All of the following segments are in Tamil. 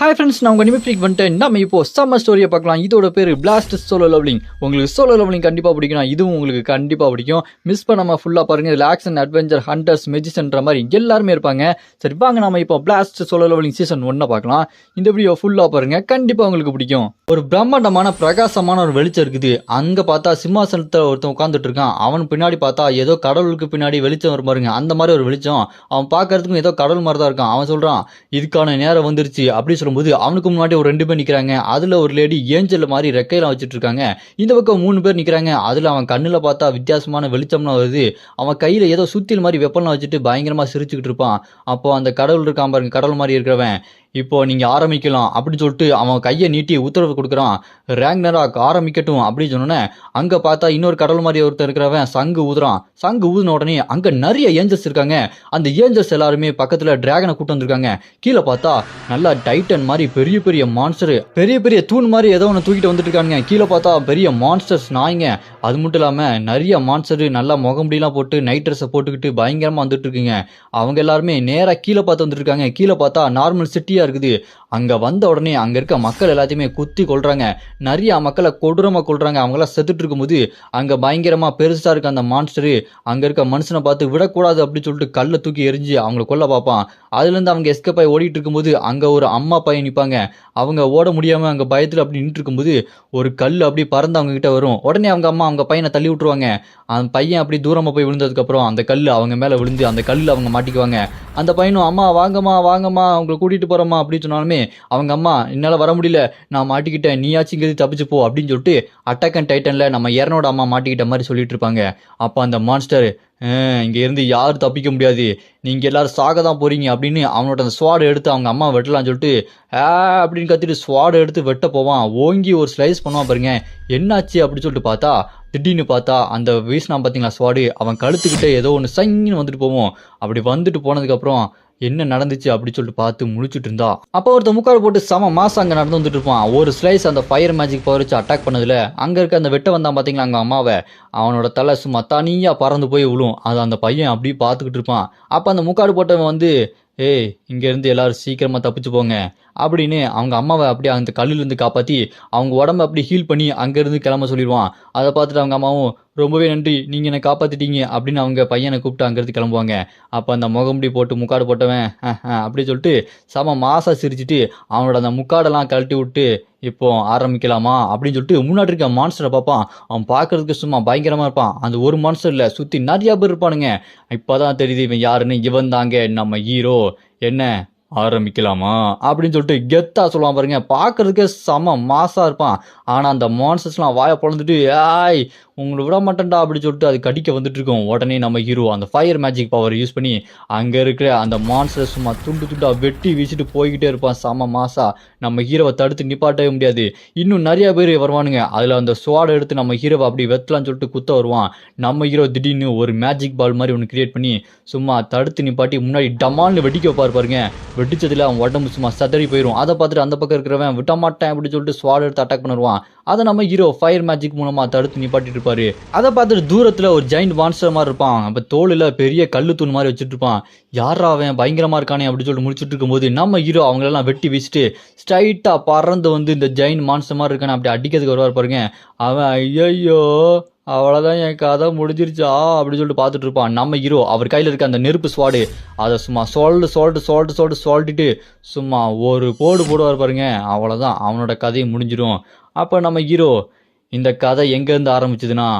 ஹாய் ஃப்ரெண்ட்ஸ், நான் உங்கள் நிமிஃப்ரிக் வந்துட்டேன். நம்ம இப்போ சம்மர் ஸ்டோரியை பார்க்கலாம். இதோட பேர் பிளாஸ்ட் சோலோ லெவலிங். உங்களுக்கு சோலோ லெவலிங் கண்டிப்பாக பிடிக்கும். இதுவும் உங்களுக்கு கண்டிப்பாக பிடிக்கும். மிஸ் பண்ணாமல் ஃபுல்லாக பாருங்கள். இதில் ஆக்ஷன், அட்வென்ச்சர், ஹண்டர்ஸ், மெஜிஷன்ற மாதிரி எல்லாருமே இருப்பாங்க. சரி வாங்க, நம்ம இப்போ பிளாஸ்ட் சோலோ லெவலிங் சீசன் 1 பார்க்கலாம். இந்த வீடியோ ஃபுல்லாக பாருங்கள், கண்டிப்பாக உங்களுக்கு பிடிக்கும். ஒரு பிரம்மாண்டமான பிரகாசமான ஒரு வெளிச்சம் இருக்குது. அங்கே பார்த்தா சிம்மாசனத்தில் ஒருத்தன் உட்காந்துட்டு இருக்கான். அவன் பின்னாடி பார்த்தா ஏதோ கடவுளுக்கு பின்னாடி வெளிச்சம் வரும் பாருங்க, அந்த மாதிரி ஒரு வெளிச்சம். அவன் பார்க்கறதுக்கும் ஏதோ கடவுள் மாதிரி தான் இருக்கான். அவன் சொல்கிறான், இதுக்கான நேரம் வந்துருச்சு அப்படி சொல்லும்போது அவனுக்கு முன்னாடி ஒரு 2 பேர் நிக்கிறாங்க. அதுல ஒரு லேடி ஏஞ்சல் மாதிரி ரெக்கையெல்லாம் வச்சுட்டு இருக்காங்க. இந்த பக்கம் 3 பேர் நிக்கிறாங்க. அதுல அவன் கண்ணுல பார்த்தா வித்தியாசமான வெளிச்சம்லாம் வருது. அவன் கையில ஏதோ சுத்தியல் மாதிரி வெப்பம்லாம் வச்சுட்டு பயங்கரமா சிரிச்சுக்கிட்டு இருப்பான். அப்போ அந்த கடவுள் இருக்கான் பாருங்க, கடவுள் மாதிரி இருக்கிறவன், இப்போ நீங்க ஆரம்பிக்கலாம் அப்படின்னு சொல்லிட்டு அவன் கையை நீட்டி உத்தரவு கொடுக்குறான். ரேங்னராக் ஆரம்பிக்கட்டும் அப்படின்னு சொன்னோன்னே அங்க பார்த்தா இன்னொரு கடவுள் மாதிரி ஒருத்தர் இருக்கிறவன் சங்கு ஊதுறான். சங்கு ஊதுன உடனே அங்க நிறைய ஏஞ்சல்ஸ் இருக்காங்க. அந்த ஏஞ்சல்ஸ் எல்லாருமே பக்கத்துல டிராகனை கூட்டு வந்திருக்காங்க. கீழே பார்த்தா நல்லா டைட்டன் மாதிரி பெரிய பெரிய மான்ஸ்டர், பெரிய பெரிய தூண் மாதிரி ஏதோ ஒன்று தூக்கிட்டு வந்துட்டு இருக்காங்க. கீழே பார்த்தா பெரிய மான்ஸ்டர்ஸ் நாய்ங்க. அது மட்டும் இல்லாம நிறைய மான்ஸ்டர் நல்லா முகமுடியெல்லாம் போட்டு நைட் ட்ரெஸ்ஸை போட்டுக்கிட்டு பயங்கரமா வந்துட்டு இருக்குங்க. அவங்க எல்லாருமே நேரா கீழே பார்த்து வந்துட்டு இருக்காங்க. கீழே பார்த்தா நார்மல் சிட்டியா இருக்குது. அங்க வந்த உடனே அங்க இருக்க மக்கள் எல்லாத்தையுமே குத்தி கொள்றாங்க. நிறைய மக்களை கொடூரமா கொள்றாங்க. அவங்க எல்லாம் செத்துட்டு இருக்கும்போது அங்க பயங்கரமா பெருசா இருக்க அந்த மான்ஸ்டரு அங்க இருக்க மனுஷனை பார்த்து விடக்கூடாது அப்படின்னு சொல்லிட்டு கல்லை தூக்கி எரிஞ்சு அவங்களை கொல்ல பார்ப்பான். அதுல இருந்து அவங்க எஸ்கேப் ஆகி ஓடிட்டு இருக்கும்போது அங்க ஒரு அம்மா பையன் நிப்பாங்க. அவங்க ஓட முடியாம அங்க பயத்துல அப்படி நின்று இருக்கும்போது ஒரு கல் அப்படி பறந்து அவங்க கிட்ட வரும். உடனே அவங்க அம்மா அவங்க பையனை தள்ளி விட்டுருவாங்க. அந்த பையன் அப்படி தூரமா போய் விழுந்ததுக்கு அப்புறம் அந்த கல் அவங்க மேல விழுந்து அந்த கல்ல அவங்க மாட்டிக்குவாங்க. அந்த பையனும் அம்மா வாங்கம்மா வாங்கம்மா அவங்களை கூட்டிட்டு போறோமா அப்படின்னு சொன்னாலுமே அவங்க அம்மா, என்னால வர முடியல, நான் மாட்டிக்கிட்டேன், நீயாச்சும் இங்கே தப்பிச்சு போ அப்படின்னு சொல்லிட்டு அட்டாக் அண்ட் டைட்டன்ல நம்ம எரனோட அம்மா மாட்டிக்கிட்ட மாதிரி சொல்லிட்டு இருப்பாங்க. அப்போ அந்த மான்ஸ்டர், இங்க இருந்து யாரும் தப்பிக்க முடியாது, நீங்க எல்லாரும் சாக தான் போறீங்க அப்படின்னு அவனோட அந்த ஸ்வாடை எடுத்து அவங்க அம்மா வெட்டலாம்னு சொல்லிட்டு அப்படின்னு கத்திட்டு ஸ்வாடை எடுத்து வெட்ட போவான். ஓங்கி ஒரு ஸ்லைஸ் பண்ணுவான் பாருங்க. என்னாச்சு அப்படின்னு சொல்லிட்டு பார்த்தா திடீர்னு பார்த்தா அந்த வீசினா பார்த்தீங்களா ஸ்வாடு, அவன் கழுத்துக்கிட்டே ஏதோ ஒன்று சங்கின்னு வந்துட்டு போவோம். அப்படி வந்துட்டு போனதுக்கப்புறம் என்ன நடந்துச்சு அப்படி சொல்லிட்டு பார்த்து முழிச்சுட்டு இருந்தா. அப்போ ஒருத்த முக்காடு போட்டு சம மாசம் அங்கே நடந்து வந்துட்டு இருப்பான். ஒரு ஸ்லைஸ் அந்த ஃபயர் மேஜிக் பவர் வச்சு அட்டாக் பண்ணதுல அங்க இருக்க அந்த வெட்ட வந்தான் பார்த்தீங்களா அங்கே அம்மாவை, அவனோட தலை சும்மா தனியா பறந்து போய் விழும். அது அந்த பையன் அப்படி பார்த்துக்கிட்டு இருப்பான். அப்போ அந்த முக்காடு போட்டவன் வந்து, ஏய் இங்கேருந்து எல்லாரும் சீக்கிரமா தப்பிச்சு போங்க அப்படின்னு அவங்க அம்மாவை அப்படியே அந்த கல்லுலேருந்து காப்பாற்றி அவங்க உடம்ப அப்படி ஹீல் பண்ணி அங்கேருந்து கிளம்ப சொல்லிடுவான். அதை பார்த்துட்டு அவங்க அம்மாவும், ரொம்பவே நன்றி, நீங்கள் என்னை காப்பாற்றிட்டீங்க அப்படின்னு அவங்க பையனை கூப்பிட்டு அங்கேருந்து கிளம்புவாங்க. அப்போ அந்த முகமுடி போட்டு முக்காடு போட்டவன் அப்படி சொல்லிட்டு செம மாசா சிரிச்சுட்டு அவனோட அந்த முக்காடெல்லாம் கழட்டி விட்டு, இப்போ ஆரம்பிக்கலாமா அப்படின்னு சொல்லிட்டு முன்னாடி இருக்க மான்ஸ்டரை பார்ப்பான். அவன் பார்க்கறதுக்கு சும்மா பயங்கரமாக இருப்பான். அந்த ஒரு மான்ஸ்டர் இல்லை, சுற்றி நிறையா பேர் இருப்பானுங்க. இப்போதான் தெரியுது இவன் யாருன்னு. இவன் தாங்க நம்ம ஹீரோ. என்ன ஆரம்பிக்கலாமா அப்படின்னு சொல்லிட்டு கெத்தா சொல்லுவான் பாருங்க. பார்க்கறதுக்கே செம மாசா இருப்பான். ஆனால் அந்த மான்ஸ்டர்ஸ்லாம் வாயை பொழந்துட்டு, ஏய் உங்களை விட மாட்டேன்டா அப்படின்னு சொல்லிட்டு அது கடிக்க வந்துட்டு இருக்கும். உடனே நம்ம ஹீரோ அந்த ஃபயர் மேஜிக் பவர் யூஸ் பண்ணி அங்கே இருக்கிற அந்த மான்ஸ்டர் சும்மா துண்டு துண்டா வெட்டி வீசிட்டு போய்கிட்டே இருப்பான். செம மாசா. நம்ம ஹீரோவை தடுத்து நிப்பாட்டவே முடியாது. இன்னும் நிறைய பேர் வருவானுங்க. அதில் அந்த ஸ்வாடை எடுத்து நம்ம ஹீரோவை அப்படி வெத்தலான்னு சொல்லிட்டு குத்த வருவான். நம்ம ஹீரோ திடீர்னு ஒரு மேஜிக் பால் மாதிரி ஒன்று கிரியேட் பண்ணி சும்மா தடுத்து நிப்பாட்டி முன்னாடி டமால்னு வெடிக்க வைப்பார் பாருங்க. வெடிச்சதுல அவன் உடம்பு சும்மா சதறி போயிடும். அதை பார்த்துட்டு அந்த பக்கம் இருக்கிறவன் விட்ட மாட்டேன் அப்படின்னு சொல்லிட்டு ஸ்வாட் எடுத்து அட்டாக் பண்ணிடுவான். அதை நம்ம ஹீரோ ஃபயர் மேஜிக் மூலமா தடுத்து நிப்பாட்டிட்டு இருப்பாரு. அதை பார்த்துட்டு தூரத்துல ஒரு ஜெயிண்ட் மான்ஸ்டர் மாதிரி இருப்பான். அப்ப தோளில் பெரிய கல்லு தூண் மாதிரி வச்சுட்டு இருப்பான். யாரா அவன் பயங்கரமா இருக்கானே அப்படின்னு சொல்லிட்டு முடிச்சுட்டு இருக்கும்போது நம்ம ஹீரோ அவங்களெல்லாம் வெட்டி வீசிட்டு ஸ்ட்ரைட்டா பறந்து வந்து இந்த ஜெயிண்ட் மான்ஸ்டர் மாதிரி இருக்கானே அப்படி அடிக்கிறதுக்கு வருவார் பாருங்க. அவன் ஐயோ அவ்வளோதான் என் கதை முடிஞ்சிருச்சா அப்படின்னு சொல்லிட்டு பார்த்துட்டு இருப்பான். நம்ம ஹீரோ அவர் கையில் இருக்க அந்த நெருப்பு ஸ்வாடு அதை சும்மா சொல்லிட்டு சும்மா ஒரு போடுவார் பாருங்க. அவ்வளோதான், அவனோட கதையும் முடிஞ்சிடும். அப்போ நம்ம ஹீரோ, இந்த கதை எங்கேருந்து ஆரம்பிச்சதுன்னா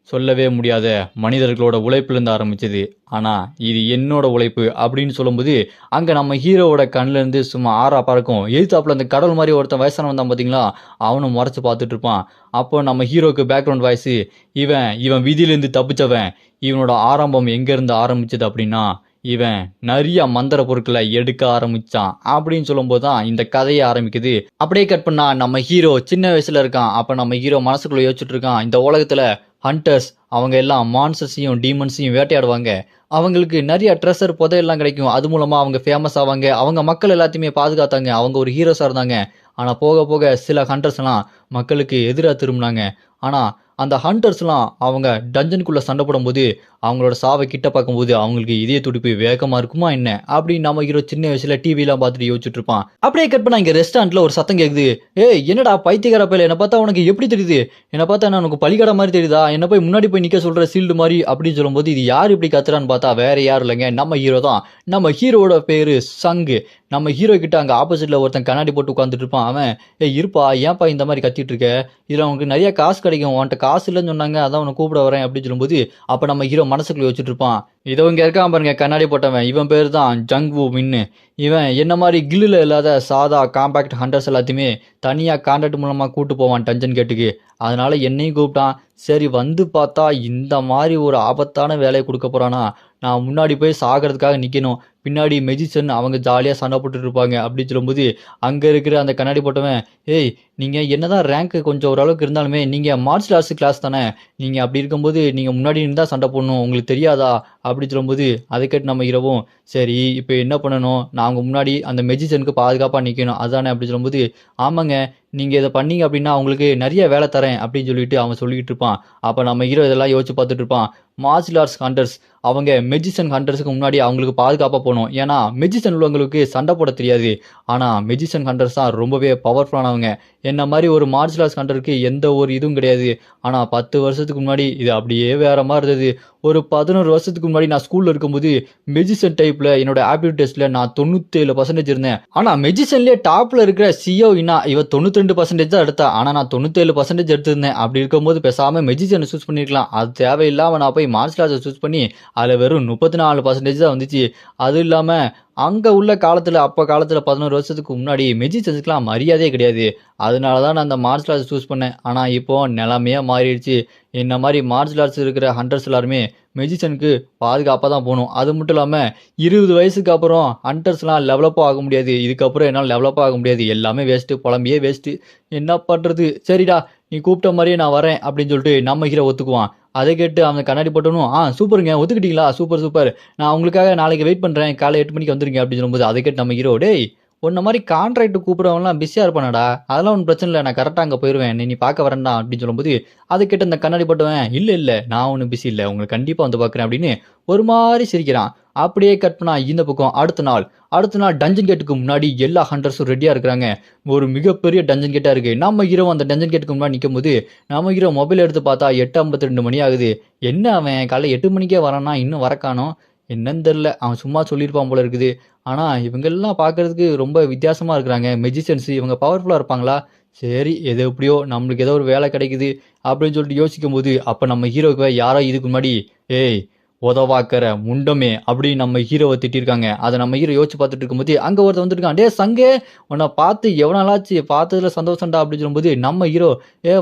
சொல்லவே முடியாத மனிதர்களோட உழைப்புலேருந்து ஆரம்பிச்சது, ஆனால் இது என்னோட உழைப்பு அப்படின்னு சொல்லும்போது அங்கே நம்ம ஹீரோவோட கண்ணிலேருந்து சும்மா ஆறா பறக்கும். எதிர்த்தாப்புல அந்த கடவுள் மாதிரி ஒருத்தன் வயசான வந்தான் பார்த்தீங்களா, அவனும் முறைச்சு பார்த்துட்டு இருப்பான். அப்போ நம்ம ஹீரோக்கு பேக்ரவுண்ட் வாய்ஸ், இவன் விதியிலேருந்து தப்பிச்சவன், இவனோட ஆரம்பம் எங்கேருந்து ஆரம்பிச்சது அப்படின்னா இவன் நிறைய மந்திர பொருட்களை எடுக்க ஆரம்பிச்சான் அப்படின்னு சொல்லும்போது தான் இந்த கதையை ஆரம்பிக்குது. அப்படியே கட் பண்ணா நம்ம ஹீரோ சின்ன வயசுல இருக்கான். அப்ப நம்ம ஹீரோ மனசுக்குள்ள யோசிச்சுட்டு இருக்கான், இந்த உலகத்துல ஹண்டர்ஸ் அவங்க எல்லாம் மான்ஸ்டர்ஸையும் டீமன்ஸையும் வேட்டையாடுவாங்க. அவங்களுக்கு நிறைய ட்ரெஷர் புதையெல்லாம் கிடைக்கும். அது மூலமா அவங்க ஃபேமஸ் ஆவாங்க. அவங்க மக்கள் எல்லாத்தையுமே பாதுகாத்தாங்க. அவங்க ஒரு ஹீரோஸா இருந்தாங்க. ஆனா போக போக சில ஹண்டர்ஸ் எல்லாம் மக்களுக்கு எதிராக திரும்பினாங்க. ஆனா அந்த ஹண்டர்ஸ்லாம் அவங்க டஞ்சனுக்குள்ள சண்டை போடும்போது அவங்களோட சாவை கிட்ட பார்க்கும்போது அவங்களுக்கு இதய துடிப்பு வேகமா இருக்குமா என்ன அப்படின்னு நம்ம ஹீரோ சின்ன வயசுல டிவிலாம் பார்த்துட்டு யோசிச்சுட்டு இருப்பான். அப்படியே கட் பண்ணா இங்க ரெஸ்டாரண்ட்ல ஒரு சத்தம் கேக்குது. ஏய் என்னடா பைத்தியக்கார பையல, என்ன பார்த்தா உனக்கு எப்படி தெரியுது? என்ன பார்த்தா என்ன உனக்கு பலிகடா மாதிரி தெரியுதா? என்ன போய் முன்னாடி போய் நிக்க சொல்ற சீல்டு மாதிரி அப்படின்னு சொல்லும்போது இது யார் இப்படி கத்துறான்னு பார்த்தா வேற யாரும் இல்லைங்க, நம்ம ஹீரோ தான். நம்ம ஹீரோட பேரு சங்கு. நம்ம ஹீரோ கிட்ட அங்க ஆப்போசிட்ல ஒருத்தன் கண்ணாடி போட்டு உட்காந்துட்டு இருப்பான். அவன் ஏய் இருப்பா, ஏன்பா இந்த மாதிரி கத்திட்டு இருக்க? இதுல உனக்கு நிறைய காசு கிடைக்கும், உன்கிட்ட காசு இல்லைன்னு சொன்னாங்க, அதான் உன்னை கூப்பிட வரேன் அப்படின்னு சொல்லும்போது அப்ப நம்ம ஹீரோ மனசுக்குள்ள வச்சுட்டு இருப்பான். இதோ இங்க இருக்கான் பாருங்க கண்ணாடி போட்டவன், இவன் பேர் தான் ஜங்வூ மின்னு. இவன் என்ன மாதிரி கில்லுல இல்லாத சாதா காம்பாக்ட் ஹண்டர்ஸ் எல்லாத்தையுமே தனியா கான்ட்ராக்ட் மூலமா கூட்டு போவான் டஞ்சன் கேட்டுக்கு. அதனால என்னையும் கூப்பிட்டான். சரி வந்து பார்த்தா இந்த மாதிரி ஒரு ஆபத்தான வேலையை கொடுக்க போறானா, நான் முன்னாடி போய் சாகிறதுக்காக நிக்கணும். பின்னாடி மெஜிஷியன் அவங்க ஜாலியா சண்டை போட்டுட்டு இருப்பாங்க அப்படின்னு சொல்லும்போது அங்க இருக்கிற அந்த கண்ணாடி போட்டவன், ஏய் நீங்க என்னதான் ரேங்க் கொஞ்சம் ஓரளவுக்கு இருந்தாலுமே நீங்க மார்ஷல் ஆர்ட்ஸ் கிளாஸ் தானே, நீங்க அப்படி இருக்கும்போது நீங்க முன்னாடி இருந்தா சண்டை போடணும், உங்களுக்கு தெரியாதா அப்படின்னு சொல்லும்போது அதை கேட்டு நம்ம இரவும் சரி இப்போ என்ன பண்ணணும், நான் அவங்க முன்னாடி அந்த மெஜிஷியனுக்கு பாதுகாப்பா நிக்கணும் அதானே அப்படின்னு சொல்லும்போது ஆமாங்க, நீங்க இதை பண்ணீங்க அப்படின்னா அவங்களுக்கு நிறைய வேலை தரேன் அப்படின்னு சொல்லிட்டு அவன் சொல்லிட்டு இருப்பான். அப்ப நம்ம ஹீரோ இதெல்லாம் யோசிச்சு பார்த்துட்டு இருப்பான். மார்ஷல் ஆர்ட்ஸ் ஹண்டர்ஸ் அவங்க மெஜிஷியன் ஹண்டர்ஸுக்கு முன்னாடி அவங்களுக்கு பாதுகாப்பாக போகணும். ஏன்னா மெஜிஷியன் உள்ளவங்களுக்கு சண்டை போட தெரியாது. ஆனால் மெஜிஷியன் ஹண்டர்ஸ் தான் ரொம்பவே பவர்ஃபுல்லானவங்க. என்ன மாதிரி ஒரு மார்ஷல் ஆர்ட்ஸ் ஹண்டருக்கு எந்த ஒரு இதுவும் கிடையாது. ஆனால் 10 வருஷத்துக்கு முன்னாடி இது அப்படியே வேற மாதிரி இருந்தது. ஒரு 11 வருஷத்துக்கு முன்னாடி நான் ஸ்கூலில் இருக்கும்போது மெஜிஷியன் டைப்பில் என்னோட ஆப்டிடியூட் டெஸ்ட்டில் நான் 97% இருந்தேன். ஆனால் மெஜிஷியன்லேயே டாப்பில் இருக்கிற சிஓ இனா இவ 92% தான் எடுத்தா. ஆனால் நான் 97% எடுத்திருந்தேன். அப்படி இருக்கும்போது பேசாமல் மெஜிஷியனை சூஸ் பண்ணியிருக்கலாம். அது தேவையில்லாமல் நான் போய் மார்ஷல் ஆர்ட்ஸை சூஸ் பண்ணி அதில் வெறும் 34% தான் வந்துச்சு. அதுவும் இல்லாமல் அங்கே உள்ள காலத்தில் அப்போ காலத்தில் 11 வருஷத்துக்கு முன்னாடி மெஜிஷியன்ஸ்க்குலாம் மரியாதையே கிடையாது. அதனால தான் நான் அந்த மார்ஷல் ஆர்ட்ஸ் சூஸ் பண்ணேன். ஆனால் இப்போ நிலைமையாக மாறிடுச்சு. என்ன மாதிரி மார்ஷல் ஆர்ட்ஸ் இருக்கிற ஹண்டர்ஸ் எல்லாருமே மெஜிஷியனுக்கு பாதுகாப்பாக தான் போகணும். அது மட்டும் இல்லாமல் 20 வயசுக்கு அப்புறம் ஹண்டர்ஸ்லாம் டெவலப்பாக ஆக முடியாது. இதுக்கப்புறம் என்னால் டெவலப்பாக ஆக முடியாது, எல்லாமே வேஸ்ட்டு, புலம்பியே வேஸ்ட்டு, என்ன பண்ணுறது? சரிடா நீ கூப்பிட்ட மாதிரியே நான் வரேன் அப்படின்னு சொல்லிட்டு நம்ம ஹீரோ ஒத்துக்குவான். அதை கேட்டு அவன் கண்ணாடி போட்டணும், சூப்பருங்க ஒத்துக்கிட்டீங்களா, சூப்பர் சூப்பர், நான் உங்களுக்காக நாளைக்கு வெயிட் பண்ணுறேன், காலை 8 மணிக்கு வந்துருங்க அப்படின்னு சொல்லும்போது அதை கேட்டு நம்ம ஹீரோ டேய் உன்ன மாதிரி கான்ட்ராக்ட் கூப்பிட்றவங்களாம் பிஸியாக இருப்பானடா, அதெல்லாம் ஒன்றும் பிரச்சனை இல்லை, நான் கரெக்டாக அங்கே போயிடுவேன், நீ பார்க்க வரேன்டா அப்படின்னு சொல்லும்போது அதை கேட்டு அந்த கண்ணாடி போட்டவன் இல்லை நான் ஒன்றும் பிஸி இல்லை, உங்களுக்கு கண்டிப்பாக வந்து பார்க்குறேன் அப்படின்னு ஒரு மாதிரி சிரிக்கிறான். அப்படியே கட் பண்ணா இந்த பக்கம் அடுத்த நாள் டஞ்சன் கேட்டுக்கு முன்னாடி எல்லா ஹண்டர்ஸும் ரெடியாக இருக்கிறாங்க. ஒரு மிகப்பெரிய டஞ்சன் கேட்டாக இருக்குது. நம்ம ஹீரோ அந்த டஞ்சன் கேட்டுக்கு முன்னாடி நிற்கும் போது நம்ம ஹீரோ மொபைல் எடுத்து பார்த்தா 8:52 மணி ஆகுது. என்ன அவன் காலைல 8 மணிக்கே வரானா, இன்னும் வரக்கானோ என்னன்னு தெரில, அவன் சும்மா சொல்லியிருப்பான் போல இருக்குது. ஆனால் இவங்கெல்லாம் பார்க்கறதுக்கு ரொம்ப வித்தியாசமாக இருக்கிறாங்க. மெஜிஷியன்ஸ் இவங்க பவர்ஃபுல்லாக இருப்பாங்களா? சரி எது எப்படியோ நம்மளுக்கு ஏதோ ஒரு வேலை கிடைக்குது அப்படின்னு சொல்லிட்டு யோசிக்கும் போது அப்போ நம்ம ஹீரோக்கு யாரோ இதுக்கு முன்னாடி ஏய் உதவாக்கிற முண்டமே அப்படி நம்ம ஹீரோவை திட்டிருக்காங்க. அதை நம்ம ஹீரோ யோசிச்சு பார்த்துட்டு இருக்கும்போது அங்கே ஒருத்தர் வந்துருக்கான். டே சங்கே உன்னை பார்த்து எவ்வளோ நாளாச்சு, பார்த்ததுல சந்தோஷம்டா அப்படின்னு சொல்லும்போது நம்ம ஹீரோ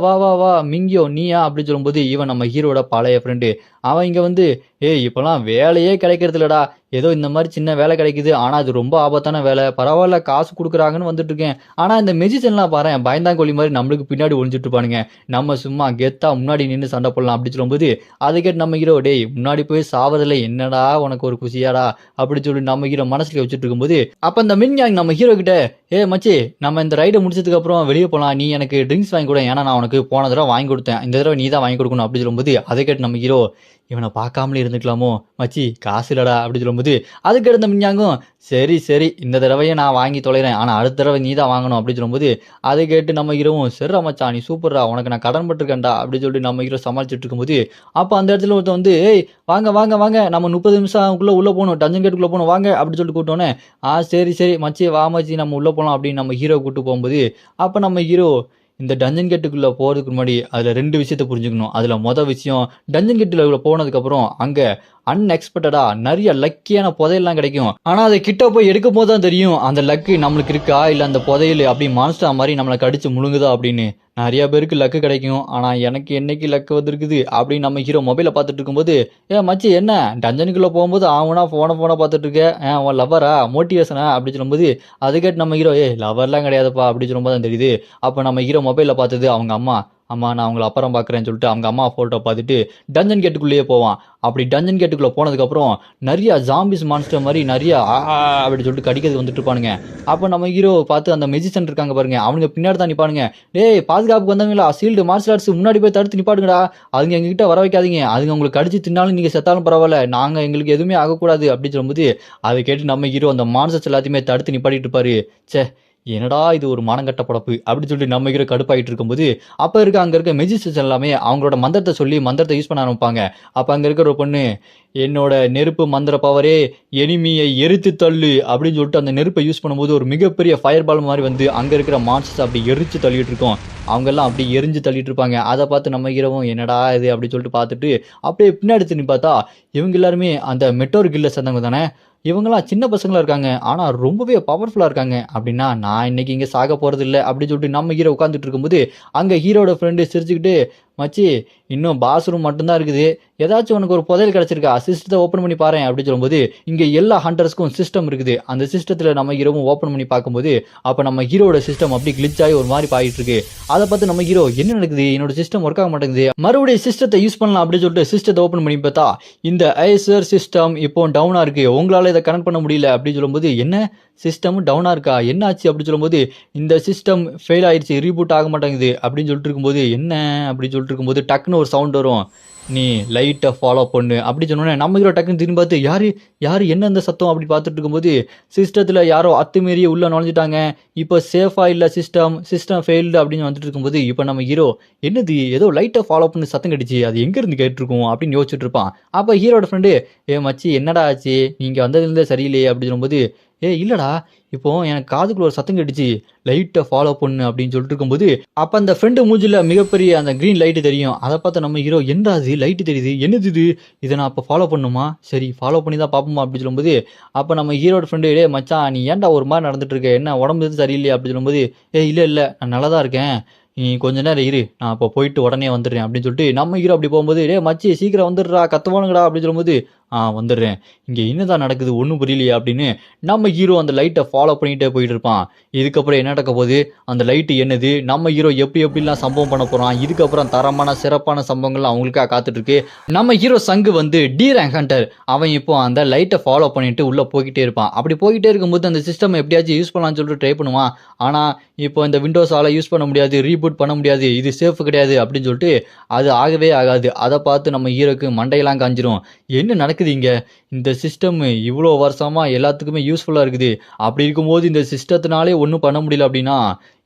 வா வா வா மிங்கியோ நீயா அப்படின்னு சொல்லும்போது இவன் நம்ம ஹீரோட பழைய ஃப்ரெண்டு. அவன் இங்கே வந்து இப்போலாம் வேலையே கிடைக்கிறது இல்லடா, ஏதோ இந்த மாதிரி சின்ன வேலை கிடைக்குது, ஆனால் அது ரொம்ப ஆபத்தான வேலை, பரவாயில்ல காசு கொடுக்குறாங்கன்னு வந்துட்டு இருக்கேன். ஆனால் இந்த மெஜிஷியன்லாம் பாரு பயந்தாங்கோழி மாதிரி நம்மளுக்கு பின்னாடி ஒழிஞ்சிட்டு இருப்பானுங்க, நம்ம சும்மா கெத்தா முன்னாடி நின்று சண்டை போடலாம் அப்படின்னு சொல்லும்போது அதை கேட்டு நம்ம ஹீரோ டேய் முன்னாடி போய் சாவதில்லை என்னடா உனக்கு ஒரு குசியாடா அப்படின்னு சொல்லி நம்ம ஹீரோ மனசுல வச்சுட்டு இருக்கும்போது அப்போ இந்த மின்யாங் நம்ம ஹீரோ கிட்ட மச்சி நம்ம இந்த ரைடை முடிச்சதுக்கு அப்புறம் வெளியே போகலாம், நீ எனக்கு ட்ரிங்க்ஸ் வாங்கி கொடு, ஏன்னா நான் உனக்கு போன தடவை வாங்கி கொடுத்தேன், இந்த தடவை நீ தான் வாங்கி கொடுக்கணும் அப்படின்னு சொல்லும்போது அதை கேட்டு நம்ம ஹீரோ இவனை பார்க்காமலே இருந்துக்கலாமோ மச்சி காசு இல்லடா அப்படின்னு சொல்லும்போது அதுக்கு எடுத்த மின்யாங்கும் சரி இந்த தடவையே நான் வாங்கி தொலைகிறேன், ஆனால் அடுத்த தடவை நீ தான் வாங்கணும் அப்படின்னு சொல்லும்போது அதை கேட்டு நம்ம ஹீரோவும் சரிடா மச்சான் நீ சூப்பர்ரா, உனக்கு நான் கடன் பட்டிருக்கேன்டா அப்படின்னு சொல்லிட்டு நம்ம ஹீரோ சமாளிச்சுட்டு இருக்கும்போது அப்போ அந்த இடத்துல ஒருத்தன் வந்து வாங்க நம்ம 30 நிமிஷம்க்குள்ளே உள்ளே போகணும், டஞ்சன் கேட்டுக்குள்ளே போகணும் வாங்க அப்படின்னு சொல்லிட்டு கூப்பிட்டோன்னே சரி மச்சி வா மச்சி நம்ம உள்ளே போகலாம் அப்படின்னு நம்ம ஹீரோ கூப்பிட்டு போகும்போது அப்போ நம்ம ஹீரோ இந்த டஞ்சன் கேட்டுக்குள்ளே போகிறதுக்கு முன்னாடி அதில் 2 விஷயத்த புரிஞ்சுக்கணும். அதில் மொதல் விஷயம் டஞ்சன் கேட்டுக்குள்ளே போனதுக்கப்புறம் அங்கே அன்எக்ஸ்பெக்டடாக நிறைய லக்கியான புதையெல்லாம் கிடைக்கும். ஆனால் அதை கிட்ட போய் எடுக்கும் போது தான் தெரியும் அந்த லக்கு நம்மளுக்கு இருக்கா இல்லை அந்த புதையல் அப்படி மான்ஸ்டர் மாதிரி நம்மளை கடிச்சு முழுங்குதா அப்படின்னு. நிறைய பேருக்கு லக்கு கிடைக்கும், ஆனால் எனக்கு என்னைக்கு லக்கு வந்திருக்குது அப்படின்னு நம்ம ஹீரோ மொபைலை பார்த்துட்டு இருக்கும்போது மச்சி என்ன டஞ்சனுக்குள்ளே போகும்போது அவனா ஃபோனை பார்த்துட்டு இருக்க, உன் லவ்வரா மோட்டிவேஷனா அப்படி சொல்லும்போது அது கேட்டு நம்ம ஹீரோ லவ்வர்லாம் கிடையாதுப்பா அப்படி சொல்லும்போது தான் தெரியுது. அப்போ நம்ம ஹீரோ மொபைலில் பார்த்தது அவங்க அம்மா. அம்மா நான் அவங்கள அப்புறம் பார்க்குறேன்னு சொல்லிட்டு அவங்க அம்மா ஃபோட்டோ பார்த்துட்டு டஞ்சன் கேட்டுக்குள்ளேயே போவான். அப்படி டஞ்சன் கேட்டுக்குள்ளே போனதுக்கப்புறம் நிறைய ஜாம்பிஸ் மான்ஸ்டர் மாதிரி நிறைய அப்படின்னு சொல்லிட்டு கடிக்கிறது வந்துட்டு இருப்பானுங்க. அப்போ நம்ம ஹீரோ பார்த்து அந்த மெஜிஷியன் இருக்காங்க பாருங்க, அவனுங்க பின்னாடி தான் நிற்பானுங்க. டேய் பாதுகாப்புக்கு வந்தவங்களா, சீல்டு மார்ஷல் ஆர்ட்ஸ் முன்னாடி போய் தடுத்து நிப்பாடுங்கடா, அதுங்க எங்ககிட்ட வர வைக்காதீங்க, அதுங்க உங்களுக்கு கடிச்சு தின்னாலும் நீங்கள் செத்தாலும் பரவாயில்ல, நாங்கள் எங்களுக்கு எதுவுமே ஆகக்கூடாது அப்படின்னு சொல்லும்போது அதை கேட்டு நம்ம ஹீரோ அந்த மான்ஸ்டர்ஸ் எல்லாத்தையுமே தடுத்து நிப்பாட்டிட்டு இருப்பாரு. சே என்னடா இது ஒரு மானங்கட்ட படப்பு அப்படின்னு சொல்லிட்டு நம்ம ஹீரோ கடுப்பாயிட்டு இருக்கும்போது அப்போ அங்கே இருக்க மெஜிஷியன்ஸ் எல்லாமே அவங்களோட மந்திரத்தை சொல்லி மந்திரத்தை யூஸ் பண்ண ஆரம்பிப்பாங்க. அப்போ அங்கே இருக்கிற ஒரு பொண்ணு, என்னோட நெருப்பு மந்திர பவரே எனிமியை எரித்து தள்ளு அப்படின்னு சொல்லிட்டு அந்த நெருப்பை யூஸ் பண்ணும்போது ஒரு மிகப்பெரிய ஃபயர் பால் மாதிரி வந்து அங்கே இருக்கிற மான்ஸ்டர்ஸ் அப்படி எரிச்சு தள்ளிட்டு இருக்கோம். அவங்கெல்லாம் அப்படி எரிஞ்சு தள்ளிட்டு இருப்பாங்க. அதை பார்த்து நம்ம ஹீரோவும் என்னடா இது அப்படின்னு சொல்லிட்டு பார்த்துட்டு அப்படியே பின்னாடி திரும்பி பார்த்தா இவங்க எல்லாருமே அந்த மெட்டோர் கில்ல சேர்ந்தவங்க தானே. இவங்கெல்லாம் சின்ன பசங்களாக இருக்காங்க, ஆனால் ரொம்பவே பவர்ஃபுல்லாக இருக்காங்க. அப்படின்னா நான் இன்னைக்கு இங்கே சாக போகிறது இல்லை அப்படின்னு சொல்லிட்டு நம்ம ஹீரோ உட்காந்துட்டு இருக்கும்போது அங்கே ஹீரோட ஃப்ரெண்டு சிரிச்சுக்கிட்டு, மச்சி இன்னும் பாஸ் ரூம் மட்டும்தான் இருக்குது, ஏதாச்சும் உனக்கு ஒரு புதையல் கிடச்சிருக்கா, சிஸ்டத்தை ஓப்பன் பண்ணி பாரு அப்படின்னு சொல்லும்போது இங்கே எல்லா ஹண்டர்ஸ்க்கும் சிஸ்டம் இருக்குது. அந்த சிஸ்டத்தில் நம்ம ஹீரோவும் ஓப்பன் பண்ணி பார்க்கும்போது அப்போ நம்ம ஹீரோட சிஸ்டம் அப்படி கிளிச் ஆகி ஒரு மாதிரி பாயிட்டு இருக்கு. அதை பார்த்து நம்ம ஹீரோ என்ன நடக்குது, என்னோட சிஸ்டம் ஒர்க் ஆக மாட்டேங்குது, மறுபடியும் சிஸ்டத்தை யூஸ் பண்ணலாம் அப்படின்னு சொல்லிட்டு சிஸ்டத்தை ஓப்பன் பண்ணி பார்த்தா இந்த ஐசர் சிஸ்டம் இப்போ டவுனாக இருக்கு, உங்களால் இதை கனெக்ட் பண்ண முடியல அப்படின்னு சொல்லும்போது என்ன சிஸ்டம் டவுனாக இருக்கா, என்ன ஆச்சு அப்படின்னு சொல்லும்போது இந்த சிஸ்டம் ஃபெயில் ஆயிடுச்சு, ரீபூட் ஆக மாட்டேங்குது அப்படின்னு சொல்லிட்டு இருக்கும்போது என்ன அப்படின்னு சொல்லிட்டு இருக்கும்போது டக்குன்னு ஒரு சவுண்ட் வரும், நீ லைட்டை ஃபாலோ பண்ணு அப்படி சொன்னோன்னே நம்ம ஹீரோ டக்குன்னு திரும்பி பார்த்து யார் என்ன இந்த சத்தம் அப்படி பார்த்துட்டு இருக்கும்போது சிஸ்டத்தில் யாரோ அத்துமீறிய உள்ளே நுழைஞ்சிட்டாங்க, இப்போ சேஃபாக இல்லை சிஸ்டம் ஃபெயில்டு அப்படின்னு வந்துட்டு இருக்கும்போது இப்போ நம்ம ஹீரோ என்னது ஏதோ லைட்டை ஃபாலோ பண்ணி சத்தம் கடிச்சு அது எங்கேருந்து கேட்டிருக்கோம் அப்படின்னு யோசிச்சுட்டு இருப்பான். அப்போ ஹீரோட ஃப்ரெண்டு, மச்சி என்னடா ஆச்சு, நீங்கள் வந்ததுலேருந்தே சரியில்லையே அப்படின்னு சொல்லும்போது இல்லைடா இப்போ எனக்கு காதுக்குள்ள ஒரு சத்தம் கேட்டுச்சு, லைட்டை ஃபாலோ பண்ணு அப்படின்னு சொல்லிட்டு இருக்கும்போது அப்போ அந்த ஃப்ரெண்டு மூஞ்சில் மிகப்பெரிய அந்த க்ரீன் லைட்டு தெரியும். அதை பார்த்து நம்ம ஹீரோ என்னது லைட்டு தெரியுது, என்னது இதை நான் அப்போ ஃபாலோ பண்ணுமா, சரி ஃபாலோ பண்ணி தான் பார்ப்போமா அப்படின்னு சொல்லும்போது அப்போ நம்ம ஹீரோட ஃப்ரெண்டு, மச்சான் நீ ஏன்டா ஒரு மாதிரி நடந்துட்டு இருக்க, என்ன உடம்பு எதுவும் சரியில்லையே அப்படின்னு சொல்லும்போது இல்லை நான் நல்லா தான் இருக்கேன், நீ கொஞ்ச நேரம் இரு, நான் அப்போ போயிட்டு உடனே வந்துடுறேன் அப்படின்னு சொல்லிட்டு நம்ம ஹீரோ அப்படி போகும்போது மச்சி சீக்கிரம் வந்துடுறா கத்துவானுங்கடா அப்படின்னு சொல்லும்போது வந்துடுறேன், இங்கே என்னதான் நடக்குது ஒன்றும் புரியலையே அப்படின்னு நம்ம ஹீரோ அந்த லைட்டை ஃபாலோ பண்ணிகிட்டே போயிட்டு இருப்பான். இதுக்கப்புறம் என்ன நடக்க போகுது, அந்த லைட்டு என்னது, நம்ம ஹீரோ எப்படிலாம் சம்பவம் பண்ண போகிறான், இதுக்கப்புறம் தரமான சிறப்பான சம்பவங்கள்லாம் அவங்களுக்காக காத்துட்ருக்கு. நம்ம ஹீரோ சங்கு வந்து டி ரேங்க் ஹண்டர், அவன் இப்போ அந்த லைட்டை ஃபாலோ பண்ணிட்டு உள்ளே போய்கிட்டே இருப்பான். அப்படி போய்கிட்டே இருக்கும்போது அந்த சிஸ்டம் எப்படியாச்சும் யூஸ் பண்ணலாம்னு சொல்லிட்டு ட்ரை பண்ணுவான். ஆனால் இப்போ இந்த விண்டோஸால் யூஸ் பண்ண முடியாது, ரீபூட் பண்ண முடியாது, இது சேஃப் கிடையாது அப்படின்னு சொல்லிட்டு அது ஆகவே ஆகாது. அதை பார்த்து நம்ம ஹீரோக்கு மண்டையெல்லாம் காஞ்சிரும். என்ன நடக்குது இங்கே, இந்த சிஸ்டம் இவ்வளோ வருஷமாக எல்லாத்துக்குமே யூஸ்ஃபுல்லாக இருக்குது, அப்படி இருக்கும்போது இந்த சிஸ்டத்தினாலே ஒன்றும் பண்ண முடியல அப்படின்னா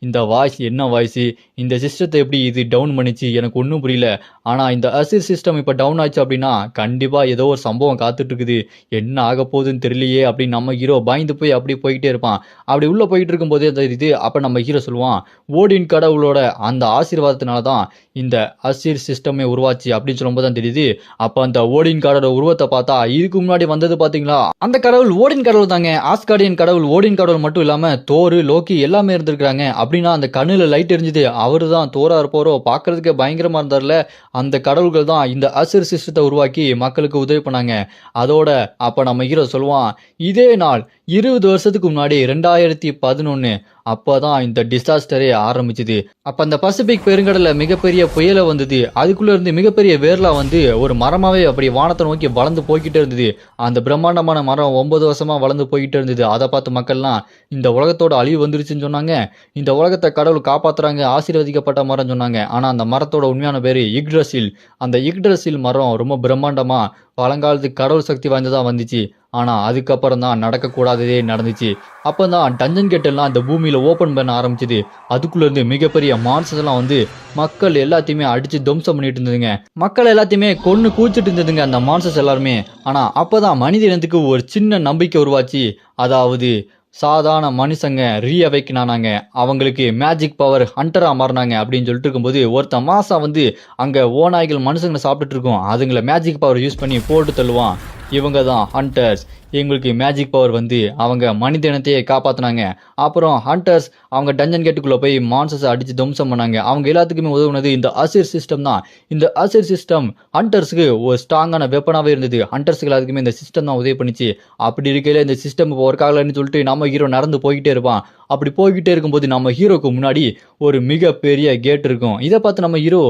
இந்த வாய்ஸ் என்ன வாய்ஸு, இந்த சிஸ்டத்தை எப்படி இது டவுன் பண்ணிச்சு எனக்கு ஒன்றும் புரியல. ஆனால் இந்த அசிர் சிஸ்டம் இப்போ டவுன் ஆச்சு அப்படின்னா கண்டிப்பாக ஏதோ ஒரு சம்பவம் காத்துட்ருக்குது, என்ன ஆக போகுதுன்னு தெரியலையே அப்படின்னு நம்ம ஹீரோ பயந்து போய் அப்படி போய்கிட்டே இருப்பான். அப்படி உள்ளே போயிட்டு இருக்கும்போதே தெரியுது. அப்போ நம்ம ஹீரோ சொல்லுவான், ஓடின் கடவுளோட அந்த ஆசீர்வாதத்தினால தான் இந்த அசிர் சிஸ்டமே உருவாச்சு அப்படின்னு சொல்லும்போது தான் தெரியுது. அப்போ அந்த ஓடின் கடவுளோட உருவத்தை பார்த்தா இதுக்கு முன்னாடி வந்தது பார்த்தீங்களா, அந்த கடவுள் ஓடின் கடவுள் தாங்க, ஆஸ்கார்டியன் கடவுள் ஓடின் கடவுள் மட்டும் இல்லாமல் தோரு லோக்கி எல்லாமே இருந்திருக்கிறாங்க. அப்படின்னா அந்த கண்ணில் லைட் எரிஞ்சுது, அவரு தான் தோரா இருப்பாரோ, பார்க்கறதுக்கே பயங்கரமாக இருந்தார்ல, அந்த கடவுள்கள் தான் இந்த அசிர் சிஸ்டத்தை உருவாக்கி மக்களுக்கு உதவி பண்ணாங்க. அதோட அப்போ நம்ம ஹீரோ சொல்லுவான், இதே நாள் 20 வருஷத்துக்கு முன்னாடி 2011 அப்போ தான் இந்த டிசாஸ்டரே ஆரம்பிச்சுது. அப்போ அந்த பசிபிக் பெருங்கடலில் மிகப்பெரிய புயலை வந்தது, அதுக்குள்ளே இருந்து மிகப்பெரிய வேர்லாம் வந்து ஒரு மரமாகவே அப்படி வானத்தை நோக்கி வளர்ந்து போய்கிட்டே இருந்தது. அந்த பிரம்மாண்டமான மரம் 9 வருஷமாக வளர்ந்து போய்கிட்டே இருந்தது. அதை பார்த்து மக்கள்லாம் இந்த உலகத்தோட அழிவு வந்துருச்சுன்னு சொன்னாங்க, இந்த உலகத்தை கடவுள் காப்பாற்றுறாங்க, ஆசீர்வதிக்கப்பட்ட மரம் சொன்னாங்க. ஆனால் அந்த மரத்தோட உண்மையான பேர் இக்ட்ரஸில். அந்த இக்ட்ரஸில் மரம் ரொம்ப பிரம்மாண்டமாக பழங்காலத்துக்கு கடவுள் சக்தி வாய்ந்ததாக வந்துச்சு. ஆனால் அதுக்கப்புறம் தான் நடக்கக்கூடாததே நடந்துச்சு. அப்போ தான் டஞ்சன் கேட்டெல்லாம் இந்த பூமியில் ஓப்பன் பண்ண ஆரம்பிச்சுது. அதுக்குள்ளேருந்து மிகப்பெரிய மான்ஸ்டர்ஸ் எல்லாம் வந்து மக்கள் எல்லாத்தையுமே அடித்து துவம்சம் பண்ணிட்டு இருந்ததுங்க. மக்கள் எல்லாத்தையுமே கொன்று கூச்சிட்டு இருந்ததுங்க அந்த மான்ஸ்டர்ஸ் எல்லாருமே. ஆனால் அப்போ தான் மனித இனத்துக்கு ஒரு சின்ன நம்பிக்கை உருவாச்சு. அதாவது சாதாரண மனுஷங்க ரீஅவைக்கன் ஆனாங்க, அவங்களுக்கு மேஜிக் பவர் ஹண்டராக மாறினாங்க அப்படின்னு சொல்லிட்டு இருக்கும்போது ஒருத்தன் மாசம் வந்து அங்கே ஓநாய்கள் மனுஷங்களை சாப்பிட்டுட்டு இருக்கோம், அதுங்களை மேஜிக் பவர் யூஸ் பண்ணி போட்டு தள்ளுவான். இவங்க தான் ஹண்டர்ஸ், எங்களுக்கு மேஜிக் பவர் வந்து அவங்க மனித இனத்தையே காப்பாற்றினாங்க. அப்புறம் ஹண்டர்ஸ் அவங்க டஞ்சன் கேட்டுக்குள்ளே போய் மான்ஸ்டர்ஸை அடித்து துவம்சம் பண்ணாங்க. அவங்க எல்லாத்துக்குமே உதவுனது இந்த அசிர் சிஸ்டம் தான். இந்த அசிர் சிஸ்டம் ஹண்டர்ஸுக்கு ஒரு ஸ்ட்ராங்கான வெப்பனாகவே இருந்தது. ஹண்டர்ஸுக்கு எல்லாத்துக்குமே இந்த சிஸ்டம் தான் உதவி பண்ணிச்சு. அப்படி இருக்கையில் இந்த சிஸ்டம் இப்போ ஒர்க் ஆகலைன்னு சொல்லிட்டு நம்ம ஹீரோ நடந்து போய்கிட்டே இருப்பான். அப்படி போய்கிட்டே இருக்கும்போது நம்ம ஹீரோக்கு முன்னாடி ஒரு மிகப்பெரிய கேட் இருக்கும். இதை பார்த்து நம்ம ஹீரோ,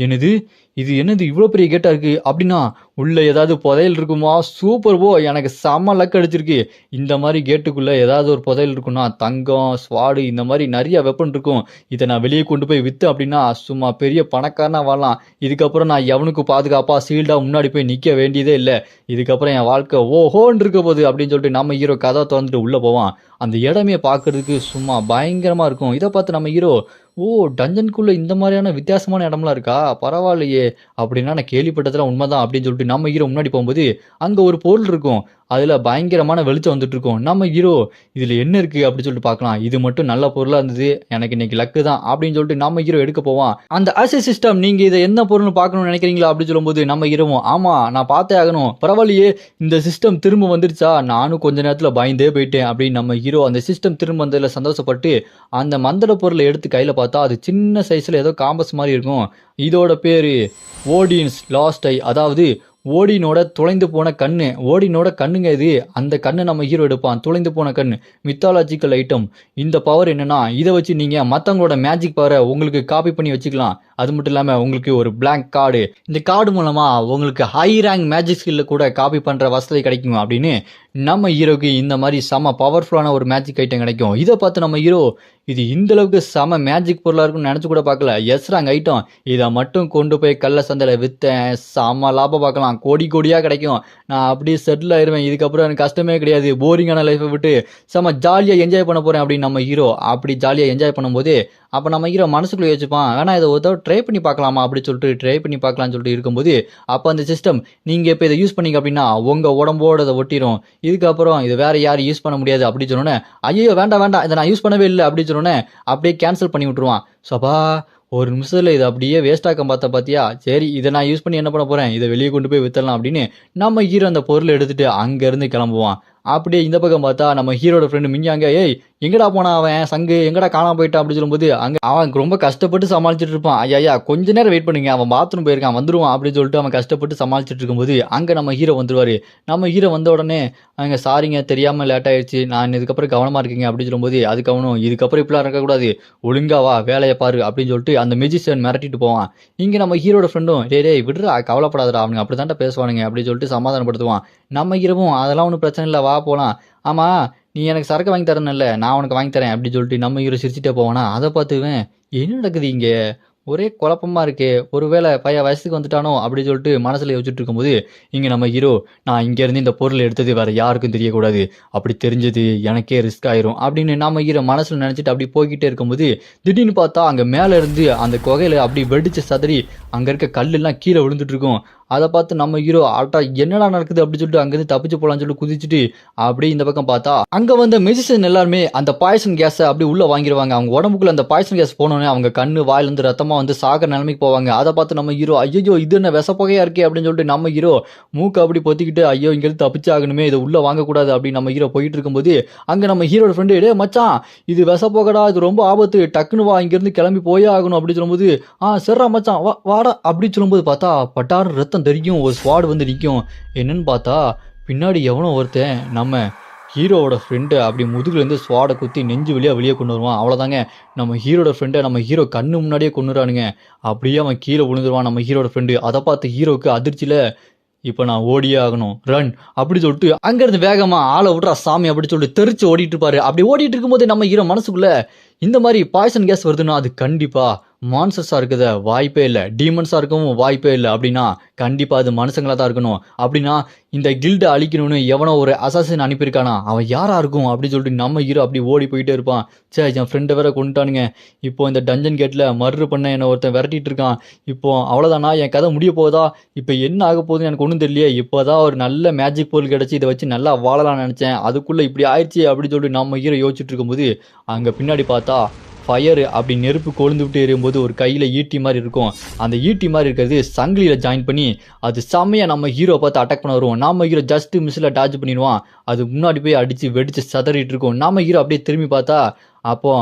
என்னது இது, என்னது இவ்வளோ பெரிய கேட்டா இருக்கு அப்படின்னா உள்ள ஏதாவது புதையல் இருக்குமா? சூப்பர் போ, எனக்கு செம்ம லக் அடிச்சிருக்கு. இந்த மாதிரி கேட்டுக்குள்ள ஏதாவது ஒரு புதையல் இருக்குன்னா தங்கம், ஸ்வாடு, இந்த மாதிரி நிறைய வெப்பன் இருக்கும். இதை நான் வெளியே கொண்டு போய் வித்து அப்படின்னா சும்மா பெரிய பணக்காரனா வாழலாம். இதுக்கப்புறம் நான் எவனுக்கு பாதுகாப்பா சீல்டா முன்னாடி போய் நிக்க வேண்டியதே இல்லை. இதுக்கப்புறம் என் வாழ்க்கை ஓஹோன்னு இருக்க போகுது அப்படின்னு சொல்லிட்டு நம்ம ஹீரோ கதை திறந்துட்டு உள்ள போவான். அந்த இடமே பார்க்கறதுக்கு சும்மா பயங்கரமா இருக்கும். இதை பார்த்து நம்ம ஹீரோ, ஓ டஞ்சனுக்குள்ள இந்த மாதிரியான வித்தியாசமான இடம்லாம் இருக்கா, பரவாயில்லையே, அப்படின்னா நான் கேள்விப்பட்டதெல்லாம் உண்மைதான் அப்படின்னு சொல்லிட்டு நம்ம ஹீரோ முன்னாடி போகும்போது அங்க ஒரு பொருள் இருக்கும். அதுல பயங்கரமான வெளிச்சம் வந்துட்டு இருக்கும். நம்ம ஹீரோ, இதுல என்ன இருக்கு அப்படின்னு சொல்லிட்டு பார்க்கலாம். இது மட்டும் நல்ல பொருளா இருந்தது, எனக்கு இன்னைக்கு லக்கு தான் அப்படின்னு சொல்லிட்டு நம்ம ஹீரோ எடுக்க போவான். அந்த அசஸ் சிஸ்டம், நீங்க இதை என்ன பொருள்னு பார்க்கணும்னு நினைக்கிறீங்களா அப்படின்னு சொல்லும்போது நம்ம ஹீரோவும், ஆமா நான் பார்த்தே ஆகணும், பரவாயில்லையே இந்த சிஸ்டம் திரும்ப வந்துருச்சா, நானும் கொஞ்ச நேரத்துல பயந்தே போயிட்டேன் அப்படின்னு நம்ம ஹீரோ அந்த சிஸ்டம் திரும்ப வந்ததுல சந்தோஷப்பட்டு அந்த மந்திர பொருளை எடுத்து கையில பார்த்தா அது சின்ன சைஸ்ல ஏதோ காம்பஸ் மாதிரி இருக்கும். இதோட பேரு ஓடின்ஸ் லாஸ்ட் ஐ, அதாவது ஓடினோட தொலைந்து போன கண்ணு. ஓடினோட கண்ணுங்க இது. அந்த கண்ணு நம்ம ஹீரோ எடுப்பான், தொலைந்து போன கண்ணு, மித்தாலஜிக்கல் ஐட்டம். இந்த பவர் என்னன்னா, இதை வச்சு நீங்க மற்றவங்களோட மேஜிக் பவரை உங்களுக்கு காப்பி பண்ணி வச்சுக்கலாம். அது மட்டும் இல்லாமல் உங்களுக்கு ஒரு பிளாங்க் கார்டு, இந்த கார்டு மூலமா உங்களுக்கு ஹை ரேங்க் மேஜிக் ஸ்கில்ல கூட காப்பி பண்ற வசதி கிடைக்கும் அப்படின்னு நம்ம ஹீரோக்கு இந்த மாதிரி செம பவர்ஃபுல்லான ஒரு மேஜிக் ஐட்டம் கிடைக்கும். இதை பார்த்து நம்ம ஹீரோ, இது இந்த அளவுக்கு செம மேஜிக் பொருளாக இருக்குன்னு நினச்சி கூட பார்க்கல, எஸ் ரேங்க் ஐட்டம், இதை மட்டும் கொண்டு போய் கள்ள சந்தையில் விற்றேன், செம லாபம் பார்க்கலாம், கோடி கோடியாக கிடைக்கும், நான் அப்படியே செட்டில் ஆயிடுவேன், இதுக்கப்புறம் எனக்கு கஷ்டமே கிடையாது, போரிங்கான லைஃப்பை விட்டு செம ஜாலியாக என்ஜாய் பண்ண போகிறேன் அப்படின்னு நம்ம ஹீரோ அப்படி ஜாலியாக என்ஜாய் பண்ணும்போது அப்போ நம்ம ஹீரோ மனசுக்குள்ளே யோசிப்பான், வேணா இதை ஒரு ட்ரை பண்ணி பார்க்கலாமா அப்படின்னு சொல்லிட்டு ட்ரை பண்ணி பார்க்கலாம்னு சொல்லிட்டு இருக்கும்போது அப்போ அந்த சிஸ்டம், நீங்கள் இப்போ இதை யூஸ் பண்ணிங்க அப்படின்னா உங்கள் உடம்போட அதை ஒட்டிடும், இதுக்கப்புறம் இது வேற யாரும் யூஸ் பண்ண முடியாது அப்படின்னு சொன்னோன்னே, ஐயோ வேண்டாம் வேண்டாம் இதை நான் யூஸ் பண்ணவே இல்லை அப்படின்னு சொன்னோன்னே அப்படியே கேன்சல் பண்ணி விட்டுருவான். சபா ஒரு நிமிஷத்தில் இது அப்படியே வேஸ்டாக்க பார்த்தியா, சரி இதை நான் யூஸ் பண்ணி என்ன பண்ண போகிறேன், இதை வெளியே கொண்டு போய் வித்தரலாம் அப்படின்னு நம்ம ஹீரோ அந்த பொருளை எடுத்துகிட்டு அங்கேருந்து கிளம்புவான். அப்படியே இந்த பக்கம் பார்த்தா நம்ம ஹீரோட ஃப்ரெண்டு மிஞ்சாங்க, ஏய் எங்கடா போனா அவன் சங்கு, எங்கடா காணாம போயிட்டான் அப்படின்னு சொல்லும்போது அங்கே அவன் ரொம்ப கஷ்டப்பட்டு சமாளிச்சுட்டு இருப்பான். ஐயா கொஞ்ச நேரம் வெயிட் பண்ணுங்க, அவன் பாத்ரூம் போயிருக்கான் வந்துருவான் அப்படின்னு சொல்லிட்டு அவன் கஷ்டப்பட்டு சமாளிச்சுட்டு இருக்கும்போது அங்கே நம்ம ஹீரோ வந்துருவாரு. நம்ம ஹீரோ வந்த உடனே அங்கே, சாரிங்க தெரியாமல் லேட் ஆயிடுச்சு, நான் இதுக்கப்புறம் கவனமாக இருக்கீங்க அப்படின்னு சொல்லும்போது அதுக்கு அவனும், இதுக்கப்புறம் இப்படிலாம் இருக்கக்கூடாது, ஒழுங்காவா வேலையை பாரு அப்படின்னு சொல்லிட்டு அந்த மெஜிஷியன் மிரட்டிட்டு போவான். இங்கே நம்ம ஹீரோட ஃப்ரெண்டும், டேய் விடுறா கவலைப்படாதடா, அவனுங்க அப்படி தான்டா பேசுவானுங்க அப்படின்னு சொல்லிட்டு சமாதானப்படுத்துவான். நம்ம ஹீரோவும் அதெல்லாம் ஒன்றும் பிரச்சனை இல்லை வா போகலாம், ஆமாம் நீ எனக்கு சரக்கு வாங்கி தரேன்ல, நான் உனக்கு வாங்கி தரேன் அப்படின்னு சொல்லிட்டு நம்ம ஹீரோ சிரிச்சுட்டே போவானா. அதை பார்த்துவேன், என்ன நடக்குது இங்கே, ஒரே குழப்பமா இருக்கே, ஒருவேளை பையன் வயசுக்கு வந்துட்டானோ அப்படின்னு சொல்லிட்டு மனசில் யோசிச்சுட்டு இருக்கும்போது இங்கே நம்ம ஹீரோ, நான் இங்கேருந்து இந்த பொருள் எடுத்தது வேறு யாருக்கும் தெரியக்கூடாது, அப்படி தெரிஞ்சது எனக்கே ரிஸ்க் ஆயிரும் அப்படின்னு நம்ம ஹீரோ மனசில் நினச்சிட்டு அப்படி போய்கிட்டே இருக்கும்போது திடீர்னு பார்த்தா அங்கே மேலே இருந்து அந்த குகையில் அப்படி வெடிச்சு சதறி அங்கே இருக்க கல்லெல்லாம் கீழே விழுந்துட்டு இருக்கும். அதை பார்த்து நம்ம ஹீரோ ஆட்டா என்னடா நடக்குது அப்படின்னு சொல்லிட்டு அங்கேருந்து தப்பிச்சு போகலான்னு சொல்லிட்டு குதிச்சுட்டு அப்படியே இந்த பக்கம் பார்த்தா அங்கே வந்த மெஜிஷியன் எல்லாருமே அந்த பாய்சன் கேஸை அப்படி உள்ளே வாங்கிடுவாங்க. அவங்க உடம்புக்குள்ள அந்த பாய்சன் கேஸ் போனோடனே அவங்க கண்ணு வாயிலிருந்து ரத்தமாக வந்து சாகிற நிலைமைக்கு போவாங்க. அதை பார்த்து நம்ம ஹீரோ, ஐயோ இது என்ன விஷப்பகையாக இருக்கே அப்படின்னு சொல்லிட்டு நம்ம ஹீரோ மூக்கு அப்படி பொத்திக்கிட்டு, ஐயோ இங்கேருந்து தப்பிச்சு ஆகணுமே, இதை உள்ளே வாங்கக்கூடாது அப்படின்னு நம்ம ஹீரோ போயிட்டு இருக்கும்போது அங்கே நம்ம ஹீரோட ஃப்ரெண்டு, டே மச்சான் இது விஷப்போகடா, இது ரொம்ப ஆபத்து, டக்குன்னு வா இங்கேருந்து கிளம்பி போயே ஆகணும் அப்படின்னு சொல்லும்போது, சரிடா மச்சான் வாடா அப்படின்னு சொல்லும்போது பார்த்தா பட்டாரு ரத்தம் தெரியும், ஒரு ஸ்வாட் வந்து நிற்கும். என்னன்னு பார்த்தா பின்னாடி எவனோ ஒருத்தன் நம்ம ஹீரோவோட ஃப்ரெண்டை அப்படி முதுகுலேருந்து ஸ்வாடை குத்தி நெஞ்சு வெளியே கொண்டு வருவான். அவ்வளோதாங்க, நம்ம ஹீரோட ஃப்ரெண்டை நம்ம ஹீரோ கண்ணு முன்னாடியே கொண்டுறானுங்க. அப்படியே அவன் கீழே விழுந்துருவான் நம்ம ஹீரோட ஃப்ரெண்டு. அதை பார்த்து ஹீரோக்கு அதிர்ச்சியில், இப்போ நான் ஓடியே ஆகணும், ரன் அப்படி சொல்லிட்டு அங்கேருந்து வேகமாக ஆளை விட்றா சாமி அப்படி சொல்லிட்டு தெரிச்சு ஓடிட்டு இருப்பாரு. அப்படி ஓடிட்டு இருக்கும்போது நம்ம ஹீரோ மனசுக்குள்ள, இந்த மாதிரி பாய்சன் கேஸ் வருதுன்னா அது கண்டிப்பாக மான்சர்ஸாக இருக்கிறத வாய்ப்பே இல்லை, டீமன்ஸாக இருக்கவும் வாய்ப்பே இல்லை, அப்படின்னா கண்டிப்பாக அது மனுஷங்களாக தான் இருக்கணும். அப்படின்னா இந்த கில்டை அழிக்கணும்னு எவனோ ஒரு அசாசின் அனுப்பியிருக்கானா, அவன் யாராக இருக்கும் அப்படின்னு சொல்லிட்டு நம்ம ஹீரோ அப்படி ஓடி போயிட்டே இருப்பான். சரி என் ஃப்ரெண்டை வேற கொண்டுட்டானுங்க, இப்போ இந்த டஞ்சன் கேட்டில் மர்டர் பண்ண என்னை ஒருத்தன் விரட்டிட்டு இருக்கான், இப்போ அவ்வளோதானா என் கதை முடிய போதா, இப்போ என்ன ஆக போகுதுன்னு எனக்கு ஒன்றும் தெரியலையே, இப்போ தான் ஒரு நல்ல மேஜிக் பொருள் கிடச்சி இதை வச்சு நல்லா வாழலாம்னு நினச்சேன், அதுக்குள்ளே இப்படி ஆயிடுச்சு அப்படின்னு சொல்லிட்டு நம்ம ஹீரோ யோசிச்சுட்டு இருக்கும்போது அங்கே பின்னாடி பார்த்தா ஃபயர் அப்படி நெருப்பு கொழுந்து விட்டு எறியும்போது ஒரு கையில் ஈட்டி மாதிரி இருக்கும். அந்த ஈட்டி மாதிரி இருக்கிறது சங்கிலியில் ஜாயின் பண்ணி அது செம்மையாக நம்ம ஹீரோ பார்த்து அட்டாக் பண்ண வரும். நம்ம ஹீரோ ஜஸ்ட் மிஸ்ஸில் டாச் பண்ணிடுவான். அது முன்னாடி போய் அடித்து வெடித்து சதறிட்டு இருக்கும். நம்ம ஹீரோ அப்படியே திரும்பி பார்த்தா, அப்போ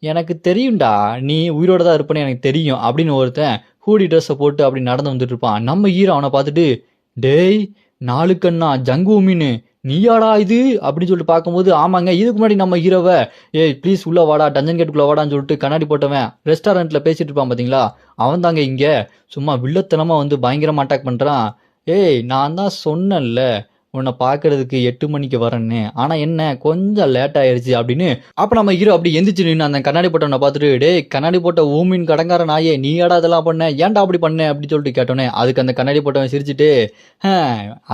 எனக்கு தெரியும்டா நீ உயிரோட தான் இருப்பேன்னு எனக்கு தெரியும் அப்படின்னு ஒருத்தன் ஹூடி ட்ரெஸ்ஸை போட்டு அப்படி நடந்து வந்துட்டு இருப்பான். நம்ம ஹீரோ அவனை பார்த்துட்டு, டேய் நாளுக்கண்ணா ஜங்குமின்னு நீயாடா இது அப்படின்னு சொல்லிட்டு பார்க்கும்போது ஆமாங்க இதுக்கு முன்னாடி நம்ம ஹீரோவை ஏய் ப்ளீஸ் உள்ள வாடா டஞ்சன் கேட்டுக்குள்ள வாடான்னு சொல்லிட்டு கண்ணாடி போட்டவன் ரெஸ்டாரண்ட்ல பேசிட்டு இருப்பான் பாத்தீங்களா, அவன் தாங்க இங்க சும்மா வில்லத்தனமா வந்து பயங்கரமா அட்டாக் பண்றான். ஏய் நான் தான் சொன்னேன்ல உன்னை பார்க்கறதுக்கு 8 மணிக்கு வரேன்னு, ஆனா என்ன கொஞ்சம் லேட் ஆயிருச்சு அப்படின்னு. அப்ப நம்ம ஹீரோ அப்படி எந்திரிச்சு நின்று அந்த கண்ணாடி போட்டவனை பார்த்துட்டு டேய் கண்ணாடி போட்ட ஊமின் கடங்கார நாயே நீ ஏடா இதெல்லாம் பண்ண ஏன்டா அப்படி பண்ண அப்படின்னு சொல்லிட்டு கேட்டோன்னே அதுக்கு அந்த கண்ணாடி போட்டவன் சிரிச்சுட்டு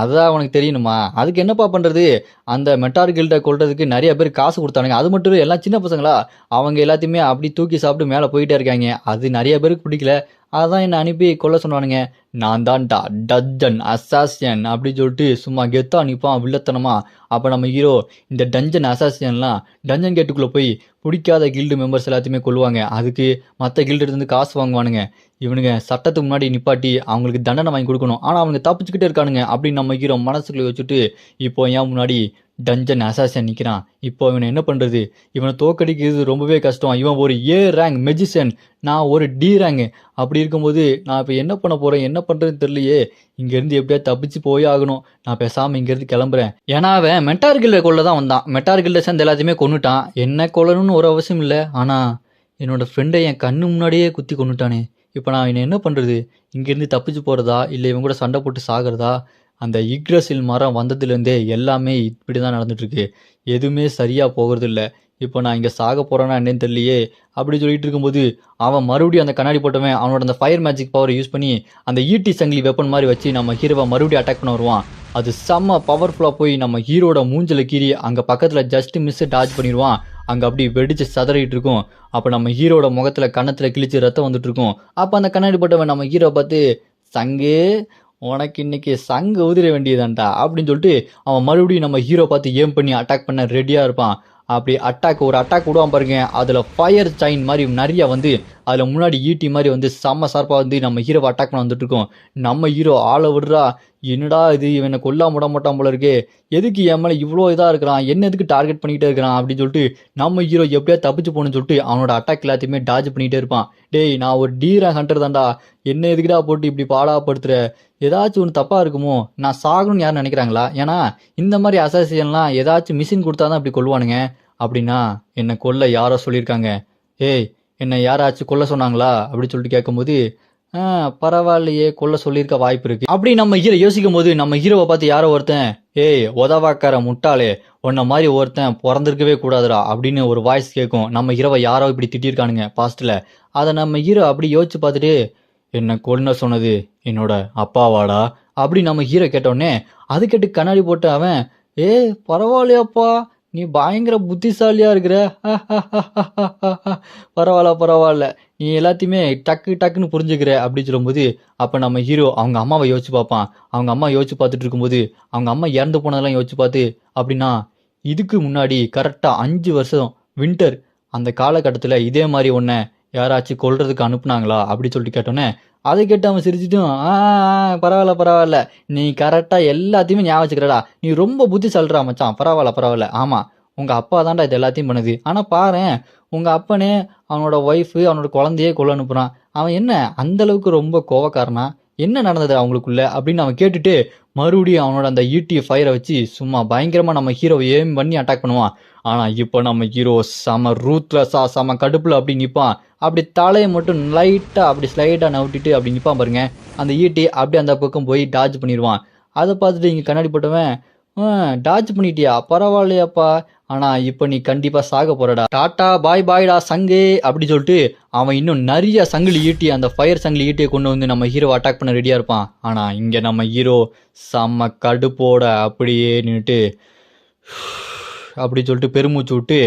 அதான் உனக்கு தெரியணுமா அதுக்கு என்னப்பா பண்றது, அந்த மெட்டார் கில்ட கொள்றதுக்கு நிறைய பேர் காசு கொடுத்தானுங்க, அது மட்டும் இல்ல, எல்லாம் சின்ன பசங்களா அவங்க எல்லாத்தையுமே அப்படி தூக்கி சாப்பிட்டு மேலே போயிட்டே இருக்காங்க, அது நிறைய பேருக்கு பிடிக்கல, அதான் என்னை அனுப்பி கொல்ல சொன்னானுங்க, நான் தான்டா டஞ்சன் அசாசியன் அப்படின்னு சொல்லிட்டு சும்மா கெத்தா நிற்பான் வில்லத்தனமா. அப்போ நம்ம ஹீரோ இந்த டஞ்சன் அசாசியன்லாம் டஞ்சன் கேட்டுக்குள்ளே போய் பிடிக்காத கில்டு மெம்பர்ஸ் எல்லாத்தையுமே கொள்வாங்க, அதுக்கு மற்ற கில்டு இருந்து காசு வாங்குவானுங்க, இவனுங்க சட்டத்துக்கு முன்னாடி நிப்பாட்டி அவங்களுக்கு தண்டனை வாங்கி கொடுக்கணும், ஆனால் அவனுங்க தப்பிச்சுக்கிட்டே இருக்கானுங்க அப்படின்னு நம்ம ஹீரோ மனசுக்குள்ளே வச்சுட்டு இப்போ ஏன் முன்னாடி டஞ்சன் அசாசியன் நிற்கிறான். இப்போ இவனை என்ன பண்ணுறது, இவனை தோக்கடிக்கிறது ரொம்பவே கஷ்டம், இவன் ஒரு ஏ ரேங்க் மெஜிஷியன், நான் ஒரு டி ரேங்க், அப்படி இருக்கும்போது நான் இப்போ என்ன பண்ண போகிறேன் என்ன பண்ணுறதுன்னு தெரியலையே, இங்கேருந்து எப்படியா தப்பிச்சு போய் ஆகணும், நான் பேசாமல் இங்கேருந்து கிளம்புறேன். ஏன்னா அவன் மெட்டார் கில்டை கொள்ள தான் வந்தான், மெட்டார் கில்டை சேர்ந்து எல்லாத்தையுமே கொண்டுட்டான், என்ன கொல்லணும்னு ஒரு அவசியம் இல்லை, ஆனால் என்னோட ஃப்ரெண்டை என் கண்ணு முன்னாடியே குத்தி கொண்டுட்டானே, இப்போ நான் இவனை என்ன பண்ணுறது, இங்கேருந்து தப்பிச்சு போகிறதா இல்லை இவன் கூட சண்டை போட்டு சாகிறதா. அந்த இக்ரஸில் மரம் வந்ததுலேருந்தே எல்லாமே இப்படி தான் நடந்துட்டுருக்கு, எதுவுமே சரியாக போகிறது இல்லை, இப்போ நான் இங்கே சாக போகிறேன்னா என்னன்னு தெரியலையே அப்படி சொல்லிட்டு இருக்கும்போது அவன் மறுபடியும் அந்த கண்ணாடி போட்டவன் அவனோட அந்த ஃபயர் மேஜிக் பவரை யூஸ் பண்ணி அந்த ஈட்டி சங்கிலி வெப்பன் மாதிரி வச்சு நம்ம ஹீரோவை மறுபடியும் அட்டாக் பண்ண வருவான். அது செம்ம பவர்ஃபுல்லாக போய் நம்ம ஹீரோட மூஞ்சில் கீறி அங்கே பக்கத்தில் ஜஸ்ட் மிஸ் டாச் பண்ணிடுவான், அங்கே அப்படி வெடிச்சு சதறிட்டு இருக்கும். அப்போ நம்ம ஹீரோட முகத்தில் கன்னத்தில் கிழிச்சு ரத்தம் வந்துட்டு இருக்கும். அப்போ அந்த கண்ணாடி போட்டவன் நம்ம ஹீரோ பார்த்து சங்கு உனக்கு இன்னைக்கு சங்கு உதிர வேண்டியதான்டா அப்படின்னு சொல்லிட்டு அவன் மறுபடியும் நம்ம ஹீரோ பார்த்து ஏம் பண்ணி அட்டாக் பண்ண ரெடியாக இருப்பான். அப்படி ஒரு அட்டாக் விடுவான் பாருங்க, அதில் ஃபயர் சைன் மாதிரி நிறையா வந்து அதில் முன்னாடி ஈட்டி மாதிரி வந்து செம்ம சார்பாக வந்து நம்ம ஹீரோவை அட்டாக் பண்ண வந்துட்டு இருக்கோம். நம்ம ஹீரோ ஆளை விடுறா, என்னடா இது இவனை கொல்லாம விட மாட்டான் போல இருக்கே, எதுக்கு என் மேலே இவ்வளோ இதாக இருக்கிறான், என்ன எதுக்கு டார்கெட் பண்ணிக்கிட்டே இருக்கிறான் அப்படின்னு சொல்லிட்டு நம்ம ஹீரோ எப்படியா தப்பிச்சு போகணும்னு சொல்லிட்டு அவனோட அட்டாக் எல்லாத்தையுமே டாஜ் பண்ணிகிட்டே இருப்பான். டேய் நான் ஒரு டீரா ஹண்டர் தான்டா, என்ன எதுக்குடா போட்டு இப்படி பாடாப்படுத்துற, ஏதாச்சும் ஒன்று தப்பாக இருக்குமோ, நான் சாகணும்னு யாரும் நினைக்கிறாங்களா, ஏன்னா இந்த மாதிரி அசாசியன்லாம் ஏதாச்சும் மிஷின் கொடுத்தா தான் இப்படி கொள்வானுங்க, அப்படின்னா என்னை கொல்ல யாரோ சொல்லியிருக்காங்க, ஏய் என்னை யாராச்சும் கொல்ல சொன்னாங்களா அப்படின்னு சொல்லிட்டு கேட்கும்போது பரவாயில்லையே கொல்ல சொல்லியிருக்க வாய்ப்பு இருக்கு அப்படி நம்ம ஹீரோ யோசிக்கும் போது நம்ம ஹீரோவை பார்த்து யாரோ ஒருத்தன் ஏய் உதவாக்கார முட்டாளே உன்ன மாதிரி ஒருத்தன் பிறந்திருக்கவே கூடாதுடா அப்படின்னு ஒரு வாய்ஸ் கேட்கும். நம்ம ஹீரோவை யாரோ இப்படி திட்டிருக்கானுங்க பாஸ்ட்ல, அதை நம்ம ஹீரோ அப்படி யோசிச்சு பார்த்துட்டு என்ன கொல்ல சொன்னது என்னோட அப்பாவாடா அப்படி நம்ம ஹீரோ கேட்டோடனே அது கேட்டு கண்ணாடி போட்டு அவன் பரவாயில்லையாப்பா நீ பயங்கர புத்திசாலியா இருக்கிற, பரவாயில்ல நீ எல்லாத்தையுமே டக்குன்னு புரிஞ்சுக்கிற அப்படின்னு சொல்லும்போது அப்போ நம்ம ஹீரோ அவங்க அம்மாவை யோசிச்சு பார்ப்பான். அவங்க அம்மா யோசிச்சு பார்த்துட்டு இருக்கும்போது அவங்க அம்மா இறந்து போனதெல்லாம் யோசிச்சு பார்த்து அப்படின்னா இதுக்கு முன்னாடி கரெக்டாக 5 வருஷம் வின்டர் அந்த காலகட்டத்தில் இதே மாதிரி ஒன்றை யாராச்சும் கொல்றதுக்கு அனுப்புனாங்களா அப்படி சொல்லிட்டு கேட்டோன்னே அதை கேட்டு அவன் சிரிச்சிட்டும் பரவாயில்ல நீ கரெக்டாக எல்லாத்தையுமே ஞாபகம் வச்சுக்கிறடா, நீ ரொம்ப புத்திசாலிடா மச்சான், பரவாயில்ல ஆமாம் உங்கள் அப்பா தான்டா இது எல்லாத்தையும் பண்ணுது, ஆனால் பாரு உங்கள் அப்பனே அவனோட ஒய்ஃபு அவனோட குழந்தையே கொல்ல அனுப்புகிறான், அவன் என்ன அந்தளவுக்கு ரொம்ப கோவக்காரனா, என்ன நடந்தது அவங்களுக்குள்ள அப்படின்னு அவன் கேட்டுட்டு மறுபடியும் அவனோட அந்த ஈட்டி ஃபயரை வச்சு சும்மா பயங்கரமாக நம்ம ஹீரோவை ஏம் பண்ணி அட்டாக் பண்ணுவான். ஆனால் இப்போ நம்ம ஹீரோ செம ரூத்லெஸ்ஸாக செம கடுப்பில் அப்படி நிற்பான். அப்படி தலையை மட்டும் லைட்டாக அப்படி ஸ்லைடாக நவுட்டிட்டு அப்படி நிற்பான் பாருங்க, அந்த ஈட்டி அப்படி அந்த பக்கம் போய் டாஜ் பண்ணிடுவான். அதை பார்த்துட்டு இங்கே கண்ணாடி போட்டவன் டாஜ் பண்ணிட்டியா பரவாயில்லையாப்பா, ஆனால் இப்போ நீ கண்டிப்பாக சாக போறடா, டாட்டா பாய்டா சங்கு அப்படி சொல்லிட்டு அவன் இன்னும் நிறைய சங்கிலி ஈட்டி அந்த ஃபயர் சங்கிலி ஈட்டியை கொண்டு வந்து நம்ம ஹீரோ அட்டாக் பண்ண ரெடியாக இருப்பான். ஆனால் இங்கே நம்ம ஹீரோ செம்ம கடுப்போட அப்படியே நின்றுட்டு அப்படி சொல்லிட்டு பெருமூச்சு விட்டு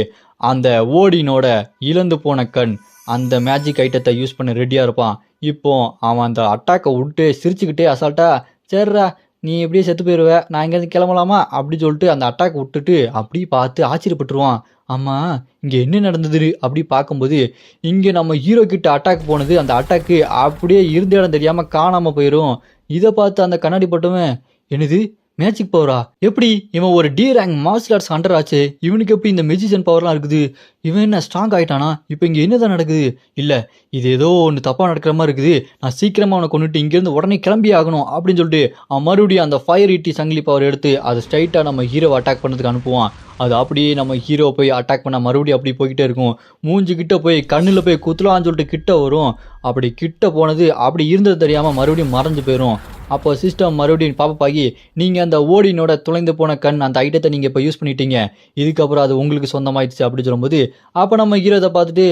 அந்த ஓடினோட இழந்து போன கண் அந்த மேஜிக் ஐட்டத்தை யூஸ் பண்ண ரெடியாக இருப்பான். இப்போ அவன் அந்த அட்டாக்கை விட்டு சிரிச்சுக்கிட்டே அசால்ட்டா சரிடா நீ எப்படியே செத்து போயிடுவ நான் எங்கேருந்து கிளம்பலாமா அப்படி சொல்லிட்டு அந்த அட்டாக் விட்டுட்டு அப்படி பார்த்து ஆச்சரியப்பட்டுருவான். ஆமாம் இங்கே என்ன நடந்தது அப்படி பார்க்கும்போது இங்கே நம்ம ஹீரோ கிட்ட அட்டாக் போனது, அந்த அட்டாக்கு அப்படியே இருந்த இடம் தெரியாமல் காணாமல் போயிடும். இதை பார்த்து அந்த கண்ணாடி போட்டவன் என்னது மேஜிக் பவரா? எப்படி? இவன் ஒரு D rank martial arts hunter ஆச்சு, இவனுக்கு எப்படி இந்த மெஜிஷியன் பவர்லாம் இருக்குது? இவன் என்ன ஸ்ட்ராங் ஆயிட்டானா? இப்போ இங்க என்னதான் நடக்குது? இல்ல, இது ஏதோ ஒன்று தப்பா நடக்கிற மாதிரி இருக்குது. நான் சீக்கிரமா அவனை கொண்டுட்டு இங்கிருந்து உடனே கிளம்பி ஆகணும் அப்படின்னு சொல்லிட்டு அவன் மறுபடியும் அந்த ஃபயர் ஈட்டி சங்கிலி பவர் எடுத்து அதை ஸ்ட்ரைட்டா நம்ம ஹீரோவை அட்டாக் பண்ணதுக்கு அனுப்புவான். அது அப்படியே நம்ம ஹீரோ போய் அட்டாக் பண்ண மறுபடியும் அப்படி போய்கிட்டே இருக்கும். மூஞ்சி கிட்ட போய் கண்ணில் போய் குத்தலான்னு சொல்லிட்டு கிட்ட வரும். அப்படி கிட்ட போனது அப்படி இருந்தது தெரியாமல் மறுபடியும் மறைஞ்சு போயிடும். அப்போ சிஸ்டம் மறுபடியும் பாப்பாகி, நீங்கள் அந்த ஓடினோட துளைந்து போன கண் அந்த ஐட்டத்தை நீங்கள் இப்போ யூஸ் பண்ணிட்டீங்க, இதுக்கப்புறம் அது உங்களுக்கு சொந்தமாயிடுச்சு அப்படி சொல்லும்போது, அப்போ நம்ம ஹீரோ இதை பார்த்துட்டு,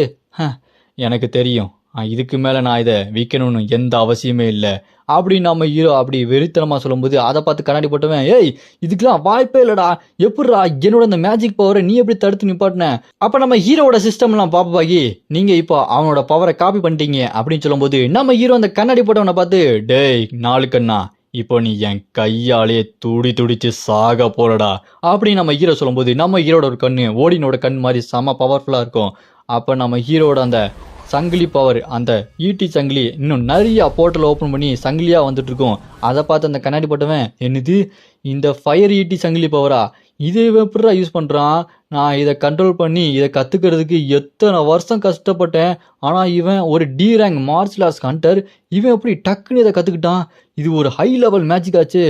எனக்கு தெரியும், இதுக்கு மேலே நான் இதை விற்கணும்னு எந்த அவசியமே இல்லை அப்படின்னு நம்ம ஹீரோ அப்படி வெறித்தனமாக சொல்லும்போது, அதை பார்த்து கண்ணாடி போட்டவன், ஏய் இதுக்கெல்லாம் வாய்ப்பே இல்லைடா, எப்படிடா என்னோட அந்த மேஜிக் பவரை நீ எப்படி தடுத்து நிப்பாட்டின? அப்போ நம்ம ஹீரோவோட சிஸ்டம்லாம் பாப்பாகி, நீங்கள் இப்போ அவனோட பவரை காப்பி பண்ணிட்டீங்க அப்படின்னு சொல்லும்போது, நம்ம ஹீரோ அந்த கண்ணாடி போட்டவனை பார்த்து, டேய் நாலு கண்ணா, இப்போ நீ என் கையாலே துடிச்சு சாக போறடா அப்படின்னு நம்ம ஹீரோ சொல்லும்போது, நம்ம ஹீரோட ஒரு கண்ணு ஓடினோட கண் மாதிரி செம பவர்ஃபுல்லாக இருக்கும். அப்போ நம்ம ஹீரோட அந்த சங்கிலி பவர், அந்த ஈட்டி சங்கிலி இன்னும் நிறைய போர்ட்டல் ஓப்பன் பண்ணி சங்கிலியாக வந்துட்டு இருக்கும். அதை பார்த்து அந்த கண்ணாடி போட்டவன், என்னது இந்த ஃபயர் ஈட்டி சங்கிலி பவரா, இதை எப்படா யூஸ் பண்ணுறான்? நான் இதை கண்ட்ரோல் பண்ணி இதை கற்றுக்கிறதுக்கு எத்தனை வருஷம் கஷ்டப்பட்டேன். ஆனால் இவன் ஒரு D rank martial arts hunter, இவன் எப்படி டக்குன்னு இதை கற்றுக்கிட்டான்? இது ஒரு ஹை லெவல் மேஜிக் ஆச்சு.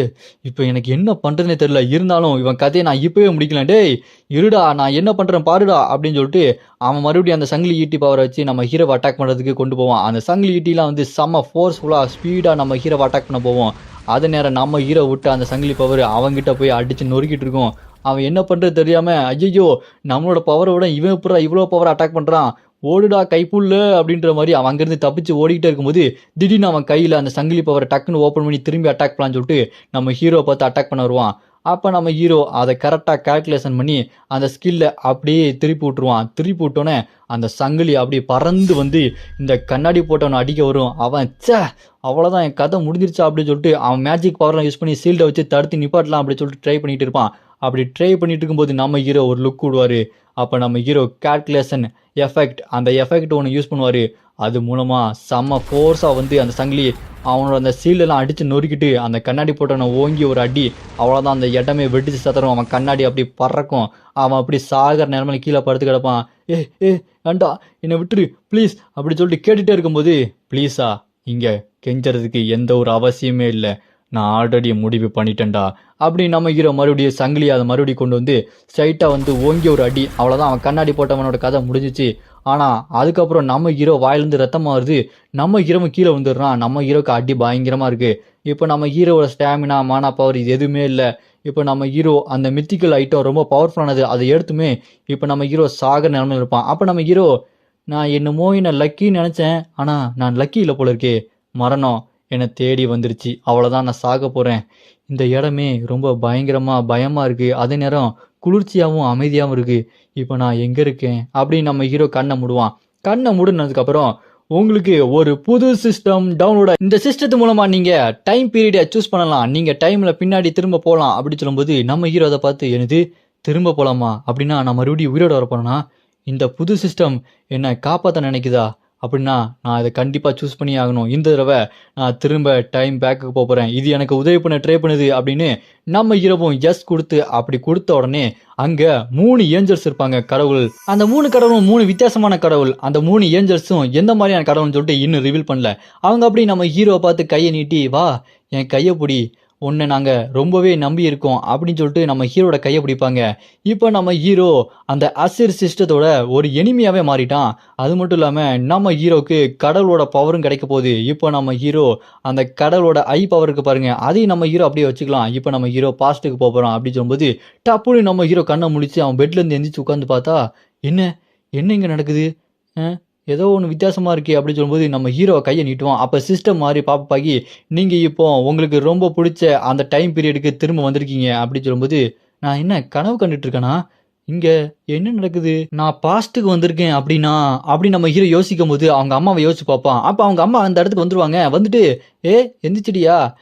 இப்போ எனக்கு என்ன பண்ணுறதுனே தெரில. இருந்தாலும் இவன் கதையை நான் இப்போவே முடிக்கலாம். டேய் இருடா, நான் என்ன பண்ணுறேன் பாருடா அப்படின்னு சொல்லிட்டு அவன் மறுபடியும் அந்த சங்கிலி ஈட்டி பவரை வச்சு நம்ம ஹீரோவை அட்டாக் பண்ணுறதுக்கு கொண்டு போவான். அந்த சங்கிலி ஈட்டிலாம் வந்து செம்ம ஃபோர்ஸ்ஃபுல்லாக ஸ்பீடாக நம்ம ஹீரோவை அட்டாக் பண்ண போவோம். அதே நேரம் நம்ம ஹீரோ விட்டு அந்த சங்கிலி பவர் அவங்ககிட்ட போய் அடித்து நொறுக்கிட்டு இருக்கும். அவன் என்ன பண்ணுறது தெரியாமல், ஐயோ நம்மளோட பவரை விட இவன் எப்படா இவ்வளோ பவர் அட்டாக் பண்ணுறான், ஓடுடா கைப்புள்ள அப்படின்ற மாதிரி அவன் அங்கேருந்து தப்பிச்சு ஓடிக்கிட்டே இருக்கும்போது, திடீர்னு அவன் கையில் அந்த சங்கிலி பவரை டக்குன்னு ஓப்பன் பண்ணி திரும்பி அட்டாக் பண்ணலான்னு சொல்லிட்டு நம்ம ஹீரோவை பார்த்து அட்டாக் பண்ண வருவான். அப்போ நம்ம ஹீரோ அதை கரெக்டாக கால்குலேஷன் பண்ணி அந்த ஸ்கில்லை அப்படியே திருப்பி விட்டுருவான். திருப்பி விட்டோன்னே அந்த சங்கிலி அப்படியே பறந்து வந்து இந்த கண்ணாடி போட்டவனை அடிக்க வரும். அவன் அவ்வளோதான் என் கதை முடிஞ்சிருச்சா அப்படின்னு சொல்லிட்டு அவன் மேஜிக் பவர்லாம் யூஸ் பண்ணி சீல்டை வச்சு தடுத்து நிப்பாட்டலாம் அப்படின்னு சொல்லிட்டு ட்ரை பண்ணிட்டு இருப்பான். அப்படி ட்ரை பண்ணிட்டு இருக்கும்போது நம்ம ஹீரோ ஒரு லுக் விடுவார். அப்போ நம்ம ஹீரோ கால்குலேஷன் எஃபெக்ட், அந்த எஃபெக்ட் ஒன்று யூஸ் பண்ணுவார். அது மூலமாக செம்ம ஃபோர்ஸாக வந்து அந்த சங்கிலி அவனோட அந்த சீலெல்லாம் அடித்து நொறுக்கிட்டு அந்த கண்ணாடி போட்டவனை ஓங்கி ஒரு அடி, அவ்வளோதான் அந்த இடமே வெடிச்சு சத்தரும். அவன் கண்ணாடி அப்படி பறக்கும். அவன் அப்படி சாகிற நேரத்தில் கீழே படுத்து கிடப்பான். வேண்டா என்னை விட்டுரு ப்ளீஸ் அப்படி சொல்லிட்டு கேட்டுகிட்டே இருக்கும்போது, ப்ளீஸா இங்கே கெஞ்சறதுக்கு எந்த ஒரு அவசியமே இல்லை, நான் ஆல்ரெடி முடிவு பண்ணிட்டேன்டா அப்படி நம்ம ஹீரோ மறுபடியும் சங்கிலி அதை மறுபடியும் கொண்டு வந்து ஸ்ட்ரைட்டாக வந்து ஓங்கி ஒரு அடி, அவ்வளோதான் அவன் கண்ணாடி போட்டவனோட கதை முடிஞ்சிச்சு. ஆனால் அதுக்கப்புறம் நம்ம ஹீரோ வாயிலிருந்து ரத்தமாக வருது. நம்ம ஹீரோவும் கீழே வந்துடுறான். நம்ம ஹீரோக்கு அடி பயங்கரமாக இருக்குது. இப்போ நம்ம ஹீரோவோட ஸ்டாமினா மானா பவர் இது எதுவுமே இல்லை. இப்போ நம்ம ஹீரோ அந்த மித்திக்கல் ஐட்டம் ரொம்ப பவர்ஃபுல்லானது, அதை எடுத்துமே இப்போ நம்ம ஹீரோ சாக நிலமையில் இருப்பான். அப்போ நம்ம ஹீரோ, நான் என்னமோ என்னை லக்கின்னு நினச்சேன், ஆனால் நான் லக்கி இல்லை போல இருக்கே, மரணம் என்னை தேடி வந்துருச்சு, அவ்வளோதான் நான் சாக போகிறேன். இந்த இடமே ரொம்ப பயமாக இருக்குது, அதே நேரம் குளிர்ச்சியாகவும் அமைதியாகவும் இருக்குது. இப்போ நான் எங்கே இருக்கேன் அப்படின்னு நம்ம ஹீரோ கண்ணை மூடுவான். கண்ணை மூடினதுக்கப்புறம் உங்களுக்கு ஒரு புது சிஸ்டம் டவுன்லோட், இந்த சிஸ்டத்து மூலமாக நீங்கள் டைம் பீரியடை சூஸ் பண்ணலாம், நீங்கள் டைமில் பின்னாடி திரும்ப போகலாம் அப்படி சொல்லும்போது நம்ம ஹீரோ அதை பார்த்து, எனது திரும்ப போகலாமா, அப்படின்னா நான் மறுபடியும் உயிரோட வர போனேன்னா இந்த புது சிஸ்டம் என்னை காப்பாற்ற நினைக்குதா, அப்படின்னா நான் இதை கண்டிப்பாக சூஸ் பண்ணி ஆகணும். இந்த தடவை நான் திரும்ப டைம் பேக்குக்கு போகிறேன், இது எனக்கு உதவி பண்ண ட்ரை பண்ணுது அப்படின்னு நம்ம ஹீரோவும் எஸ் கொடுத்து அப்படி கொடுத்த உடனே அங்கே 3 ஏஞ்சல்ஸ் இருப்பாங்க, கடவுள். அந்த 3 கடவுளும் 3 வித்தியாசமான கடவுள். அந்த 3 ஏஞ்சல்ஸும் எந்த மாதிரியான கடவுள்னு சொல்லிட்டு இன்னும் ரிவீல் பண்ணல. அவங்க அப்படி நம்ம ஹீரோவை பார்த்து கையை நீட்டி, வா என் கையை பிடி, உன்னை நாங்கள் ரொம்பவே நம்பி இருக்கோம் அப்படின்னு சொல்லிட்டு நம்ம ஹீரோட கையை பிடிப்பாங்க. இப்போ நம்ம ஹீரோ அந்த அசிர் சிஸ்டத்தோட ஒரு எனிமியாவே மாறிட்டான். அது மட்டும் இல்லாமல் நம்ம ஹீரோக்கு கடவுளோட பவரும் கிடைக்க போகுது. இப்போ நம்ம ஹீரோ அந்த கடவுளோட ஐ பவருக்கு பாருங்க, அதையும் நம்ம ஹீரோ அப்படியே வச்சுக்கலாம். இப்போ நம்ம ஹீரோ பாஸ்ட்டுக்கு போகிறோம் அப்படின்னு சொல்லும்போது டப்புன்னு நம்ம ஹீரோ கண்ணை முழிச்சு அவன் பெட்லேருந்து எந்திரிச்சு உட்காந்து பார்த்தா, என்ன இங்கே நடக்குது, ஏதோ ஒன்று வித்தியாசமாக இருக்கே அப்படின்னு சொல்லும்போது நம்ம ஹீரோவை கையை நீட்டுவோம். அப்போ சிஸ்டம் மாதிரி பாப்பாகி, நீங்கள் இப்போ உங்களுக்கு ரொம்ப பிடிச்ச அந்த டைம் பீரியடுக்கு திரும்ப வந்திருக்கீங்க அப்படின்னு சொல்லும்போது, நான் என்ன கனவு கண்டுட்டு இருக்கேனா, இங்கே என்ன நடக்குது, நான் பாஸ்ட்டுக்கு வந்திருக்கேன் அப்படின்னா அப்படி நம்ம ஹீரோ யோசிக்கும் போது அவங்க அம்மாவை யோசிச்சு பார்ப்பான். அப்போ அவங்க அம்மா அந்த இடத்துக்கு வந்துருவாங்க. வந்துட்டு, எந்திரிச்சிடியா,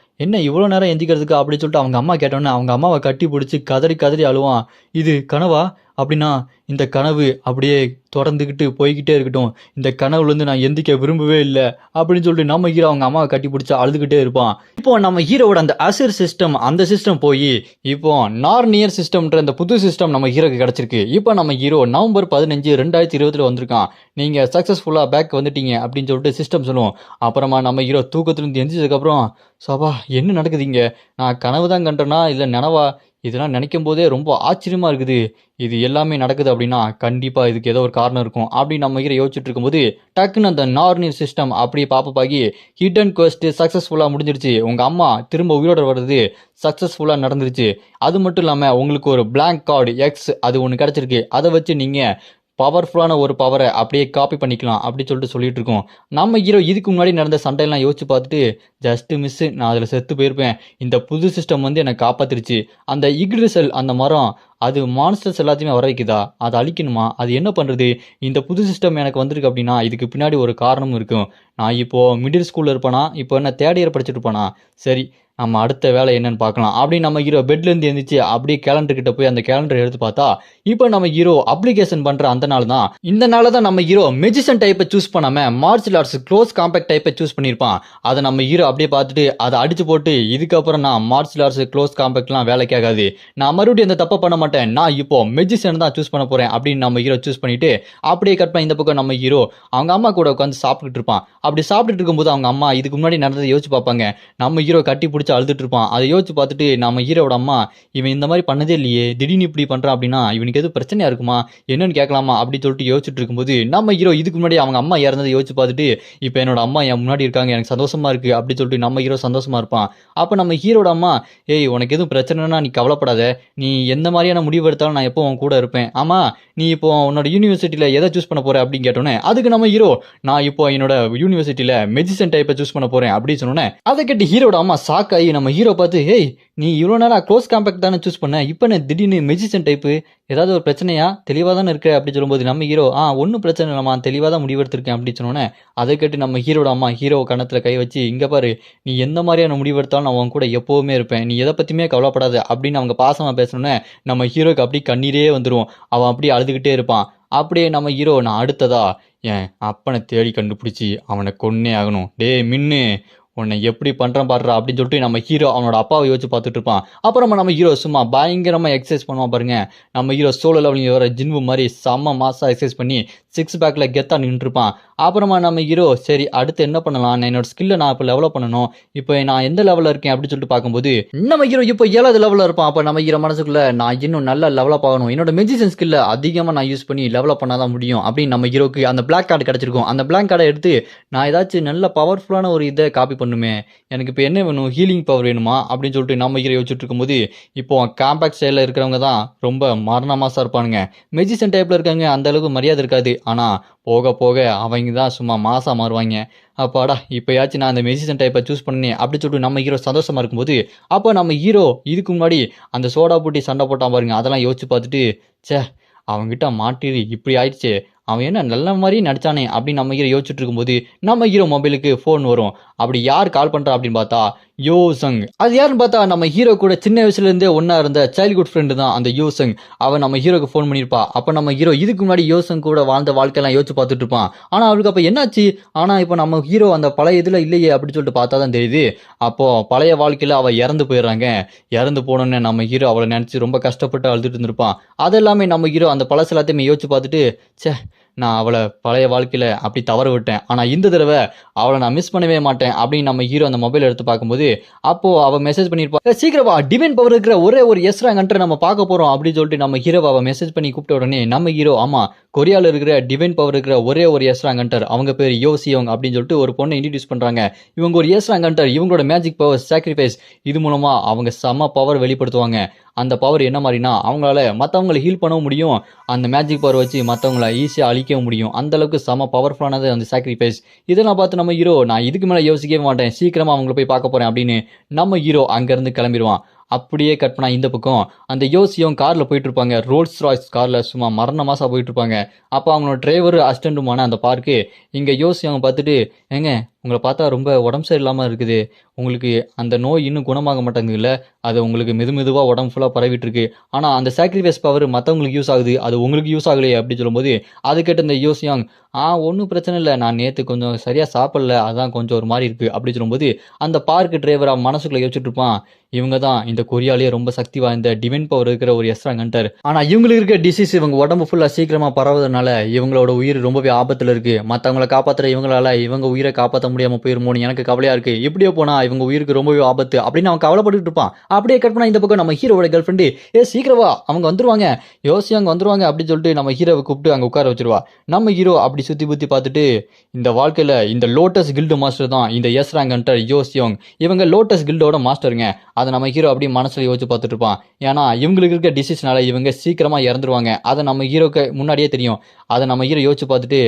என்ன இவ்வளோ நேரம் எந்திக்கிறதுக்கு அப்படின்னு சொல்லிட்டு அவங்க அம்மா கேட்டோன்னே அவங்க அம்மாவை கட்டி பிடிச்சி கதறி அழுவான். இது கனவா அப்படின்னா இந்த கனவு அப்படியே தொடர்ந்துக்கிட்டு போய்கிட்டே இருக்கட்டும், இந்த கனவுலேருந்து நான் எந்திக்க விரும்பவே இல்லை அப்படின்னு சொல்லிட்டு நம்ம ஹீரோ அவங்க அம்மாவை கட்டி பிடிச்சி அழுதுகிட்டே இருப்பான். இப்போ நம்ம ஹீரோவோட அந்த அசிர் சிஸ்டம் அந்த சிஸ்டம் போய் இப்போ நார்னியர் சிஸ்டம்ன்ற இந்த புது சிஸ்டம் நம்ம ஹீரோக்கு கிடைச்சிருக்கு. இப்போ நம்ம ஹீரோ நவம்பர் 15 2020 வந்திருக்கான், நீங்க சக்சஸ்ஃபுல்லா பேக் வந்துட்டீங்க அப்படின்னு சொல்லிட்டு சிஸ்டம் சொல்லுவோம். அப்புறமா நம்ம ஹீரோ தூக்கத்துலேருந்து எந்திரிச்சதுக்கப்புறம் சபா என்ன நடக்குதுங்க, நான் கனவு தான் கண்டேனா இல்லை நினவா, இதெல்லாம் நினைக்கும் போதே ரொம்ப ஆச்சரியமா இருக்குது, இது எல்லாமே நடக்குது அப்படின்னா கண்டிப்பா இதுக்கு ஏதோ ஒரு காரணம் இருக்கும் அப்படின்னு நம்ம ஹீரோ யோசிச்சுட்டு இருக்கும்போது டக்குன்னு அந்த நார்னியர் சிஸ்டம் அப்படியே பாப்பப்பாகி ஹிடன் குவெஸ்ட் சக்சஸ்ஃபுல்லா முடிஞ்சிருச்சு, உங்க அம்மா திரும்ப உயிரோட வர்றது சக்சஸ்ஃபுல்லா நடந்துருச்சு, அது மட்டும் இல்லாம உங்களுக்கு ஒரு பிளாங்க் கார்டு எக்ஸ் அது ஒன்று கிடைச்சிருக்கு, அதை வச்சு நீங்க பவர்ஃபுல்லான ஒரு பவரை அப்படியே காப்பி பண்ணிக்கலாம் அப்படி சொல்லிட்டு இருக்கோம். நம்ம ஹீரோ இதுக்கு முன்னாடி நடந்த சண்டையெல்லாம் யோசிச்சு பார்த்துட்டு ஜஸ்ட் மிஸ், நான் அதில் செத்து போயிருப்பேன், இந்த புது சிஸ்டம் வந்து என்னை காப்பாத்திருச்சு, அந்த இக்ரிசல் அந்த மரம் அது மான்ஸ்டர்ஸ் எல்லாத்தையுமே வர வைக்குதா, அதை அழிக்கணுமா, அது என்ன பண்ணுறது, இந்த புது சிஸ்டம் எனக்கு வந்திருக்கு அப்படின்னா இதுக்கு பின்னாடி ஒரு காரணமும் இருக்கும், நான் இப்போது மிடில் ஸ்கூலில் இருப்பேனா, இப்போ என்ன தேர்ட் இயர் படிச்சுட்டு இருப்பானா, சரி நம்ம அடுத்த வேலை என்னன்னு பார்க்கலாம் அப்படின்னு நம்ம ஹீரோ பெட்லேருந்து எழுந்திரிச்சு அப்படியே கேலண்டர் கிட்ட போய் அந்த கேலண்டர் எடுத்து பார்த்தா இப்போ நம்ம ஹீரோ அப்ளிகேஷன் பண்ற அந்த நாள் தான், இந்த நாள் தான் நம்ம ஹீரோ மெஜிஷியன் டைப்பை சூஸ் பண்ணாம மார்ஷியல் ஆர்ட்ஸ் க்ளோஸ் காம்பேக்ட் டைப்பை சூஸ் பண்ணியிருப்பான். அதை நம்ம ஹீரோ அப்படியே பார்த்துட்டு அதை அடிச்சு போட்டு இதுக்கப்புறம் நான் மார்ஷியல் ஆர்ட்ஸ் க்ளோஸ் காம்பேக்ட்லாம் வேலைக்கு ஆகாது, நான் மறுபடியும் அந்த தப்பை பண்ண மாட்டேன், நான் இப்போ மெஜிஷியன் தான் சூஸ் பண்ண போறேன் அப்படின்னு நம்ம ஹீரோ சூஸ் பண்ணிட்டு அப்படியே கட் பண்ணி இந்த பக்கம் நம்ம ஹீரோ அவங்க அம்மா கூட உட்காந்து சாப்பிட்டுட்டு இருப்பான். அப்படி சாப்பிட்டுட்டு இருக்கும்போது அவங்க அம்மா இதுக்கு முன்னாடி நடந்ததை யோசிச்சு பார்ப்பாங்க. நம்ம ஹீரோ கட்டி பிடிச்சி அழுதுட்டு இருப்பான். அதை யோசிச்சு பார்த்துட்டு நம்ம ஹீரோட அம்மா இவன் இந்த மாதிரி பண்ணதே இல்லையே, திடீர்னு இப்படி பண்றான் அப்படின்னா இவனுக்கு எதுவும் பிரச்சனையா இருக்குமா என்னன்னு கேட்கலாமா அப்படின்னு சொல்லிட்டு யோசிச்சுட்டு இருக்கும்போது நம்ம ஹீரோ இதுக்கு முன்னாடி அவங்க அம்மா இறந்ததை யோசிச்சு பார்த்துட்டு இப்போ என்னோட அம்மா என் முன்னாடி இருக்காங்க, எனக்கு சந்தோஷமா இருக்கு அப்படி சொல்லிட்டு நம்ம ஹீரோ சந்தோஷமா இருப்பான். அப்போ நம்ம ஹீரோட அம்மா ஏய் உனக்கு எதுவும் பிரச்சனைனா நீ கவலைப்படாத, நீ எந்த மாதிரியான முடிவு எடுத்தாலும் நான் எப்போ உன் கூட இருப்பேன், ஆமா நீ இப்போ உன்னோட யூனிவர்சிட்டியில எதை சூஸ் பண்ண போற அப்படின்னு கேட்டோன்னே அதுக்கு நம்ம ஹீரோ நான் இப்போ என்னோட யூனிவர்சிட்டியில மெஜிஷியன் டைப்பை சூஸ் பண்ண போறேன் அப்படின்னு சொன்னேன். அதை கேட்டு ஹீரோட அம்மா ஷாக் ஆகி நம்ம ஹீரோ பார்த்து ஏய் நீ இவ்வளோ நேரம் க்ளோஸ் காம்பேக்ட் தானே சூஸ் பண்ண, இப்போ நான் திடீர்னு மெஜிஷியன் டைப்பு ஏதாவது ஒரு பிரச்சனையா, தெளிவாக தானே இருக்க அப்படி சொல்லும்போது நம்ம ஹீரோ ஒன்றும் பிரச்சனை இல்லைம்மா தெளிவாக தான் முடிவெடுத்திருக்கேன் அப்படி சொன்னோன்னே அதை கேட்டு நம்ம ஹீரோட அம்மா ஹீரோ கணத்தில் கை வச்சு இங்கே பாரு நீ எந்த மாதிரியான முடிவெடுத்தாலும் நான் உன் கூட எப்போவுமே இருப்பேன், நீ எதை பற்றியுமே கவலைப்படாது அப்படின்னு அவங்க பாசமாக பேசணுன்னே நம்ம ஹீரோக்கு அப்படி கண்ணீரே வந்துடும், அவன் அப்படியே அழுதுகிட்டே இருப்பான். அப்படியே நம்ம ஹீரோ நான் அடுத்ததா என் அப்பனை தேடி கண்டுபிடிச்சி அவனை கொன்னே ஆகணும், டே மின்னு உன்னை எப்படி பண்ணுறான் பாடுறா அப்படின்னு சொல்லிட்டு நம்ம ஹீரோ அவனோட அப்பாவை யோசிச்சு பார்த்துட்டு இருப்பான். அப்புறமா நம்ம ஹீரோ சும்மா பயங்கரமாக எக்ஸசைஸ் பண்ணுவான் பாருங்க. நம்ம ஹீரோ சோலோ லெவலிங் வர ஜின்வு மாதிரி செம்ம மாசாக எக்ஸசைஸ் பண்ணி 6 பேக்கில் கெத்தாக நின்றுருப்பான். அப்புறமா நம்ம ஹீரோ சரி அடுத்து என்ன பண்ணலாம், நான் என்னோட ஸ்கில்லை நான் இப்போ டெவலப் பண்ணணும், இப்போ நான் எந்த லெவலில் இருக்கேன் அப்படின்னு சொல்லிட்டு பார்க்கும்போது நம்ம ஹீரோ இப்போ 7வது லெவலில் இருப்பான். அப்போ நம்ம ஹீரோ மனசுக்குள்ள நான் இன்னும் நல்லா டெவலப் ஆகணும், என்னோட மெஜிஷியன் ஸ்கில்லை அதிகமாக நான் யூஸ் பண்ணி டெவலப் பண்ணால் தான் முடியும் அப்படின்னு நம்ம ஹீரோக்கு அந்த பிளாக் கார்டு கிடச்சிருக்கும். அந்த பிளாக் கார்டை எடுத்து நான் ஏதாச்சும் நல்ல பவர்ஃபுல்லான ஒரு இதை காப்பி பண்ணுமே, எனக்கு இப்போ என்ன வேணும் ஹீலிங் பவர் வேணுமா அப்படின்னு சொல்லிட்டு நம்ம ஹீரோ யோசிச்சுட்டு இருக்கும்போது இப்போ காம்பேக்ட் ஸ்டைலில் இருக்கிறவங்க தான் ரொம்ப மரண மாசாக இருப்பானுங்க, மெஜிஷியன் டைப்பில் இருக்காங்க அந்த அளவுக்கு மரியாதை இருக்காது, ஆனால் போக போக அவங்க தான் சும்மா மாசாக மாறுவாங்க. அப்பாடா இப்போயாச்சும் நான் அந்த மெஜிஷியன் டைப்பை சூஸ் பண்ணேன் அப்படின்னு சொல்லிட்டு நம்ம ஹீரோ சந்தோஷமாக இருக்கும்போது அப்போ நம்ம ஹீரோ இதுக்கு முன்னாடி அந்த சோடா பூட்டி சண்டை போட்டான் பாருங்க, அதெல்லாம் யோசிச்சு பார்த்துட்டு சே அவங்ககிட்ட மாட்டிடு இப்படி ஆயிடுச்சு, அவன் என்ன நல்ல மாதிரி நடிச்சானே அப்படின்னு நம்ம ஹீரோ யோசிச்சுட்டு இருக்கும்போது நம்ம ஹீரோ மொபைலுக்கு ஃபோன் வரும். அப்படி யார் கால் பண்ணுறா அப்படின்னு பார்த்தா யோசங். அது யாருன்னு பார்த்தா நம்ம ஹீரோ கூட சின்ன வயசுலேருந்தே ஒன்றா இருந்த சைல்ட்ஹுட் ஃப்ரெண்டு தான் அந்த யோசங். அவன் நம்ம ஹீரோக்கு ஃபோன் பண்ணியிருப்பா. அப்போ நம்ம ஹீரோ இதுக்கு முன்னாடி யோசங் கூட வாழ்ந்த வாழ்க்கையெல்லாம் யோசிச்சு பார்த்துட்டு இருப்பான். ஆனால் அவளுக்கு அப்போ என்னாச்சு, ஆனால் இப்போ நம்ம ஹீரோ அந்த பழைய இதில் இல்லையே அப்படின்னு சொல்லிட்டு பார்த்தா தான் தெரியுது அப்போது பழைய வாழ்க்கையில் அவள் இறந்து போயிடுறாங்க. இறந்து போனோன்னே நம்ம ஹீரோ அவளை நினச்சி ரொம்ப கஷ்டப்பட்டு அழுதுட்டு இருந்திருப்பான். அதெல்லாமே நம்ம ஹீரோ அந்த பழசு எல்லாத்தையுமே யோசிச்சு பார்த்துட்டு சே நான் அவளை பழைய வாழ்க்கையில் அப்படி தவற விட்டேன், ஆனால் இந்த தடவை அவளை நான் மிஸ் பண்ணவே மாட்டேன் அப்படின்னு நம்ம ஹீரோ அந்த மொபைல் எடுத்து பார்க்கும்போது அப்போது அவள் மெசேஜ் பண்ணியிருப்பா சீக்கிரமா டிவைன் பவர் இருக்கிற ஒரே ஒரு எஸ் ரேங்க் ஹண்டரை நம்ம பார்க்க போகிறோம் அப்படின்னு சொல்லிட்டு நம்ம ஹீரோ அவள் மெசேஜ் பண்ணி கூப்பிட்ட உடனே நம்ம ஹீரோ ஆமாம் கொரியாவில் இருக்கிற டிவைன் பவர் இருக்கிற ஒரே ஒரு எஸ் ரேங்க் ஹண்டர், அவங்க பேர் யோசியோங் அப்படின்னு சொல்லிட்டு ஒரு பொண்ணை இன்ட்ரடியூஸ் பண்ணுறாங்க. இவங்க ஒரு எஸ் ரேங்க் ஹண்டர், இவங்களோட மேஜிக் பவர் சாக்ரிஃபைஸ், இது மூலமாக அவங்க செம்ம பவர் வெளிப்படுத்துவாங்க. அந்த பவர் என்ன மாதிரினா அவங்களால மற்றவங்களை ஹீல் பண்ணவும் முடியும், அந்த மேஜிக் பவர் வச்சு மற்றவங்களை ஈஸியாக அழிக்கவும் முடியும், அந்த அளவுக்கு செம்ம பவர்ஃபுல்லானது அந்த சாக்ரிஃபைஸ். இதெல்லாம் பார்த்து நம்ம ஹீரோ நான் இதுக்கு மேலே யோசிக்கவே மாட்டேன், சீக்கிரமாக அவங்கள போய் பார்க்க போகிறேன் அப்படின்னு நம்ம ஹீரோ அங்கேருந்து கிளம்பிடுவான். அப்படியே கட் பண்ணா இந்த பக்கம் அந்த யோசியும் காரில் போயிட்டு இருப்பாங்க, ரோல்ஸ் ராய்ஸ் காரில் சும்மா மரண மாசம் போயிட்டு இருப்பாங்க. அப்போ அவங்களோட டிரைவர் அசிஸ்டண்ட்டுமான அந்த பார்க்கு இங்கே யோசியவங்க பார்த்துட்டு ஏங்க உங்கள பார்த்தா ரொம்ப உடம்பு சரியில்லாம இருக்குது. உங்களுக்கு அந்த நோய் இன்னும் குணமாக மாட்டேங்குதுல்ல. அது உங்களுக்கு மெதுவா உடம்பு ஃபுல்லா பரவிட்டு இருக்கு. ஆனா அந்த சாக்ரிஃபைஸ் பவர் மத்தவங்களுக்கு யூஸ் ஆகுது. அது உங்களுக்கு யூஸ் ஆகலையே அப்படின்னு சொல்லும்போது, அது கேட்ட இந்த யோசியாங், ஒண்ணும் பிரச்சனை இல்ல. நான் நேத்து கொஞ்சம் சரியா சாப்பிடல. அதான் கொஞ்சம் ஒரு மாரி இருக்கு அப்படி சொல்லும்போது, அந்த பார்க் டிரைவர் அவன் மனசுக்குள்ள யோசிச்சுட்டு இருப்பான். இவங்க தான் இந்த கொரியாலயே ரொம்ப சக்தி வாய்ந்த டிவைன் பவர் இருக்கிற ஒரு எஸ்ரா ஹண்டர். ஆனா இவங்களுக்கு இருக்க டிசீஸ் இவங்க உடம்பு ஃபுல்லா சீக்கிரமா பரவுறதுனால இவங்களோட உயிர் ரொம்பவே ஆபத்துல இருக்கு. மத்தவங்கள காப்பாத்துற இவங்களால இவங்க உயிரை காப்பாத்த முடியாம போயிருமோன்னு எனக்கு கவலையா இருக்கு. இப்படியே போனா இவங்க உயிருக்கு ரொம்பவே ஆபத்து அப்படின்னு அவன் கவலைப்பட்டுட்டு இருப்பான். அப்படியே கட் பண்ணா இந்த பக்கம் நம்ம ஹீரோவோட கேர்ள் ஃப்ரெண்டு, சீக்கிரம் வா அவங்க வந்துருவாங்க, யோசியாங்க வந்துருவாங்க அப்படின்னு சொல்லிட்டு நம்ம ஹீரோவை கூப்பிட்டு அங்க உட்கார வச்சிருவா. நம்ம ஹீரோ அப்படி சுத்தி புத்தி பார்த்துட்டு, இந்த வாழ்க்கையில இந்த லோட்டஸ் கில்டு மாஸ்டர் தான் இந்த எஸ் ரேங்க் ஹண்டர் யோசியோங். இவங்க லோட்டஸ் கில்டோட மாஸ்டருங்க. அதை நம்ம ஹீரோ அப்படியே மனசுல யோசிச்சு பார்த்துட்டு இருப்பான். ஏன்னா இவங்களுக்கு இருக்க டிசீஸ்னால இவங்க சீக்கிரமா இறந்துருவாங்க. அதை நம்ம ஹீரோக்கு முன்னாடியே தெரியும். அதை நம்ம ஹீரோ யோசிச்சு பார்த்துட்டு,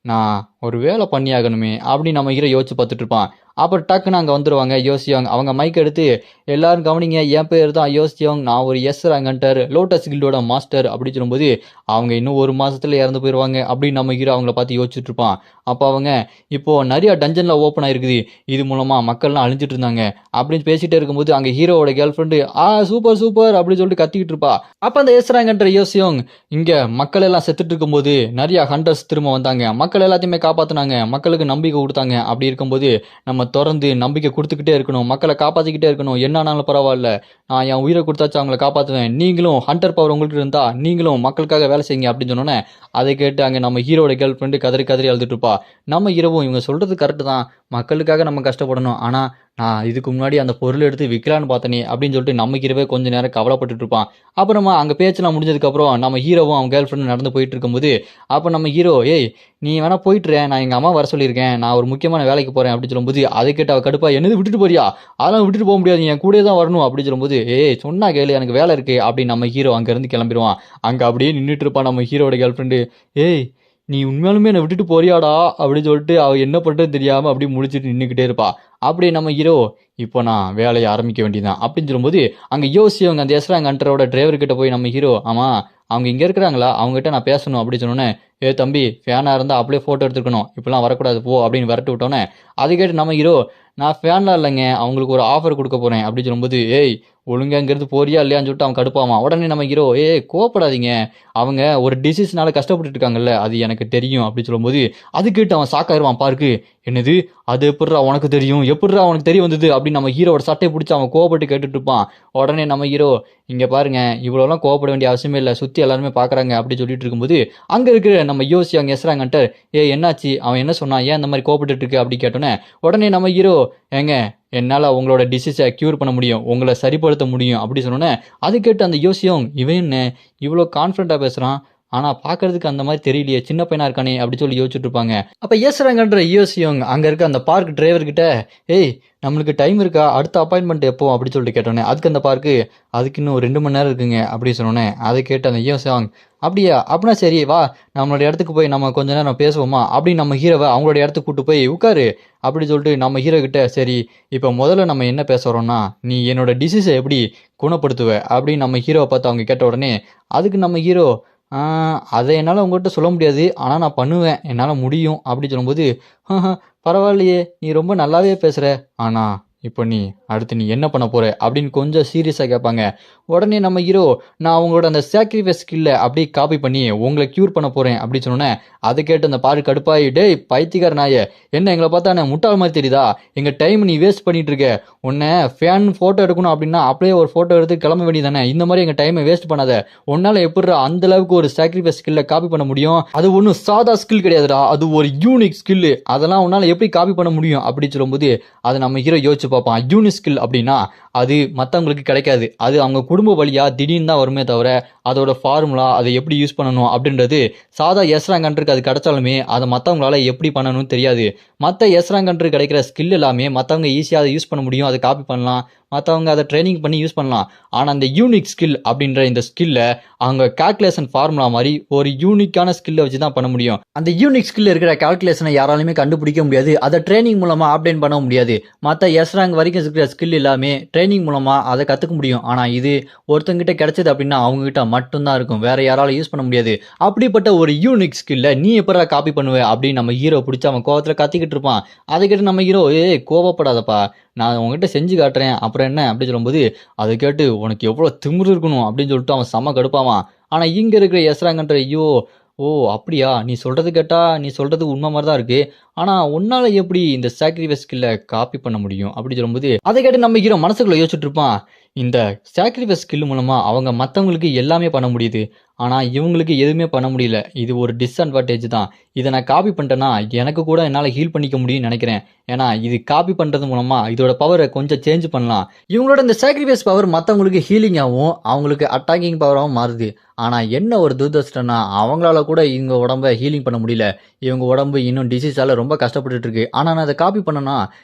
நான் ஒரு வேலை பண்ணியாகணுமே அப்படின்னு நம்ம ஹீரோ யோசிச்சு பார்த்துட்டு இருப்பான். அப்புறம் டக்குன்னு அங்கே வந்துருவாங்க யோசியோங். அவங்க மைக் எடுத்து, எல்லாரும் கவனிங்க, என் பேர் தான் யோசியோங், நான் ஒரு எஸ் ரேங்க் ஹண்டர், லோட்டஸ் கில்டோட மாஸ்டர் அப்படின்னு சொல்லும்போது, அவங்க இன்னும் ஒரு மாசத்துல இறந்து போயிடுவாங்க அப்படின்னு நம்ம ஹீரோ அவங்கள பார்த்து யோசிச்சுட்டு இருப்பான். அப்போ அவங்க, இப்போ நிறைய டஞ்சன்ல ஓப்பன் ஆயிருக்குது, இது மூலமா மக்கள்லாம் அழிஞ்சிட்டு இருந்தாங்க அப்படின்னு பேசிட்டே இருக்கும்போது அங்கே ஹீரோவோட கேர்ள் ஃப்ரெண்டு சூப்பர் சூப்பர் அப்படின்னு சொல்லிட்டு கத்திக்கிட்டு இருப்பா. அப்போ அந்த எஸ் ரேங்க் ஹண்டர் யோசியோங், இங்க மக்கள் எல்லாம் செத்துட்டு இருக்கும்போது நிறைய ஹண்டர்ஸ் திரும்ப வந்தாங்க, மக்கள் எல்லாத்தையுமே காப்பாத்தினாங்க, மக்களுக்கு நம்பிக்கை கொடுத்தாங்க. அப்படி இருக்கும்போது நம்ம தொடர்ந்து நம்பிக்கை கொடுத்துக்கிட்டே இருக்கணும், மக்களை காப்பாற்றிக்கிட்டே இருக்கணும், என்ன ஆனாலும் பரவாயில்ல, நான் என் உயிரை கொடுத்தாச்சும் அவங்களை காப்பாற்றுவேன், நீங்களும் ஹண்டர் பவர் உங்களுக்கு இருந்தா நீங்களும் மக்களுக்காக வேலை செய்யுங்க அப்படின்னு சொன்னோன்னே, அதை கேட்டு அங்கே நம்ம ஹீரோட கேர்ள் ஃப்ரெண்டு கதறி கதறி அழுதுட்டு இருப்பா. நம்ம ஹீரோவும், இவங்க சொல்றது கரெக்டு தான், மக்களுக்காக நம்ம கஷ்டப்படணும், ஆனால் நான் இதுக்கு முன்னாடி அந்த பொருள் எடுத்து விற்கலான்னு பார்த்தனே அப்படின்னு சொல்லிட்டு நம்ம ஹீரோவே கொஞ்ச நேரம் கவலைப்பட்டுட்டு இருப்பான். அப்புறமா அங்கே பேச்செல்லாம் முடிஞ்சதுக்கப்புறம் நம்ம ஹீரோவும் அவன் கேர்ள் ஃப்ரெண்டு நடந்து போயிட்டு இருக்கும்போது, அப்போ நம்ம ஹீரோ, நீ வேணா போயிட்டுற, நான் எங்கள் அம்மா வர சொல்லியிருக்கேன், நான் ஒரு முக்கியமான வேலைக்கு போகிறேன் அப்படின்னு சொல்லும்போது, அதை கேட்டு அவள் கடுப்பா, என்னது விட்டுட்டு போறியா, அதெல்லாம் விட்டுட்டு போக முடியாது, என் கூட தான் வரணும் அப்படின்னு சொல்லும்போது, சொன்னா கேளு, எனக்கு வேலை இருக்கு அப்படின்னு நம்ம ஹீரோ அங்கேருந்து கிளம்பிடுவான். அங்கே அப்படியே நின்றுட்டு இருப்பான் நம்ம ஹீரோட கேர்ள் ஃப்ரெண்டு. நீ உண்மையாலுமே என்னை விட்டுட்டு போறியாடா அப்படின்னு சொல்லிட்டு அவள் என்ன பண்ணுறது தெரியாமல் அப்படியே முடிச்சுட்டு நின்றுக்கிட்டே இருப்பா. அப்படியே நம்ம ஹீரோ, இப்போ நான் வேலையை ஆரம்பிக்க வேண்டியதான் அப்படின்னு சொல்லும்போது, அங்கே யோசிச்சவங்க அந்த எஸ்ராங் ஹண்டரோட டிரைவர்கிட்ட போய் நம்ம ஹீரோ, ஆமாம் அவங்க இங்கே இருக்கிறாங்களா, அவங்ககிட்ட நான் பேசணும் அப்படின்னு சொன்னோன்னே, தம்பி ஃபேனாக இருந்தால் அப்படியே ஃபோட்டோ எடுத்துக்கணும், இப்போலாம் வரக்கூடாது போ அப்படின்னு விரட்டு விட்டோன்னே, அதை கேட்டு நம்ம ஹீரோ, நான் ஃபேன்லாம் இல்லைங்க, அவங்களுக்கு ஒரு ஆஃபர் கொடுக்க போகிறேன் அப்படின்னு சொல்லும்போது, ஒழுங்கா இங்கேருந்து போறியா இல்லையான்னு சொல்லிட்டு அவன் கடுப்பாவான். உடனே நம்ம ஹீரோ, கோவப்படாதீங்க, அவங்க ஒரு டிசீஸ்னால கஷ்டப்பட்டுட்டு இருக்காங்கல்ல, அது எனக்கு தெரியும் அப்படின்னு சொல்லும்போது, அது கேட்டு அவன் ஷாக்காயிருவான். பார்க்கு, என்னது, அது எப்படிரா உனக்கு தெரியும், எப்படிரா உனக்கு தெரிய வந்தது அப்படின்னு நம்ம ஹீரோட சட்டையை பிடிச்சி அவன் கோவப்பட்டு கேட்டுட்டு இருப்பான். உடனே நம்ம ஹீரோ, இங்கே பாருங்க, இவ்வளோலாம் கோவப்பட வேண்டிய அவசியமே இல்லை, சுற்றி எல்லாருமே பார்க்குறாங்க அப்படின்னு சொல்லிட்டு இருக்கும்போது, அங்கே இருக்கிற நம்ம யோசி அங்கே எஸ்றாங்கன்ட்டு, என்னாச்சு, அவன் என்ன சொன்னான், ஏன் அந்த மாதிரி கோவப்பட்டு இருக்கு அப்படி கேட்டோன்னே, உடனே நம்ம ஹீரோ, என்னால் உங்களோட டிசீஸை க்யூர் பண்ண முடியும், உங்களை சரிப்படுத்த முடியும் அப்படி சொன்னோன்னே, அது கேட்டு அந்த யோசியும், இவன் என்ன இவ்வளோ கான்ஃபிடண்ட்டாக பேசுகிறான், ஆனால் பார்க்கறதுக்கு அந்த மாதிரி தெரியலையே, சின்ன பையனாக இருக்கானே அப்படி சொல்லி யோசிச்சுட்டு இருப்பாங்க. அப்போ ஏசுறாங்கன்ற யோசியோங் அங்கே இருக்க அந்த பார்க் டிரைவர்கிட்ட, நம்மளுக்கு டைம் இருக்கா, அடுத்த அப்பாயின்மெண்ட் எப்போ அப்படி சொல்லிட்டு கேட்டோன்னே, அதுக்கு அந்த பார்க்கு, அதுக்கு இன்னும் 2 மணி நேரம் இருக்குங்க அப்படி சொன்னோன்னே, அதை கேட்டு அந்த யோசியோங், அப்படியா, அப்படின்னா சரி வா, நம்மளோட இடத்துக்கு போய் நம்ம கொஞ்ச நேரம் பேசுவோமா அப்படின்னு நம்ம ஹீரோவை அவங்களோட இடத்துக்கு கூட்டு போய் உட்காரு அப்படி சொல்லிட்டு நம்ம ஹீரோ கிட்ட, சரி இப்போ முதல்ல நம்ம என்ன பேச வரோம்னா, நீ என்னோட டிசீஸை எப்படி குணப்படுத்துவ அப்படின்னு நம்ம ஹீரோவை பார்த்து அவங்க கேட்ட உடனே, அதுக்கு நம்ம ஹீரோ, அதை என்னால் உங்கள்கிட்ட சொல்ல முடியாது, ஆனால் நான் பண்ணுவேன், என்னால் முடியும் அப்படி சொல்லும்போது, பரவாயில்லையே, நீ ரொம்ப நல்லாவே பேசுகிற, ஆனால் இப்போ அடுத்து நீ என்ன பண்ண போற அப்படின்னு கொஞ்சம் சீரியஸாக கேட்பாங்க. உடனே நம்ம ஹீரோ, நான் அவங்களோட அந்த சாக்ரிஃபைஸ் ஸ்கில்லை அப்படியே காப்பி பண்ணி உங்களை க்யூர் பண்ண போகிறேன் அப்படி சொன்னோன்னே, அதை கேட்டு அந்த பாரு கடுப்பாயி, பைத்தியக்கார நாயே, என்ன எங்களை பார்த்தா என்ன முட்டாள் மாதிரி தெரியுதா, எங்கள் டைம் நீ வேஸ்ட் பண்ணிட்டு இருக்க, உன்னை ஃபேன் ஃபோட்டோ எடுக்கணும் அப்படின்னா அப்படியே ஒரு ஃபோட்டோ எடுத்து கிளம்ப வேண்டியதானே, இந்த மாதிரி எங்கள் டைமை வேஸ்ட் பண்ணாத, உன்னால் எப்படி அந்த அளவுக்கு ஒரு சாக்ரிஃபைஸ் ஸ்கில்லை காப்பி பண்ண முடியும், அது ஒன்றும் சாதா ஸ்கில் கிடையாதுடா, அது ஒரு யூனிக் ஸ்கில்லு, அதெல்லாம் உன்னால் எப்படி காப்பி பண்ண முடியும் அப்படி சொல்லும்போது, அதை நம்ம ஹீரோ யோசிச்சு பார்ப்பான். யூனிக் ஸ்கில் அப்படின்னா அது மற்றவங்களுக்கு கிடைக்காது, அது அவங்க குடும்ப வழியாக திடீர்னு தான் வருமே தவிர, அதோட ஃபார்முலா அதை எப்படி யூஸ் பண்ணணும் அப்படின்றது சாதா எஸ்ராங்கன்றுக்கு அது கிடைச்சாலுமே அதை மற்றவங்களால எப்படி பண்ணணும்னு தெரியாது. மற்ற எஸ்ராங்கன்று கிடைக்கிற ஸ்கில் எல்லாமே மற்றவங்க ஈஸியாக அதை யூஸ் பண்ண முடியும், அதை காப்பி பண்ணலாம், மற்றவங்க அதை ட்ரைனிங் பண்ணி யூஸ் பண்ணலாம். ஆனால் அந்த யூனிக் ஸ்கில் அப்படின்ற இந்த ஸ்கில்லை அவங்க கால்குலேஷன் ஃபார்முலா மாதிரி ஒரு யூனிக்கான ஸ்கில்லை வச்சு தான் பண்ண முடியும். அந்த யூனிக் ஸ்கில் இருக்கிற கால்குலேஷனை யாராலுமே கண்டுபிடிக்க முடியாது. அதை ட்ரைனிங் மூலமாக அப்டேட் பண்ண முடியாது. மற்ற எஸ் ரேங்க் வரைக்கும் இருக்கிற ஸ்கில் எல்லாமே ட்ரைனிங் மூலமாக அதை கற்றுக்க முடியும். ஆனால் இது ஒருத்தங்கிட்ட கிடைச்சது அப்படின்னா அவங்ககிட்ட மட்டும்தான் இருக்கும், வேற யாராலும் யூஸ் பண்ண முடியாது. அப்படிப்பட்ட ஒரு யூனிக் ஸ்கில்லை நீ எப்படா காப்பி பண்ணுவ அப்படின்னு நம்ம ஹீரோ பிடிச்சி அவன் கோவத்தில் கத்திக்கிட்டு இருப்பான். அதை கேட்டு நம்ம ஹீரோ கோவப்படாதப்பா, நான் உங்ககிட்ட செஞ்சு காட்டுறேன் அப்புறம் என்ன அப்படி சொல்லும்போது, அதை கேட்டு உனக்கு எவ்வளோ திமிரு இருக்கணும் அப்படின்னு சொல்லிட்டு அவன் செம்ம கடுப்பாவான். ஆனால் இங்கே இருக்கிற எஸ்ராங்கன்ற ஐயோ ஓ அப்படியா, நீ சொல்கிறது கேட்டால் நீ சொல்கிறது உண்மை மாதிரி தான் இருக்குது, ஆனால் உன்னால் எப்படி இந்த சாக்ரிஃபைஸ் ஸ்கில்லை காப்பி பண்ண முடியும் அப்படி சொல்லும்போது, அதை கேட்டு நம்ம ஹீரோ மனசுக்குள்ளே யோசிச்சுட்டு இருப்பான். இந்த சாக்ரிஃபைஸ் ஸ்கில் மூலமாக அவங்க மற்றவங்களுக்கு எல்லாமே பண்ண முடியுது, ஆனால் இவங்களுக்கு எதுவுமே பண்ண முடியல. இது ஒரு டிஸ்அட்வான்டேஜ் தான். இதை நான் காப்பி பண்ணிட்டேன்னா எனக்கு கூட என்னால் ஹீல் பண்ணிக்க முடியும்னு நினைக்கிறேன். ஏன்னா இது காப்பி பண்ணுறது மூலமாக இதோட பவரை கொஞ்சம் சேஞ்ச் பண்ணலாம். இவங்களோட இந்த சாக்ரிஃபைஸ் பவர் மற்றவங்களுக்கு ஹீலிங்காகவும் அவங்களுக்கு அட்டாக்கிங் பவராகவும் மாறுது. ஆனால் என்ன ஒரு துரதிர்ஷ்டம்னா அவங்களால கூட இவங்க உடம்பை ஹீலிங் பண்ண முடியல. இவங்க உடம்பு இன்னும் டிசீஸால் ரொம்ப கஷ்டப்பட்டுட்டு இருக்கு. ஆனால் நான் அதை காப்பி பண்ணனா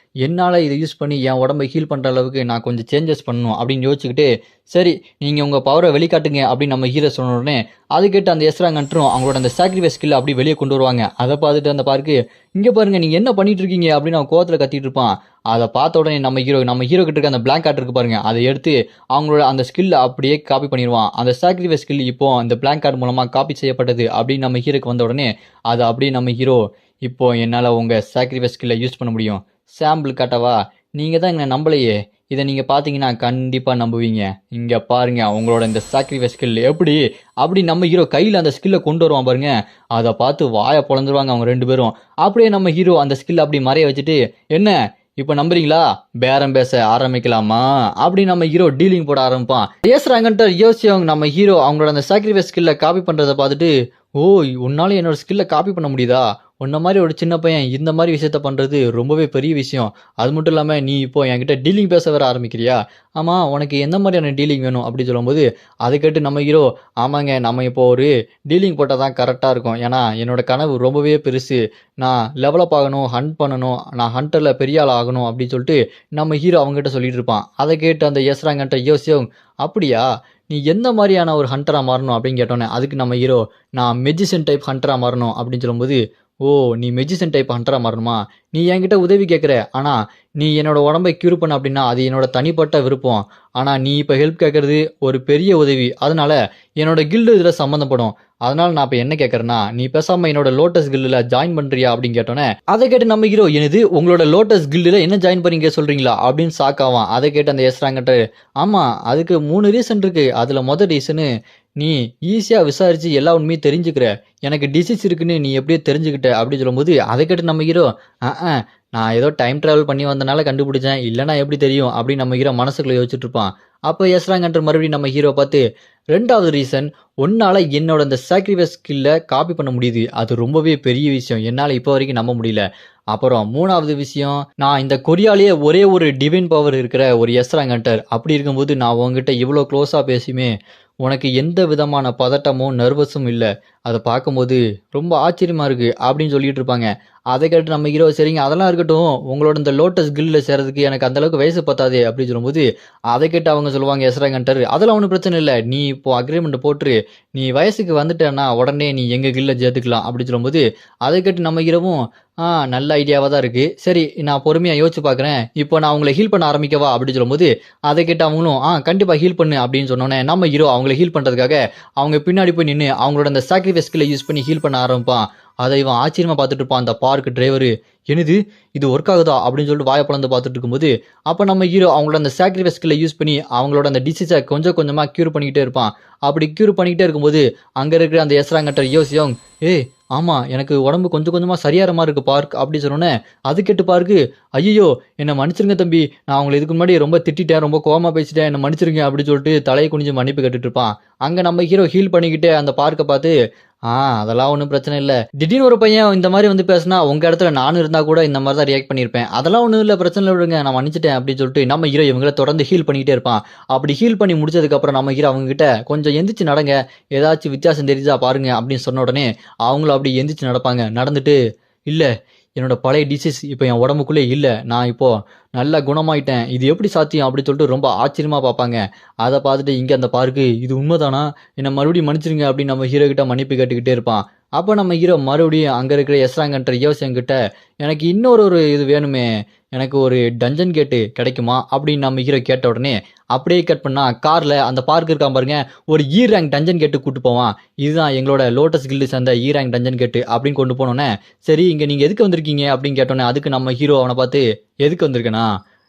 என்னால் இதை யூஸ் பண்ணி என் உடம்பை ஹீல் பண்ணுற அளவுக்கு நான் கொஞ்சம் சேஞ்சஸ் பண்ணணும் அப்படின்னு யோசிச்சுக்கிட்டு, சரி நீங்கள் உங்கள் பவரை வெளிக்காட்டுங்க அப்படின்னு நம்ம ஹீரோ சொன்ன உடனே அது கேட்டு அந்த எஸ்ராங்கன்றும் அவங்களோட அந்த சாக்ரிஃபைஸ் ஸ்கில் அப்படி வெளியே கொண்டு வருவாங்க. அதை பார்த்துட்டு அந்த பார்க்கு இங்கே பாருங்க நீங்கள் என்ன பண்ணிட்டு இருக்கீங்க அப்படின்னு அவன் கோவத்தில் கத்திட்டு இருப்பான். அதை பார்த்த உடனே நம்ம ஹீரோ கிட்ட இருக்க அந்த பிளாங்க் கார்டு இருக்கு பாருங்க, அதை எடுத்து அவங்களோட அந்த ஸ்கில் அப்படியே காப்பி பண்ணிடுவான். அந்த சாக்ரிஃபைஸ் ஸ்கில் இப்போ அந்த பிளாங்க் கார்டு மூலமாக காப்பி செய்யப்பட்டது அப்படின்னு நம்ம ஹீரோக்கு வந்த உடனே அதை அப்படியே நம்ம ஹீரோ, இப்போ என்னால் உங்கள் சாக்ரிஃபைஸ் ஸ்கில்லை யூஸ் பண்ண முடியும், சாம்பிள் காட்டவா, நீங்கள் தான் என்னை நம்பலையே, இதை நீங்கள் பார்த்தீங்கன்னா கண்டிப்பாக நம்புவீங்க, இங்கே பாருங்க உங்களோட இந்த சாக்ரிஃபைஸ் ஸ்கில் எப்படி அப்படி நம்ம ஹீரோ கையில் அந்த ஸ்கில்லை கொண்டு வருவான் பாருங்க. அதை பார்த்து வாயை பொழந்துருவாங்க அவங்க ரெண்டு பேரும். அப்படியே நம்ம ஹீரோ அந்த ஸ்கில் அப்படி மறைய வச்சுட்டு, என்ன இப்போ நம்புறீங்களா, பேரம் பேச ஆரம்பிக்கலாமா அப்படி நம்ம ஹீரோ டீலிங் போட ஆரம்பிப்பான். பேசுறாங்கன்ட்டு யோசிச்சவங்க நம்ம ஹீரோ அவங்களோட அந்த சாக்ரிஃபைஸ் ஸ்கில்லை காப்பி பண்ணுறதை பார்த்துட்டு, ஓ உன்னால என்னோட ஸ்கில்லை காப்பி பண்ண முடியுதா, உன்ன மாதிரி ஒரு சின்ன பையன் இந்த மாதிரி விஷயத்த பண்ணுறது ரொம்பவே பெரிய விஷயம், அது மட்டும் இல்லாமல் நீ இப்போ என்கிட்ட டீலிங் பேச வர ஆரம்பிக்கிறியா, ஆமாம் உனக்கு எந்த மாதிரியான டீலிங் வேணும் அப்படி சொல்லும்போது, அதை கேட்டு நம்ம ஹீரோ, ஆமாங்க நம்ம இப்போ ஒரு டீலிங் போட்டால் தான் கரெக்டாக இருக்கும், ஏன்னா என்னோட கனவு ரொம்பவே பெருசு, நான் லெவலப் ஆகணும், ஹண்ட் பண்ணணும், நான் ஹண்டரில் பெரிய ஆள் ஆகணும் அப்படின்னு சொல்லிட்டு நம்ம ஹீரோ அவங்ககிட்ட சொல்லிட்டு இருப்பான். அதை கேட்டு அந்த எஸ்ராங்கன்ட்ட யோசியும், அப்படியா நீ எந்த மாதிரியான ஒரு ஹண்டராக மாறணும் அப்படின்னு கேட்டோன்னே அதுக்கு நம்ம ஹீரோ, நான் மெஜிஷியன் டைப் ஹண்டராக மாறணும் அப்படின்னு சொல்லும்போது, ஓ நீ மெஜிஷியன் டைப் ஹண்டராக மாறணுமா, நீ என்கிட்ட உதவி கேட்குற, ஆனால் நீ என்னோட உடம்பை க்யூர் பண்ண அப்படின்னா அது என்னோட தனிப்பட்ட விருப்பம், ஆனால் நீ இப்போ ஹெல்ப் கேட்குறது ஒரு பெரிய உதவி, அதனால என்னோட கில்டு இதில் சம்மந்தப்படும், அதனால நான் இப்போ என்ன கேட்குறேன்னா நீ பேசாமல் என்னோட லோட்டஸ் கில்டில் ஜாயின் பண்ணுறியா அப்படின்னு கேட்டோன்னே அதை கேட்டு நம்ம ஹீரோ, எனது உங்களோட லோட்டஸ் கில்டில் என்ன ஜாயின் பண்ணீங்க சொல்கிறீங்களா அப்படின்னு ஷாக்காவான். அதை கேட்டு அந்த எஸ்ராங்கட்ட, ஆமாம் அதுக்கு 3 ரீசன் இருக்குது, அதில் மொதல் ரீசனு நீ ஈஸியாக விசாரித்து எல்லா உண்மையும் தெரிஞ்சுக்கிற, எனக்கு டிசீஸ் இருக்குன்னு நீ எப்படியே தெரிஞ்சுக்கிட்ட அப்படி சொல்லும்போது, அதை கேட்டு நம்ம ஹீரோ, நான் ஏதோ டைம் ட்ராவல் பண்ணி வந்தனால கண்டுபிடிச்சேன், இல்லைனா எப்படி தெரியும் அப்படின்னு நம்ம ஹீரோ மனசுக்குள்ளே யோசிச்சுட்டு இருப்பான். அப்போ எஸ்ராங்கன்ற மறுபடியும் நம்ம ஹீரோ பார்த்து, ரெண்டாவது ரீசன் உன்னால் என்னோட இந்த சாக்ரிஃபைஸ் ஸ்கில்லை காப்பி பண்ண முடியுது, அது ரொம்பவே பெரிய விஷயம், என்னால் இப்போ வரைக்கும் நம்ப முடியல. அப்புறம் மூணாவது விஷயம், நான் இந்த கொரியாலேயே ஒரே ஒரு டிவைன் பவர் இருக்கிற ஒரு எஸ்ராங்கன்டர், அப்படி இருக்கும்போது நான் உங்ககிட்ட இவ்வளோ க்ளோஸாக பேசியுமே உனக்கு எந்த விதமான பதட்டமும் நர்வஸும் இல்லை, அதை பார்க்கும்போது ரொம்ப ஆச்சரியமாக இருக்குது அப்படின்னு சொல்லிட்டு இருப்பாங்க. அதை கேட்டு நம்ம ஹீரோ, சரிங்க அதெல்லாம் இருக்கட்டும், உங்களோட இந்த லோட்டஸ் கில்டில் சேர்றதுக்கு எனக்கு அந்தளவுக்கு வயசு பத்தாதே அப்படின்னு சொல்லும்போது, அதை கேட்டு அவங்க சொல்லுவாங்க எஸ்ராங்கன்டர், அதெல்லாம் ஒன்றும் பிரச்சனை இல்லை, நீ இப்போது அக்ரிமெண்ட் போட்டுரு, நீ வயசுக்கு வந்துட்டேன்னா உடனே நீ எங்கள் கில்டில் சேர்த்துக்கலாம் அப்படி சொல்லும்போது, அதை கேட்டு நம்ம ஹீரோவும், நல்ல ஐடியாவாக தான் இருக்குது, சரி நான் பொறுமையாக யோசிச்சு பார்க்குறேன், இப்போ நான் அவங்களை ஹீல் பண்ண ஆரம்பிக்கவா அப்படி சொல்லும்போது, அதை கேட்டு அவங்களும் கண்டிப்பாக ஹீல் பண்ணு அப்படின்னு சொன்னோன்னே நம்ம ஹீரோ அவங்களை ஹீல் பண்ணுறதுக்காக அவங்க பின்னாடி போய் நின்று அவங்களோட அந்த சாக்ரிஃபைஸ் ஸ்கில்லை யூஸ் பண்ணி ஹீல் பண்ண ஆரம்பிப்பான். அதை இவன் ஆச்சரியமாக பார்த்துட்டு இருப்பான் அந்த பார்க் டிரைவரு, என்னது இது ஒர்க் ஆகுதா அப்படின்னு சொல்லிட்டு வாயை பிளந்து பார்த்துட்டு இருக்கும்போது, அப்போ நம்ம ஹீரோ அவங்களோட அந்த சாக்ரிஃபைஸ் ஸ்கில்லை யூஸ் பண்ணி அவங்களோட அந்த டிசீஸை கொஞ்சம் கொஞ்சமாக க்யூர் பண்ணிக்கிட்டே இருப்பான். அப்படி க்யூர் பண்ணிக்கிட்டே இருக்கும்போது அங்கே இருக்கிற அந்த எஸ்ராங்கட்ட யோசியோங், ஆமாம் எனக்கு உடம்பு கொஞ்சம் கொஞ்சமாக சரியாகிற மாதிரி இருக்குது பார்க் அப்படி சொன்னோன்னே, அது கேட்டு பார்க்கு, ஐயோ என்னை மன்னிச்சிருங்க தம்பி, நான் அவங்களை இதுக்கு முன்னாடி ரொம்ப திட்டேன், ரொம்ப கோவமாக பேசிட்டேன், என்னை மன்னிச்சிருங்க அப்படி சொல்லிட்டு தலையை குனிஞ்சு மன்னிப்பு கேட்டுட்டு இருப்பான். அங்கே நம்ம ஹீரோ ஹீல் பண்ணிக்கிட்டு அந்த பார்க்கை பார்த்து, அதெல்லாம் ஒன்றும் பிரச்சனை இல்லை, திடீர்னு ஒரு பையன் இந்த மாதிரி வந்து பேசினா உங்கள் இடத்துல நானும் இருந்தால் கூட இந்த மாதிரி தான் ரியாக்ட் பண்ணியிருப்பேன், அதெல்லாம் ஒன்றும் இல்லை பிரச்சனை இல்லை விடுங்க நான் மன்னிச்சிட்டேன் அப்படின்னு சொல்லிட்டு நம்ம ஹீரோ இவங்களை தொடர்ந்து ஹீல் பண்ணிக்கிட்டே இருப்பான். அப்படி ஹீல் பண்ணி முடிச்சதுக்கப்புறம் நம்ம ஹீரோ அவங்ககிட்ட கொஞ்சம் எந்திரிச்சு நடங்க, ஏதாச்சும் வித்தியாசம் தெரியுதா பாருங்க அப்படின்னு சொன்ன உடனே அவங்களும் அப்படி எந்திரிச்சு நடப்பாங்க. நடந்துட்டு, இல்லை என்னோட பழைய டிசீஸ் இப்போ என் உடம்புக்குள்ளே இல்லை, நான் இப்போ நல்லா குணமாயிட்டேன், இது எப்படி சாத்தியம் அப்படின்னு சொல்லிட்டு ரொம்ப ஆச்சரியமா பார்ப்பாங்க. அதை பார்த்துட்டு இங்கே அந்த பார்க்கு இது உண்மைதானா, என்னை மறுபடியும் மன்னிச்சிருங்க அப்படின்னு நம்ம ஹீரோ கிட்ட மன்னிப்பு கேட்டுக்கிட்டே இருப்பான். அப்போ நம்ம ஹீரோ மறுபடியும் அங்கே இருக்கிற எஸ்ராங்கன்ற யோசியம் கிட்ட எனக்கு இன்னொரு இது வேணுமே, எனக்கு ஒரு டஞ்சன் கேட்டு கிடைக்குமா அப்படின்னு நம்ம ஹீரோ கேட்ட உடனே அப்படியே கட் பண்ணா கார்ல அந்த பார்க் இருக்கான் பாருங்க, ஒரு ரேங்க் டஞ்சன் கேட்டு கூட்டு போவான். இதுதான் எங்களோட லோட்டஸ் கில்டு சேர்ந்த ரேங்க் டஞ்சன் கேட்டு அப்படின்னு கொண்டு போனோன்னே, சரி இங்க நீங்க எதுக்கு வந்திருக்கீங்க அப்படின்னு கேட்டோன்னே அதுக்கு நம்ம ஹீரோ அவனை பார்த்து எதுக்கு வந்திருக்கேனா,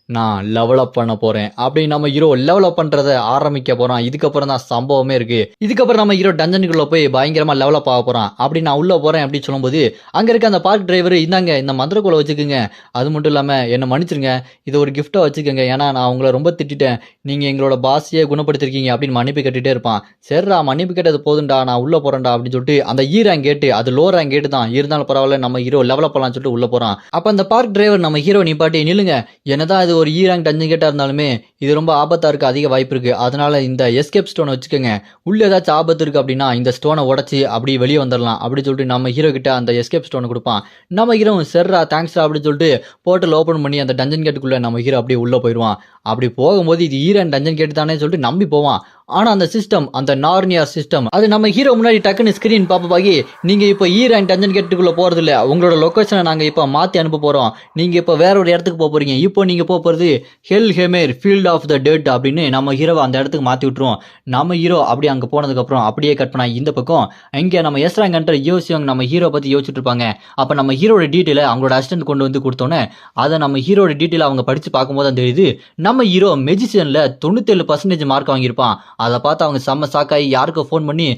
நான் லெவல் அப் பண்ண போறேன் அப்படின்னு நம்ம ஹீரோ லெவல் அப் பண்றத ஆரம்பிக்க போறான். இதுக்கப்புறம் தான் சம்பவமே இருக்கு. இதுக்கப்புறம் நம்ம ஹீரோ டஞ்சனுக்குள்ள போய் பயங்கரமா லெவல் அப் ஆக போறான். அப்படி நான் உள்ள போறேன் அப்படின்னு சொல்லும்போது அங்க இருக்க அந்த பார்க் டிரைவர், இந்தாங்க இந்த மந்திரக்கோலை வச்சுக்கோங்க, அது மட்டும் இல்லாம என்ன மன்னிச்சிருங்க, இதை ஒரு கிஃப்டா வச்சுக்கோங்க, ஏன்னா நான் உங்களை ரொம்ப திட்டேன், நீங்க எங்களோட பாஸையே குணப்படுத்திருக்கீங்க அப்படின்னு மன்னிப்பு கேட்டுட்டே இருப்பான். சரிடா மன்னிப்பு கேட்டது போதுண்டா, நான் உள்ள போறேன்டா அப்படின்னு சொல்லிட்டு அந்த ரேங்க் கேட்டு, அது லோ ரேங்க் கேட்டு தான் இருந்தாலும் பரவாயில்ல, நம்ம ஹீரோ லெவல் அப் பண்ணலாம்னு சொல்லிட்டு உள்ள போறான். அப்ப அந்த பார்க் டிரைவர் நம்ம ஹீரோ நிப்பாட்டி, நில்லுங்க, என்னதான் இது ஒரு ரேங்க் டஞ்சன் கேட்டா இருந்தாலுமே இது ரொம்ப ஆபத்தா இருக்கு, அதிக வாய்ப்பு இருக்கு, அதனால இந்த எஸ்கேப் ஸ்டோனை வச்சுக்கோங்க, உள்ள ஏதாச்சும் ஆபத்து இருக்கு அப்படின்னா இந்த ஸ்டோனை உடச்சி அப்படி வெளியே வந்துடலாம் அப்படின்னு சொல்லிட்டு நம்ம ஹீரோ கிட்ட அந்த எஸ்கேப் ஸ்டோனை கொடுப்பான். நம்ம ஹீரோ சரிடா தேங்க்ஸ்டா அப்படின்னு சொல்லிட்டு போர்ட்டல் ஓப்பன் பண்ணி அந்த டஞ்சன் கேட்டுக்குள்ள நம்ம ஹீரோ அப்படியே உள்ள போயிடுவான். அப்படி போகும்போது இது ஈரன் டஞ்சன் கேட்டு தானே சொல்லிட்டு நம்பி போவான். ஆனா அந்த சிஸ்டம், அந்த நார்னியா சிஸ்டம், அது நம்ம ஹீரோ முன்னாடி டக்குன்னு ஸ்கிரீன் பாப்பாகி, நீங்க இப்போ ஈரன் டஞ்சன் கேட்டுக்குள்ள போறது இல்ல, உங்களோட லொகேஷனை நாங்க இப்ப மாத்தி அனுப்ப போறோம், நீங்க இப்ப வேற ஒரு இடத்துக்கு போறீங்க, இப்போ நீங்க போறது ஹெல் ஹெமேர் ஃபீல்ட் ஆஃப் த டெட் அப்படின்னு நம்ம ஹீரோவை அந்த இடத்துக்கு மாத்தி விட்டுருவோம். நம்ம ஹீரோ அப்படி அங்க போனதுக்கு அப்புறம் அப்படியே கட் பண்ணா இந்த பக்கம் இங்க நம்ம எஸ்ராங்கன்ற யோசியவங்க நம்ம ஹீரோ பத்தி யோசிச்சுட்டு இருப்பாங்க. அப்ப நம்ம ஹீரோட டீட்டெயில அவங்களோட அசிஸ்டன்ட் கொண்டு வந்து கொடுத்தோன்னே அதை நம்ம ஹீரோட டீட்டெயில் அவங்க படிச்சு பார்க்கும்போது தான் தெரியுது, நம்ம ஹீரோ மெஜிசியன்ல 97% மார்க் வாங்கியிருப்பான். அதை பார்த்து அவங்க செம்ம சாக்காயி யாருக்கு ஃபோன் பண்ணி,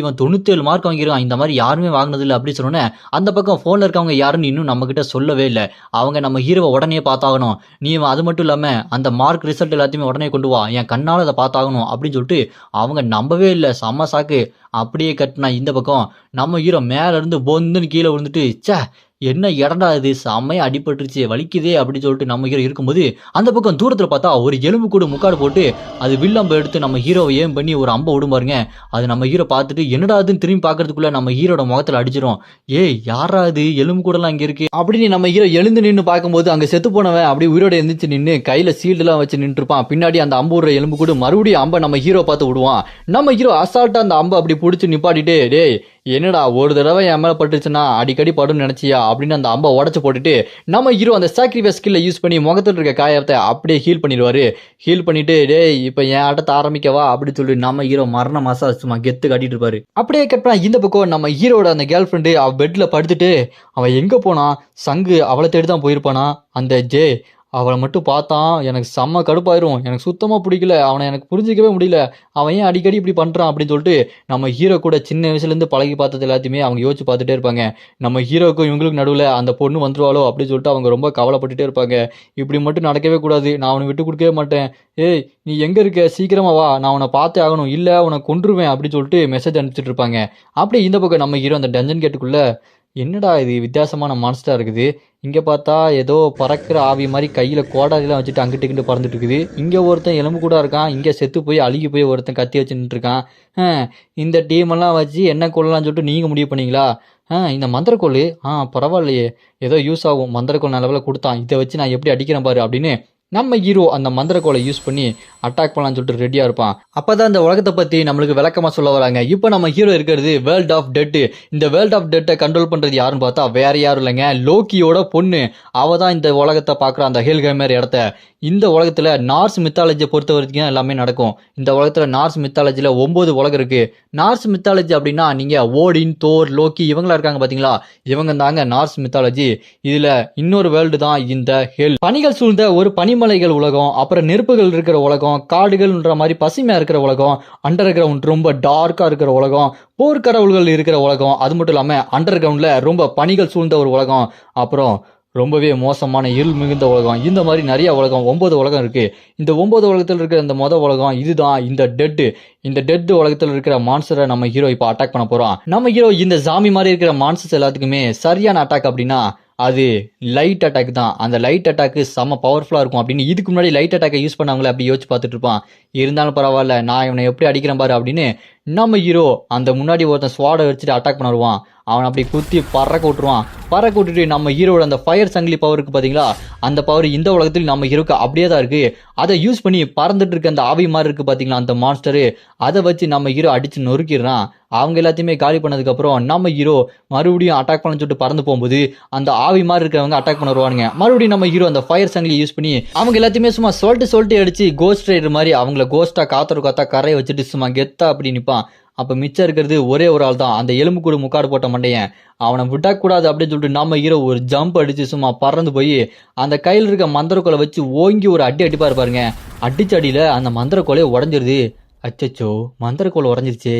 இவன் 97 மார்க் வாங்கியிருக்கான், இந்த மாதிரி யாருமே வாங்கினதில்லை அப்படின்னு சொன்னோன்னே அந்த பக்கம் ஃபோன்ல இருக்கவங்க யாருன்னு இன்னும் நம்ம கிட்ட சொல்லவே இல்லை. அவங்க நம்ம ஹீரோவை உடனே பார்த்தாகணும், நீ அது மட்டும் இல்லாம அந்த மார்க் ரிசல்ட் எல்லாத்தையுமே உடனே கொண்டு வா, என் கண்ணால் அதை பார்த்தாகணும் அப்படின்னு சொல்லிட்டு அவங்க நம்பவே இல்லை, செம்ம சாக்கு. அப்படியே கட்டினா இந்த பக்கம் நம்ம ஹீரோ மேல இருந்து பொந்துன்னு கீழே விழுந்துட்டு, சே என்ன இடண்டா இது, செம்மையா அடிபட்டுருச்சு வலிக்குதே அப்படின்னு சொல்லிட்டு நம்ம ஹீரோ இருக்கும்போது அந்த பக்கம் தூரத்தில் பார்த்தா ஒரு எலும்பு கூட முக்காடு போட்டு அது வில்லம்பை எடுத்து நம்ம ஹீரோவை ஏம் பண்ணி ஒரு அம்பை விடும் பாருங்க. அது நம்ம ஹீரோ பார்த்துட்டு என்னடா அதுன்னு திரும்பி பார்க்கறதுக்குள்ள நம்ம ஹீரோட முகத்தில் அடிச்சிடும். யாரா இது, எலும்பு கூடலாம் அங்கே இருக்கு அப்படின்னு நம்ம ஹீரோ எழுந்து நின்று பார்க்கும்போது அங்கே செத்து போனவன் அப்படி உயிரோட எந்திரிச்சு நின்று கையில சீல்டுலாம் வச்சு நின்று இருப்பான். பின்னாடி அந்த அம்பு விடுற எலும்பு கூட மறுபடியும் அம்பை நம்ம ஹீரோ பார்த்து விடுவான். நம்ம ஹீரோ அசால்ட்டா அந்த அம்பை அப்படி பிடிச்சி நிப்பாட்டிட்டு, டேய் என்னடா ஒரு தடவை என் மேல பட்டுச்சுன்னா அடிக்கடி படும் நினைச்சியா அப்படின்னு அந்த அம்பை உடச்சு போட்டுட்டு நம்ம ஹீரோ அந்த சாக்ரிஃபைஸ் ஸ்கில்லை யூஸ் பண்ணி முகத்தில் இருக்க காயத்தை அப்படியே ஹீல் பண்ணிடுவாரு. ஹீல் பண்ணிட்டு, டேய் இப்போ என் ஆட்டத்தை ஆரம்பிக்கவா அப்படின்னு சொல்லிட்டு நம்ம ஹீரோ மரண மாசா சும்மா கெத்து காட்டிட்டு இருப்பாரு. அப்படியே கட் பண்ணா இந்த பக்கம் நம்ம ஹீரோட அந்த கேர்ள் ஃப்ரெண்டு அவ பெட்ல படுத்துட்டு, அவன் எங்க போனா, சங்கு அவளை தேடி தான் போயிருப்பானா, அந்த ஜே அவளை மட்டும் பார்த்தான் எனக்கு செம்ம கடுப்பாயிரும், எனக்கு சுத்தமாக பிடிக்கல, அவனை எனக்கு புரிஞ்சிக்கவே முடியல, அவன் ஏன் அடிக்கடி இப்படி பண்ணுறான் அப்படின்னு சொல்லிட்டு நம்ம ஹீரோ கூட சின்ன வயசுலேருந்து பழகி பார்த்தது எல்லாத்தையுமே அவங்க யோசிச்சு பார்த்துட்டே இருப்பாங்க. நம்ம ஹீரோக்கும் இவங்களுக்கு நடுவில் அந்த பொண்ணு வந்துருவாளோ அப்படின்னு சொல்லிட்டு அவங்க ரொம்ப கவலைப்பட்டுட்டே இருப்பாங்க. இப்படி மட்டும் நடக்கவே கூடாது, நான் அவனை விட்டு கொடுக்கவே மாட்டேன், நீ எங்கே இருக்க சீக்கிரமா வா, நான் அவனை பார்த்தே ஆகணும், இல்லை அவனை கொன்றுவேன் அப்படின்னு சொல்லிட்டு மெசேஜ் அனுப்பிச்சிட்டு இருப்பாங்க. அப்படியே இந்த பக்கம் நம்ம ஹீரோ அந்த டஞ்சன் கேட்டுக்குள்ள, என்னடா இது வித்தியாசமான மான்ஸ்டரா இருக்குது, இங்கே பார்த்தா ஏதோ பறக்கிற ஆவி மாதிரி கையில் கோடாரிலாம் வச்சுட்டு அங்கிட்டு இங்கிட்டு பறந்துட்டு இருக்குது, இங்கே ஒருத்தன் எலும்பு கூட இருக்கான், இங்கே செத்து போய் அழுகி போய் ஒருத்தன் கத்தி வச்சு நின்றுருக்கான், இந்த டீமெல்லாம் வச்சு என்ன கொள்ளலாம்னு சொல்லிட்டு நீங்கள் முடிவு பண்ணீங்களா, இந்த மந்திரக்கோள் பரவாயில்லையே ஏதோ யூஸ் ஆகும், மந்திரக்கோள் நல்லவில் கொடுத்தான், இதை வச்சு நான் எப்படி அடிக்கிறேன் பாரு அப்படின்னு நம்ம ஹீரோ அந்த மந்திரக்கோளை யூஸ் பண்ணி அட்டாக் பண்ணலாம்னு சொல்லிட்டு ரெடியா இருப்பான். அப்பதான் இந்த உலகத்தை பத்தி நம்மளுக்கு விளக்கமா சொல்ல வராங்க. இப்போ நம்ம ஹீரோ இருக்கிறது வேர்ல்ட் ஆஃப் டெட். இந்த வேர்ல்ட் ஆஃப் டெட்டை கண்ட்ரோல் பண்றது யாருன்னு பார்த்தா வேற யாரும் இல்லைங்க, லோக்கியோட பொண்ணு. அவ தான் இந்த உலகத்தை பார்க்குற அந்த ஹெல்ஹெமர் இடத்த. இந்த உலகத்துல நார்ஸ் மித்தாலஜியை பொறுத்த வரைக்கும் எல்லாமே நடக்கும். இந்த உலகத்துல நார்ஸ் மித்தாலஜில 9 உலகம் இருக்கு. நார்ஸ் மித்தாலஜி அப்படின்னா நீங்க ஓடின், தோர், லோக்கி இவங்களா இருக்காங்க பாத்தீங்களா, இவங்க தாங்க நார்ஸ் மித்தாலஜி. இதுல இன்னொரு வேர்ல்டு தான் இந்த ஹெல். பனிகள் சூழ்ந்த ஒரு பனிமலைகள் உலகம், அப்புறம் நெருப்புகள் இருக்கிற உலகம், காடுகள்ன்ற மாதிரி பசுமையா இருக்கிற உலகம், அண்டர் கிரவுண்ட் ரொம்ப டார்க்கா இருக்கிற உலகம், போர்க்கடவுள்கள் இருக்கிற உலகம், அது மட்டும் இல்லாம அண்டர் கிரவுண்ட்ல ரொம்ப பனிகள் சூழ்ந்த ஒரு உலகம், அப்புறம் ரொம்பவே மோசமான இருள் மிகுந்த உலகம். இந்த மாதிரி நிறைய உலகம் 9 உலகம் இருக்கு. இந்த 9 உலகத்தில் இருக்கிற இந்த உலகம் இதுதான் இந்த டெட். இந்த டெட் உலகத்தில் இருக்கிற மான்ஸ்டரை நம்ம ஹீரோ இப்போ அட்டாக் பண்ண போறோம். நம்ம ஹீரோ இந்த ஜாமி மாதிரி இருக்கிற மான்ஸ்டர்ஸ் எல்லாத்துக்குமே சரியான அட்டாக் அப்படின்னா அது லைட் அட்டாக் தான். அந்த லைட் அட்டாக்கு செம்ம பவர்ஃபுல்லாக இருக்கும் அப்படின்னு இதுக்கு முன்னாடி லைட் அட்டாக்கை யூஸ் பண்ணவங்களே அப்படி யோசிச்சு பார்த்துட்டு இருப்பான். இருந்தாலும் பரவாயில்ல, நான் இவனை எப்படி அடிக்கிறேன் பாரு அப்படின்னு நம்ம ஹீரோ அந்த முன்னாடி ஒருத்தன் ஸ்வாடை வச்சுட்டு அட்டாக் பண்ண வருவான். அவன் அப்படி குத்தி பறக்க விட்டுருவான். பறக்க விட்டுட்டு நம்ம ஹீரோட அந்த ஃபயர் சங்கிலி பவர் இருக்கு பார்த்தீங்களா, அந்த பவர் இந்த உலகத்தில் நம்ம ஹீரோக்கு அப்படியே தான் இருக்கு. அதை யூஸ் பண்ணி பறந்துட்டு இருக்க அந்த ஆவி மாதிரி இருக்கு பார்த்தீங்களா அந்த மான்ஸ்டரு, அதை வச்சு நம்ம ஹீரோ அடிச்சு நொறுக்கிடுறான். அவங்க எல்லாத்தையுமே காலி பண்ணதுக்கப்புறம் நம்ம ஹீரோ மறுபடியும் அட்டாக் பண்ண சொல்லிட்டு பறந்து போகும்போது அந்த ஆவி மாதிரி இருக்கிறவங்க அட்டாக் பண்ண வருவானுங்க. மறுபடியும் நம்ம ஹீரோ அந்த ஃபயர் சங்கிலி யூஸ் பண்ணி அவங்க எல்லாத்தையுமே சும்மா சொல்லிட்டு அடிச்சு கோஸ்ட் ரைடர் மாதிரி அவங்கள கோஸ்டா காத்தா கரையை வச்சுட்டு சும்மா கெத்தா அப்படி நிற்பான். அப்போ மிச்சம் இருக்கிறது ஒரே ஒரு ஆள் தான், அந்த எலும்பு கூட முக்காடு போட்ட மண்டையன். அவனை விடக்கூடாது அப்படின்னு சொல்லிட்டு நம்ம ஹீரோ ஒரு ஜம்ப் அடிச்சு சும்மா பறந்து போய் அந்த கையில் இருக்க மந்திரக்கோலை வச்சு ஓங்கி ஒரு அடிப்பா இருப்பாருங்க. அடிச்ச அடியில் அந்த மந்திரக்கோலையை உடஞ்சிருது. அச்சச்சோ, மந்திரக்கோலை உடஞ்சிருச்சே,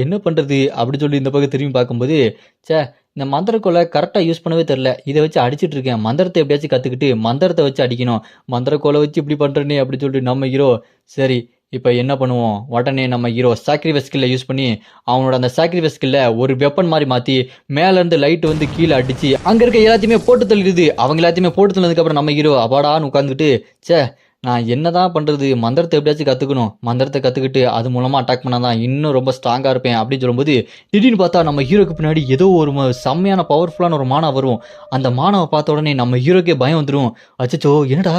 என்ன பண்ணுறது அப்படின்னு சொல்லி இந்த பக்கம் திரும்பி பார்க்கும்போது, சே இந்த மந்திரக்கோலை கரெக்டாக யூஸ் பண்ணவே தெரில, இதை வச்சு அடிச்சிட்டு இருக்கேன், மந்திரத்தை எப்படியாச்சும் கற்றுக்கிட்டு மந்திரத்தை வச்சு அடிக்கணும், மந்திரக்கோலை வச்சு இப்படி பண்ணுறேனே அப்படின்னு சொல்லிட்டு நம்ம ஹீரோ சரி இப்போ என்ன பண்ணுவோம், உடனே நம்ம ஹீரோ சாக்ரிஃபைஸ் ஸ்கில்லை யூஸ் பண்ணி அவனோட அந்த சாக்ரிஃபைஸ் ஸ்கில்லை ஒரு வெப்பன் மாதிரி மாற்றி மேலேருந்து லைட்டு வந்து கீழே அடித்து அங்கே இருக்க எல்லாத்தையுமே போட்டு தள்ளிடுது. அவங்க எல்லாத்தையுமே போட்டு தள்ளதுக்கப்புறம் நம்ம ஹீரோ அபாடான்னு உட்காந்துக்கிட்டு, சே நான் என்னதான் பண்ணுறது, மந்திரத்தை எப்படியாச்சும் கற்றுக்கணும், மந்திரத்தை கற்றுக்கிட்டு அது மூலமாக அட்டாக் பண்ணால் தான் இன்னும் ரொம்ப ஸ்ட்ராங்காக இருப்பேன் அப்படின்னு சொல்லும்போது திடீர்னு பார்த்தா நம்ம ஹீரோக்கு பின்னாடி ஏதோ ஒரு செம்மையான பவர்ஃபுல்லான ஒரு மானா வரும். அந்த மானாவை பார்த்த உடனே நம்ம ஹீரோக்கே பயம் வந்துடும். அச்சச்சோ என்னடா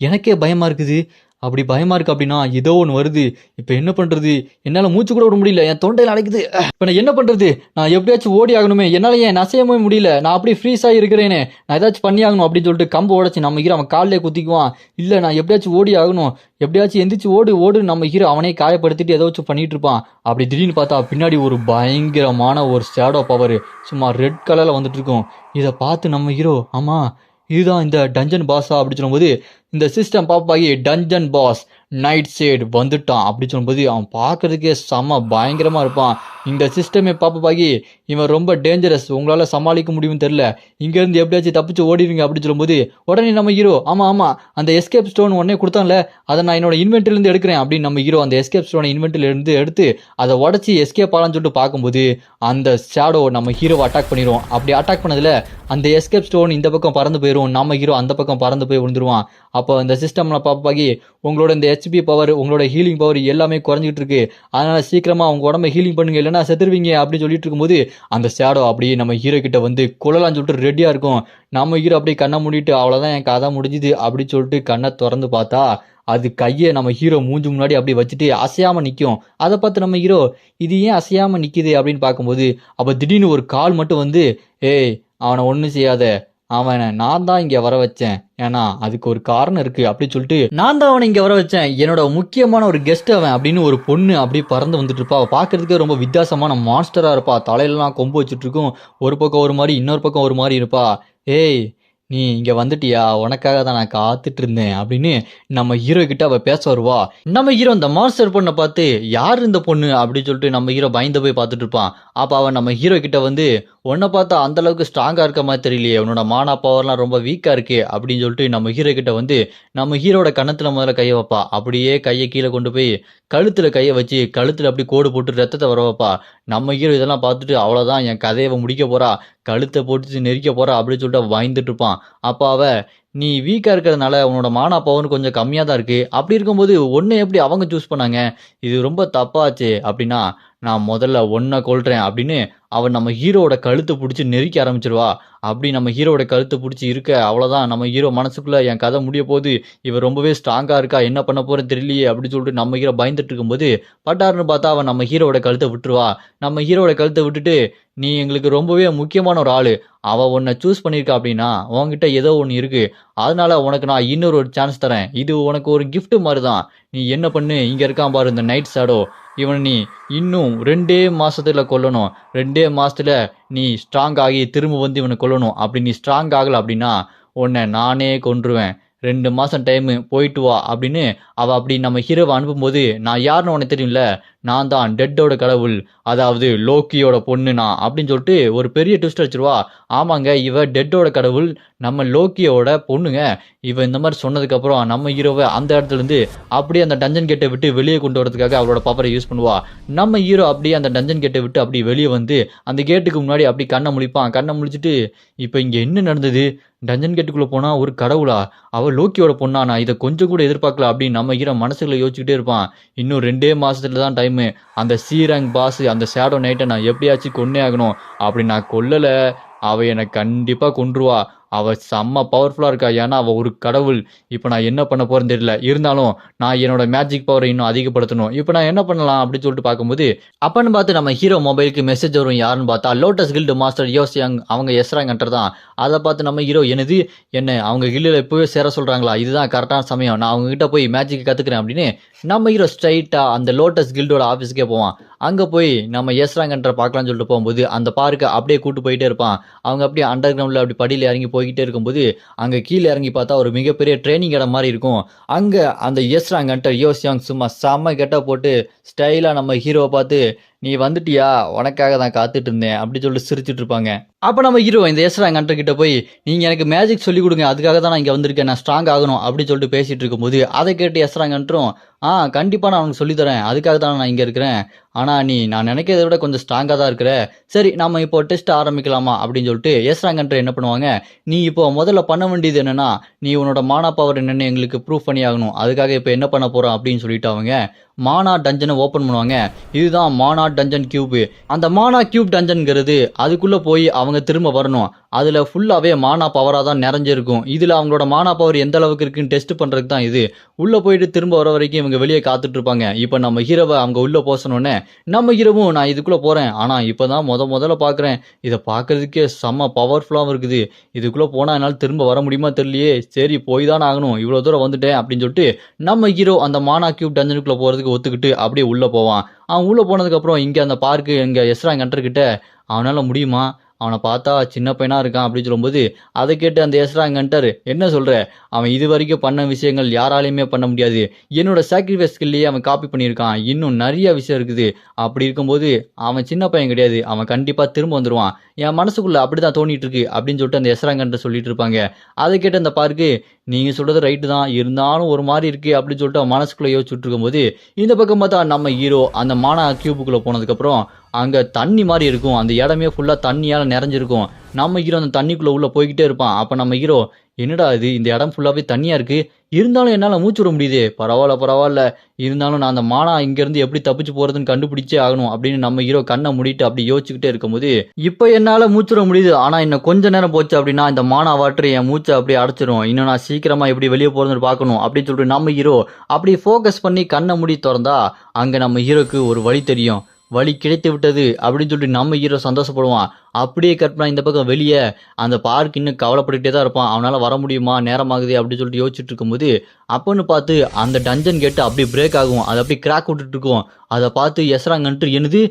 எனக்கே பயமாக இருக்குது, அப்படி பயமாக இருக்குது அப்படின்னா ஏதோ ஒன்று வருது, இப்போ என்ன பண்ணுறது, என்னால் மூச்சு கூட விட முடியல, என் தொண்டையில் அடைக்குது, இப்போ நான் என்ன பண்ணுறது, நான் எப்படியாச்சும் ஓடி ஆகணுமே, என்னால் ஏன் நசையவே முடியல, நான் அப்படியே ஃப்ரீஸாக இருக்கிறேனே, நான் ஏதாச்சும் பண்ணி ஆகணும் அப்படின்னு சொல்லிட்டு கம்பு உடச்சி நம்ம ஹீரோ அவன் காலிலே குத்திக்குவான். இல்லை நான் எப்படியாச்சும் ஓடி ஆகணும், எப்படியாச்சும் எந்திரிச்சு ஓடு நம்ம ஹீரோ அவனே காயப்படுத்திட்டு ஏதாச்சும் பண்ணிட்டு இருப்பான். அப்படி திடீர்னு பார்த்தா பின்னாடி ஒரு பயங்கரமான ஒரு ஷேடோ பவர் சும்மா ரெட் கலரில் வந்துட்டு இருக்கும். இதை பார்த்து நம்ம ஹீரோ ஆமாம் இதுதான் இந்த டஞ்சன் பாஸா அப்படி சொல்லும்போது இந்த சிஸ்டம் பாப்பாகி டஞ்சன் பாஸ் நைட் ஷேட் வந்துட்டான் அப்படி சொல்லும்போது அவன் பார்க்கறதுக்கே செம்ம பயங்கரமாக இருப்பான். இந்த சிஸ்டமே பாப்பாகி இவன் ரொம்ப டேஞ்சரஸ், உங்களால் சமாளிக்க முடியும்னு தெரில, இங்கேருந்து எப்படியாச்சும் தப்பிச்சு ஓடிடுங்க அப்படின்னு சொல்லும்போது உடனே நம்ம ஹீரோ ஆமாம் அந்த எஸ்கேப் ஸ்டோன் உடனே கொடுத்தான்ல, அதை நான் என்னோட இன்வென்ட்ரிலேருந்து எடுக்கிறேன் அப்படின்னு நம்ம ஹீரோ அந்த எஸ்கேப் ஸ்டோனை இன்வென்ட்ரிலேருந்து எடுத்து அதை உடச்சி எஸ்கேப் ஆகலான்னு சொல்லிட்டு பார்க்கும்போது அந்த ஷேடோ நம்ம ஹீரோவை அட்டாக் பண்ணிடும். அப்படி அட்டாக் பண்ணதில் அந்த எஸ்கேப் ஸ்டோன் இந்த பக்கம் பறந்து போயிடும், நம்ம ஹீரோ அந்த பக்கம் பறந்து போய் விழுந்துருவான். அப்போ இந்த சிஸ்டமில் பாப்பாகி உங்களோட இந்த ஹெச்பி பவர் உங்களோட ஹீலிங் பவர் எல்லாமே குறைஞ்சிட்டு இருக்கு, அதனால் சீக்கிரமாக அவங்க உடம்பை ஹீலிங் பண்ணுங்க இல்லைன்னா செத்துருவீங்க அப்படின்னு சொல்லிட்டு இருக்கும்போது அந்த ஷேடோ அப்படியே நம்ம ஹீரோ கிட்ட வந்து கொள்ளலான்னு சொல்லிட்டு ரெடியாக இருக்கும். நம்ம ஹீரோ அப்படியே கண்ணை மூடிட்டு அவ்வளோதான் என் கதை முடிஞ்சுது அப்படின்னு சொல்லிட்டு கண்ணை திறந்து பார்த்தா அது கையை நம்ம ஹீரோ மூஞ்சி முன்னாடி அப்படி வச்சுட்டு அசையாமல் நிற்கும். அதை பார்த்து நம்ம ஹீரோ இது ஏன் அசையாமல் நிற்கிது அப்படின்னு பார்க்கும்போது அப்போ திடீர்னு ஒரு கால் மட்டும் வந்து ஏய் அவனை ஒன்றும் செய்யாத, அவனை நான் தான் இங்கே வர வச்சேன், ஏன்னா அதுக்கு ஒரு காரணம் இருக்குது அப்படின்னு சொல்லிட்டு நான் தான் அவனை இங்கே வர வச்சேன், என்னோட முக்கியமான ஒரு கெஸ்ட் அவன் அப்படின்னு ஒரு பொண்ணு அப்படியே பறந்து வந்துட்டு இருப்பா. அவள் பார்க்கறதுக்கே ரொம்ப வித்தியாசமான மான்ஸ்டராக இருப்பா, தலையிலலாம் கொம்பு வச்சுட்டு இருக்கும், ஒரு பக்கம் ஒரு மாதிரி இன்னொரு பக்கம் ஒரு மாதிரி இருப்பா. ஏய் நீ இங்கே வந்துட்டியா, உனக்காக தான் நான் காத்துட்டு இருந்தேன் அப்படின்னு நம்ம ஹீரோ கிட்ட அவள் பேச வருவா. நம்ம ஹீரோ இந்த மான்ஸ்டர் பொண்ணை பார்த்து யார் இந்த பொண்ணு அப்படின்னு சொல்லிட்டு நம்ம ஹீரோ பயந்து போய் பார்த்துட்டு இருப்பான். அப்போ அவன் நம்ம ஹீரோ கிட்ட வந்து உன்னை பார்த்தா அந்த அளவுக்கு ஸ்ட்ராங்காக இருக்க மாதிரி தெரியலையே, உன்னோட மானா பவர்லாம் ரொம்ப வீக்காக இருக்கு அப்படின்னு சொல்லிட்டு நம்ம ஹீரோ கிட்ட வந்து நம்ம ஹீரோட கன்னத்தில் முதல்ல கையை வைப்பா. அப்படியே கையை கீழே கொண்டு போய் கழுத்தில் கையை வச்சு கழுத்தில் அப்படி கோடு போட்டு ரத்தத்தை வர வைப்பா. நம்ம ஹீரோ இதெல்லாம் பார்த்துட்டு அவ்வளோதான் என் கதையை முடிக்க போறா, கழுத்தை போட்டு நெரிக்க போறா அப்படின்னு சொல்லிட்டு பயந்துட்டு இருப்பான். அப்போ அவ நீ வீக்காக இருக்கிறதுனால உன்னோட மானா பவர் கொஞ்சம் கம்மியாக தான் இருக்குது, அப்படி இருக்கும்போது ஒன்றை எப்படி அவங்க சூஸ் பண்ணாங்க, இது ரொம்ப தப்பாச்சு அப்படின்னா நான் முதல்ல ஒன்றை கொள்கிறேன் அப்படின்னு அவன் நம்ம ஹீரோவோட கழுத்தை பிடிச்சி நெரிக்க ஆரம்பிச்சிருவா. அப்படி நம்ம ஹீரோவோட கழுத்தை பிடிச்சி இருக்க அவ்வளோதான் நம்ம ஹீரோ மனசுக்குள்ளே என் கதை முடிய போது, இவன் ரொம்பவே ஸ்ட்ராங்காக இருக்கா, என்ன பண்ண போகிறேன்னு தெரியலையே அப்படின்னு சொல்லிட்டு நம்ம ஹீரோ பயந்துட்டு இருக்கும்போது பட்டாருன்னு பார்த்தா அவன் நம்ம ஹீரோவோட கழுத்தை விட்டுருவா. நம்ம ஹீரோவோட கழுத்தை விட்டுட்டு நீ எங்களுக்கு ரொம்பவே முக்கியமான ஒரு ஆள், அவள் உன்னை சூஸ் பண்ணியிருக்கா அப்படின்னா உன்கிட்ட ஏதோ ஒன்று இருக்குது, அதனால உனக்கு நான் இன்னொரு ஒரு சான்ஸ் தரேன், இது உனக்கு ஒரு கிஃப்ட் மாதிரி தான், நீ என்ன பண்ணு இங்கே இருக்கான் பாரு இந்த நைட் ஷேடோ, இவனை நீ இன்னும் 2 மாசத்துல கொல்லணும், 2 மாசத்துல நீ ஸ்ட்ராங் ஆகி திரும்ப வந்து இவனை கொல்லணும், அப்படி நீ ஸ்ட்ராங் ஆகலை அப்படின்னா உன்னை நானே கொன்றுவேன், 2 மாதம் டைமு போயிட்டு வா அப்படின்னு அவள் அப்படி நம்ம ஹீரோவை அனுப்பும்போது நான் யாருன்னு உனக்கு தெரியும்ல, நான் தான் டெட்டோட கடவுள், அதாவது லோக்கியோட பொண்ணு நான் அப்படின்னு சொல்லிட்டு ஒரு பெரிய ட்விஸ்ட் வச்சிருவா. ஆமாங்க இவ டெட்டோட கடவுள் நம்ம லோக்கியோட பொண்ணுங்க. இவ இந்த மாதிரி சொன்னதுக்கப்புறம் நம்ம ஹீரோவை அந்த இடத்துலேருந்து அப்படியே அந்த டஞ்சன் கேட்டை விட்டு வெளியே கொண்டு வரதுக்காக அவளோட பவரை யூஸ் பண்ணுவா. நம்ம ஹீரோ அப்படியே அந்த டஞ்சன் கேட்டை விட்டு அப்படி வெளியே வந்து அந்த கேட்டுக்கு முன்னாடி அப்படி கண்ணை முழிப்பான். கண்ணை முழிச்சிட்டு இப்போ இங்கே என்ன நடந்தது, டஞ்சன் கேட்டுக்குள்ளே போனால் ஒரு கடவுளா, அவள் லோக்கியோட பொண்ணா, நான் இதை கொஞ்சம் கூட எதிர்பார்க்கல அப்படின்னு நம்ம ஹீரோ மனசுக்குள்ள யோசிச்சுக்கிட்டே இருப்பான். இன்னும் 2 மாசத்துல தான் டைம் டைமு அந்த சீரங் பாஸ் அந்த ஷேடோ நைட்டை நான் எப்படியாச்சும் கொன்னே ஆகணும். அப்படி நான் கொல்லல அவ என்னை கண்டிப்பா கொன்றுவா. அவ செம்ம பவர்ஃபுல்லா இருக்கா. ஏன்னா அவ ஒரு கடவுள். இப்போ நான் என்ன பண்ண போறேன்னு தெரியல. இருந்தாலும் நான் என்னோட மேஜிக் பவரை இன்னும் அதிகப்படுத்தணும். இப்போ நான் என்ன பண்ணலாம் அப்படின்னு சொல்லிட்டு பார்க்கும்போது அப்பன்னு பார்த்து நம்ம ஹீரோ மொபைலுக்கு மெசேஜ் வரும். யாருன்னு பார்த்தா லோட்டஸ் கில்டு மாஸ்டர் யோசியாங் அவங்க எஸ்ராங் ஹண்டர் தான். அதை பார்த்து நம்ம ஹீரோ என்னது என்ன அவங்க கில்டில் இப்போவே சேர சொல்றாங்களா, இதுதான் கரெக்டான சமயம், நான் அவங்க கிட்ட போய் மேஜிக் கத்துக்கிறேன் அப்படின்னு நம்ம ஹீரோ ஸ்ட்ரைட்டா அந்த லோட்டஸ் கில்டோட ஆஃபீஸுக்கே போவான். அங்கே போய் நம்ம எஸ்ராங் ஹண்டரை பார்க்கலாம்னு சொல்லிட்டு போகும்போது அந்த பார்க்கை அப்படியே கூட்டு போயிட்டே இருப்பான். அவங்க அப்படியே அண்டர் கிரவுண்டில் அப்படி படியில் இறங்கி போய்கிட்டே இருக்கும்போது அங்கே கீழே இறங்கி பார்த்தா ஒரு மிகப்பெரிய ட்ரைனிங் இடம் மாதிரி இருக்கும். அங்கே அந்த எஸ்ராங் ஹண்டர் யோசியாங் சும்மா செம்ம கெட்ட போட்டு ஸ்டைலாக நம்ம ஹீரோவை பார்த்து நீ வந்துட்டியா, உனக்காக தான் காத்துட்டு இருந்தேன் அப்படி சொல்லிட்டு சிரிச்சுட்டு இருப்பாங்க. அப்போ நம்ம ஹீரோ இந்த எஸ்ராங் ஹண்டர் கிட்ட போய் நீங்கள் எனக்கு மேஜிக் சொல்லிக் கொடுங்க, அதுக்காக தான் நான் இங்கே வந்திருக்கேன், நான் ஸ்ட்ராங் ஆகணும் அப்படி சொல்லிட்டு பேசிட்டு இருக்கும்போது அதை கேட்டு எஸ்ராங் ஹண்டரும் கண்டிப்பாக நான் உனக்கு சொல்லித்தரேன், அதுக்காக தான் நான் இங்கே இருக்கிறேன், ஆனால் நீ நான் நினைக்கிறத விட கொஞ்சம் ஸ்ட்ராங்காக தான் இருக்கிற, சரி நம்ம இப்போ டெஸ்ட் ஆரம்பிக்கலாமா அப்படின்னு சொல்லிட்டு எஸ்ராங் ஹண்டர் என்ன பண்ணுவாங்க, நீ இப்போ முதல்ல பண்ண வேண்டியது என்னன்னா நீ உன்னோட மானா பவர் என்னன்னு எங்களுக்கு ப்ரூஃப் பண்ணி ஆகணும், அதுக்காக இப்போ என்ன பண்ண போகிறோம் அப்படின்னு சொல்லிட்டு அவங்க மானா டஞ்சனை ஓப்பன் பண்ணுவாங்க. இதுதான் மானா டஞ்சன் கியூப். அந்த மானா கியூப் டஞ்சன்கிறது அதுக்குள்ளே போய் அவங்க திரும்ப வரணும். அதில் ஃபுல்லாகவே மானா பவராக தான் நிறைஞ்சிருக்கும். இதில் அவங்களோட மானா பவர் எந்த அளவுக்கு இருக்குன்னு டெஸ்ட் பண்ணுறதுக்கு தான் இது. உள்ளே போயிட்டு திரும்ப வர வரைக்கும் இவங்க வெளியே காத்துட்டு இருப்பாங்க. இப்போ நம்ம ஹீரோவை அவங்க உள்ளே போசணுன்னே நம்ம ஹீரோவும் நான் இதுக்குள்ளே போகிறேன், ஆனால் இப்போ தான் முதல்ல பார்க்குறேன், இதை பார்க்குறதுக்கே செம்ம பவர்ஃபுல்லாகவும் இருக்குது, இதுக்குள்ளே போனால் என்னால் திரும்ப வர முடியுமா தெரியலையே, சரி போய் தான் ஆகணும், இவ்வளோ தூரம் வந்துட்டேன் அப்படின்னு சொல்லிட்டு நம்ம ஹீரோ அந்த மானா கியூப் டஞ்சனுக்குள்ளே போகிறதுக்கு ஒத்துக்கிட்டு அப்படியே உள்ளே போவான். அவன் உள்ளே போனதுக்கப்புறம் இங்கே அந்த பார்க்கு இங்கே எஸ்ராங் ஹண்டர் கிட்ட அவனால் முடியுமா, அவனை பார்த்தா சின்ன பையனா இருக்கான் அப்படின்னு சொல்லும்போது அதை கேட்டு அந்த எஸ்ராங் ஹண்டர் என்ன சொல்ற, அவன் இது வரைக்கும் பண்ண விஷயங்கள் யாராலையுமே பண்ண முடியாது, என்னோட சாக்ரிஃபைஸ் ஸ்கில்லையே அவன் காப்பி பண்ணியிருக்கான், இன்னும் நிறைய விஷயம் இருக்குது, அப்படி இருக்கும்போது அவன் சின்ன பையன் கிடையாது, அவன் கண்டிப்பாக திரும்ப வந்துடுவான், என் மனசுக்குள்ள அப்படிதான் தோணிட்டு இருக்கு அப்படின்னு சொல்லிட்டு அந்த எஸ்ராங் ஹண்டர் சொல்லிட்டு இருப்பாங்க. அதை கேட்டு அந்த பார்க்கு நீங்கள் சொல்கிறது ரைட்டு தான், இருந்தாலும் ஒரு மாதிரி இருக்கு அப்படின்னு சொல்லிட்டு அவன் மனசுக்குள்ளே யோசிச்சுட்டு இருக்கும்போது இந்த பக்கம் பார்த்தா நம்ம ஹீரோ அந்த மானா கியூபுக்குள்ளே போனதுக்கப்புறம் அங்கே தண்ணி மாதிரி இருக்கும், அந்த இடமே ஃபுல்லாக தண்ணியால் நிறைஞ்சிருக்கும். நம்ம ஹீரோ அந்த தண்ணிக்குள்ளே உள்ளே போய்கிட்டே இருப்பான். அப்போ நம்ம ஹீரோ என்னடா இது இந்த இடம் ஃபுல்லாகவே தண்ணியாக இருக்குது, இருந்தாலும் என்னால் மூச்சு விட முடியுது, பரவாயில்ல, இருந்தாலும் நான் அந்த மானா இங்கேருந்து எப்படி தப்பிச்சு போகிறதுன்னு கண்டுபிடிச்சே ஆகணும் அப்படின்னு நம்ம ஹீரோ கண்ணை மூடிட்டு அப்படி யோசிச்சுக்கிட்டே இருக்கும்போது இப்போ என்னால் மூச்சு விட முடியுது, ஆனால் இன்னும் கொஞ்ச நேரம் போச்சு அப்படின்னா இந்த மானா வாட்டர் என் மூச்சை அப்படியே அடைச்சிரும், இன்னும் நான் சீக்கிரமாக எப்படி வெளியே போகிறதுன்னு பார்க்கணும் அப்படின்னு சொல்லிட்டு நம்ம ஹீரோ அப்படி ஃபோக்கஸ் பண்ணி கண்ணை மூடி திறந்தா அங்கே நம்ம ஹீரோக்கு ஒரு வழி தெரியும், வழி கிடைத்து விட்டது அப்படின்னு சொல்லிட்டு நம்ம ஹீரோ சந்தோஷப்படுவான். அப்படியே கட் பண்ண இந்த பக்கம் வெளியே அந்த பார்க் இன்னும் கவலைப்பட்டுக்கிட்டே தான் இருப்பான், அவனால் வர முடியுமா நேரமாகுது அப்படின்னு சொல்லிட்டு யோசிச்சுட்டு இருக்கும்போது அப்போன்னு பார்த்து அந்த டஞ்சன் கேட்டு அப்படி பிரேக் ஆகும், அதை அப்படி கிராக் விட்டுட்டு இருக்கும். அதை பார்த்து எஸ்ராங் ஹண்டர் என்னது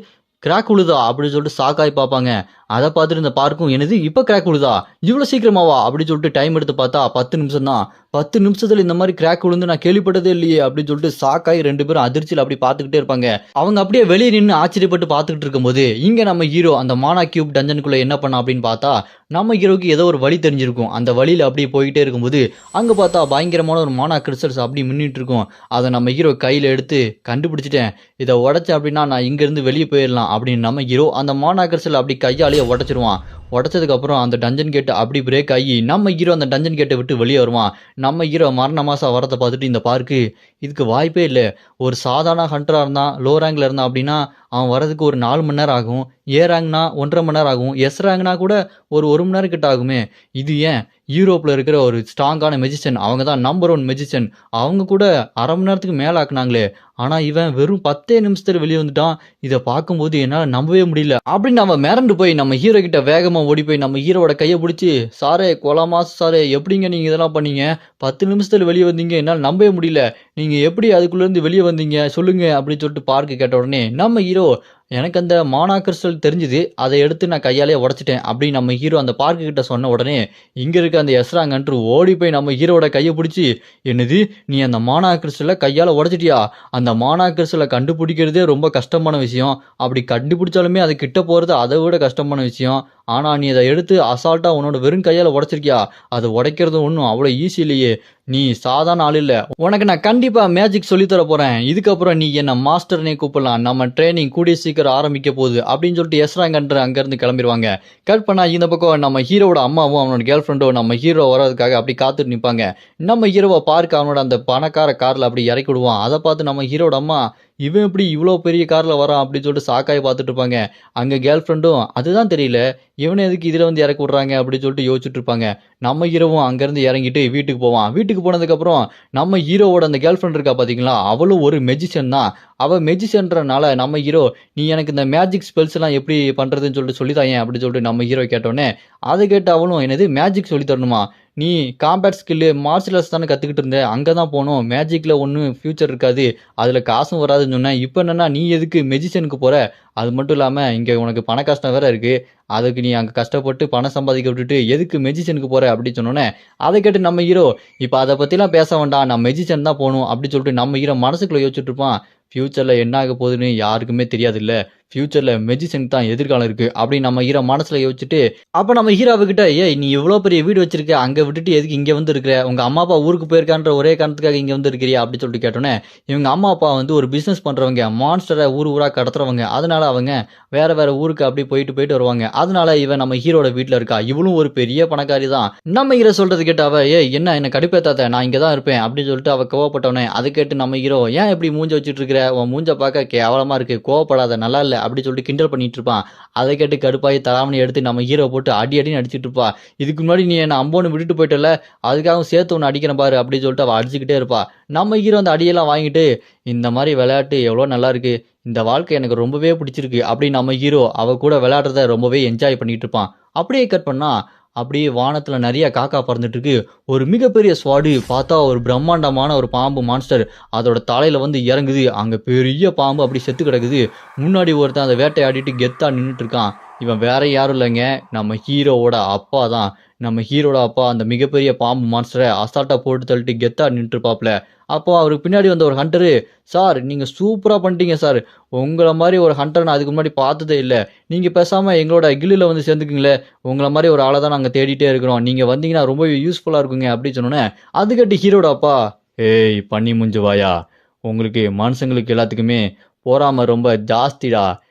கிராக் விழுதா அப்படின்னு சொல்லிட்டு ஷாக்காகி பார்ப்பாங்க. அதை பார்த்துட்டு இந்த பார்க்கும் என்னது இப்போ கிராக் விழுதா இவ்வளோ சீக்கிரமாவா அப்படின்னு சொல்லிட்டு டைம் எடுத்து பார்த்தா 10 நிமிஷம் தான், 10 நிமிஷத்தில் இந்த மாதிரி கிராக் விழுந்து நான் கேள்விப்பட்டதே இல்லையே அப்படின்னு சொல்லிட்டு ஷாக்காகி ரெண்டு பேரும் அதிர்ச்சியில் அப்படி பார்த்துக்கிட்டே இருப்பாங்க. அவங்க அப்படியே வெளியே நின்று ஆச்சரியப்பட்டு பார்த்துக்கிட்டு இருக்கும்போது இங்கே நம்ம ஹீரோ அந்த மானா கியூப் டஞ்சனுக்குள்ளே என்ன பண்ணா அப்படின்னு பார்த்தா நம்ம ஹீரோக்கு ஏதோ ஒரு வழி தெரிஞ்சிருக்கும். அந்த வழியில் அப்படியே போய்கிட்டே இருக்கும்போது அங்கே பார்த்தா பயங்கரமான ஒரு மானா கிறிஸ்டல்ஸ் அப்படி மின்னிட்டு இருக்கும். அதை நம்ம ஹீரோ கையில் எடுத்து கண்டுபிடிச்சிட்டேன், இதை உடச்சேன் அப்படின்னா நான் இங்கேருந்து வெளியே போயிடலாம் அப்படின்னு நம்ம ஹீரோ அந்த மானா கிறிஸ்டல் அப்படி கையாலேயே உடச்சிருவான். உடச்சதுக்கப்புறம் அந்த டஞ்சன் கேட்டு அப்படி பிரேக் ஆகி நம்ம ஹீரோ அந்த டஞ்சன் கேட்டை விட்டு வெளியே வருவான். நம்ம ஹீரோ மரண மாதம் வரதை பார்த்துட்டு இந்த பார்க்கு இதுக்கு வாய்ப்பே இல்லை, ஒரு சாதாரண ஹண்டராக இருந்தான் லோ ரேங்கில் இருந்தான் அப்படின்னா அவன் வரதுக்கு ஒரு 4 மணி நேரம் ஆகும், ஏ ரேங்க்னா 1.5 மணி நேரம் ஆகும், எஸ் ரேங்க்னா கூட ஒரு 1 மணி நேரம் கிட்ட ஆகுமே, இது ஏன் யூரோப்பில் இருக்கிற ஒரு ஸ்ட்ராங்கான மெஜிஷியன், அவங்க தான் நம்பர் 1 மெஜிஷியன், அவங்க கூட அரை மணி நேரத்துக்கு மேலே ஆக்குனாங்களே, ஆனால் இவன் வெறும் 10 நிமிஷத்தில் வெளியே வந்துட்டான், இதை பார்க்கும்போது என்னால் நம்பவே முடியல அப்படின்னு அவன் மிரண்டு போய் நம்ம ஹீரோ கிட்ட வேகமாக ஓடி போய் நம்ம ஹீரோவோட கையை பிடிச்சி சாரே கொலாமாஸ் சாரே எப்படிங்க நீங்கள் இதெல்லாம் பண்ணீங்க, 10 நிமிஷத்தில் வெளியே வந்தீங்க, என்னால் நம்பவே முடியல, நீங்கள் எப்படி அதுக்குள்ளேருந்து வெளியே வந்தீங்க சொல்லுங்க அப்படின்னு சொல்லிட்டு பார்க்கு கேட்ட உடனே நம்ம ஹீரோ எனக்கு அந்த மானா கிறிஸ்டல் தெரிஞ்சுது, அதை எடுத்து நான் கையாலே உடச்சிட்டேன் அப்படின்னு நம்ம ஹீரோ அந்த பார்க்கு கிட்ட சொன்ன உடனே இங்கே இருக்க அந்த எஸ்ராங் ஹண்டர் ஓடி போய் நம்ம ஹீரோட கையை பிடிச்சி என்னது நீ அந்த மானா கிறிஸ்டலை கையால் உடச்சிட்டியா, அந்த மானா கிறிஸ்டலை கண்டுபிடிக்கிறதே ரொம்ப கஷ்டமான விஷயம், அப்படி கண்டுபிடிச்சாலுமே அது கிட்ட போகிறது அதை விட கஷ்டமான விஷயம், ஆனால் நீ அதை எடுத்து அசால்ட்டாக உன்னோட வெறும் கையால் உடச்சிருக்கியா, அதை உடைக்கிறது ஒன்றும் அவ்வளோ ஈஸி இல்லையே, நீ சாதாரண ஆள் இல்லை, உனக்கு நான் கண்டிப்பாக மேஜிக் சொல்லித்தர போகிறேன், இதுக்கப்புறம் நீ என்ன மாஸ்டர்னே கூப்பிடலாம், நம்ம ட்ரைனிங் கூடிய சீக்கிரம் ஆரம்பிக்க போகுது அப்படின்னு சொல்லிட்டு எஸ்ராங் ஹண்டர் அங்கேருந்து கிளம்பிடுவாங்க. கட் பண்ணால் இந்த பக்கம் நம்ம ஹீரோட அம்மாவும் அவனோட கேர்ள் ஃப்ரெண்டும் நம்ம ஹீரோ வர்றதுக்காக அப்படி காத்துட்டு நிற்பாங்க. நம்ம ஹீரோவை பார்க்க அவனோட அந்த பணக்கார காரில் அப்படி இறக்கி விடுவான். அதை பார்த்து நம்ம ஹீரோட அம்மா இவன் எப்படி இவ்வளோ பெரிய காரில் வரான் அப்படின்னு சொல்லிட்டு ஷாக்காகி பார்த்துட்டு இருப்பாங்க. அங்கே கேர்ள் ஃப்ரெண்டும் அதுதான் தெரியல, இவனை எதுக்கு இதில் வந்து இறக்கி விட்றாங்க அப்படின்னு சொல்லிட்டு யோசிச்சுட்டு இருப்பாங்க. நம்ம ஹீரோவும் அங்கேருந்து இறங்கிட்டு வீட்டுக்கு போவான். வீட்டுக்கு போனதுக்கப்புறம் நம்ம ஹீரோவோட அந்த கேர்ள் ஃப்ரெண்ட் இருக்கா பார்த்தீங்களா, அவளும் ஒரு மெஜிஷியன் தான். அவள் மெஜிஷியன்றனால நம்ம ஹீரோ, நீ எனக்கு இந்த மேஜிக் ஸ்பெல்ஸ் எல்லாம் எப்படி பண்ணுறதுன்னு சொல்லிட்டு சொல்லித்தாயேன் அப்படின்னு சொல்லிட்டு நம்ம ஹீரோ கேட்டோன்னே, அதை கேட்டு அவளும் என்னது மேஜிக் சொல்லி தரணுமா, நீ காம்பேட் ஸ்கில்லு மார்ஷியல் ஆர்ட்ஸ் தானே கற்றுக்கிட்டு இருந்த, அங்கே தான் போகணும், மேஜிக்கில் ஒன்றும் ஃப்யூச்சர் இருக்காது, அதில் காசும் வராதுன்னு சொன்னேன், இப்போ என்னன்னா நீ எதுக்கு மெஜிஷியனுக்கு போகிற, அது மட்டும் இல்லாமல் இங்கே உனக்கு பண கஷ்டம் வேறு இருக்குது, அதுக்கு நீ அங்கே கஷ்டப்பட்டு பணம் சம்பாதிக்க விட்டுட்டு எதுக்கு மெஜிஷியனுக்கு போகிற அப்படின்னு சொன்னோன்னே, அதை கேட்டு நம்ம ஹீரோ இப்போ அதை பற்றிலாம் பேச வேண்டாம், நான் மெஜிஷியன் தான் போகணும் அப்படின்னு சொல்லிட்டு நம்ம ஹீரோ மனசுக்குள்ளே யோசிச்சுட்டு இருப்பான். ஃப்யூச்சரில் என்ன ஆக போகுதுன்னு யாருக்குமே தெரியாது இல்லை, ஃப்யூச்சரில் மெஜிஷியனுக்கு தான் எதிர்காலம் இருக்குது அப்படின்னு நம்ம ஹீரோ மனசில் யோசிச்சுட்டு, அப்போ நம்ம ஹீரோவுக்கிட்ட ஏய் நீ இவ்வளோ பெரிய வீடு வச்சிருக்க, அங்கே விட்டுட்டு எதுக்கு இங்கே வந்து இருக்கிற, உங்கள் அம்மா அப்பா ஊருக்கு போயிருக்கான்ற ஒரே காரணத்துக்காக இங்கே வந்து இருக்கிறியா அப்படின்னு சொல்லிட்டு கேட்டோன்னே, இவங்க அம்மா அப்பா வந்து ஒரு பிஸ்னஸ் பண்ணுறவங்க, மான்ஸ்டரை ஊராக கடத்துறவங்க, அதனால அவங்க வேற வேற ஊருக்கு அப்படி போயிட்டு வருவாங்க, அதனால இவன் நம்ம ஹீரோட வீட்டில் இருக்கா, இவளும் ஒரு பெரிய பணக்காரி தான். நம்ம ஹீரோ சொல்றது கேட்டு அவ என்ன கடுப்பேத்தாத்த, நான் இங்கே தான் இருப்பேன் அப்படின்னு சொல்லிட்டு அவள் கோவப்பட்டவனே, அதை கேட்டு நம்ம ஹீரோ ஏன் எப்படி மூஞ்ச வச்சுட்டு இருக்கிற, உன் மூஞ்ச பார்க்க கேவலமாக இருக்கு, கோவப்படாத, நல்லா இல்லை அப்படி சொல்லிட்டு கிண்டல் பண்ணிட்டு இருப்பான். அதை கேட்டு கடுப்பாகி தலாமணி எடுத்து நம்ம ஹீரோ போட்டு அடின்னு அடிச்சுட்டு இருப்பா. இதுக்கு முன்னாடி நீ என்ன அம்போன்னு விட்டுட்டு போயிட்டல, அதுக்காக சேர்த்து ஒன்று அடிக்கிறேன் பாரு அப்படின்னு சொல்லிட்டு அவள் அடிச்சுக்கிட்டே இருப்பா. நம்ம ஹீரோ அந்த அடியெல்லாம் வாங்கிட்டு, இந்த மாதிரி விளையாட்டு எவ்வளோ நல்லா இருக்கு, இந்த வாழ்க்கை எனக்கு ரொம்பவே பிடிச்சிருக்கு அப்படின்னு நம்ம ஹீரோ அவ கூட விளையாடுறத ரொம்பவே என்ஜாய் பண்ணிட்டு இருப்பான். அப்படியே கட் பண்ணா அப்படியே வானத்துல நிறைய காக்கா பறந்துட்டு இருக்கு. ஒரு மிகப்பெரிய ஸ்வாடு பார்த்தா ஒரு பிரம்மாண்டமான ஒரு பாம்பு மான்ஸ்டர் அதோட தலையில வந்து இறங்குது. அங்க பெரிய பாம்பு அப்படி செத்து கிடக்குது. முன்னாடி ஒருத்தன் அந்த வேட்டையாடிட்டு கெத்தா நின்றுட்டு இருக்கான். இவன் வேற யாரும் இல்லைங்க, நம்ம ஹீரோவோட அப்பா தான். நம்ம ஹீரோட அப்பா அந்த மிகப்பெரிய பாம்பு மான்ஸ்டரை அசால்ட்டா போட்டு தள்ளிட்டு கெத்தா நின்று இருப்பாப்ல. அப்போ அவருக்கு பின்னாடி வந்த ஒரு ஹண்டரு, சார் நீங்கள் சூப்பராக பண்ணிட்டீங்க சார், உங்களை மாதிரி ஒரு ஹண்டர் நான் அதுக்கு முன்னாடி பார்த்ததே இல்லை, நீங்கள் பேசாமல் எங்களோட கில்லில் வந்து சேர்ந்துக்குங்களே, உங்களை மாதிரி ஒரு ஆளை தான் நாங்கள் தேடிட்டே இருக்கிறோம், நீங்கள் வந்தீங்கன்னா ரொம்பவே யூஸ்ஃபுல்லாக இருக்குங்க அப்படின்னு சொன்னோன்னே, அதுக்கட்டி ஹீரோட அப்பா, ஏய் பண்ணி முஞ்சுவாயா, உங்களுக்கு மனுஷங்களுக்கு எல்லாத்துக்குமே பொறாமை ரொம்ப ஜாஸ்திடா,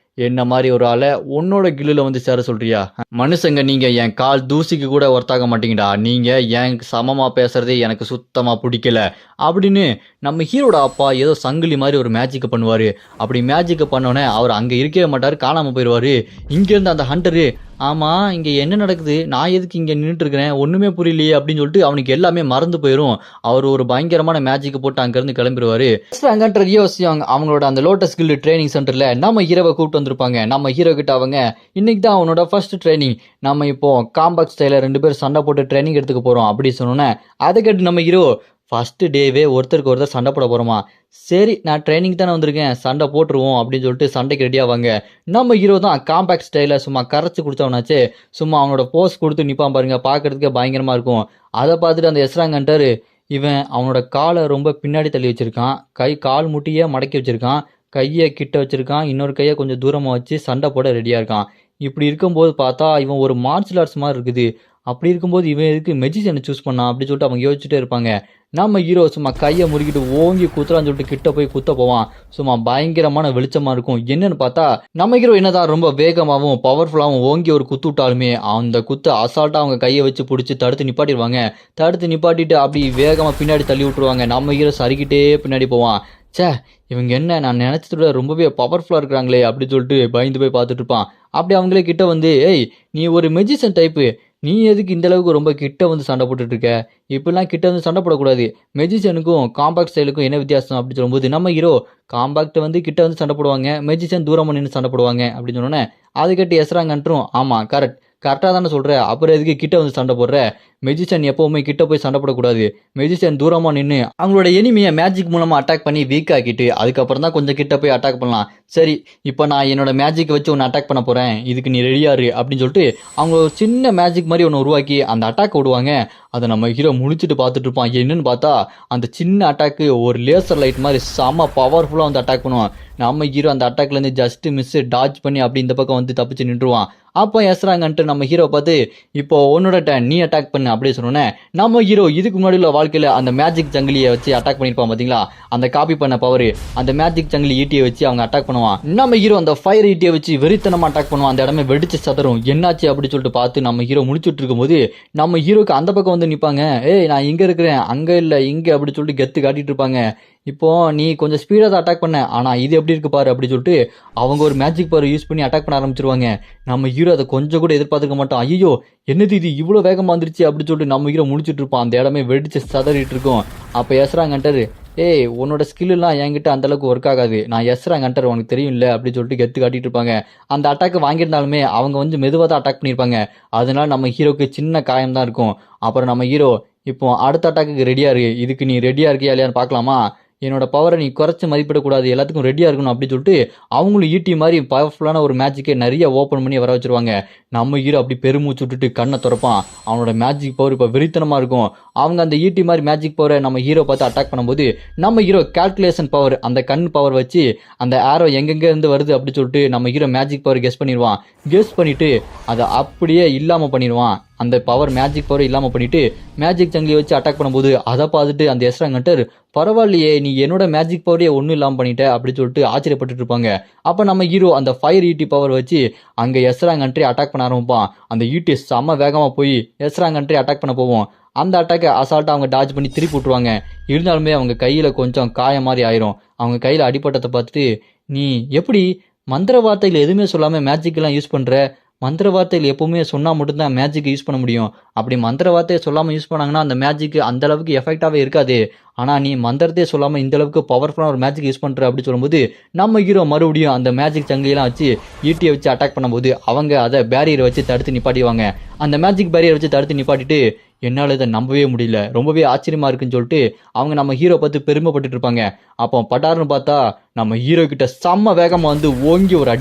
என்ன மாதிரி ஒரு ஆளை உன்னோட கில்லில் வந்து சேர சொல்றியா, மனுஷங்க நீங்க என் கால் தூசிக்கு கூட ஒர்த்தாக மாட்டீங்கடா, நீங்க என் சமமா பேசுறதே எனக்கு சுத்தமா பிடிக்கல அப்படின்னு நம்ம ஹீரோட அப்பா ஏதோ சங்கிலி மாதிரி ஒரு மேஜிக்கை பண்ணுவாரு. அப்படி மேஜிக்கை பண்ணோன்னே அவர் அங்க இருக்கவே மாட்டாரு, காணாம போயிடுவாரு. இங்க இருந்து அந்த ஹண்டரு, ஆமா இங்க என்ன நடக்குது, நான் எதுக்கு இங்க நின்றுட்டு இருக்கிறேன், ஒண்ணுமே புரியலையே அப்படின்னு சொல்லிட்டு அவனுக்கு எல்லாமே மறந்து போயிடும். அவர் ஒரு பயங்கரமான மேஜிக்கை போட்டு அங்கிருந்து கிளம்பிடுவாரு. அவங்களோட அந்த லோட்டஸ் கில்டு ட்ரைனிங் சென்டர்ல நம்ம ஹீரோவை கூப்பிட்டு வந்திருப்பாங்க. நம்ம ஹீரோ கிட்ட அவங்க, இன்னைக்கு தான் அவனோட ஃபர்ஸ்ட் ட்ரைனிங், நம்ம இப்போ காம்பேக்ட் ஸ்டைல 2 பேரும் சண்டை போட்டு ட்ரைனிங் எடுத்துக்க போறோம் அப்படி சொன்னோன்னே, அதை கேட்டு நம்ம ஹீரோ, ஃபர்ஸ்ட் டேவே ஒருத்தருக்கு ஒருத்தர் சண்டை போட போகிறோமா, சரி நான் ட்ரைனிங் தானே வந்திருக்கேன் சண்டை போட்டுருவோம் அப்படின்னு சொல்லிட்டு சண்டைக்கு ரெடியாவாங்க. நம்ம ஹீரோ தான் காம்பேக்ட் ஸ்டைலில் சும்மா கரைச்சி குடித்தவனாச்சே, சும்மா அவனோட போஸ் கொடுத்து நிற்பான் பாருங்க, பார்க்கறதுக்கே பயங்கரமாக இருக்கும். அதை பார்த்துட்டு அந்த எஸ்ராங்கன்ட்டாரு, இவன் அவனோட காலை ரொம்ப பின்னாடி தள்ளி வச்சிருக்கான், கால் முட்டியை மடக்கி வச்சிருக்கான், கையை கிட்ட வச்சிருக்கான், இன்னொரு கையை கொஞ்சம் தூரமாக வச்சு சண்டை போட ரெடியாக இருக்கான். இப்படி இருக்கும்போது பார்த்தா இவன் ஒரு மார்ஷியல் ஆர்ட்ஸ் மாதிரி இருக்குது, அப்படி இருக்கும்போது இவன் எதுக்கு மெஜிஷியனை சூஸ் பண்ணான் அப்படின்னு சொல்லிட்டு அவங்க யோசிச்சுட்டே இருப்பாங்க. நம்ம ஹீரோ சும்மா கையை முறுக்கிட்டு ஓங்கி குத்துறான்னு சொல்லிட்டு கிட்ட போய் குத்த போவான். சும்மா பயங்கரமான வெளிச்சமா இருக்கும். என்னன்னு பார்த்தா நம்ம ஹீரோ என்னதான் ரொம்ப வேகமாகவும் பவர்ஃபுல்லாகவும் ஓங்கி ஒரு குத்து விட்டாலுமே அந்த குத்து அசால்ட்டா அவங்க கையை வச்சு பிடிச்சி தடுத்து நிப்பாட்டிடுவாங்க. தடுத்து நிப்பாட்டிட்டு அப்படி வேகமாக பின்னாடி தள்ளி விட்டுருவாங்க. நம்ம ஹீரோ சறுக்கிட்டே பின்னாடி போவான். சே இவங்க என்ன நான் நினச்சத விட ரொம்பவே பவர்ஃபுல்லாக இருக்கிறாங்களே அப்படின்னு சொல்லிட்டு பயந்து போய் பார்த்துட்டு இருப்பான். அப்படி அவங்களே கிட்ட வந்து, ஏய் நீ ஒரு மெஜிஷியன் டைப்பு, நீ எதுக்கு இந்த அளவுக்கு ரொம்ப கிட்ட வந்து சண்டை போட்டுட்டு இருக்க, இப்படிலாம் கிட்ட வந்து சண்டை போடக்கூடாது, மெஜிஷியனுக்கும் காம்பாக்ட் ஸ்டைலுக்கும் என்ன வித்தியாசம் அப்படின்னு சொல்லும்போது நம்ம ஹீரோ, காம்பாக்ட் வந்து கிட்ட வந்து சண்டை போடுவாங்க, மெஜிஷியன் தூரமாக நின்று சண்டை போடுவாங்க அப்படின்னு சொன்னோன்னே, அது கட்டி எஸ்ராங்கன்றும், ஆமாம் கரெக்டாக தானே சொல்கிற, அப்புறம் எதுக்கு கிட்ட வந்து சண்டை போடுற, மெஜிஷியன் எப்போவுமே கிட்ட போய் சண்டை போடக்கூடாது, மெஜிஷியன் தூரமாக நின்று அவங்களோட எனிமையை மேஜிக் மூலமாக அட்டாக் பண்ணி வீக் ஆக்கிட்டு அதுக்கப்புறம் தான் கொஞ்சம் கிட்ட போய் அட்டாக் பண்ணலாம். சரி இப்போ நான் என்னோட மேஜிக் வச்சு ஒன்று அட்டாக் பண்ண போகிறேன், இதுக்கு நீ ரெடியாரு அப்படின்னு சொல்லிட்டு அவங்க ஒரு சின்ன மேஜிக் மாதிரி ஒன்று உருவாக்கி அந்த அட்டாக் விடுவாங்க. அதை நம்ம ஹீரோ முழிச்சிட்டு பார்த்துட்டு இருப்பான். என்னன்னு பார்த்தா அந்த சின்ன அட்டாக்கு ஒரு லேசர் லைட் மாதிரி செம்ம பவர்ஃபுல்லாக வந்து அட்டாக் பண்ணுவான். நம்ம ஹீரோ அந்த அட்டாக்லேருந்து ஜஸ்ட் மிஸ் டாச் பண்ணி அப்படி இந்த பக்கம் வந்து தப்பிச்சு நின்றுவான். அப்போ எஸ்ராங்கன்ட்டு நம்ம ஹீரோ பார்த்து, இப்போ உன்னோட டர்ன் நீ அட்டாக் பண்ணு அப்படின்னு சொன்னோன்னே, நம்ம ஹீரோ இதுக்கு முன்னாடி உள்ள வாழ்க்கையில் அந்த மேஜிக் ஜங்கிலியை வச்சு அட்டாக் பண்ணியிருப்பான் பார்த்தீங்களா, அந்த காப்பி பண்ண பவர், அந்த மேஜிக் ஜங்கிலி ஈட்டியை வச்சு அவங்க அட்டாக் பண்ணுவான். நம்ம ஹீரோ அந்த ஃபயர் ஈட்டியை வச்சு வெறித்தனமாக அட்டாக் பண்ணுவான். அந்த இடமே வெடிச்சு சதறும். என்னாச்சு அப்படின்னு சொல்லிட்டு பார்த்து நம்ம ஹீரோ முடிச்சுட்டு இருக்கும்போது நம்ம ஹீரோக்கு அந்த பக்கம் வந்து வந்து நிற்பாங்க. ஏய் நான் இங்கே இருக்கிறேன், அங்கே இல்லை இங்கே அப்படி சொல்லிட்டு கெத்து காட்டிட்டு இருப்பாங்க. இப்போ நீ கொஞ்சம் ஸ்பீடாக தான் அட்டாக் பண்ண, ஆனால் இது எப்படி இருக்கு பாரு அப்படி சொல்லிட்டு அவங்க ஒரு மேஜிக் பவர் யூஸ் பண்ணி அட்டாக் பண்ண ஆரம்பிச்சிருவாங்க. நம்ம ஹீரோ அதை கொஞ்சம் கூட எதிர்பார்த்துக்க மாட்டோம். ஐயோ என்னது இது இவ்வளோ வேகமாக வந்துருச்சு அப்படி சொல்லிட்டு நம்ம ஹீரோ முடிச்சுட்டு இருப்பான். அந்த இடமே வெடிச்சு சதறிட்டு இருக்கும். அப்போ எஸ்ராங்கன்டர், ஏய் உன்னோட ஸ்கில்லாம் என்கிட்ட அந்த அளவுக்கு ஒர்க் ஆகாது, நான் எஸ்ராங்கன்டர் உனக்கு தெரியும் இல்லை அப்படி சொல்லிட்டு கெத்து காட்டிட்டு இருப்பாங்க. அந்த அட்டாக் வாங்கியிருந்தாலுமே அவங்க வந்து மெதுவாக தான் அட்டாக் பண்ணியிருப்பாங்க. அதனால நம்ம ஹீரோக்கு சின்ன காயம் தான் இருக்கும். அப்புறம் நம்ம ஹீரோ, இப்போ அடுத்த அட்டாக்கு ரெடியா இருக்கு, இதுக்கு நீ ரெடியா இருக்கியா இல்லையான்னு பார்க்கலாமா, என்னோட பவரை நீ குறைச்சி மதிப்பிடக்கூடாது, எல்லாத்துக்கும் ரெடியாக இருக்கணும் அப்படி சொல்லிட்டு அவங்களும் ஈட்டி மாதிரி பவர்ஃபுல்லான ஒரு மேஜிக்கை நிறைய ஓப்பன் பண்ணி வர வச்சிருவாங்க. நம்ம ஹீரோ அப்படி பெருமூச்சு விட்டுட்டு கண்ணை திறப்பான். அவனோட மேஜிக் பவர் இப்போ வெறித்தனமாக இருக்கும். அவங்க அந்த ஈட்டி மாதிரி மேஜிக் பவரை நம்ம ஹீரோ பார்த்து அட்டாக் பண்ணும்போது நம்ம ஹீரோ கால்குலேஷன் பவர், அந்த கண் பவர் வச்சு அந்த ஆரோ எங்கெங்கே இருந்து வருது அப்படி சொல்லிட்டு நம்ம ஹீரோ மேஜிக் பவர் கெஸ் பண்ணிடுவான். கெஸ் பண்ணிட்டு அதை அப்படியே இல்லாமல் பண்ணிடுவான். அந்த பவர் மேஜிக் பவர் இல்லாமல் பண்ணிட்டு மேஜிக் சங்கிலி வச்சு அட்டாக் பண்ணும்போது அதை பார்த்துட்டு அந்த எஸ்ராங்கன்டர், பரவாயில்லையே நீ என்னோட மேஜிக் பவரே ஒன்றும் இல்லாமல் பண்ணிட்ட அப்படி சொல்லிட்டு ஆச்சரியப்பட்டு இருப்பாங்க. அப்போ நம்ம ஹீரோ அந்த ஃபயர் ஈட்டி பவர் வச்சு அங்கே எஸ்ராங்கன்ட்ரி அட்டாக் பண்ண ஆரம்பிப்பான். அந்த ஈட்டி செம்ம வேகமாக போய் எஸ்ராங்கன்ட்ரி அட்டாக் பண்ண போவோம். அந்த அட்டாக்கை அசால்ட்டாக அவங்க டாஜ் பண்ணி திருப்பி விட்டுருவாங்க. இருந்தாலுமே அவங்க கையில் கொஞ்சம் காயம் மாதிரி ஆயிரும். அவங்க கையில் அடிப்பட்டத்தை பார்த்துட்டு, நீ எப்படி மந்திர வார்த்தைகள் எதுவுமே சொல்லாமல் மேஜிக்கெல்லாம் யூஸ் பண்ணுற, மந்திர வார்த்தைகள் எப்பவுமே சொன்னால் மட்டும்தான் மேஜிக் யூஸ் பண்ண முடியும், அப்படி மந்திர வார்த்தையை சொல்லாமல் யூஸ் பண்ணாங்கன்னா அந்த மேஜிக் அந்த அளவுக்கு எஃபெக்டாகவே இருக்காது, ஆனால் நீ மந்திரத்தையே சொல்லாமல் இந்த அளவுக்கு பவர்ஃபுல்லான ஒரு மேஜிக் யூஸ் பண்ணுற அப்படி சொல்லும்போது நம்ம ஹீரோ மறுபடியும் அந்த மேஜிக் சங்கிலியெல்லாம் வச்சு ஈட்டியை வச்சு அட்டாக் பண்ணும்போது அவங்க அதை பேரியரை வச்சு தடுத்து நிப்பாட்டிடுவாங்க. அந்த மேஜிக் பேரியரை வச்சு தடுத்து நிப்பாட்டிட்டு, என்னால் இதை நம்பவே முடியல, ரொம்பவே ஆச்சரியமா இருக்குன்னு சொல்லிட்டு அவங்க நம்ம ஹீரோ பார்த்து பெருமைப்பட்டு இருப்பாங்க. அப்போ பட்டாருன்னு பார்த்தா நம்ம ஹீரோ கிட்ட செம்ம வேகமாக வந்து ஓங்கி ஒரு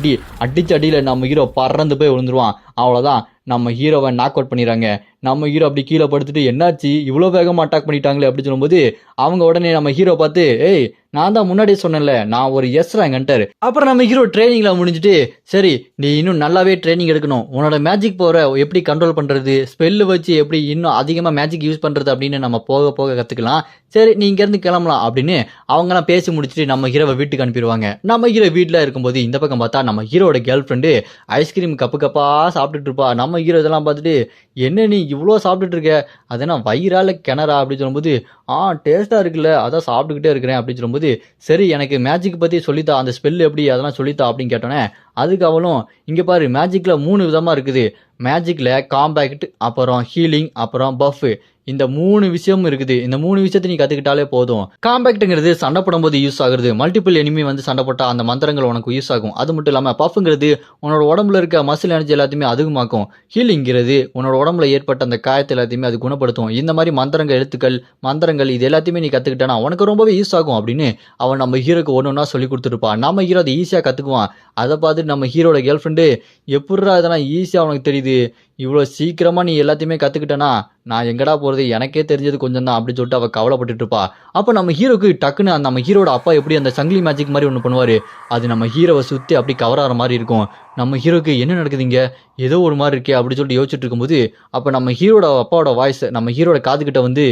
அடிச்ச அடியில் நம்ம ஹீரோ பறந்து போய் விழுந்துருவான். அவ்வளோதான், நம்ம ஹீரோவை நாக் அவுட் பண்ணிடுறாங்க. நம்ம ஹீரோ அப்படி கீழே படுத்துட்டு என்னாச்சு இவ்வளோ வேகமாக அட்டாக் பண்ணிட்டாங்களே அப்படி சொல்லும்போது அவங்க உடனே நம்ம ஹீரோ பார்த்து, ஏய் நான் தான் முன்னாடியே சொன்னேன்ல நான் ஒரு எஸ்ராங்கன்டர். அப்புறம் நம்ம ஹீரோ ட்ரைனிங்கில் முடிஞ்சுட்டு, சரி நீ இன்னும் நல்லாவே ட்ரைனிங் எடுக்கணும், உன்னோட மேஜிக் பவரை எப்படி கண்ட்ரோல் பண்ணுறது, ஸ்பெல்லு வச்சு எப்படி இன்னும் அதிகமாக மேஜிக் யூஸ் பண்ணுறது அப்படின்னு நம்ம போக போக கற்றுக்கலாம், சரி நீ இங்கேருந்து கிளம்பலாம் அப்படின்னு அவங்களாம் பேசி முடிச்சுட்டு நம்ம ஹீரோவை வீட்டுக்கு அனுப்பிடுவாங்க. நம்ம ஹீரோ வீட்டில் இருக்கும்போது இந்த பக்கம் பார்த்தா நம்ம ஹீரோட கேர்ள் ஃப்ரெண்டு ஐஸ்கிரீம் கப்பாக சாப்பிட்டுட்டு இருப்பா. நம்ம ஹீரோ இதெல்லாம் பார்த்துட்டு, என்ன நீ இவ்வளோ சாப்பிட்டுட்டு இருக்க, அதெல்லாம் வயிறால கிணறா அப்படின்னு சொல்லும்போது, டேஸ்ட்டாக இருக்குல்ல அதான் சாப்பிட்டுக்கிட்டே இருக்கிறேன் அப்படின்னு சொல்லும்போது, சரி எனக்கு மேஜிக் பற்றி சொல்லித்தா, அந்த ஸ்பெல் எப்படி அதெல்லாம் சொல்லித்தா அப்படின்னு கேட்டோன்னே அதுக்கு அவளும், இங்கே பாரு மேஜிக்கில் 3 விதமாக இருக்குது, மேஜிக்கில் காம்பேக்ட், அப்புறம் ஹீலிங், அப்புறம் பஃப், இந்த 3 விஷயமும் இருக்குது, இந்த 3 விஷயத்தை நீ கற்றுக்கிட்டாலே போதும். காம்பேக்ட்டுங்கிறது சண்டை போடும்போது யூஸ் ஆகுறது, மல்டிபிள் எனிமி வந்து சண்டை போட்டால் அந்த மந்திரங்கள் உனக்கு யூஸ் ஆகும். அது மட்டும் இல்லாமல் பஃப்ங்கிறது உன்னோட உடம்புல இருக்க மசில் எனர்ஜி எல்லாத்தையுமே அதிகமாக்கும். ஹீலிங்கிறது உன்னோட உடம்புல ஏற்பட்ட அந்த காயத்தை எல்லாத்தையுமே அது குணப்படுத்தும். இந்த மாதிரி மந்திரங்கள், எழுத்துக்கள், மந்திரங்கள் இது எல்லாத்தையுமே நீ கற்றுக்கிட்டனா உனக்கு ரொம்பவே யூஸ் ஆகும் அப்படின்னு அவன் நம்ம ஹீரோக்கு ஒன்று ஒன்றா சொல்லி கொடுத்துருப்பான். நம்ம ஹீரோ அதை ஈஸியாக கற்றுக்குவான். அதை பார்த்துட்டு நம்ம ஹீரோட கேர்ள் ஃப்ரெண்டு, எப்பட்றா இதெல்லாம் ஈஸியாக உனக்கு தெரியுது, இவ்வளோ சீக்கிரமாக நீ எல்லாத்தையுமே கற்றுக்கிட்டனா நான் எங்கடா போகிறது, எனக்கே தெரிஞ்சது கொஞ்சம் தான் அப்படின்னு சொல்லிட்டு அவள் கவலைப்பட்டுட்டு இருப்பா. அப்போ நம்ம ஹீரோக்கு டக்குன்னு அந்த நம்ம ஹீரோட அப்பா எப்படி அந்த சங்கிலி மேஜிக் மாதிரி ஒன்று பண்ணுவார், அது நம்ம ஹீரோவை சுற்றி அப்படி கவர் ஆகிற மாதிரி இருக்கும். நம்ம ஹீரோக்கு என்ன நடக்குதுங்க, ஏதோ ஒரு மாதிரி இருக்கே அப்படி சொல்லிட்டு யோசிச்சுட்டு இருக்கும்போது அப்போ நம்ம ஹீரோட அப்பாவோட வாய்ஸ் நம்ம ஹீரோட காதுகிட்ட வந்து,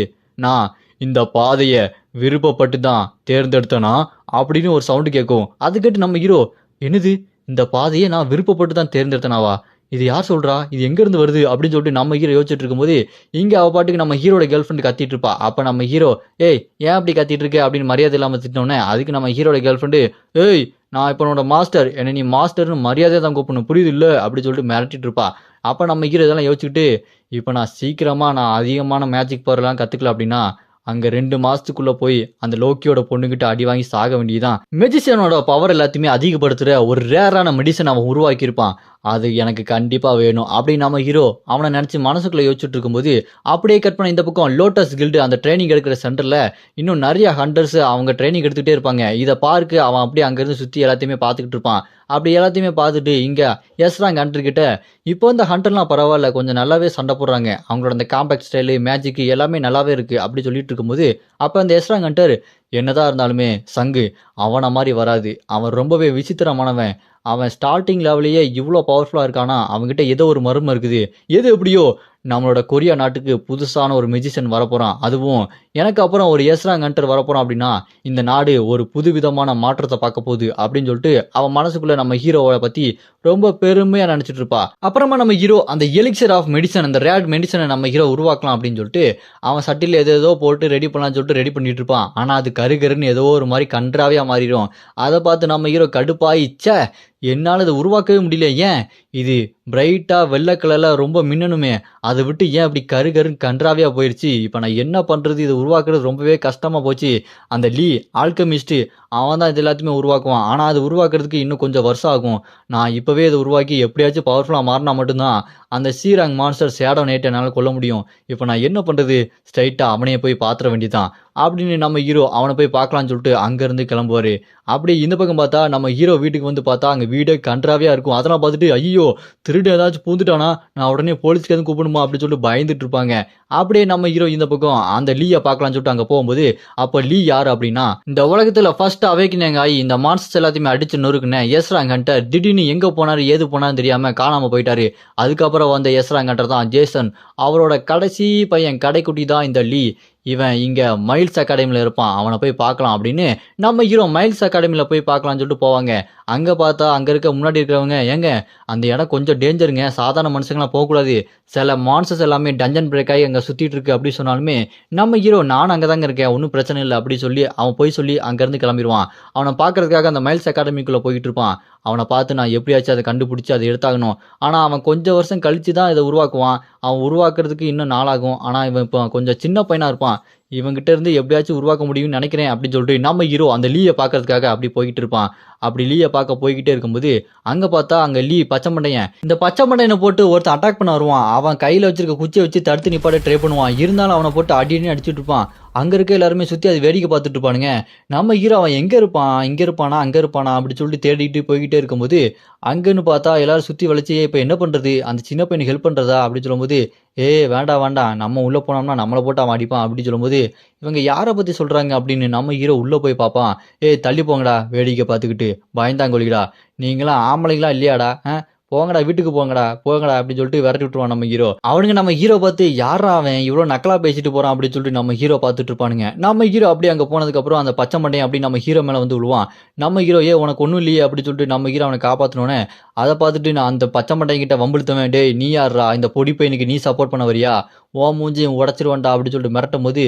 நான் இந்த பாதையை விருப்பப்பட்டு தான் தேர்ந்தெடுத்தேனா அப்படின்னு ஒரு சவுண்டு கேட்கும். அது கேட்டு நம்ம ஹீரோ, என்னது இந்த பாதையை நான் விருப்பப்பட்டு தான் தேர்ந்தெடுத்தனாவா, இது யார் சொல்கிறா, இது எங்கேருந்து வருது அப்படின்னு சொல்லிட்டு நம்ம ஹீரோ யோசிச்சுட்டு இருக்கும்போது இங்கே அவள் பாட்டுக்கு நம்ம ஹீரோட கேர்ள் ஃப்ரெண்டு கத்திட்டு இருப்பா. அப்போ நம்ம ஹீரோ, ஏய் ஏன் அப்படி கத்திட்டு இருக்க அப்படின்னு மரியாதை இல்லாமல் திட்டினோன்னே அதுக்கு நம்ம ஹீரோட கேர்ள் ஃப்ரெண்டு, ஏய் நான் இப்போ உன்னோட மாஸ்டர், என்னை நீ மாஸ்டர்னு மரியாதையாக தான் கூப்பிடணும் புரியுது இல்லை அப்படி சொல்லிட்டு மிரட்டிட்டு இருப்பா. அப்போ நம்ம ஹீரோ இதெல்லாம் யோசிச்சுக்கிட்டு, இப்போ நான் அதிகமான மேஜிக் பவர்லாம் கற்றுக்கல அப்படின்னா அங்கே 2 மாதத்துக்குள்ளே போய் அந்த லோக்கியோட பொண்ணுக்கிட்ட அடி வாங்கி சாக வேண்டியதுதான். மெஜிஷியனோட பவர் எல்லாத்தையுமே அதிகப்படுத்துகிற ஒரு ரேரான மெடிசன் அவன் உருவாக்கியிருப்பான், அது எனக்கு கண்டிப்பாக வேணும் அப்படின்னு நம்ம ஹீரோ அவனை நினச்சி மனசுக்குள்ளே யோசிச்சுட்டு இருக்கும்போது அப்படியே கட் பண்ண இந்த பக்கம் லோட்டஸ் கில்டு அந்த ட்ரைனிங் எடுக்கிற சென்டரில் இன்னும் நிறைய ஹண்டர்ஸ் அவங்க ட்ரைனிங் எடுத்துகிட்டே இருப்பாங்க. இதை பார்க்க அவன் அப்படியே அங்கேருந்து சுற்றி எல்லாத்தையுமே பார்த்துக்கிட்டு இருப்பான். அப்படி எல்லாத்தையுமே பார்த்துட்டு இங்கே எஸ்ராங் ஹண்டர்கிட்ட, இப்போ இந்த ஹண்டர்லாம் பரவாயில்ல கொஞ்சம் நல்லாவே சண்டை போடுறாங்க, அவங்களோட அந்த காம்பேக்ட் ஸ்டைலு மேஜிக்கு எல்லாமே நல்லாவே இருக்குது அப்படி சொல்லிட்டு இருக்கும்போது அப்போ அந்த எஸ்ராங் ஹண்டர், என்னதான் இருந்தாலுமே சங்கு அவனை மாதிரி வராது, அவன் ரொம்பவே விசித்திரமானவன், அவன் ஸ்டார்டிங் லெவலையே இவ்வளோ பவர்ஃபுல்லாக இருக்கானா அவங்ககிட்ட ஏதோ ஒரு மர்மம் இருக்குது, எது எப்படியோ நம்மளோட கொரியா நாட்டுக்கு புதுசான ஒரு மெஜிஷியன் வரப்போறான், அதுவும் எனக்கு அப்புறம் ஒரு எஸ்ராங் ஹண்டர் வரப்போறான் அப்படின்னா இந்த நாடு ஒரு புதுவிதமான மாற்றத்தை பார்க்க போகுது அப்படின்னு சொல்லிட்டு அவன் மனசுக்குள்ள நம்ம ஹீரோவை பத்தி ரொம்ப பெருமையா நினைச்சிட்டு இருப்பா. அப்புறமா நம்ம ஹீரோ அந்த எலிக்சர் ஆஃப் மெடிசன், அந்த ரேட் மெடிசனை நம்ம ஹீரோ உருவாக்கலாம் அப்படின்னு சொல்லிட்டு அவன் சட்டில ஏதோ போட்டு ரெடி பண்ணலாம்னு சொல்லிட்டு ரெடி பண்ணிட்டு இருப்பான். ஆனா அது கருகருன்னு ஏதோ ஒரு மாதிரி கன்றாவியா மாறிடும். அதை பார்த்து நம்ம ஹீரோ கடுப்பாயி, ச்சே என்னால் இதை உருவாக்கவே முடியல, ஏன் இது பிரைட்டா வெள்ளை கலர்ல ரொம்ப மின்னணுமே, அதை விட்டு ஏன் அப்படி கருகருன்னு கன்றாவியா போயிடுச்சு, இப்போ நான் என்ன பண்றது, இதை உருவாக்குறது ரொம்பவே கஷ்டமா போச்சு. அந்த லீ ஆல்கமிஸ்ட் அவன் தான் இது எல்லாத்தையுமே உருவாக்குவான், ஆனா அது உருவாக்குறதுக்கு இன்னும் கொஞ்சம் வருஷம் ஆகும். நான் இப்பவே இதை உருவாக்கி எப்படியாச்சும் பவர்ஃபுல்லா மாறினா மட்டும்தான் அந்த சீராங் மான்ஸ்டர் ஷேடோ நைட்டை என்னால் கொல்ல முடியும். இப்போ நான் என்ன பண்றது, ஸ்ட்ரைட்டா அவனையே போய் பாத்திர வேண்டியதான் அப்படின்னு நம்ம ஹீரோ அவனை போய் பார்க்கலாம்னு சொல்லிட்டு அங்கேருந்து கிளம்புவார். அப்படி இந்த பக்கம் பார்த்தா நம்ம ஹீரோ வீட்டுக்கு வந்து பார்த்தா அங்கே வீடே கன்றாவியாக இருக்கும். அதெல்லாம் பார்த்துட்டு ஐயோ திருடு ஏதாச்சும் பூந்துட்டானா நான் உடனே போலீஸ்க்கு எதுவும் கூப்பிடுமா அப்படின்னு சொல்லிட்டு பயந்துட்டு இருப்பாங்க. அப்படியே நம்ம ஹீரோ இந்த பக்கம் அந்த லீயை பார்க்கலாம்னு சொல்லிட்டு அங்கே போகும்போது அப்போ லீ யார் அப்படின்னா இந்த உலகத்தில் ஃபர்ஸ்ட் அவேக்கினேங்க ஆகி இந்த மான்ஸ்டர்ஸ் எல்லாத்தையுமே அடிச்சு நொறுக்குனேன் எஸ்ராங் ஹண்டர் திடீர்னு எங்கே போனார் ஏது போனான்னு தெரியாமல் காணாமல் போயிட்டாரு. அதுக்கப்புறம் வந்த எஸ்ராங் ஹண்டர் தான் ஜேசன், அவரோட கடைசி பையன் கடைக்குட்டி தான் இந்த லீ. இவன் இங்கே மைல்ஸ் அகாடமியில் இருப்பான், அவனை போய் பார்க்கலாம் அப்படின்னு நம்ம ஹீரோ மைல்ஸ் அகாடமியில் போய் பார்க்கலாம்னு சொல்லிட்டு போவாங்க. அங்கே பார்த்தா அங்கே இருக்க முன்னாடி இருக்கிறவங்க, ஏங்க அந்த இடம் கொஞ்சம் டேஞ்சருங்க, சாதாரண மனுஷங்களாம் போகக்கூடாது, சில மான்ஸ்டர்ஸ் எல்லாமே டஞ்சன் பிரேக் ஆகி அங்கே சுற்றிட்டு இருக்கு அப்படி சொன்னாலுமே நம்ம ஹீரோ நான் அங்கே தாங்க இருக்கேன், ஒன்றும் பிரச்சனை இல்லை அப்படி சொல்லி அவன் போய் சொல்லி அங்கேருந்து கிளம்பிடுவான். அவனை பார்க்கறதுக்காக அந்த மைல்ஸ் அகாடமிக்குள்ளே போயிட்டு இருப்பான். அவனை பார்த்து நான் எப்படியாச்சும் அதை கண்டுபிடிச்சி அதை எடுத்தாகணும். ஆனால் அவன் கொஞ்சம் வருஷம் கழித்து தான் இதை உருவாக்குவான். அவன் உருவாக்குறதுக்கு இன்னும் நாளாகும். ஆனால் இவன் இப்போ கொஞ்சம் சின்ன பையனாக இருப்பான், இவங்கிட்ட இருந்து எப்படியாச்சும் உருவாக்க முடியும்னு நினைக்கிறேன் அப்படின்னு சொல்லிட்டு நம்ம ஹீரோ அந்த லீயை பார்க்கறதுக்காக அப்படி போய்கிட்டு இருப்பான். அப்படி லீயை பார்க்க போய்கிட்டே இருக்கும்போது அங்கே பார்த்தா அங்கே லீ பச்சை மண்டையன், இந்த பச்சை மண்டையனை போட்டு ஒருத்தன் அட்டாக் பண்ண வருவான். அவன் கையில் வச்சிருக்க குச்சியை வச்சு தடுத்து நிப்பாட்ட ட்ரை பண்ணுவான். இருந்தாலும் அவனை போட்டு அடின்னு அடிச்சுட்டு இருப்பான். அங்கே இருக்க எல்லாருமே சுற்றி அது வேடிக்கை பார்த்துட்டு இருப்பானுங்க. நம்ம ஹீரோ அவன் எங்கே இருப்பான், இங்கே இருப்பானா அங்கே இருப்பானா அப்படி சொல்லிட்டு தேடிட்டு போய்கிட்டே இருக்கும்போது அங்கன்னு பார்த்தா எல்லாரும் சுற்றி வளைச்சி இப்போ என்ன பண்ணுறது, அந்த சின்ன பையனுக்கு ஹெல்ப் பண்ணுறதா அப்படின்னு சொல்லும்போது வேண்டாம் வேண்டாம் நம்ம உள்ளே போனோம்னா நம்மளை போட்டு அவன் அடிப்பான் அப்படின்னு சொல்லும்போது இவங்க யாரை பற்றி சொல்கிறாங்க அப்படின்னு நம்ம ஹீரோ உள்ளே போய் பார்ப்பான். தள்ளி போங்கடா வேடிக்கை பார்த்துக்கிட்டு பயந்தாங்கொழிடா, நீங்களாம் ஆம்பளைங்களா இல்லையாடா, போங்கடா வீட்டுக்கு போங்கடா போங்கடா அப்படின்னு சொல்லிட்டு விரட்டி விட்டுருவான் நம்ம ஹீரோ. அவனுங்க நம்ம ஹீரோ பார்த்து யாரா அவன் இவ்வளோ நக்கலா பேசிட்டு போறான் அப்படின்னு சொல்லிட்டு நம்ம ஹீரோ பார்த்துட்டு இருப்பானுங்க. நம்ம ஹீரோ அப்படியே அங்கே போனதுக்கப்புறம் அந்த பச்சை மண்டையன் அப்படி நம்ம ஹீரோ மேலே வந்து விழுவான். நம்ம ஹீரோ உனக்கு ஒன்றும் இல்லையே அப்படின்னு சொல்லிட்டு நம்ம ஹீரோ அவனை காப்பாற்றினோன்னே அதை பார்த்துட்டு நான் அந்த பச்சை மண்டையன்கிட்ட வம்பிழுத்தவன், டேய் நீ யாரா இந்த பொடி பையனுக்கு நீ சப்போர்ட் பண்ண வரியா, ஓ மூஞ்சி உடச்சிருவான்டா அப்படின்னு சொல்லிட்டு மிரட்டும் போது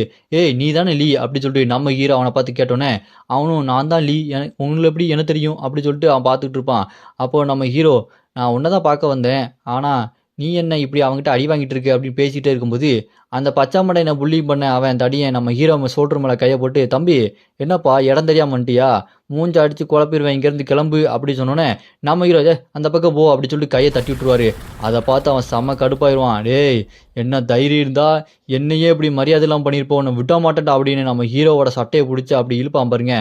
நீ தானே லீ அப்படின்னு சொல்லிட்டு நம்ம ஹீரோ அவனை பார்த்து கேட்டோன்னே அவனும் நான் தான் லீ, உங்களுக்கு எப்படி என்ன தெரியும் அப்படின்னு சொல்லிட்டு அவன் பார்த்துக்கிட்டு இருப்பான். அப்போது நம்ம ஹீரோ நான் உன்னை தான் பார்க்க வந்தேன், ஆனால் நீ என்ன இப்படி அவங்ககிட்ட அடி வாங்கிட்டு இருக்கு அப்படின்னு பேசிகிட்டே இருக்கும்போது அந்த பச்சை மண்டையனை புள்ளி பண்ண அவன் தடியன் நம்ம ஹீரோ சோல்டர் மேலே கையை போட்டு, தம்பி என்னப்பா இடம் தெரியாம வந்துட்டியா, மூஞ்ச அடித்து குழப்பிடுவேன் இங்கேருந்து கிளம்பு அப்படி சொன்னோன்னே நம்ம ஹீரோ அந்த பக்கம் போ அப்படி சொல்லிட்டு கையை தட்டி விட்டுருவாரு. அதை பார்த்து அவன் செம்ம கடுப்பாயிடுவான். டேய் என்ன தைரியம் இருந்தா என்னையே இப்படி மரியாதைலாம் பண்ணியிருப்போம், உன்னை விட்ட மாட்டேன்டா அப்படின்னு நம்ம ஹீரோவோட சட்டையை பிடிச்சி அப்படி இழுப்பான் பாருங்க.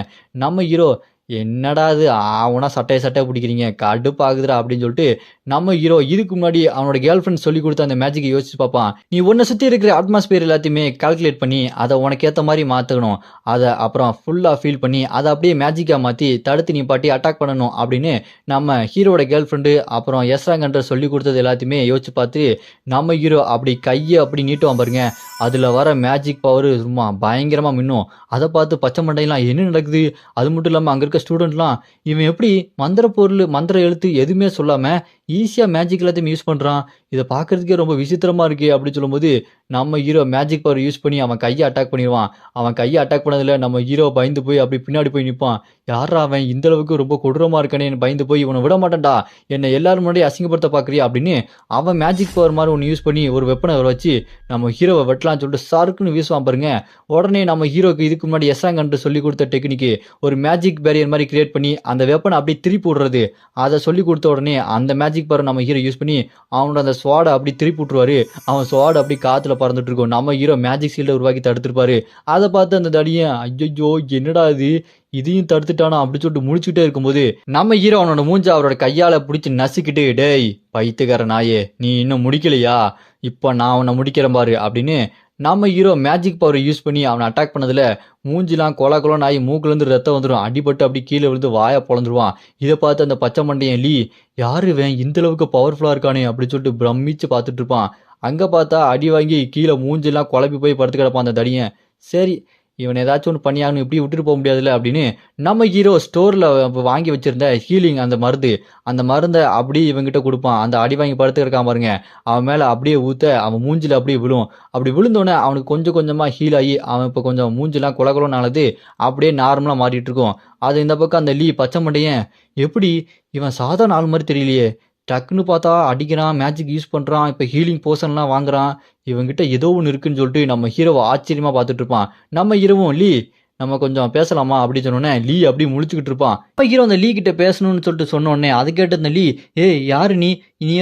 நம்ம ஹீரோ என்னடா அது ஆவுனா சட்டையை பிடிக்கிறீங்க கடுப்பாகுதுடா அப்படின்னு சொல்லிட்டு நம்ம ஹீரோ இதுக்கு முன்னாடி அவனோட கேர்ள் ஃப்ரெண்ட் சொல்லி கொடுத்த அந்த மேஜிக்கை யோசிச்சு பார்ப்பான். நீ உன்னை சுற்றி இருக்கிற அட்மாஸ்பியர் எல்லாத்தையுமே கால்குலேட் பண்ணி அதை உனக்கு ஏற்ற மாதிரி மாற்றணும், அதை அப்புறம் ஃபுல்லாக ஃபீல் பண்ணி அதை அப்படியே மேஜிக்காக மாற்றி தடுத்து நீப்பாட்டி அட்டாக் பண்ணணும் அப்படின்னு நம்ம ஹீரோட கேர்ள் ஃப்ரெண்டு அப்புறம் எஸ்ராங்கன்ற சொல்லி கொடுத்தது எல்லாத்தையுமே யோசிச்சு பார்த்து நம்ம ஹீரோ அப்படி கையை அப்படி நீட்டுவான் பாருங்க. அதில் வர மேஜிக் பவர் சும்மா பயங்கரமாக மின்னும். அதை பார்த்து பச்சை மண்டையெல்லாம் என்ன நடக்குது, அது மட்டும் இல்லாமல் அங்கே இருக்க ஸ்டூடெண்ட்லாம் இவன் எப்படி மந்திர பொருள் மந்திர எழுத்து எதுவுமே சொல்லாமல் ஈஸியாக மேஜிக் எல்லாத்தையும் யூஸ் பண்ணுறான், இதை பார்க்குறதுக்கே ரொம்ப விசித்திரமாக இருக்கே அப்படின்னு சொல்லும்போது நம்ம ஹீரோ மேஜிக் பவர் யூஸ் பண்ணி அவன் கையை அட்டாக் பண்ணிடுவான். அவன் கையை அட்டாக் பண்ணதில் நம்ம ஹீரோ பயந்து போய் அப்படி பின்னாடி போய் நிற்பான். யாரா அவன் இந்த அளவுக்கு ரொம்ப கொடூரமாக இருக்கானே பயந்து போய் இவனை விட மாட்டேன்டா, என்னை எல்லாரும் முன்னாடி அசிங்கப்படுத்த பார்க்குறியா அப்படின்னு அவன் மேஜிக் பவர் மாதிரி ஒன்று யூஸ் பண்ணி ஒரு வெப்பனை வச்சு நம்ம ஹீரோவை வெட்டலான்னு சொல்லிட்டு சருக்குன்னு வீசுவான் பாருங்க. உடனே நம்ம ஹீரோக்கு இதுக்கு முன்னாடி எஸ்ராங்கன்று சொல்லி கொடுத்த டெக்னிக்கு ஒரு மேஜிக் பேரியர் மாதிரி கிரியேட் பண்ணி அந்த வெப்பனை அப்படியே திருப்பி விடுறது, அதை சொல்லி கொடுத்த உடனே அந்த மேஜிக் பவர் நம்ம ஹீரோ யூஸ் பண்ணி அவனோட அந்த ஸ்வாடை அப்படி திருப்பி விட்டுருவாரு. அவன் ஸ்வாட் அப்படி காற்றுல பறந்துட்டு இருக்கும். நம்ம ஹீரோ மேஜிக் சீல்டை உருவாக்கி தடுத்துருப்பாரு. அதை பார்த்து அந்த தடியன் ஐயோ என்னடா இது இதையும் தடுத்துட்டானா அப்படி சொல்லிட்டு முடிச்சுட்டே இருக்கும்போது நம்ம ஹீரோ அவனோட மூஞ்ச அவரோட கையால் பிடிச்சி நசுக்கிட்டு, டேய் பைத்துக்கார நாயே நீ இன்னும் முடிக்கலையா, இப்போ நான் அவனை முடிக்கிறேன் பாரு அப்படின்னு நம்ம ஹீரோ மேஜிக் பவர் யூஸ் பண்ணி அவனை அட்டாக் பண்ணதில் மூஞ்சிலாம் கொலன்னு ஆகி மூக்குலேருந்து ரத்தம் வந்துடும். அடிபட்டு அப்படி கீழே விழுந்து வாயை பொழந்துருவான். இதை பார்த்து அந்த பச்சை மண்டையன் லீ யாரு இவன் இந்த அளவுக்கு பவர்ஃபுல்லாக இருக்கானே அப்படின்னு சொல்லிட்டு பிரமிச்சு பார்த்துட்டு இருப்பான். அங்கே பார்த்தா அடி வாங்கி கீழே மூஞ்சிலாம் குழப்பி போய் படுத்து கிடப்பான் அந்த தடியன். சரி இவன் ஏதாச்சும் ஒன்று பண்ணியாகணும், இப்படி விட்டுட்டு போக முடியாதுல்ல அப்படின்னு நம்ம ஹீரோ ஸ்டோரில் வாங்கி வச்சிருந்த ஹீலிங் அந்த மருந்தை அப்படியே இவங்கிட்ட கொடுப்பான். அந்த அடி வாங்கி படுத்து கிடக்காம பாருங்க, அவன் மேலே அப்படியே ஊற்ற அவன் மூஞ்சில் அப்படியே விழும். அப்படி விழுந்தோடனே அவனுக்கு கொஞ்சம் கொஞ்சமாக ஹீல் ஆகி அவன் இப்போ கொஞ்சம் மூஞ்சிலாம் குலகுலனானது அப்படியே நார்மலாக மாறிட்டு இருக்கும். அது இந்த பக்கம் அந்த லீ பச்சை மண்டையன், எப்படி இவன் சாதாரண ஆள் மாதிரி தெரியலையே, டக்குன்னு பார்த்தா அடிக்கிறான், மேஜிக் யூஸ் பண்ணுறான், இப்போ ஹீலிங் போர்ஷன்லாம் வாங்குறான், இவங்கிட்ட ஏதோ ஒன்று இருக்குன்னு சொல்லிட்டு நம்ம ஹீரோவை ஆச்சரியமாக பார்த்துட்டு இருப்பான். நம்ம ஹீரோவும் லீ நம்ம கொஞ்சம் பேசலாமா அப்படின்னு சொன்னோடனே லீ அப்படி முழிச்சுக்கிட்டு இருப்பான். இப்போ ஹீரோ அந்த லீ கிட்ட பேசணும்னு சொல்லிட்டு சொன்னோடனே அது கேட்ட அந்த லீ, ஏய் யாரு நீ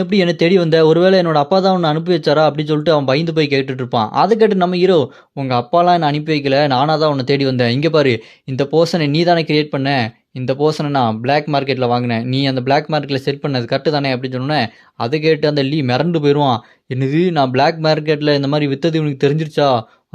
எப்படி என்னை தேடி வந்த, ஒருவேளை என்னோட அப்பா தான் உன்னை அனுப்பி வச்சாரா அப்படின்னு சொல்லிட்டு அவன் பயந்து போய் கேட்டுட்டு இருப்பான். அதை கேட்டு நம்ம ஹீரோ, உங்கள் அப்பாலாம் என்னை அனுப்பி வைக்கல, நானாக தான் உன்னை தேடி வந்தேன், இங்கே பாரு இந்த போர்ஷனை நீ தானே கிரியேட் பண்ண, இந்த போர்ஷனை நான் பிளாக் மார்க்கெட்டில் வாங்கினேன், நீ அந்த பிளாக் மார்க்கெட்டில் செல் பண்ணது கரெக்டு தானே அப்படின்னு சொன்னோன்னே அதை கேட்டு அந்த லீ மிரண்டு போயிடுவான். என்னது நான் பிளாக் மார்க்கெட்டில் இந்த மாதிரி விற்றது இவனுக்கு தெரிஞ்சிருச்சா,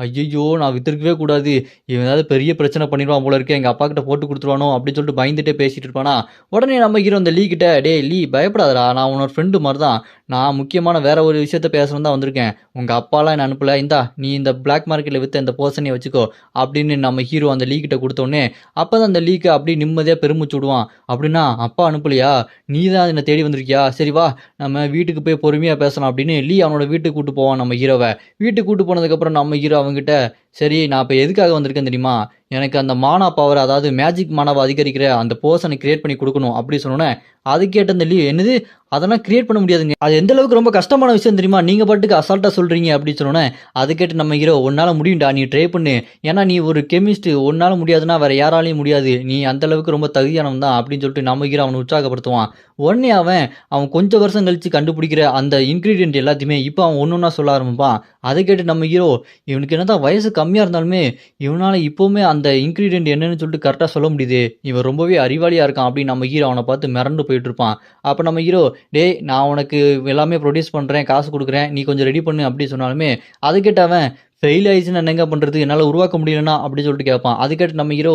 ஐயோ நான் விற்றுருக்கவே கூடாது, இவன் ஏதாவது பெரிய பிரச்சனை பண்ணிடுவான் போல இருக்கு, எங்கள் அப்பா கிட்ட போட்டு கொடுத்துருவானோ அப்படின்னு சொல்லிட்டு பயந்துட்டே பேசிட்டு இருப்பானா. உடனே நம்ம ஹீரோ அந்த லீ கிட்ட, டே லீ பயப்படாதடா, நான் உன்னோட ஃப்ரெண்டு மாதிரி தான், நான் முக்கியமான வேற ஒரு விஷயத்த பேசணும் தான் வந்திருக்கேன், உங்கள் அப்பாலாம் என்ன அனுப்பல, இந்தா நீ இந்த பிளாக் மார்க்கெட்டில் விற்ற இந்த போர்ஷனையை வச்சுக்கோ அப்படின்னு நம்ம ஹீரோ அந்த லீ கிட்ட கொடுத்தோடனே அப்போ தான் அந்த லீக்கு அப்படியே நிம்மதியாக பெருமிச்சு விடுவான். அப்படின்னா அப்பா அனுப்பலையா, நீ தான் என்னை தேடி வந்திருக்கியா, சரி வா நம்ம வீட்டுக்கு போய் பொறுமையாக பேசலாம் அப்படின்னு லீ அவனோட வீட்டுக்கு கூட்டு போவான். நம்ம ஹீரோவை வீட்டுக்கு கூட்டு போனதுக்கப்புறம் நம்ம ஹீரோ அவங்ககிட்ட, சரி நான் இப்போ எதுக்காக வந்திருக்கேன் தெரியுமா, எனக்கு அந்த மானா பவர், அதாவது மேஜிக் மானாவை அதிகரிக்கிற அந்த போர்ஷனை கிரியேட் பண்ணி கொடுக்கணும் அப்படி சொன்னோன்னே அது கேட்ட அந்த லீ, என்னது அதெல்லாம் கிரியேட் பண்ண முடியாதுங்க, அது எந்த அளவுக்கு ரொம்ப கஷ்டமான விஷயம் தெரியுமா, நீங்கள் பாட்டுக்கு அசால்ட்டாக சொல்கிறீங்க அப்படின்னு சொன்னோன்னே அது கேட்டு நம்ம ஹீரோ, உன்னால் முடியும்டா நீ ட்ரை பண்ணு, ஏன்னா நீ ஒரு கெமிஸ்ட், உன்னால் முடியாதுன்னா வேறு யாராலையும் முடியாது, நீ அந்தளவுக்கு ரொம்ப தகுதியானவன் தான் அப்படின்னு சொல்லிட்டு நம்ம ஹீரோ அவனை உற்சாகப்படுத்துவான். உடனே அவன் கொஞ்சம் வருஷம் கழித்து கண்டுபிடிக்கிற அந்த இன்க்ரீடியன்ட் எல்லாத்தையுமே இப்போ அவன் ஒன்று ஒன்றா சொல்ல ஆரம்பிப்பான். அதை கேட்டு நம்ம ஹீரோ, இவனுக்கு என்ன தான் வயசு கம்மியாக இருந்தாலுமே இவனால் இப்போவுமே அந்த இன்க்ரீடியன்ட் என்னன்னு சொல்லிட்டு கரெக்டாக சொல்ல முடியுது, இவன் ரொம்பவே அறிவாளியாக இருக்கான் அப்படின்னு நம்ம ஹீரோ அவனை பார்த்து மிரண்டு போயிட்டு இருப்பான். அப்போ நம்ம ஹீரோ, டே நான் உனக்கு எல்லாமே ப்ரொடியூஸ் பண்ணுறேன், காசு கொடுக்குறேன், நீ கொஞ்சம் ரெடி பண்ணு அப்படி சொன்னாலுமே அது கேட்டு அவன், ஃபெயில் ஆயிடுச்சுன்னு என்னங்க பண்ணுறது, என்னால் உருவாக்க முடியலன்னா அப்படின்னு சொல்லிட்டு கேட்பான். அது கேட்டு நம்ம ஹீரோ,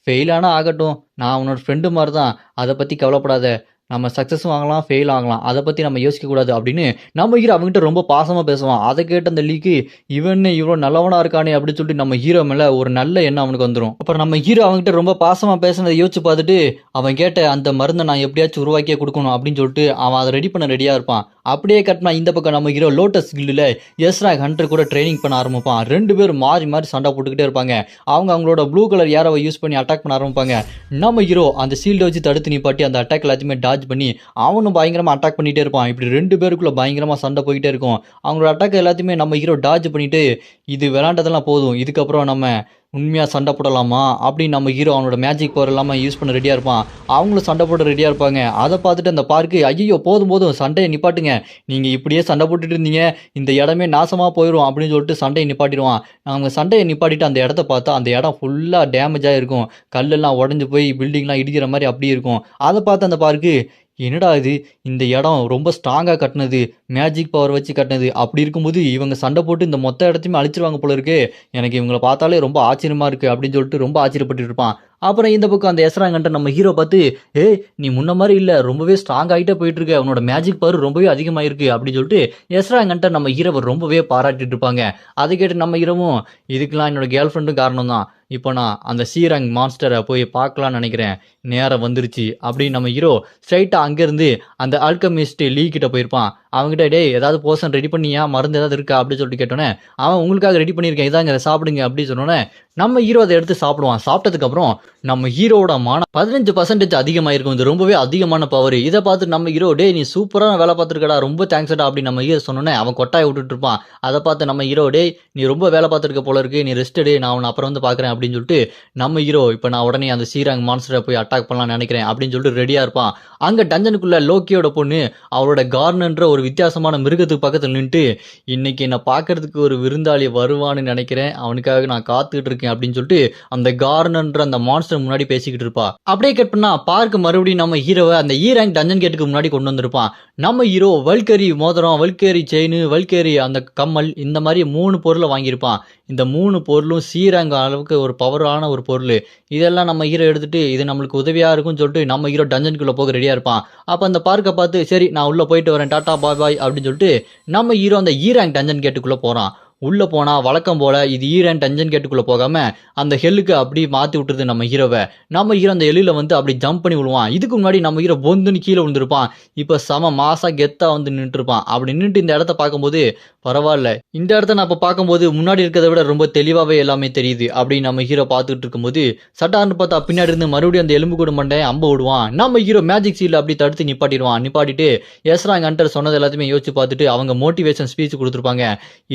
ஃபெயில் ஆனால் ஆகட்டும், நான் உன்னோட ஃப்ரெண்டு மாதிரி தான், அதை பற்றி கவலைப்படாத, நம்ம சக்ஸஸும் ஆகலாம் ஃபெயில் ஆகலாம், அதை பற்றி நம்ம யோசிக்கக்கூடாது அப்படின்னு நம்ம ஹீரோ அவங்ககிட்ட ரொம்ப பாசமாக பேசுவான். அதை கேட்ட அந்த லீக்கு, இவன் இவ்வளோ நல்லவனாக இருக்கானே அப்படின்னு சொல்லிட்டு நம்ம ஹீரோ மேலே ஒரு நல்ல எண்ணம் அவனுக்கு வந்துடும். அப்புறம் நம்ம ஹீரோ அவங்ககிட்ட ரொம்ப பாசமாக பேசுனதை யோசிச்சு பார்த்துட்டு அவன் கேட்ட அந்த மருந்தை நான் எப்படியாச்சும் உருவாக்கியே கொடுக்கணும் அப்படின்னு சொல்லிட்டு அவன் அதை ரெடி பண்ண ரெடியாக இருப்பான். அப்படியே கட்டினா இந்த பக்கம் நம்ம ஹீரோ லோட்டஸ் கில்டில் எஸ்ரா ஹண்டர் கூட ட்ரைனிங் பண்ண ஆரம்பிப்பான். ரெண்டு பேரும் மாறி மாறி சண்டை போட்டுக்கிட்டே இருப்பாங்க. அவங்களோட ப்ளூ கலர் ஏரோவை யூஸ் பண்ணி அட்டாக் பண்ண ஆரம்பிப்பாங்க. நம்ம ஹீரோ அந்த ஷீல்டை வச்சு தடுத்து நிப்பாட்டி அந்த அட்டாக் எல்லாத்தையுமே டாஜ் பண்ணி அவனும் பயங்கரமாக அட்டாக் பண்ணிகிட்டே இருப்பான். இப்படி ரெண்டு பேருக்குள்ள பயங்கரமாக சண்டை போய்கிட்டே இருக்கும். அவங்களோட அட்டாக் எல்லாத்தையுமே நம்ம ஹீரோ டாஜ் பண்ணிட்டு, இது விளாண்டதெல்லாம் போதும், இதுக்கப்புறம் நம்ம உண்மையாக சண்டை போடலாமா அப்படின்னு நம்ம ஹீரோ அவனோட மேஜிக் பவர் இல்லாமல் யூஸ் பண்ண ரெடியாக இருப்பான். அவங்களும் சண்டை போட ரெடியாக இருப்பாங்க. அதை பார்த்துட்டு அந்த பார்க்கு, ஐயோ போதும் சண்டையை நிப்பாட்டுங்க, நீங்கள் இப்படியே சண்டை போட்டுட்டு இருந்தீங்க, இந்த இடமே நாசமாக போயிடும் அப்படின்னு சொல்லிட்டு சண்டையை நிப்பாட்டிடுவான். அவங்க சண்டையை நிப்பாட்டிட்டு அந்த இடத்த பார்த்தா அந்த இடம் ஃபுல்லாக டேமேஜாக இருக்கும், கல்லெல்லாம் உடஞ்சி போய் பில்டிங்லாம் இடிக்கிற மாதிரி அப்படியே இருக்கும். அதை பார்த்து அந்த பார்க்கு, என்னடா இது, இந்த இடம் ரொம்ப ஸ்ட்ராங்காக கட்டினது, மேஜிக் பவர் வச்சு கட்டினது, அப்படி இருக்கும்போது இவங்க சண்டை போட்டு இந்த மொத்த இடத்தையுமே அழிச்சிருவாங்க போல இருக்கு, எனக்கு இவங்களை பார்த்தாலே ரொம்ப ஆச்சரியமாக இருக்குது அப்படின்னு சொல்லிட்டு ரொம்ப ஆச்சரியப்பட்டு இருப்பான். அப்புறம் இந்த பக்கம் அந்த எஸ்ராங்கன்ட்ட நம்ம ஹீரோ பார்த்து, ஏய் நீ முன்ன மாதிரி இல்லை, ரொம்பவே ஸ்ட்ராங் ஆகிட்டே போயிட்டு இருக்க, உன்னோட மேஜிக் பவர் ரொம்பவே அதிகமாயிருக்கு அப்படின்னு சொல்லிட்டு எஸ்ராங்கன்ட்ட நம்ம ஹீரோவை ரொம்பவே பாராட்டிட்டு இருப்பாங்க. அதை கேட்டு நம்ம ஹீரோவும், இதுக்கெல்லாம் என்னோட கேர்ள் ஃப்ரெண்டும் காரணம் தான், இப்போ நான் அந்த சீரங் மான்ஸ்டரை போய் பார்க்கலான்னு நினைக்கிறேன், நேரம் வந்துருச்சு அப்படின்னு நம்ம ஹீரோ ஸ்ட்ரைட்டாக அங்கேருந்து அந்த ஆல்கமிஸ்ட் லீ கிட்ட போயிருப்பான். அவங்ககிட்ட, டே ஏதாவது போர்ஷன் ரெடி பண்ணியா, மருந்து ஏதாவது இருக்கா அப்படின்னு சொல்லிட்டு கேட்டோன்னே அவன் உங்களுக்காக ரெடி பண்ணியிருக்கேன், இதாங்க சாப்பிடுங்க அப்படின்னு சொன்னோன்னே நம்ம ஹீரோ அதை எடுத்து சாப்பிடுவான். சாப்பிட்டதுக்கப்புறம் நம்ம ஹீரோட மானம் 15% அதிகமாயிருக்கும், இது ரொம்பவே அதிகமான பவர். இதை பார்த்து நம்ம ஹீரோ, டே நீ சூப்பரான வேலை பார்த்துருக்கடா, ரொம்ப தேங்க்ஸ்டா அப்படின்னு நம்ம ஹீரோ சொன்னோன்னே அவன் கொட்டாயை விட்டுட்டு இருப்பான். அதை பார்த்து நம்ம ஹீரோ, டே நீ ரொம்ப வேலை பார்த்துருக்க போல இருக்கு, நீ ரெஸ்ட் டே, நான் அவனை அப்புறம் வந்து பார்க்குறேன் அப்படின்னு சொல்லிட்டு நம்ம ஹீரோ, இப்போ நான் உடனே அந்த சீராங் மான்ஸ்டரை போய் அட்டாக் பண்ணலாம்னு நினைக்கிறேன் அப்படின்னு சொல்லிட்டு ரெடியாக இருப்பான். அங்கே டஞ்சனுக்குள்ள லோக்கியோட பொண்ணு அவளோட கார்னன்ற ஒரு வித்தியாசமான மிருகத்துக்கு பக்கத்தில் நின்றுட்டு, இன்னைக்கு என்னை பார்க்கறதுக்கு ஒரு விருந்தாளி வருவான்னு நினைக்கிறேன், அவனுக்காக நான் காத்துக்கிட்டு இருக்கேன் அப்படின்னு சொல்லிட்டு அந்த கார்னன்ற அந்த மான்ஸ்டர் முன்னாடி பேசிக்கிட்டு இருப்பா. அப்படியே கட் பண்ணா பார்க்க மறுபடியும் நம்ம ஹீரோவை அந்த ரேங்க் டஞ்சன் கேட்டுக்கு முன்னாடி கொண்டு வந்திருப்பான். நம்ம ஹீரோ வல்கரி மோதிரம், வல்கரி செயின், வல்கரி அந்த கம்மல், இந்த மாதிரி 3 பொருளை வாங்கியிருப்பான். இந்த 3 பொருளும் ரேங்க் அளவுக்கு ஒரு ஒரு பவரான ஒரு பொருள். இதெல்லாம் நம்ம ஹீரோ எடுத்துட்டு இது நம்மளுக்கு உதவியா இருக்கும்னு சொல்லிட்டு நம்ம ஹீரோ டஞ்சனுக்குள்ள போக ரெடியா இருப்பான். அப்ப அந்த பார்க்க பார்த்து சரி நான் உள்ள போயிட்டு வரேன் டாடா பாய் பாய் அப்படின்னு சொல்லிட்டு நம்ம ஹீரோ அந்த ரேங்க் டஞ்சன் கேட்டுக்குள்ள போறான். உள்ள போனா வழக்கம் போல இது ரேங்க் டஞ்சன் கேட்டுக்குள்ள போகாம அந்த ஹெல்லுக்கு அப்படி மாத்தி விட்டுருது நம்ம ஹீரோவை. நம்ம ஹீரோ அந்த எல்லில வந்து அப்படி ஜம்ப் பண்ணி விழுவான். இதுக்கு முன்னாடி நம்ம ஹீரோ பொந்துன்னு கீழே விழுந்திருப்பான். இப்ப செம மாசா கெத்தா வந்து நின்றுட்டு இருப்பான். அப்படி நின்றுட்டு இந்த இடத்த பார்க்கும்போது பரவாயில்ல, இந்த இடத்த நான் இப்ப பார்க்கும்போது முன்னாடி இருக்கிறத விட ரொம்ப தெளிவாவே எல்லாமே தெரியுது அப்படின்னு நம்ம ஹீரோ பார்த்துட்டு இருக்கும்போது சட்டார்னு பார்த்தா பின்னாடி இருந்து மறுபடியும் அந்த எலும்பு கூட மண்டை அம்ப விடுவான். நம்ம ஹீரோ மேஜிக் சீல் அப்படி தடுத்து நிப்பாட்டிட்டு எஸ்ராங் ஹண்டர் சொன்னது எல்லாத்தையுமே யோசிச்சு பார்த்துட்டு அவங்க மோட்டிவேஷன் ஸ்பீச் கொடுத்துருப்பாங்க.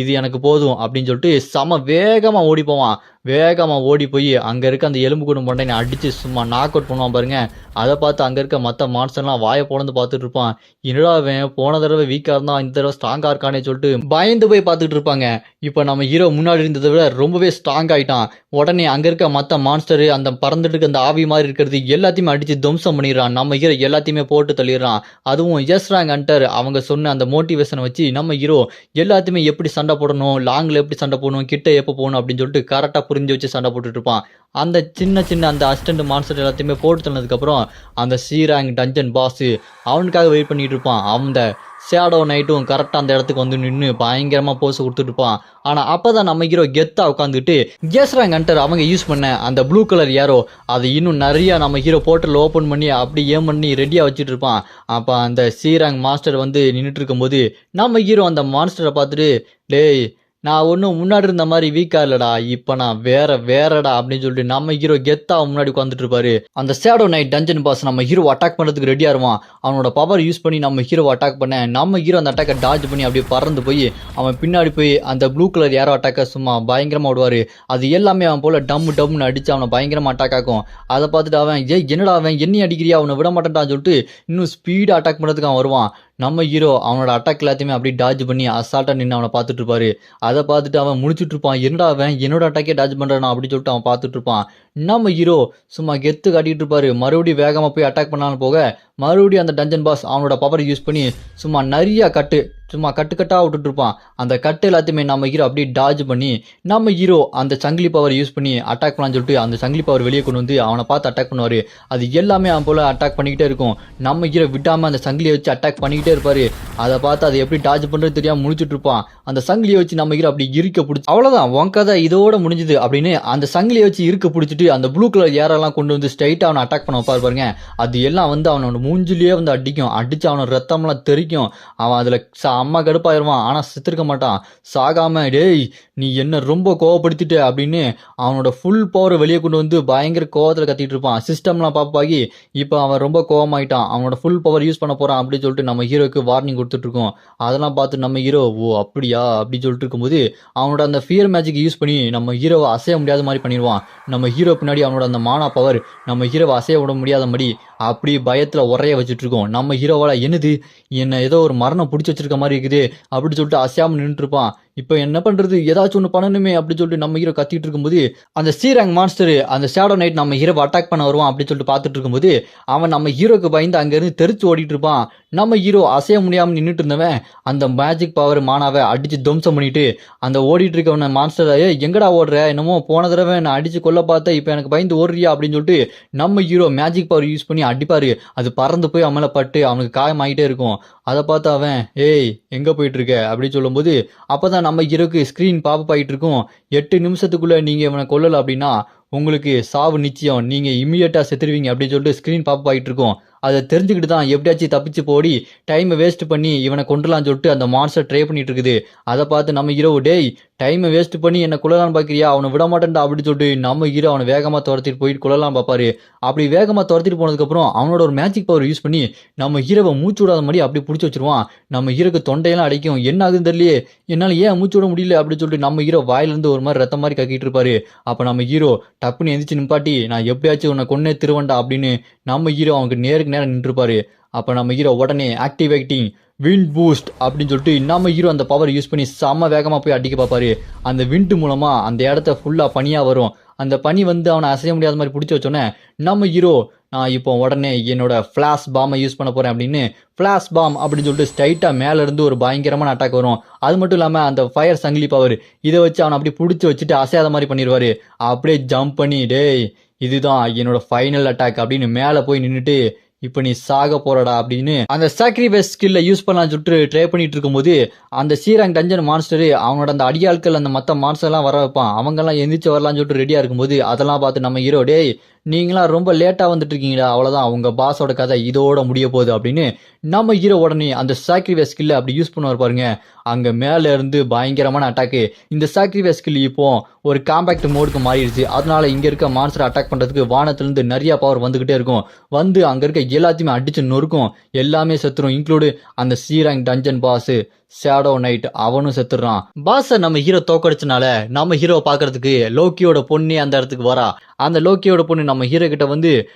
இது எனக்கு போதும் அப்படின்னு சொல்லிட்டு செம வேகமா ஓடி போவான். வேகமா ஓடி போய் அங்க இருக்க அந்த எலும்பு கூட மண்டையை அடிச்சு சும்மா நாக் அவுட் பண்ணுவான் பாருங்க. அதை பார்த்து அங்க இருக்க மற்ற மான்ஸ்டர்லாம் வாயை பொழந்து பார்த்துட்டு இருப்பான். என்னடா அவன் போன தடவை வீக்கா இருந்தா இந்த தடவை ஸ்ட்ராங்கா இருக்கானே சொல்லிட்டு பயந்து போய் பார்த்துட்டு இருப்பாங்க. இப்ப நம்ம ஹீரோ முன்னாடி இருந்ததை விட ரொம்பவே ஸ்ட்ராங் ஆயிட்டான். உடனே அங்க இருக்க மற்ற மான்ஸ்டர் அந்த பறந்துட்டு இருக்க அந்த ஆவி மாதிரி இருக்கிறது எல்லாத்தையுமே அடிச்சு துவம்சம் பண்ணிடுறான். நம்ம ஹீரோ எல்லாத்தையுமே போட்டு தள்ளிடுறான். அதுவும் எஸ்ராங் ஹண்டர் அவங்க சொன்ன அந்த மோட்டிவேஷனை வச்சு நம்ம ஹீரோ எல்லாத்தையுமே எப்படி சண்டை போடணும், லாங்ல எப்படி சண்டை போடணும், கிட்ட எப்போ போகணும் அப்படின்னு சொல்லிட்டு கரெக்டா புரிஞ்சு வச்சு சண்டை போட்டுட்டு இருப்பான். அந்த சின்ன அந்த அசிஸ்டன்ட் மான்ஸ்டர் எல்லாத்தையுமே போட்டு தந்ததுக்கு அப்புறம் அந்த ரேங்க் டஞ்சன் பாஸ் அவனுக்காக வெயிட் பண்ணிட்டு இருப்பான். அந்த ஷேடோ நைட்டும் கரெக்டாக அந்த இடத்துக்கு வந்து நின்று பயங்கரமாக போஸ் கொடுத்துட்டு இருப்பான். ஆனால் அப்போ தான் நம்ம ஹீரோ கெத்தாக உட்காந்துட்டு ரேங்க் ஹண்டர் அவங்க யூஸ் பண்ண அந்த ப்ளூ கலர் ஏரோ அது இன்னும் நிறையா நம்ம ஹீரோ போர்ட்டல் ஓப்பன் பண்ணி அப்படி ஏம் பண்ணி ரெடியாக வச்சுட்டு இருப்பான். அப்போ அந்த ரேங்க் மாஸ்டர் வந்து நின்றுட்டு இருக்கும்போது நம்ம ஹீரோ அந்த மான்ஸ்டரை பார்த்துட்டு டேய் நான் ஒன்றும் முன்னாடி இருந்த மாதிரி வீக்கா இல்லடா, இப்போ நான் வேறடா அப்படின்னு சொல்லிட்டு நம்ம ஹீரோ கெத்தா முன்னாடி உட்காந்துட்டு இருப்பாரு. அந்த ஷேடோ நைட் டஞ்சன் பாஸ் நம்ம ஹீரோ அட்டாக் பண்ணுறதுக்கு ரெடியா இருவான். அவனோட பவர் யூஸ் பண்ணி நம்ம ஹீரோ அட்டாக் பண்ண நம்ம ஹீரோ அந்த அட்டாக்கை டாஜ் பண்ணி அப்படியே பறந்து போய் அவன் பின்னாடி போய் அந்த ப்ளூ கலர் ஏரோ அட்டாக்கை சும்மா பயங்கரமா விடுவாரு. அது எல்லாமே அவன் போல டம்னு அடிச்சு அவனை பயங்கரமா அட்டாக் ஆகும். அதை பார்த்துட்டு அவன் என்னடா அவன் என்னை அடிக்கிறியா, அவனை விட மாட்டேன்டான்னு சொல்லிட்டு இன்னும் ஸ்பீடாக அட்டாக் பண்ணுறதுக்கு அவன் வருவான். நம்ம ஹீரோ அவனோட அட்டாக் எல்லாத்தையுமே அப்படியே டாஜ் பண்ணி அசால்ட்டா நின்று அவனை பார்த்துட்டு இருப்பாரு. அதை பார்த்துட்டு அவன் முடிச்சுட்டு இருப்பான். என்னடா அவன் என்னோட அட்டாக்கே டாஜ் பண்றானா அப்படின்னு சொல்லிட்டு அவன் பார்த்துட்டு இருப்பான். நம்ம ஹீரோ சும்மா கெத்து காட்டிட்டு இருப்பாரு. மறுபடியும் வேகமா போய் அட்டாக் பண்ணாலும் போக மறுபடியும் அந்த டஞ்சன் பாஸ் அவனோட பவர் யூஸ் பண்ணி சும்மா நிறைய கட்டுக்கட்டா விட்டுட்டு இருப்பான். அந்த கட்டு எல்லாத்தையுமே நம்ம ஹீரோ அப்படியே டாஜ் பண்ணி நம்ம ஹீரோ அந்த சங்கிலி பவர் யூஸ் பண்ணி அட்டாக் பண்ணலான்னு சொல்லிட்டு அந்த சங்கிலி பவர் வெளியே கொண்டு வந்து அவனை பார்த்து அட்டாக் பண்ணுவாரு. அது எல்லாமே அவன் போல அட்டாக் பண்ணிக்கிட்டே இருக்கும். நம்ம ஹீரோ விடாம அந்த சங்கிலியை வச்சு அட்டாக் பண்ணிக்கிட்டே இருப்பாரு. அதை பார்த்து அதை எப்படி டாஜ் பண்றது தெரியாம முடிச்சுட்டு இருப்பான். அந்த சங்கிலியை வச்சு நம்ம ஹீரோ அப்படி இருக்க பிடிச்சி அவ்வளவுதான் உன் கதை இதோட முடிஞ்சுது அப்படின்னு அந்த சங்கிலியை வச்சு இருக்க பிடிச்சிட்டு அந்த ப்ளூ கலர் ஏரெல்லாம் கொண்டு வந்து ஸ்ட்ரைட்டா அவனை அட்டாக் பண்ண வைப்பாரு பாருங்க. அது எல்லாம் வந்து அவனோட மூஞ்சிலேயே வந்து அடிச்சு அவனோட ரத்தம்லாம் தெரிக்கும். அவன் அதுல அம்மா கடுப்பாயிருவான். ஆனா செத்துருக்க மாட்டான். சாகாம டேய் நீ என்ன ரொம்ப கோவப்படுத்திட்ட அப்படின்னு அவனோட ஃபுல் பவரை வெளியே கொண்டு வந்து பயங்கர கோவத்துல கத்திட்டு இருப்பான். சிஸ்டம்லாம் பாப்பாகி இப்போ அவன் ரொம்ப கோவமாயிட்டான். அவனோட ஃபுல் பவர் யூஸ் பண்ண போறான் அப்படின்னு சொல்லிட்டு நம்ம ஹீரோக்கு வார்னிங் கொடுத்துட்டு இருக்கோம். அதெல்லாம் பார்த்து நம்ம ஹீரோ ஓ அப்படியா அப்படின்னு சொல்லிட்டு இருக்கும்போது அவனோட அந்த ஃபியர் மேஜிக் யூஸ் பண்ணி நம்ம ஹீரோவை அசைய முடியாத மாதிரி பண்ணிடுவான். நம்ம ஹீரோ பின்னாடி அவனோட அந்த மானா பவர் நம்ம ஹீரோவை அசைய விட முடியாத மாதிரி அப்படி பயத்துல உரைய வச்சுட்டு இருக்கோம். நம்ம ஹீரோவால என்னது என்ன ஏதோ ஒரு மரணம் பிடிச்சி வச்சிருக்க மாதிரி இருக்குது அப்படின்னு சொல்லிட்டு அசையாம நின்றுட்டு இருப்பான். இப்போ என்ன பண்றது, ஏதாச்சும் ஒன்று பண்ணணுமே அப்படின்னு சொல்லிட்டு நம்ம ஹீரோ கத்திட்டு இருக்கும்போது அந்த ரேங்க் மான்ஸ்டர் அந்த ஷேடோ நைட் நம்ம ஹீரோவை அட்டாக் பண்ண வருவான் அப்படின்னு சொல்லிட்டு பார்த்துட்டு இருக்கும்போது அவன் நம்ம ஹீரோக்கு பயந்து அங்கேருந்து தெரிச்சு ஓடிட்டு இருப்பான். நம்ம ஹீரோ அசைய முடியாமல் நின்றுட்டு இருந்தவன் அந்த மேஜிக் பவர் மானாவை அடிச்சு துவம்சம் பண்ணிட்டு அந்த ஓடிட்டு இருக்கவன மான்ஸ்டரை எங்கடா ஓடுற, என்னமோ போன தடவை நான் அடிச்சு கொல்ல பார்த்தேன் இப்போ எனக்கு பயந்து ஓடுறியா அப்படின்னு சொல்லிட்டு நம்ம ஹீரோ மேஜிக் பவர் யூஸ் பண்ணி அடிப்பாரு. அது பறந்து போய் அவன் மேலே பட்டு அவனுக்கு காயமாகிட்டே இருக்கும். அதை பார்த்து அவன் ஏய் எங்கே போயிட்டு இருக்க அப்படின்னு சொல்லும்போது அப்போதான் நம்ம ஹீரோக்கு ஸ்க்ரீன் பாப் ஆகிட்டு இருக்கும். 8 நிமிஷத்துக்குள்ளே நீங்கள் இவனை கொல்லலை அப்படின்னா உங்களுக்கு சாவு நிச்சயம், நீங்கள் இமீடியட்டாக செத்துருவீங்க அப்படின்னு சொல்லிட்டு ஸ்க்ரீன் பாப் ஆகிட்டு இருக்கும். அதை தெரிஞ்சுக்கிட்டு தான் எப்படியாச்சும் தப்பிச்சு போடி டைமை வேஸ்ட் பண்ணி இவனை கொண்டுலான்னு சொல்லிட்டு அந்த மான்ஸ்டர் ட்ரை பண்ணிட்டு இருக்குது. அதை பார்த்து நம்ம ஹீரோ டேய் டைமை வேஸ்ட் பண்ணி என்னை கொள்ளலான்னு பார்க்குறியா, அவனை விட மாட்டேன்டா அப்படின்னு சொல்லிட்டு நம்ம ஹீரோ அவனை வேகமாக துரத்திட்டு போயிட்டு கொள்ளலாம் பார்ப்பாரு. அப்படி வேகமாக துரத்திட்டு போனதுக்கப்புறம் அவனோட ஒரு மேஜிக் பவர் யூஸ் பண்ணி நம்ம ஹீரோவை மூச்சு விடாத மாதிரி அப்படி பிடிச்சி வச்சிருவான். நம்ம ஹீரோக்கு தொண்டையெல்லாம் அடைக்கும். என்ன ஆகுதுன்னு தெரியலையே, என்னால் ஏன் மூச்சு விட முடியல அப்படின்னு சொல்லிட்டு நம்ம ஹீரோ வாயிலிருந்து ஒரு மாதிரி ரத்தம் மாதிரி கக்கிட்டு இருப்பாரு. அப்போ நம்ம ஹீரோ டப்புன்னு எந்திரிச்சு நிப்பாட்டி நான் எப்படியாச்சும் உன்னை கொன்னே திருவண்டா அப்படின்னு நம்ம ஹீரோ அவனுக்கு நேருக்கு நேரம் நின்றுப்பாரு. அப்போ நம்ம ஹீரோ உடனே ஆக்டிவேட்டிங் விண்ட் பூஸ்ட் அப்படின்னு சொல்லிட்டு நம்ம ஹீரோ அந்த பவர் யூஸ் பண்ணி செம்ம வேகமாக போய் அடிக்க பார்ப்பாரு. அந்த விண்ட் மூலமாக அந்த இடத்த ஃபுல்லாக பனியாக வரும். அந்த பனி வந்து அவனை அசைய முடியாத மாதிரி பிடிச்சி வச்சோன்னே நம்ம ஹீரோ நான் இப்போ உடனே என்னோட ஃப்ளாஷ் பாமை யூஸ் பண்ண போகிறேன் அப்படின்னு ஃப்ளாஷ் பாம் அப்படின்னு சொல்லிட்டு ஸ்ட்ரைட்டாக மேலேருந்து ஒரு பயங்கரமான அட்டாக் வரும். அது மட்டும் இல்லாமல் அந்த ஃபயர் சங்கிலி பவர் இதை வச்சு அவனை அப்படி பிடிச்சி வச்சுட்டு அசையாத மாதிரி பண்ணிடுவார். அப்படியே ஜம்ப் பண்ணி டேய் இதுதான் என்னோட ஃபைனல் அட்டாக் அப்படின்னு மேலே போய் நின்றுட்டு இப்போ நீ சாக போறடா அப்படின்னு அந்த சாக்ரிஃபைஸ் ஸ்கில்ல யூஸ் பண்ணலாம் சொல்லிட்டு ட்ரை பண்ணிட்டு இருக்கும்போது அந்த சீராங் டஞ்சன் மான்ஸ்டர் அவனோட அந்த அடியாட்கள் அந்த மற்ற மான்ஸ்டர்லாம் வர வைப்பான். அவங்கெல்லாம் எந்திரிச்சு வரலாம்னு சொல்லிட்டு ரெடியா இருக்கும்போது அதெல்லாம் பார்த்து நம்ம ஹீரோ டேய் நீங்களாம் ரொம்ப லேட்டாக வந்துட்டு இருக்கீங்களா, அவ்வளோதான் அவங்க பாஸோட கதை இதோட முடிய போகுது அப்படின்னு நம்ம ஹீரோ உடனே அந்த சாக்ரிஃபைஸ் ஸ்கில்லை அப்படி யூஸ் பண்ணுவார் பாருங்க. அங்கே மேலே இருந்து பயங்கரமான அட்டாக்கு. இந்த சாக்ரிஃபைஸ் ஸ்கில் இப்போ ஒரு காம்பேக்ட் மோடுக்கு மாறிடுச்சு. அதனால இங்கே இருக்க மான்ஸ்டர் அட்டாக் பண்ணுறதுக்கு வானத்துலேருந்து நிறைய பவர் வந்துக்கிட்டே இருக்கும். வந்து அங்கே இருக்க எல்லாத்தையுமே அடிச்சு நொறுக்கும், எல்லாமே செத்துரும். இன்க்ளூடு அந்த சீராங் டஞ்சன் பாஸ் ஷேடோ நைட் அவனும் செத்துடுறான். பாஸை நம்ம ஹீரோ தோக்கடிச்சனால நம்ம ஹீரோ பார்க்கறதுக்கு லோக்கியோட பொண்ணு அந்த இடத்துக்கு வரா. அந்த லோக்கியோட பொண்ணு நம்ம ஹீரோ கிட்ட வந்து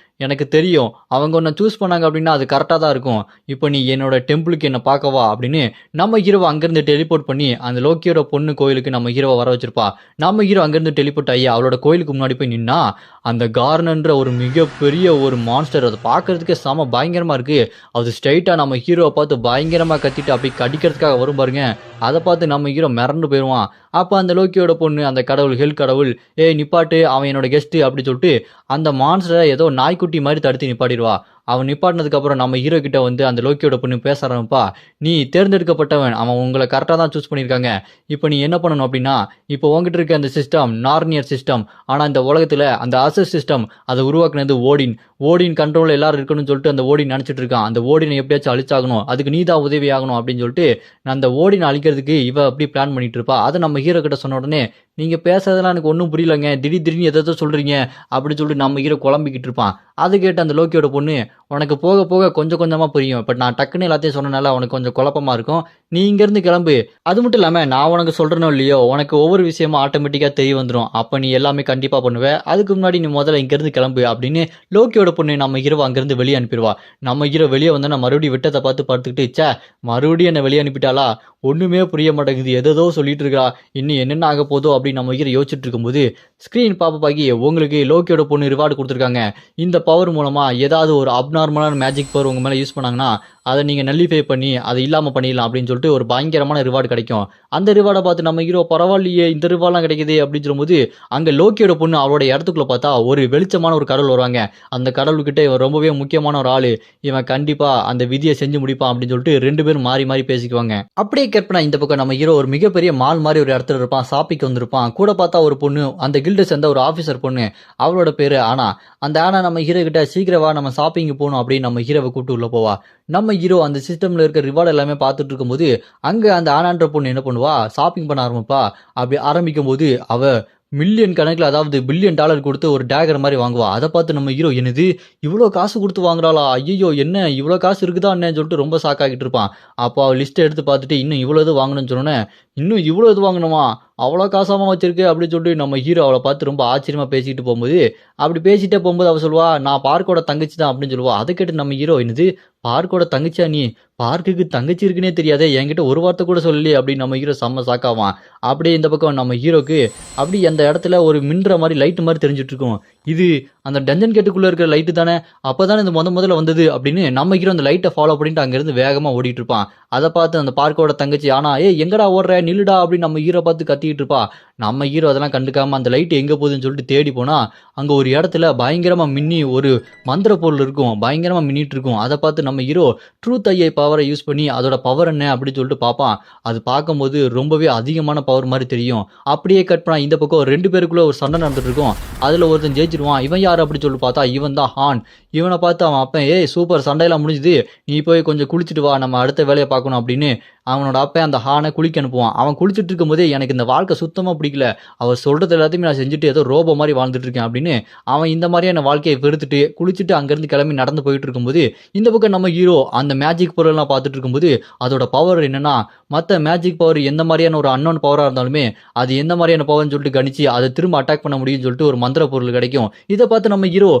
எனக்கு தெரியும் அவங்க ஒன்றை சூஸ் பண்ணாங்க அப்படின்னா அது கரெக்டாக தான் இருக்கும், இப்போ நீ என்னோட டெம்பிளுக்கு என்ன பார்க்கவா அப்படின்னு நம்ம ஹீரோவை அங்கேருந்து டெலிபோர்ட் பண்ணி அந்த லோக்கியோட பொண்ணு கோயிலுக்கு நம்ம ஹீரோவை வர வச்சிருப்பா. நம்ம ஹீரோ அங்கேருந்து டெலிபோர்ட் ஆகி அவளோட கோயிலுக்கு முன்னாடி போய் நின்னா அந்த கார்னன்ற ஒரு மிகப்பெரிய ஒரு மான்ஸ்டர், அதை பார்க்கறதுக்கே செம பயங்கரமாக இருக்குது. அது ஸ்ட்ரைட்டாக நம்ம ஹீரோவை பார்த்து பயங்கரமாக கத்திட்டு அப்படி கடிக்கிறதுக்காக வரும் பாருங்க. அதை பார்த்து நம்ம ஹீரோ மிரண்டு போயிடுவான். அப்போ அந்த லோக்கியோட பொண்ணு அந்த கடவுள் ஹெல் கடவுள் ஏய் நிப்பாட்டு அவன் என்னோட கெஸ்ட்டு அப்படி சொல்லிட்டு அந்த மான்ஸ்டரை ஏதோ நாய்க்குட்டி மாதிரி தடுத்து நிப்பாட்டிடுவா. அவன் நிப்பாட்டினதுக்கப்புறம் நம்ம ஹீரோ கிட்ட வந்து அந்த லோக்கியோட பொண்ணு பேச ஆரம்பிப்பா. நீ தேர்ந்தெடுக்கப்பட்டவன், அவன் உங்களை கரெக்டாக தான் சூஸ் பண்ணியிருக்காங்க. இப்போ நீ என்ன பண்ணணும் அப்படின்னா இப்போ உங்ககிட்ட இருக்க அந்த சிஸ்டம் நார்னியர் சிஸ்டம், ஆனால் இந்த உலகத்தில் அந்த அசஸ் சிஸ்டம் அதை உருவாக்குனது ஓடின் கண்ட்ரோலில் எல்லாரும் இருக்கணும்னு சொல்லிட்டு அந்த ஓடின் நினச்சிட்டு இருக்கான். அந்த ஓடினை எப்படியாச்சும் அழிச்சாகணும், அதுக்கு நீ தான் உதவி ஆகணும் அப்படின்னு சொல்லிட்டு அந்த ஓடினை அழிக்கிறதுக்கு இவ அப்படி பிளான் பண்ணிட்டு இருப்பா. அதை நம்ம ஹீரோ கிட்ட சொன்ன உடனே நீங்கள் பேசுறதெல்லாம் எனக்கு ஒன்றும் புரியலங்க, திடீர்னு எதோ சொல்கிறீங்க அப்படின்னு சொல்லிட்டு நம்ம ஹீரோ குழம்பிக்கிட்டு இருப்பான். அது கேட்டு அந்த லோக்கியோட பொண்ணு உனக்கு போக போக கொஞ்சம் கொஞ்சமாக புரியும், பட் நான் டக்குன்னு எல்லாத்தையும் சொன்னனால உனக்கு கொஞ்சம் குழப்பமாக இருக்கும், நீ இங்கேருந்து கிளம்பு. அது மட்டும் இல்லாமல் நான் உனக்கு சொல்கிறனோ இல்லையோ உனக்கு ஒவ்வொரு விஷயமும் ஆட்டோமேட்டிக்காக தெரிய வந்துடும், அப்போ நீ எல்லாமே கண்டிப்பாக பண்ணுவேன், அதுக்கு முன்னாடி நீ முதல்ல இங்கேருந்து கிளம்பு அப்படின்னு லோக்கியோட பொண்ணு நம்ம ஹீரோ அங்கேருந்து வெளியே அனுப்பிடுவா. நம்ம ஹீரோ வெளியே வந்தோன்னா மறுபடியும் விட்டத்தை பார்த்து படுத்துக்கிட்டு மறுபடியும் என்னை வெளியே அனுப்பிட்டாளா, ஒன்றுமே புரிய மாட்டேங்குது, எதோ சொல்லிட்டு இருக்கா, இன்னும் என்னென்ன ஆக போதோ அப்படின்னு நம்ம ஹீரோ யோசிச்சுட்டு இருக்கும்போது ஸ்க்ரீன் பாப்பாக்கி உங்களுக்கு லோக்கியோட பொண்ணு ரிவார்டு கொடுத்துருக்காங்க. இந்த பவர் மூலமாக ஏதாவது ஒரு அப்நார்மலான மேஜிக் பவர் உங்கள் மேலே யூஸ் பண்ணாங்கன்னா அதை நீங்கள் நல்லிஃபை பண்ணி அதை இல்லாமல் பண்ணிடலாம் அப்படின்னு சொல்லிட்டு ஒரு பயங்கரமான ரிவார்டு கிடைக்கும். அந்த ரிவார்டை பார்த்து நம்ம ஹீரோ பரவாயில்லையே இந்த ரிவார்ட்லாம் கிடைக்குது அப்படின்னு சொல்லும்போது அங்கே லோக்கியோட பொண்ணு அவளோட இடத்துக்குள்ள பார்த்தா ஒரு வெளிச்சமான ஒரு கடவுள் வருவாங்க. அந்த கடவுள்கிட்ட இவன் ரொம்பவே முக்கியமான ஒரு ஆள், இவன் கண்டிப்பாக அந்த விதியை செஞ்சு முடிப்பான் அப்படின்னு சொல்லிட்டு ரெண்டு பேரும் மாறி மாறி பேசிக்குவாங்க. அப்படியே கேட்பனா இந்த பக்கம் நம்ம ஹீரோ ஒரு மிகப்பெரிய மால் மாதிரி ஒரு இடத்துல இருப்பான், ஷாப்பிங் வந்திருப்பான். கூட பார்த்தா ஒரு பொண்ணு அந்த கில்டை சேர்ந்த ஒரு ஆஃபீஸர் பொண்ணு, அவளோட பேரு ஆனா. அந்த ஆனா நம்ம ஹீரோ கிட்ட சீக்கிரவா நம்ம ஷாப்பிங் போகணும் அப்படின்னு நம்ம ஹீரோவை கூப்பிட்டு உள்ள போவா. நம்ம ஹீரோ அந்த சிஸ்டம்ல இருக்க ரிவார்டு எல்லாமே பார்த்துட்டு இருக்கும்போது அங்க அந்த ஆனான்ற பொண்ணு என்ன பண்ணுவா ஷாப்பிங் பண்ண ஆரம்பிப்பா. அப்படி ஆரம்பிக்கும் போது அவ மில்லியன் கணக்கில் அதாவது $1 பில்லியன் கொடுத்து ஒரு டேகர் மாதிரி வாங்குவா. அதை பார்த்து நம்ம ஹீரோ என்னது இவ்வளோ காசு கொடுத்து வாங்குறாளா, ஐயோ என்ன இவ்வளோ காசு இருக்குதா என்னன்னு சொல்லிட்டு ரொம்ப ஷாக் ஆகிட்டு இருப்பான். அப்போ அவள் லிஸ்ட்டை எடுத்து பார்த்துட்டு இன்னும் இவ்வளோ இது வாங்கணும்னு சொன்னோன்னே இன்னும் இவ்வளோ இது வாங்கணுமா, அவ்வளோ காசாமல் வச்சிருக்கு அப்படின்னு சொல்லிட்டு நம்ம ஹீரோ அவளை பார்த்து ரொம்ப ஆச்சரியமாக பேசிக்கிட்டு போகும்போது அப்படி பேசிட்டே போகும்போது அவள் சொல்லுவா நான் பார்க்கோட தங்கச்சி தான் அப்படின்னு சொல்லுவா. அதை கேட்டு நம்ம ஹீரோ என்னது பார்க்கோட தங்கச்சியா, நீ பார்க்குக்கு தங்கச்சி இருக்குன்னே தெரியாதே, என்கிட்ட ஒரு வார்த்தை கூட சொல்லலையே அப்படின்னு நம்ம ஹீரோ செம்ம சாக்காவான். அப்படியே இந்த பக்கம் நம்ம ஹீரோக்கு அப்படி அந்த இடத்துல ஒரு மின்ற மாதிரி லைட்டு மாதிரி தெரிஞ்சிட்டு இருக்கும். இது அந்த டஞ்சன் கேட்டுக்குள்ளே இருக்கிற லைட்டு தானே, அப்போ தானே இந்த முதல்ல வந்தது அப்படின்னு நம்ம ஹீரோ அந்த லைட்டை ஃபாலோ பண்ணிட்டு அங்கேருந்து வேகமாக ஓடிட்டு இருப்பான். அதை பார்த்து அந்த பார்க்கோட தங்கச்சி ஆனா எங்கடா ஓடுற நில்லுடா அப்படின்னு நம்ம ஹீரோ பார்த்து கத்திக்கிட்டு இருப்பா. நம்ம ஹீரோ அதெல்லாம் கண்டுக்காம அந்த லைட்டு எங்கே போகுதுன்னு சொல்லிட்டு தேடி போனா அங்கே ஒரு இடத்துல பயங்கரமாக மின்னி ஒரு மந்திர பொருள் இருக்கும், பயங்கரமாக மின்னிட்டு இருக்கும். அதை பார்த்து நம்ம ஹீரோ ட்ரூத் ஐஐ பவரை யூஸ் பண்ணி அதோட பவர் என்ன அப்படின்னு சொல்லிட்டு பார்ப்பான். அது பார்க்கும்போது ரொம்பவே அதிகமான பவர் மாதிரி தெரியும். அப்படியே கட் பண்ணா இந்த பக்கம் 2 பேருக்குள்ள ஒரு சண்டை நடந்துட்டு இருக்கும். அதில் ஒருத்தன் ஜெயிச்சிருவான். இவன் யார் அப்படின்னு சொல்லி பார்த்தா இவன் தான் ஹான். இவனை பார்த்து அவன் அப்பன் சூப்பர் சண்டையெல்லாம் முடிஞ்சுது, நீ போய் கொஞ்சம் குளிச்சுட்டு வா நம்ம அடுத்த வேலையை பார்க்கணும் அப்படின்னு அவனோட அப்பன் அந்த ஹானை குளிக்க அனுப்புவான். அவன் குளிச்சுட்டு இருக்கும்போதே எனக்கு இந்த வாழ்க்கை சுத்தமாக பிடிக்கல, அவர் சொல்கிறது எல்லாத்தையுமே நான் செஞ்சுட்டு ஏதோ ரோபோ மாதிரி வாழ்ந்துட்டு இருக்கேன் அப்படின்னு அவன் இந்த மாதிரியான வாழ்க்கையை வெறுத்துட்டு குளிச்சுட்டு அங்கேருந்து கிளம்பி நடந்து போயிட்டு இருக்கும்போது இந்த பக்கம் நம்ம ஹீரோ அந்த மேஜிக் பொருள்லாம் பார்த்துட்டு இருக்கும்போது அதோட பவர் என்னன்னா மற்ற மேஜிக் பவர் எந்த மாதிரியான ஒரு அன்னோன் பவராக இருந்தாலுமே அது எந்த மாதிரியான பவர்னு சொல்லிட்டு கணிச்சு அதை திரும்ப அட்டாக் பண்ண முடியும்னு சொல்லிட்டு ஒரு மந்திர பொருள் கிடைக்கும். இதை பார்த்து நம்ம ஹீரோ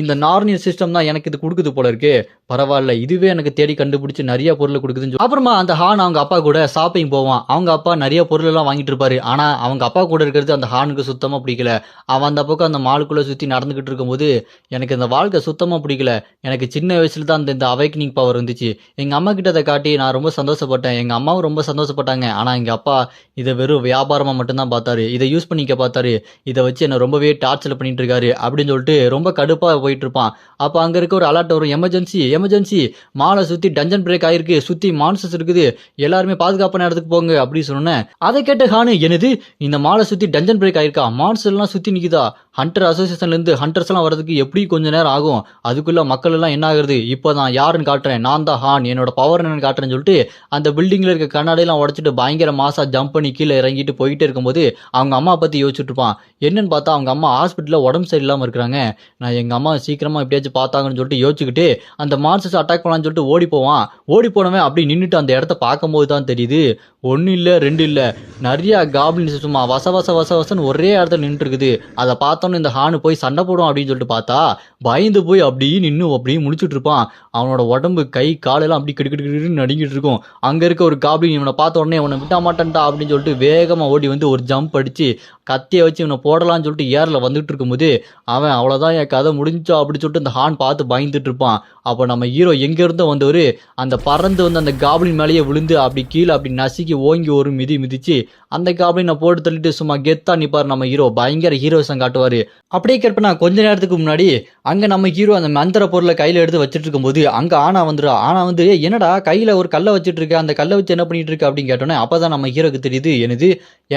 இந்த நார்னியர் சிஸ்டம் தான் எனக்கு இது கொடுக்குது போல இருக்கு, பரவாயில்ல இதுவே எனக்கு தேடி கண்டுபிடிச்சு நிறைய பொருள் கொடுக்குதுன்னு அப்புறமா அந்த ஹான் அவங்க அப்பா கூட ஷாப்பிங் போவான். அவங்க அப்பா நிறைய பொருள் எல்லாம் வாங்கிட்டு இருப்பாரு. ஆனா அவங்க அப்பா கூட இருக்கிறது அந்த ஹானுக்கு சுத்தமா பிடிக்கல. அவன் அந்த பக்கம் அந்த மாலுக்குள்ள சுத்தி நடந்துகிட்டு இருக்கும்போது, எனக்கு இந்த வாழ்க்கை சுத்தமா பிடிக்கல. எனக்கு சின்ன வயசுல தான் இந்த அவேக்கனிங் பவர் இருந்துச்சு. எங்க அம்மா கிட்ட அதை காட்டி நான் ரொம்ப சந்தோஷப்பட்டேன். எங்க அம்மாவும் ரொம்ப சந்தோஷப்பட்டாங்க. ஆனா எங்க அப்பா இதை வெறும் வியாபாரமா மட்டும் தான் பார்த்தாரு. இதை யூஸ் பண்ணிக்க பார்த்தாரு. இதை வச்சு என்ன ரொம்பவே டார்ச்சர் பண்ணிட்டு இருக்காரு அப்படின்னு சொல்லிட்டு ரொம்ப கடுப்பா போயிட்டு இருப்பான். அப்ப அங்க இருக்க ஒரு அலர்ட் வரும், எமர்ஜென்சி எமர்ஜென்சி, மாலை சுத்தி டஞ்சன் பிரேக் ஆயிருக்கு, சுத்தி மான்ஸ்டர்ஸ் இருக்குது, எல்லாருமே பாதுகாப்பான இடத்துக்கு போங்க அப்படின்னு சொன்னேன். அதை கேட்ட ஹானு, என்னது இந்த மாலை சுத்தி டஞ்சன் பிரேக் ஆயிருக்கா, மான்ஸ்டர் எல்லாம் சுத்தி நிக்குதா, ஹண்டர் அசோசியேஷன்ல இருந்து ஹண்டர்ஸ் எல்லாம் வரதுக்கு எப்படி கொஞ்ச நேரம் ஆகும், அதுக்குள்ள மக்கள் எல்லாம் என்ன ஆகுறது, இப்பதான் யாருன்னு காட்டுறேன், நான் தான் ஹான், என்னோட பவர் என்னன்னு காட்டுறேன்னு சொல்லிட்டு அந்த பில்டிங்ல இருக்க கண்ணாடியெல்லாம் உடைச்சிட்டு பயங்கர மாசா ஜம்ப் பண்ணி கீழே இறங்கிட்டு போயிட்டே இருக்கும்போது அவங்க அம்மா பத்தி யோசிச்சுட்டு இருப்பான். என்னன்னு பார்த்தா அவங்க அம்மா ஹாஸ்பிட்டல்ல உடம்பு சரியில்லாம இருக்கிறாங்க. நான் எங்க அம்மா சீக்கிரமா எப்படியாச்சும் பார்த்தாங்கன்னு சொல்லிட்டு யோசிச்சுக்கிட்டு அந்த மான்ஸ்டர்ஸ் அட்டாக் பண்ணலாம்னு சொல்லிட்டு ஓடி போவான். ஓடி போனவன் அப்படி நின்றுட்டு அந்த இடத்த பார்க்கும்போது தான் தெரியுது, ஒன்னு இல்ல ரெண்டு இல்ல, நிறைய காப்ளின்ஸ் சும்மா வச வச வச வசன்னு ஒரே இடத்துல நின்று இருக்குது. அதை பார்த்தோன்னு இந்த ஹானு போய் சண்டை போடும் அப்படின்னு சொல்லிட்டு பார்த்தா பயந்து போய் அப்படியே நின்று அப்படியே முடிச்சுட்டு இருப்பான். அவனோட உடம்பு கை காலெல்லாம் அப்படி கிடுக்கிட்டு நடுங்கிட்டு இருக்கும். அங்க இருக்க ஒரு காப்ளின் இவனை பார்த்த உடனே இவனை விட்ட மாட்டேன்டா அப்படின்னு சொல்லிட்டு வேகமா ஓடி வந்து ஒரு ஜம்ப் அடிச்சு கத்தியை வச்சு இவனை போடலாம்னு சொல்லிட்டு ஏர்ல வந்துட்டு இருக்கும்போது அவன் அவ்வளவுதான் என் கதை முடிஞ்சா அப்படின்னு சொல்லிட்டு இந்த ஹான் பார்த்து பயந்துட்டு இருப்பான். அப்போ நம்ம ஹீரோ எங்க இருந்தோ வந்தவரு அந்த பறந்து வந்து அந்த காப்ளின் மேலேயே விழுந்து அப்படி கீழே அப்படி நசுக்கி ஓங்கி ஒரு மிதி மிதிச்சு அந்த காப்ளினை போட்டு தள்ளிட்டு சும்மா கெத்தா நிப்பாரு நம்ம ஹீரோ. பயங்கர ஹீரோசம் காட்டுவாரு. அப்படியே கேட்பனா கொஞ்ச நேரத்துக்கு முன்னாடி அங்க நம்ம ஹீரோ அந்த மந்திர பொருளை கையில எடுத்து வச்சிட்டு இருக்கும்போது அங்க ஆனா வந்துடும். ஆனா வந்து என்னடா கையில ஒரு கல்லை வச்சிட்டு இருக்க, அந்த கல்லை வச்சு என்ன பண்ணிட்டு இருக்க அப்படின்னு கேட்டோன்னே அப்பதான் நம்ம ஹீரோக்கு தெரியுது, எனது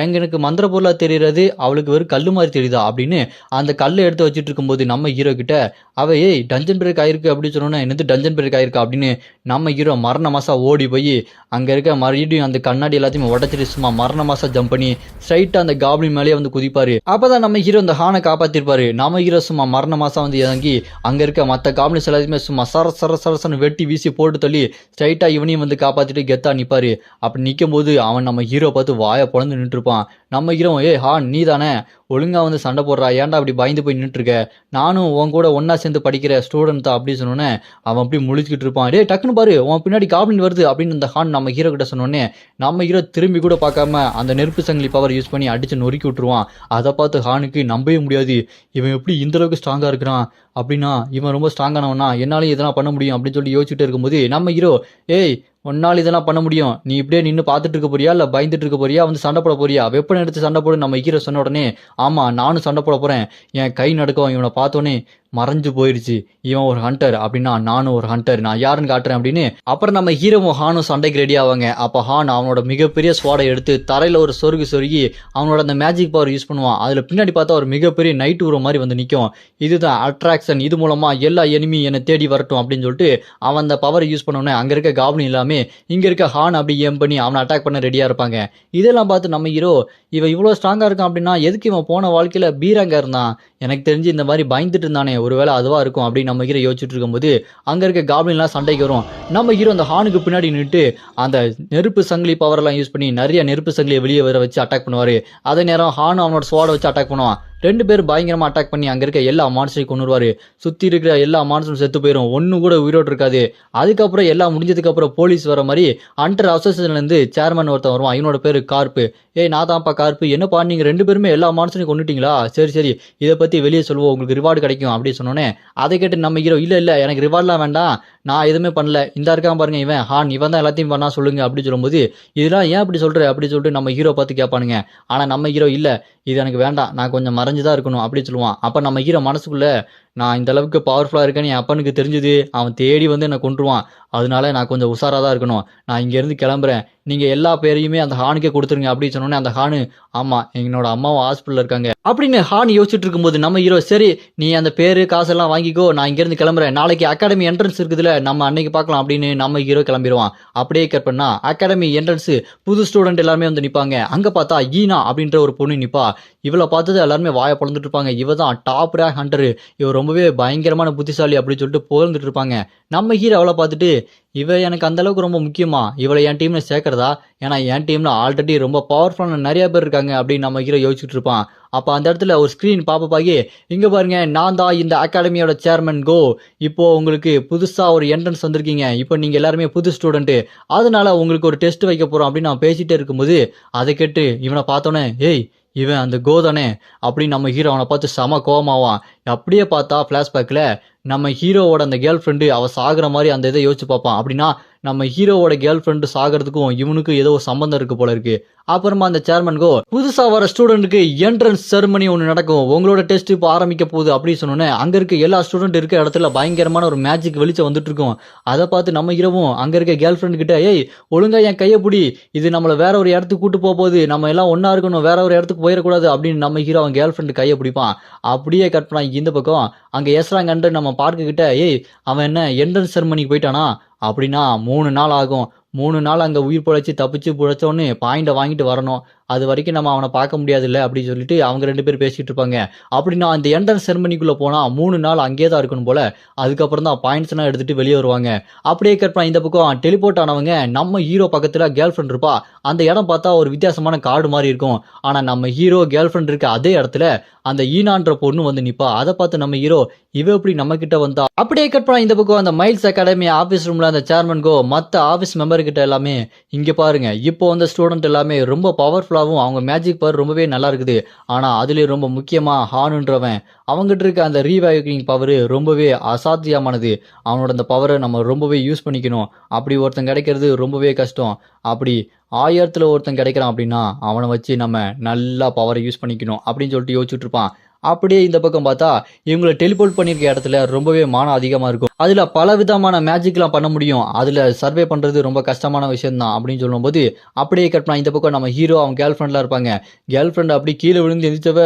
எனக்கு மந்திர பொருளா தெரியறது அவளுக்கு வெறும் கல்லு மாதிரி தெரியுதா அப்படின்னு அந்த கல்லை எடுத்து வச்சிட்டு இருக்கும்போது நம்ம ஹீரோ கிட்ட அவ ஏய் டஞ்சன் பிரேக் ஆயிருக்கு அப்படின்னு சொன்னோன்னா என்னது டஞ்சன் பிரேக் ஆயிருக்கா அப்படின்னு நம்ம ஹீரோ மரண மாசா ஓடி போய் அங்க இருக்க மறுபடியும் அந்த கண்ணாடி எல்லாத்தையுமே உடச்சிட்டு சும்மா மரண மாசா ஜம்ப் பண்ணி ஸ்ட்ரைட்டா அந்த காப்ளின் மேலேயே வந்து குதிப்பாரு. அப்பதான் நம்ம ஹீரோ அந்த ஹானை காப்பாத்திருப்பாரு. நம்ம ஹீரோ சும்மா மரண மாசா வந்து இறங்கி அங்க இருக்க மத்த காப்ளின்ஸ் எல்லாத்தையுமே சும்மா சரசன்னு வெட்டி வீசி போட்டு தள்ளி ஸ்ட்ரைட்டா இவனையும் வந்து காப்பாத்திட்டு கெத்தா நிப்பாரு. அப்படி நிக்கும் போது அவன் நம்ம ஹீரோ பார்த்து வாயை பொழந்து நின்று இருப்பான். நம்ம ஹீரோ ஏ ஹான் நீ தானே, ஒழுங்கா வந்து சண்டை போடுறா, ஏன்டா அப்படி பயந்து போய் நின்றுட்டு இருக்க, நானும் உன் கூட ஒன்னா சேர்ந்து படிக்கிற ஸ்டூடெண்ட் தான் அப்படின்னு சொன்னோன்னே அவன் அப்படி முழிச்சுக்கிட்டு இருப்பான். டே டக்குன்னு பாரு உன் பின்னாடி காப்ளின் வருது அப்படின்னு அந்த ஹான் நம்ம ஹீரோ கிட்ட சொன்னோன்னே நம்ம ஹீரோ திரும்பி கூட பார்க்காம அந்த நெருப்பு சங்கிலி பவர் யூஸ் பண்ணி அடிச்சு நொறுக்கி விட்டுருவான். அதை பார்த்து ஹானுக்கு நம்பவே முடியாது, இவன் எப்படி இந்த அளவுக்கு ஸ்ட்ராங்கா இருக்கிறான், அப்படின்னா இவன் ரொம்ப ஸ்ட்ராங்கானவனா, என்னாலையும் இதெல்லாம் பண்ண முடியும் அப்படின்னு சொல்லி யோசிச்சுட்டு இருக்கும்போது நம்ம ஹீரோ ஏய் உன்னால் இதெல்லாம் பண்ண முடியும், நீ இப்படியே நின்று பார்த்துட்டு இருக்க போறியா இல்லை பயந்துட்டு இருக்க போறியா, வந்து சண்டை போட போறியா, வெப்பன் எடுத்து சண்டை போடு நம்ம ஹீரோ சொன்ன உடனே ஆமா நானும் சண்டை போட போறேன், என் கை நடுக்கம் இவனை பார்த்தோன்னே மறைஞ்சு போயிருச்சு, இவன் ஒரு ஹண்டர் அப்படின்னா நானும் ஒரு ஹண்டர், நான் யாருன்னு காட்டுறேன் அப்படின்னு அப்புறம் நம்ம ஹீரோவும் ஹானும் சண்டைக்கு ரெடி ஆவாங்க. அப்போ ஹான் அவனோட மிகப்பெரிய ஸ்வாடை எடுத்து தரையில ஒரு சொருகி அவனோட அந்த மேஜிக் பவர் யூஸ் பண்ணுவான். அதுல பின்னாடி பார்த்தா ஒரு மிகப்பெரிய நைட் ஊற மாதிரி வந்து நிற்கும். இதுதான் அட்ராக்ஷன், இது மூலமா எல்லா எனிமி என்னை தேடி வரட்டும் அப்படின்னு சொல்லிட்டு அவன் அந்த பவர் யூஸ் பண்ணோன்னே அங்க இருக்க காப்ளின் எல்லாமே இங்க இருக்க ஹான் அப்படி ஏம் பண்ணி அவனை அட்டாக் பண்ண ரெடியா இருப்பாங்க. இதெல்லாம் பார்த்து நம்ம ஹீரோ இவன் இவ்வளவு ஸ்ட்ராங்கா இருக்கான் அப்படின்னா எதுக்கு இவன் போன வாழ்க்கையில பீராங்க இருந்தான், எனக்கு தெரிஞ்சு இந்த மாதிரி பயந்துட்டு இருந்தானே ஒருவேளை அதுவா இருக்கும் அப்படின்னு நம்ம ஹீரோ யோசிச்சுட்டு இருக்கும்போது அங்க இருக்க காப்ளின்லாம் சண்டைக்கு வரும். நம்ம ஹீரோ அந்த ஹானுக்கு பின்னாடி நின்று அந்த நெருப்பு சங்கிலி பவர் எல்லாம் யூஸ் பண்ணி நிறைய நெருப்பு சங்கிலியை வெளியே வர வச்சு அட்டாக் பண்ணுவாரு. அதே நேரம் ஹானும் அவனோட ஸ்வாடை வச்சு அட்டாக் பண்ணுவான். ரெண்டு பேரும் பயங்கரமா அட்டாக் பண்ணி அங்க இருக்க எல்லா மான்ஸ்டரையும் கொண்டுருவாரு. சுத்தி இருக்கிற எல்லா மான்ஸ்டரும் செத்து போயிடும், ஒன்னு கூட உயிரோடு இருக்காது. அதுக்கப்புறம் எல்லாம் முடிஞ்சதுக்கு அப்புறம் போலீஸ் வர மாதிரி ஹண்டர் அசோசியேஷன்ல இருந்து சேர்மன் ஒருத்தன் வருவான். இவனோட பேரு கார்ப்பு. ஏய் நான் தான்ப்பா கார்ப்பு, என்னப்பா நீங்க ரெண்டு பேருமே எல்லா மான்ஸ்டரையும் கொண்டுட்டீங்களா, சரி சரி இதை பத்தி வெளியே சொல்லுவோம், உங்களுக்கு ரிவார்டு கிடைக்கும் அப்படின்னு சொன்னோன்னே அதை கேட்டு நம்ம ஹீரோ இல்ல எனக்கு ரிவார்ட்லாம் வேண்டாம், நான் எதுவுமே பண்ணல, இந்த இருக்கான் பாருங்க இவன் ஹான், இவன் தான் எல்லாத்தையும் பண்ணா சொல்லுங்க அப்படின்னு சொல்லும்போது இதெல்லாம் ஏன் அப்படி சொல்ற அப்படின்னு சொல்லிட்டு நம்ம ஹீரோ பார்த்து கேட்பானுங்க. ஆனா நம்ம ஹீரோ இல்ல இது எனக்கு வேண்டாம், நான் கொஞ்சம் மறைஞ்சுதான் இருக்கணும் அப்படின்னு சொல்லுவான். அப்ப நம்ம ஹீரோ மனசுக்குள்ள நான் இந்த அளவுக்கு பவர்ஃபுல்லா இருக்கேன்னு என் அப்பனுக்கு தெரிஞ்சது, அவன் தேடி வந்து என்னை கொண்டுருவான், அதனால நான் கொஞ்சம் உஷாரா தான் இருக்கணும், நான் இங்க இருந்து கிளம்புறேன், நீங்க எல்லா பேரையுமே அந்த ஹானுக்கே கொடுத்துருங்க அப்படின்னு சொன்னோன்னே அந்த ஹானு ஆமா என்னோட அம்மாவும் ஹாஸ்பிட்டல் இருக்காங்க அப்படின்னு ஹான் யோசிச்சுட்டு இருக்கும்போது நம்ம ஹீரோ சரி நீ அந்த பேரு காசெல்லாம் வாங்கிக்கோ, நான் இங்க இருந்து கிளம்புறேன், நாளைக்கு அகாடமி என்ட்ரன்ஸ் இருக்குதுல நம்ம அன்னைக்கு பார்க்கலாம் அப்படின்னு நம்ம ஹீரோ கிளம்பிடுவான். அப்படியே கட் பண்ணா அகாடமி என்ட்ரன்ஸ் புது ஸ்டூடெண்ட் எல்லாருமே வந்து நிப்பாங்க. அங்க பார்த்தா ஈனா அப்படின்ற ஒரு பொண்ணு நிப்பா. இவளை பார்த்தது எல்லாருமே வாயை பொழந்துட்டு இருப்பாங்க, இவ தான் டாப் ரேங்க் ஹண்டர், இவ ரொம்பவே பயங்கரமான புத்திசாலி அப்படின்னு சொல்லிட்டு புகழ்ந்துட்டு இருப்பாங்க. நம்ம ஹீரோ அவளை பார்த்துட்டு இவ எனக்கு அந்த அளவுக்கு ரொம்ப முக்கியமா, இவளை என் டீம்ல சேர்க்கறதா விளையாடுறதா? ஏன்னா என் டீம்ல ஆல்ரெடி ரொம்ப பவர்ஃபுல்லான நிறைய பேர் இருக்காங்க அப்படின்னு நம்ம ஹீரோ யோசிச்சுட்டு இருப்பான். அப்ப அந்த இடத்துல ஒரு ஸ்கிரீன் பாப்பப்பாகி, இங்க பாருங்க நான் தான் இந்த அகாடமியோட சேர்மன் கோ. இப்போ உங்களுக்கு புதுசா ஒரு என்ட்ரன்ஸ் வந்திருக்கீங்க. இப்போ நீங்க எல்லாருமே புது ஸ்டூடெண்ட். அதனால உங்களுக்கு ஒரு டெஸ்ட் வைக்க போறோம் அப்படின்னு அவன் பேசிட்டே இருக்கும்போது, அதை கேட்டு இவனை பார்த்தோன்னே, ஏய் இவன் அந்த கோ தானே அப்படின்னு நம்ம ஹீரோ அவனை பார்த்து செம கோவமாவான். அப்படியே பார்த்தா ஃபிளாஷ்பேக்ல நம்ம ஹீரோவோட அந்த கேர்ள் ஃப்ரெண்டு அவ சாகுற மாதிரி அந்த இதை யோசிச்சு பார்ப்பான். அப்படின்னா நம்ம ஹீரோவோட கேர்ள் ஃப்ரெண்டு சாகிறதுக்கும் இவனுக்கும் ஏதோ சம்பந்தம் இருக்கு போல இருக்கு. அப்புறமா அந்த சேர்மன் கோ, புதுசா வர ஸ்டூடெண்ட்டுக்கு என்ட்ரன்ஸ் செரமனி ஒன்று நடக்கும், உங்களோட டெஸ்ட் இப்போ ஆரம்பிக்க போகுது அப்படின்னு சொன்னோன்னே அங்க இருக்க எல்லா ஸ்டூடெண்ட் இருக்க இடத்துல பயங்கரமான ஒரு மேஜிக் வெளிச்சம் வந்துட்டு இருக்கும். அதை பார்த்து நம்ம ஹீரோவும் அங்க இருக்க கேர்ள் ஃப்ரெண்ட் கிட்ட, ஏய் ஒழுங்கா என் கையை பிடி, இது நம்மள வேற ஒரு இடத்துக்கு கூட்டு போக போகுது, நம்ம எல்லாம் ஒன்னா இருக்கணும், வேற ஒரு இடத்துக்கு போயிடக்கூடாது அப்படின்னு நம்ம ஹீரோ அவன் கேர்ள் ஃப்ரெண்டு கையை பிடிப்பான். அப்படியே கட் பண்ணா இந்த பக்கம் அங்க எஸ்ராங்கன்ற நம்ம பார்க்கு கிட்ட, ஏய் அவன் என்ன என்ட்ரன்ஸ் செரமனிக்கு போயிட்டானா அப்படின்னா 3 நாள் ஆகும், 3 நாள் அங்க உயிர் பிழைச்சி தப்பிச்சு பிழைச்சோன்னு பாயிண்ட வாங்கிட்டு வரணும், அது வரைக்கும் நம்ம அவனை பார்க்க முடியாதுல்ல அப்படின்னு சொல்லிட்டு அவங்க 2 பேரும் பேசிட்டு இருப்பாங்க. அப்படின்னா அந்த என்ட்ரன்ஸ் செரமனிக்குள்ள போனா 3 நாள் அங்கேயே தான் இருக்கணும் போல. அதுக்கப்புறம் தான் பாயிண்ட்ஸ் எல்லாம் எடுத்துட்டு வெளியே வருவாங்க. அப்படியே கட் பண்ண இந்த பக்கம் டெலிபோர்ட் ஆனவங்க நம்ம ஹீரோ பக்கத்துல கேர்ள் ஃப்ரெண்ட் இருப்பா. அந்த இடம் பார்த்தா ஒரு வித்தியாசமான காடு மாதிரி இருக்கும். ஆனா நம்ம ஹீரோ கேர்ள் ஃப்ரெண்ட் இருக்க அதே இடத்துல அந்த ஈனான்ற பொண்ணு வந்து நிப்பா. அதை பார்த்து நம்ம ஹீரோ, இவ எப்படி நம்ம கிட்ட வந்தா? அப்படியே கட் பண்ண இந்த பக்கம் அந்த மைல்ஸ் அகாடமி ஆபீஸ் ரூம்ல அந்த சேர்மன் கோ மத்த ஆபீஸ் மெம்பர் கிட்ட எல்லாமே, இங்க பாருங்க இப்போ அந்த ஸ்டூடெண்ட் எல்லாமே ரொம்ப பவர்ஃபுல்லாவும் அவங்க மேஜிக் பவர் ரொம்பவே நல்லா இருக்குது. ஆனா அதுலயும் ரொம்ப முக்கியமா ஹானுன்றவன், அவங்ககிட்ட இருக்க அந்த ரீவைவிங் பவர் ரொம்பவே அசாத்தியமானது. அவனோட அந்த பவரை நம்ம ரொம்பவே யூஸ் பண்ணிக்கணும். அப்படி ஒருத்தன் கிடைக்கிறது ரொம்பவே கஷ்டம். அப்படி 1000த்துல ஒருத்தன் கிடைக்கிறான் அப்படின்னா அவனை வச்சு நம்ம நல்லா பவரை யூஸ் பண்ணிக்கணும் அப்படின்னு சொல்லிட்டு யோசிச்சுட்டு இருப்பான். அப்படியே இந்த பக்கம் பார்த்தா இவங்களை டெலிபோர்ட் பண்ணியிருக்க இடத்துல ரொம்பவே மானம் அதிகமாக இருக்கும். அதில் பல விதமான மேஜிக்லாம் பண்ண முடியும். அதில் சர்வே பண்ணுறது ரொம்ப கஷ்டமான விஷயம் தான் அப்படின்னு சொல்லும்போது, அப்படியே கட் பண்ணா இந்த பக்கம் நம்ம ஹீரோ அவன் கேர்ள் ஃப்ரெண்ட்லாம் இருப்பாங்க. கேர்ள் ஃப்ரெண்ட் அப்படி கீழே விழுந்து எந்திரிச்சவ,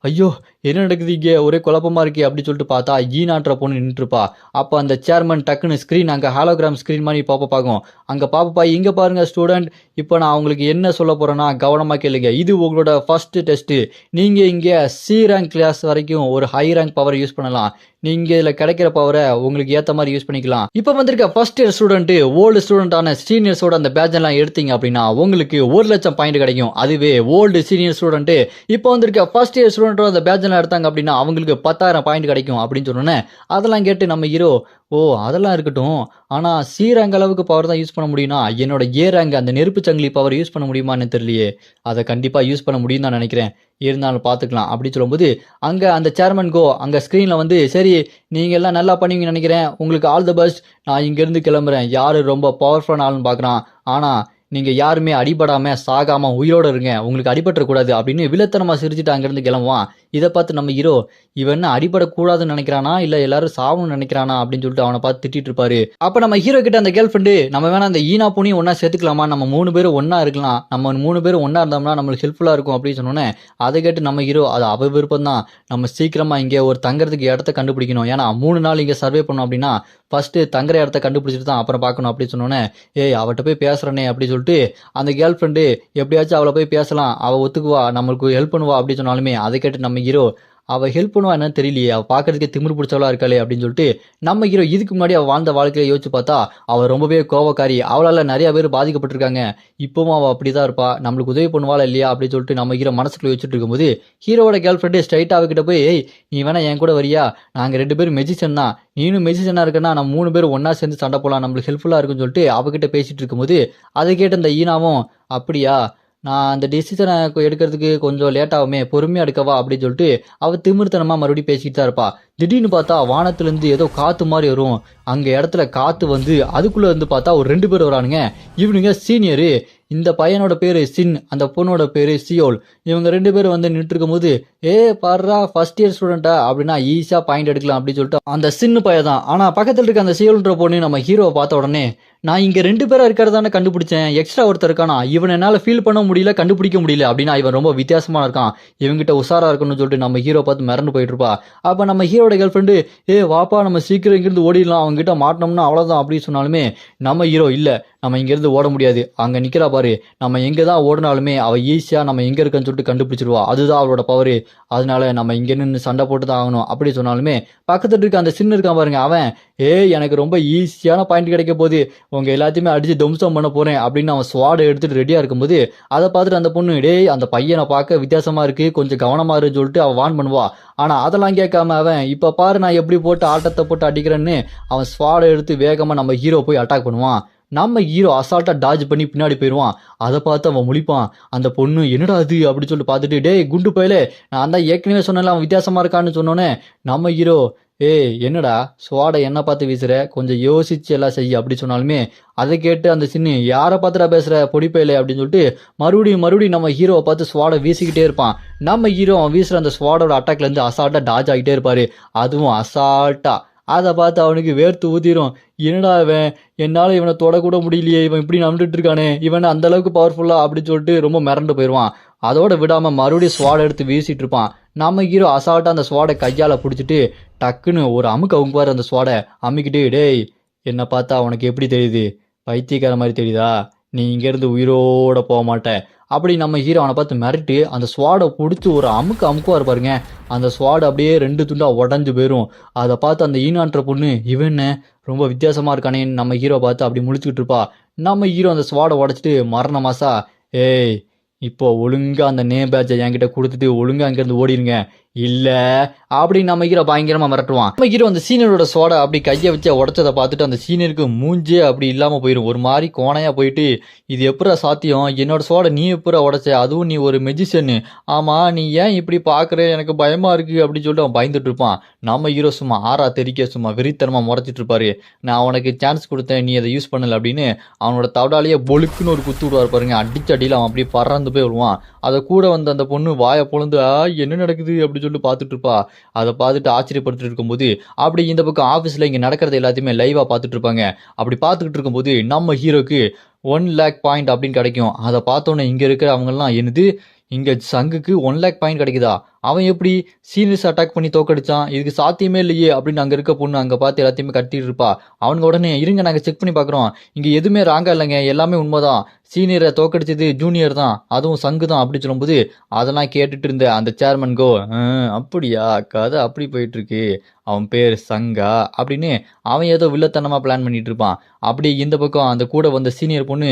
ஐயோ என்ன நடக்குது இங்கே, ஒரே குழப்பமா இருக்கே அப்படின்னு சொல்லிட்டு பார்த்தா ஈனான்ற பொண்ணு நின்றுருப்பா. அப்போ அந்த சேர்மன் டக்குன்னு ஸ்க்ரீன் அங்கே ஹாலோகிராம் ஸ்க்ரீன் மாதிரி பாப்பப் ஆகும். அங்கே பாப்பப்பா, இங்கே பாருங்க ஸ்டூடெண்ட், இப்போ நான் உங்களுக்கு என்ன சொல்ல போறேன்னா கவனமாக கேளுங்க. இது உங்களோட ஃபர்ஸ்ட் டெஸ்ட். நீங்கள் இங்கே சி ரேங்க் கிளாஸ் வரைக்கும் ஒரு ஹை ரேங்க் பவர் யூஸ் பண்ணலாம். நீங்க இதுல கிடைக்கிற பவரை உங்களுக்கு ஏத்த மாதிரி யூஸ் பண்ணிக்கலாம். இப்ப வந்திருக்க ஃபர்ஸ்ட் இயர் ஸ்டூடெண்ட் ஓல்டு ஸ்டூடெண்டான சீனியர்ஸோட அந்த பேட்ச் எல்லாம் எடுத்தீங்க அப்படின்னா உங்களுக்கு 1,00,000 பாயிண்ட் கிடைக்கும். அதுவே ஓல்டு சீனியர் ஸ்டூடெண்ட் இப்போ வந்திருக்க ஃபர்ஸ்ட் இயர் ஸ்டூடெண்டோட அந்த பேட்ச் எல்லாம் எடுத்தாங்க அப்படின்னா அவங்களுக்கு 10,000 பாயிண்ட் கிடைக்கும் அப்படின்னு சொன்னோன்னே, அதெல்லாம் கேட்டு நம்ம ஹீரோ, ஓ அதெல்லாம் இருக்கட்டும், ஆனா சி ரேங்க் அளவுக்கு பவர் தான் யூஸ் பண்ண முடியும்னா என்னோட ஏ ரேங்க் அந்த நெருப்பு சங்கிலி பவர் யூஸ் பண்ண முடியுமான்னு தெரியலையே. அதை கண்டிப்பா யூஸ் பண்ண முடியும் தான் நினைக்கிறேன், இருந்தாலும் பார்த்துக்கலாம் அப்படின்னு சொல்லும்போது, அங்க அந்த சேர்மன் கோ அங்க ஸ்கிரீன்ல வந்து, சரி நீங்க எல்லாம் நல்லா பண்ணுவீங்கன்னு நினைக்கிறேன், உங்களுக்கு ஆல் தி பெஸ்ட், நான் இங்க இருந்து கிளம்புறேன், யாரு ரொம்ப பவர்ஃபுல்லான ஆளுன்னு பார்க்கறான், ஆனா நீங்க யாருமே அடிபடாம சாகாம உயிரோட இருங்க, உங்களுக்கு அடிபட்டுற கூடாது அப்படின்னு வில்லத்தனமா சிரிச்சுட்டு அங்கிருந்து கிளம்புவான். இதை பார்த்து நம்ம ஹீரோ, இவன் என்ன அடிபடக்கூடாதுன்னு நினைக்கிறானா இல்ல எல்லாரும் சாவணும்னு நினைக்கிறானா அப்படின்னு சொல்லிட்டு அவனை பார்த்து திட்டிட்டு இருப்பாரு. அப்ப நம்ம ஹீரோ கிட்ட அந்த கேர்ள் ஃப்ரெண்டு, நம்ம வேணா அந்த ஈனா பூனையும் ஒன்னா சேர்த்துக்கலாமா, நம்ம 3 பேரும் ஒன்னா இருக்கலாம், நம்ம 3 பேரும் ஒன்னா இருந்தோம்னா நம்மளுக்கு ஹெல்ப்ஃபுல்லா இருக்கும் அப்படின்னு சொன்னோன்னே, அதை கேட்டு நம்ம ஹீரோ, அது அவ விருப்பம் தான், நம்ம சீக்கிரமா இங்கே ஒரு தங்குறதுக்கு இடத்த கண்டுபிடிக்கணும், ஏன்னா 3 நாள் இங்க சர்வே பண்ணோம் அப்படின்னா ஃபர்ஸ்ட் தங்குற இடத்த கண்டுபிடிச்சிட்டு தான் அப்புறம் பார்க்கணும் அப்படின்னு சொன்னோன்னே, ஏய் அவட்ட போய் பேசுறனே அப்படின்னு சொல்லிட்டு அந்த கேர்ள் ஃப்ரெண்டு எப்படியாச்சும் அவளை போய் பேசலாம், அவ ஒத்துக்குவா, நம்மளுக்கு ஹெல்ப் பண்ணுவா அப்படின்னு சொன்னாலுமே, அதை கேட்டு நம்ம ஹீரோ, அவ ஹெல்ப் பண்ணுவா என்னன்னு தெரியலையே, அவ பாக்குறதுக்கே திமிரு பிடிச்சவளா இருக்காளே அப்படின்னு சொல்லிட்டு நம்ம ஹீரோ இதுக்கு முன்னாடி அவ வாழ்ந்த வாழ்க்கையை யோசிச்சு பார்த்தா அவ ரொம்பவே கோவக்காரி, அவளால நிறைய பேர் பாதிக்கப்பட்டிருக்காங்க, இப்பவும் அவ அப்படிதான் இருப்பா, நம்மளுக்கு உதவி பண்ணுவாளா இல்லையா அப்படின்னு சொல்லிட்டு நம்ம ஹீரோ மனசுக்குள்ள வச்சுட்டு இருக்கும்போது, ஹீரோட கேர்ள் ஃப்ரெண்டு ஸ்ட்ரைட்டா அவகிட்ட போய், ஏய் நீ வேணா என் கூட வரியா, நாங்க 2 பேரும் மெஜிஷியன் தான், நீனும் மெஜிஷியனா இருக்கனா, நம்ம 3 பேரும் ஒன்னா சேர்ந்து சண்டை போலாம், நம்மளுக்கு ஹெல்ப்ஃபுல்லா இருக்குன்னு சொல்லிட்டு அவகிட்ட பேசிட்டு இருக்கும்போது, அதை கேட்ட அந்த ஈனாவும், அப்படியா நான் அந்த டிசிஷனை எடுக்கிறதுக்கு கொஞ்சம் லேட் ஆகுமே, பொறுமையா எடுக்கவா அப்படின்னு சொல்லிட்டு அவ திமிர்த்தனமா மறுபடியும் பேசிட்டு தான் இருப்பா. திடீர்னு பார்த்தா வானத்துல இருந்து ஏதோ காத்து மாதிரி வரும். அங்க இடத்துல காத்து வந்து அதுக்குள்ள இருந்து பார்த்தா ஒரு 2 பேர் வரானுங்க. இவனுங்க சீனியரு, இந்த பையனோட பேரு சின், அந்த பொண்ணோட பேரு சியோல். இவங்க 2 பேரும் வந்து நின்று இருக்கும் போது, ஏ பாடுறா ஃபர்ஸ்ட் இயர் ஸ்டூடெண்டா அப்படின்னா ஈஸியா பாயிண்ட் எடுக்கலாம் அப்படின்னு சொல்லிட்டு அந்த சின்ன பையன் தான். ஆனா பக்கத்துல இருக்க அந்த சியோல்ன்ற பொண்ணு நம்ம ஹீரோவை பார்த்த உடனே, நான் இங்க 2 பேரா இருக்கிறதானே கண்டுபிடிச்சேன், எக்ஸ்ட்ரா ஒருத்தர் இருக்கானா, இவன் என்னால ஃபீல் பண்ண முடியல, கண்டுபிடிக்க முடியல அப்படின்னா இவன் ரொம்ப வித்தியாசமா இருக்கான், இவங்கிட்ட உஷாரா இருக்கணும்னு சொல்லிட்டு நம்ம ஹீரோ பார்த்து மிரண்டு போயிட்டு இருப்பா. அப்ப நம்ம ஹீரோட கேர்ள் ஃப்ரெண்டு, ஏ வாப்பா நம்ம சீக்கிரம் இங்கிருந்து ஓடிடலாம், அவங்க கிட்ட மாட்டோம்னா அவ்வளவுதான் அப்படின்னு சொன்னாலுமே, நம்ம ஹீரோ இல்ல நம்ம இங்கிருந்து ஓட முடியாது, அங்க நிக்கிறா பாரு, நம்ம எங்க தான் ஓடினாலுமே அவ ஈஸியா நம்ம எங்க இருக்கன்னு சொல்லிட்டு கண்டுபிடிச்சிருவா, அதுதான் அவளோட பவரு, அதனால நம்ம இங்க நின்று சண்டை போட்டு தான் ஆகணும் அப்படி சொன்னாலுமே, பக்கத்துல இருக்க அந்த சின்ன இருக்கான் பாருங்க, அவன், எனக்கு ரொம்ப ஈஸியான பாயிண்ட் கிடைக்க போகுது, உங்க எல்லாத்தையுமே அடிச்சு துவம்சம் பண்ண போறேன் அப்படின்னு அவன் ஸ்வாடை எடுத்துட்டு ரெடியா இருக்கும்போது அதை பார்த்துட்டு அந்த பொண்ணு டேய் அந்த பையனை பார்க்க வித்தியாசமா இருக்கு கொஞ்சம் கவனமா இருக்குன்னு சொல்லிட்டு அவன் வான் பண்ணுவா. ஆனா அதெல்லாம் கேட்காம அவன் இப்ப பாரு நான் எப்படி போட்டு ஆட்டத்தை போட்டு அடிக்கிறேன்னு அவன் ஸ்வாடை எடுத்து வேகமா நம்ம ஹீரோ போய் அட்டாக் பண்ணுவான். நம்ம ஹீரோ அசால்ட்டா டாஜ் பண்ணி பின்னாடி போயிடுவான். அதை பார்த்து அவன் முழிப்பான். அந்த பொண்ணு என்னடா அது அப்படின்னு சொல்லிட்டு பார்த்துட்டு டேய் குண்டு பயிலே நான் தான் ஏற்கனவே சொன்னேன்ல அவன் வித்தியாசமா இருக்கான்னு சொன்னோன்னே நம்ம ஹீரோ ஏய் என்னடா ஸ்வாடை என்ன பார்த்து வீசுற கொஞ்சம் யோசிச்சு எல்லாம் செய்ய அப்படி சொன்னாலுமே அதை கேட்டு அந்த சின்ன யாரை பார்த்துடா பேசுற பொடிப்பையில அப்படின்னு சொல்லிட்டு மறுபடியும் நம்ம ஹீரோவை பார்த்து ஸ்வாடை வீசிக்கிட்டே இருப்பான். நம்ம ஹீரோ அவன் வீசுற அந்த ஸ்வாடோட அட்டாக்ல இருந்து அசால்ட்டா டாஜ் ஆகிட்டே இருப்பாரு. அதுவும் அசால்ட்டா. அதை பார்த்து அவனுக்கு வேர்த்து ஊதிரும். என்னடா இவன் என்னால் இவனை தொடக்கூட முடியலையே இவன் இப்படி நம்பிட்டு இருக்கானே இவன் அந்த அளவுக்கு பவர்ஃபுல்லா அப்படின்னு சொல்லிட்டு ரொம்ப மிரண்டு போயிடுவான். அதோட விடாம மறுபடியும் ஸ்வாடை எடுத்து வீசிட்டு இருப்பான். நம்ம ஹீரோ அசால்ட்டா அந்த ஸ்வாடை கையால பிடிச்சிட்டு டக்குன்னு ஒரு அமுக்கு அமுக்குவார் அந்த ஸ்வாடை அமுக்கிட்டு டேய் என்னை பார்த்தா அவனுக்கு எப்படி தெரியுது பைத்தியக்கார மாதிரி தெரியுதா நீ இங்கேருந்து உயிரோட போக மாட்ட அப்படி நம்ம ஹீரோ அவனை பார்த்து மிரட்டி அந்த ஸ்வாடை பிடிச்சி ஒரு அமுக்குவார் பாருங்க. அந்த ஸ்வாடு அப்படியே 2 துண்டா உடஞ்சு போயிடும். அதை பார்த்து அந்த ஈனான்ற பொண்ணு இவன் ரொம்ப வித்தியாசமா இருக்கானேன்னு நம்ம ஹீரோ பார்த்து அப்படி முழிச்சுக்கிட்டு இருப்பா. நம்ம ஹீரோ அந்த ஸ்வாடை உடச்சிட்டு மரண மாசா ஏய் இப்போ ஒழுங்கா அந்த நேம் பேட்சை என்கிட்ட கொடுத்துட்டு ஒழுங்கா அங்கேருந்து ஓடிடுங்க இல்ல அப்படின்னு நம்ம ஹீரோ பயங்கரமா மிரட்டுவான். நம்ம ஹீரோ அந்த சீனியரோட சோடை அப்படி கையை வச்சு உடச்சதை பார்த்துட்டு அந்த சீனியருக்கு மூஞ்சே அப்படி இல்லாம போயிடும். ஒரு மாதிரி கோணையா போயிட்டு இது எப்படா சாத்தியம் என்னோட சோடை நீ எப்படா உடச்ச அதுவும் நீ ஒரு மெஜிஷியனு ஆமா நீ ஏன் இப்படி பாக்குற எனக்கு பயமா இருக்கு அப்படின்னு சொல்லிட்டு அவன் பயந்துட்டு இருப்பான். நம்ம ஹீரோ சும்மா ஆறா தெரிக்க சும்மா வெறித்தனமா முறைச்சிட்டு இருப்பாரு. நான் அவனுக்கு சான்ஸ் கொடுத்தேன் நீ அதை யூஸ் பண்ணல அப்படின்னு அவனோட தவடாலேயே பொழுக்குன்னு ஒரு குத்து விடுவார் பாருங்க. அடிச்சு அடியில் அவன் அப்படியே பறந்து போய் விடுவான். அதை கூட வந்து அந்த பொண்ணு வாயை பொழுந்து என்ன நடக்குது அப்படின்னு சொல்லிட்டு பார்த்துட்டு இருப்பா. அதை பார்த்துட்டு ஆச்சரியப்பட்டு இருக்கும்போது அப்படி இந்த பக்கம் ஆஃபீஸில் இங்கே நடக்கிறது எல்லாத்தையுமே லைவாக பார்த்துட்டு இருப்பாங்க. அப்படி பார்த்துக்கிட்டு இருக்கும்போது நம்ம ஹீரோக்கு 1 lakh பாயிண்ட் அப்படின்னு கிடைக்கும். அதை பார்த்தோன்னே இங்கே இருக்கிற அவங்கெல்லாம் என்னது இங்கே சங்குக்கு 1 lakh பாயிண்ட் கிடைக்குதா அவன் எப்படி சீனியர்ஸ் அட்டாக் பண்ணி தோக்கடிச்சான் இதுக்கு சாத்தியமே இல்லையே அப்படின்னு அங்கே இருக்க பொண்ணு அங்கே பார்த்து எல்லாத்தையுமே கட்டிட்டு இருப்பா. அவனுக்கு உடனே இருங்க நாங்கள் செக் பண்ணி பார்க்குறோம் இங்கே எதுவுமே ராங்கா இல்லைங்க எல்லாமே உண்மைதான் சீனியரை தோக்கடிச்சது ஜூனியர் தான் அதுவும் சங்கு தான் அப்படி சொல்லும்போது அதெல்லாம் கேட்டுட்டு இருந்த அந்த சேர்மன் கோ அப்படியா கதை அப்படி போயிட்டு இருக்கு அவன் பேர் சங்கா அப்படின்னு அவன் ஏதோ வில்லத்தனமா பிளான் பண்ணிட்டு இருப்பான். அப்படி இந்த பக்கம் அந்த கூட வந்த சீனியர் பொண்ணு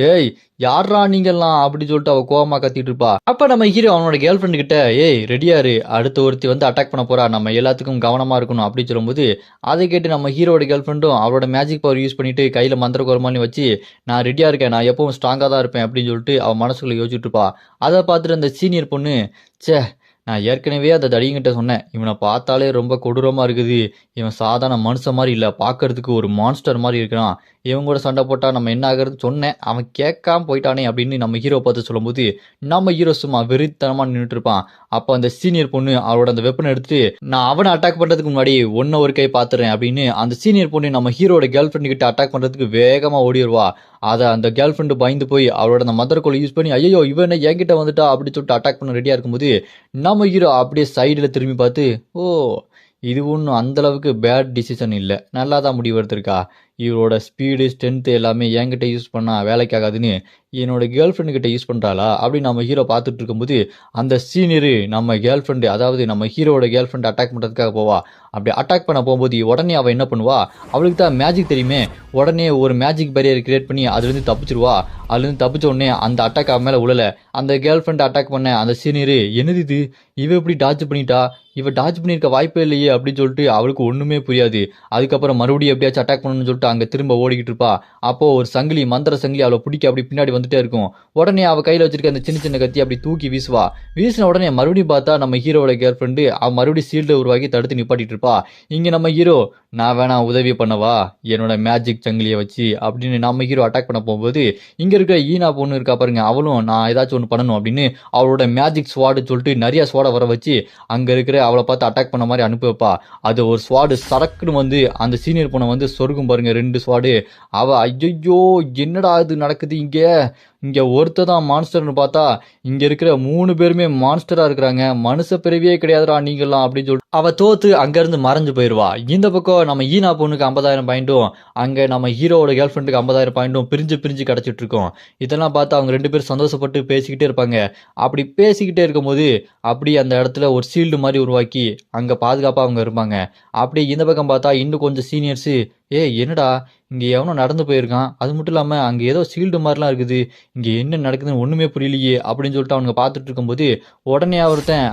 ஏய் யாரா நீங்கெல்லாம் அப்படி சொல்லிட்டு அவ கோவமா கத்திட்டு இருப்பா. அப்ப நம்ம ஹீரோ அவனோட கேர்ள் ஃப்ரெண்டு கிட்ட ஏய் ரெடியாரு அடுத்த ஒருத்தி வந்து அட்டாக் பண்ண போறா நம்ம எல்லாத்துக்கும் கவனமா இருக்கணும் அப்படி சொல்லும்போது அதை கேட்டு நம்ம ஹீரோட கேர்ள் ஃப்ரெண்டும் அவரோட மேஜிக் பவர் யூஸ் பண்ணிட்டு கையில மந்திர கோரமானி வச்சு நான் ரெடியா இருக்கேன் நான் எப்பவும் ஸ்ட்ராங்கா தான் இருப்பேன் அப்படின்னு சொல்லிட்டு அவன் மனசுக்குள்ள யோசிச்சுட்டு இருப்பா. அதை பார்த்துட்டு அந்த சீனியர் பொண்ணு சே நான் ஏற்கனவே அந்த தடியங்கிட்ட சொன்னேன் இவனை பார்த்தாலே ரொம்ப கொடூரமாக இருக்குது இவன் சாதாரண மனுஷன் மாதிரி இல்லை பார்க்கறதுக்கு ஒரு மான்ஸ்டர் மாதிரி இருக்கிறான் இவன் கூட சண்டை போட்டால் நம்ம என்ன ஆகுறது சொன்னேன் அவன் கேட்காம போயிட்டானே அப்படின்னு நம்ம ஹீரோ பார்த்து சொல்லும்போது நம்ம ஹீரோ சும்மா வெறித்தனமாக நின்றுட்டு இருப்பான். அப்போ அந்த சீனியர் பொண்ணு அவரோட அந்த வெப்பனை எடுத்துட்டு நான் அவனை அட்டாக் பண்ணுறதுக்கு முன்னாடி ஒரு கை பார்த்துறேன் அப்படின்னு அந்த சீனியர் பொண்ணு நம்ம ஹீரோட கேர்ள் ஃப்ரெண்டு கிட்ட அட்டாக் பண்ணுறதுக்கு வேகமாக ஓடிடுவா. அதை அந்த கேர்ள் ஃப்ரெண்டு பயந்து போய் அவரோட அந்த மதர் கோலை யூஸ் பண்ணி ஐயோ இவனை என்கிட்ட வந்துட்டா அப்படின்னு சொல்லிட்டு அட்டாக் பண்ண ரெடியாக இருக்கும்போது நம்ம ஹீரோ அப்படியே சைடில் திரும்பி பார்த்து ஓ இது ஒன்றும் அந்தளவுக்கு பேட் டிசிஷன் இல்லை நல்லா தான் முடிவு எடுத்திருக்கா இவரோட ஸ்பீடு ஸ்ட்ரென்த்து எல்லாமே என்கிட்ட யூஸ் பண்ணால் வேலைக்காகாதுன்னு என்னோட கேர்ள் ஃப்ரெண்டு கிட்ட யூஸ் பண்ணுறாளா அப்படின்னு நம்ம ஹீரோ பார்த்துட்டு இருக்கும்போது அந்த சீனியரு நம்ம கேர்ள் ஃப்ரெண்டு அதாவது நம்ம ஹீரோட கேர்ள் ஃப்ரெண்டு அட்டாக் பண்ணுறதுக்காக போவா. அப்படி அட்டாக் பண்ண போகும்போது உடனே அவள் என்ன பண்ணுவா அவளுக்கு தான் மேஜிக் தெரியுமே உடனே ஒரு மேஜிக் பேரியர் கிரியேட் பண்ணி அதுலேருந்து தப்பிச்சிருவா. அதுலேருந்து தப்பிச்ச உடனே அந்த அட்டாக் அவன் மேலே உழலை. அந்த கேர்ள் ஃப்ரெண்ட் அட்டாக் பண்ண அந்த சீனியரு என்னது இது இவ எப்படி டாச் பண்ணிட்டா இவ டாச் பண்ணியிருக்க வாய்ப்பே இல்லையே அப்படின்னு சொல்லிட்டு அவளுக்கு ஒன்றுமே புரியாது. அதுக்கப்புறம் மறுபடியும் எப்படியாச்சும் அட்டாக் பண்ணணும்னு சொல்லிட்டு அங்கே திரும்ப ஓடிக்கிட்டு இருப்பா. அப்போது ஒரு சங்கிலி மந்திர சங்கிலி அவளை பிடிக்க அப்படி பின்னாடி வந்துட்டே இருக்கும். உடனே அவள் கையில் வச்சிருக்க அந்த சின்ன கத்தி அப்படி தூக்கி வீசுவா. வீசின உடனே மறுபடியும் பார்த்தா நம்ம ஹீரோட கேர்ள் ஃப்ரெண்டு அவள் மறுபடியும் சீல்டை உருவாக்கி தடுத்து நிப்பாட்டிட்டு இருப்பா. இங்கே நம்ம ஹீரோ நான் வேணா உதவி பண்ணவா என்னோட மேஜிக் சங்கிலியை வச்சு அப்படின்னு நம்ம ஹீரோ அட்டாக் பண்ண போகும்போது இங்கே இருக்கிற ஈனா பொண்ணு இருக்கா பாருங்க அவளும் நான் ஏதாச்சும் ஒன்று பண்ணணும் அப்படின்னு அவளோட மேஜிக் ஸ்வாடு சொல்லிட்டு நிறைய ஸ்வாடை வர வச்சு அங்கே இருக்கிற அவளை பார்த்து அட்டாக் பண்ண மாதிரி அனுப்பி வைப்பா. அது ஒரு ஸ்வாடு சரக்குன்னு வந்து அந்த சீனியர் பொண்ணை வந்து சொருகும் பாருங்க 2 ஸ்வாடு. அவள் ஐயோ என்னடா இது நடக்குது இங்கே ஒருத்த தான் மான்ஸ்டர்னு பார்த்தா இங்கே இருக்கிற 3 பேருமே மான்ஸ்டராக இருக்கிறாங்க மனுஷ பிறவியே கிடையாதுடா நீங்களாம் அப்படின்னு சொல்லிட்டு அவள் தோத்து அங்கேருந்து மறைஞ்சு போயிடுவா. இந்த பக்கம் நம்ம ஈனா பொண்ணுக்கு 50,000 பாயிண்ட்டும் அங்கே நம்ம ஹீரோவோட கேர்ள் ஃப்ரெண்டுக்கு 50,000 பாயிண்ட்டும் பிரிஞ்சு கிடச்சிட்டு இருக்கோம். இதெல்லாம் பார்த்து அவங்க 2 பேரும் சந்தோஷப்பட்டு பேசிக்கிட்டே இருப்பாங்க. அப்படி பேசிக்கிட்டே இருக்கும்போது அப்படி அந்த இடத்துல ஒரு ஷீல்டு மாதிரி உருவாக்கி அங்கே பாதுகாப்பாக அவங்க இருப்பாங்க. அப்படி இந்த பக்கம் பார்த்தா இன்னும் கொஞ்சம் சீனியர்ஸு என்னடா இங்கே எவனோ நடந்து போயிருக்கான், அது மட்டும் இல்லாமல் அங்கே ஏதோ சீல்டு மாதிரிலாம் இருக்குது, இங்கே என்ன நடக்குதுன்னு ஒன்றுமே புரியலையே அப்படின்னு சொல்லிட்டு அவனுங்க பார்த்துட்டு இருக்கும்போது உடனே ஒருத்தன்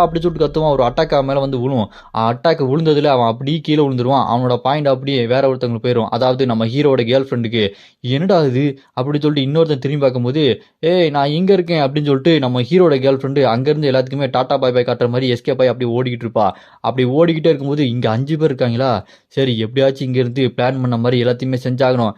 அப்படி சொல்லிட்டு கத்துவான். ஒரு அட்டாக் அவன் மேலே வந்து விழுவும். அட்டாக் விழுந்ததில் அவன் அப்படியே கீழே விழுந்துருவான். அவனோட பாயிண்ட் அப்படியே வேற ஒருத்தவங்களுக்கு போயிடும். அதாவது நம்ம ஹீரோட கேர்ள் ஃப்ரெண்டுக்கு. என்னடா இது அப்படின்னு சொல்லிட்டு இன்னொருத்தன் திரும்பி பார்க்கும்போது, ஏய் நான் இங்கே இருக்கேன் அப்படின்னு சொல்லிட்டு நம்ம ஹீரோட கேர்ள் ஃப்ரெண்டு அங்கேருந்து எல்லாத்துக்குமே டாட்டா பாய் பாய் காட்டுற மாதிரி எஸ்கேப் ஆகி அப்படியே ஓடிக்கிட்டு இருப்பா. அப்படி ஓடிக்கிட்டே இருக்கும்போது இங்கே 5 பேர் இருக்காங்களா, சரி எப்படியாச்சும் இங்கேருந்து பிளான் பண்ண மாதிரி எல்லாத்தையுமே செஞ்சாகணும்.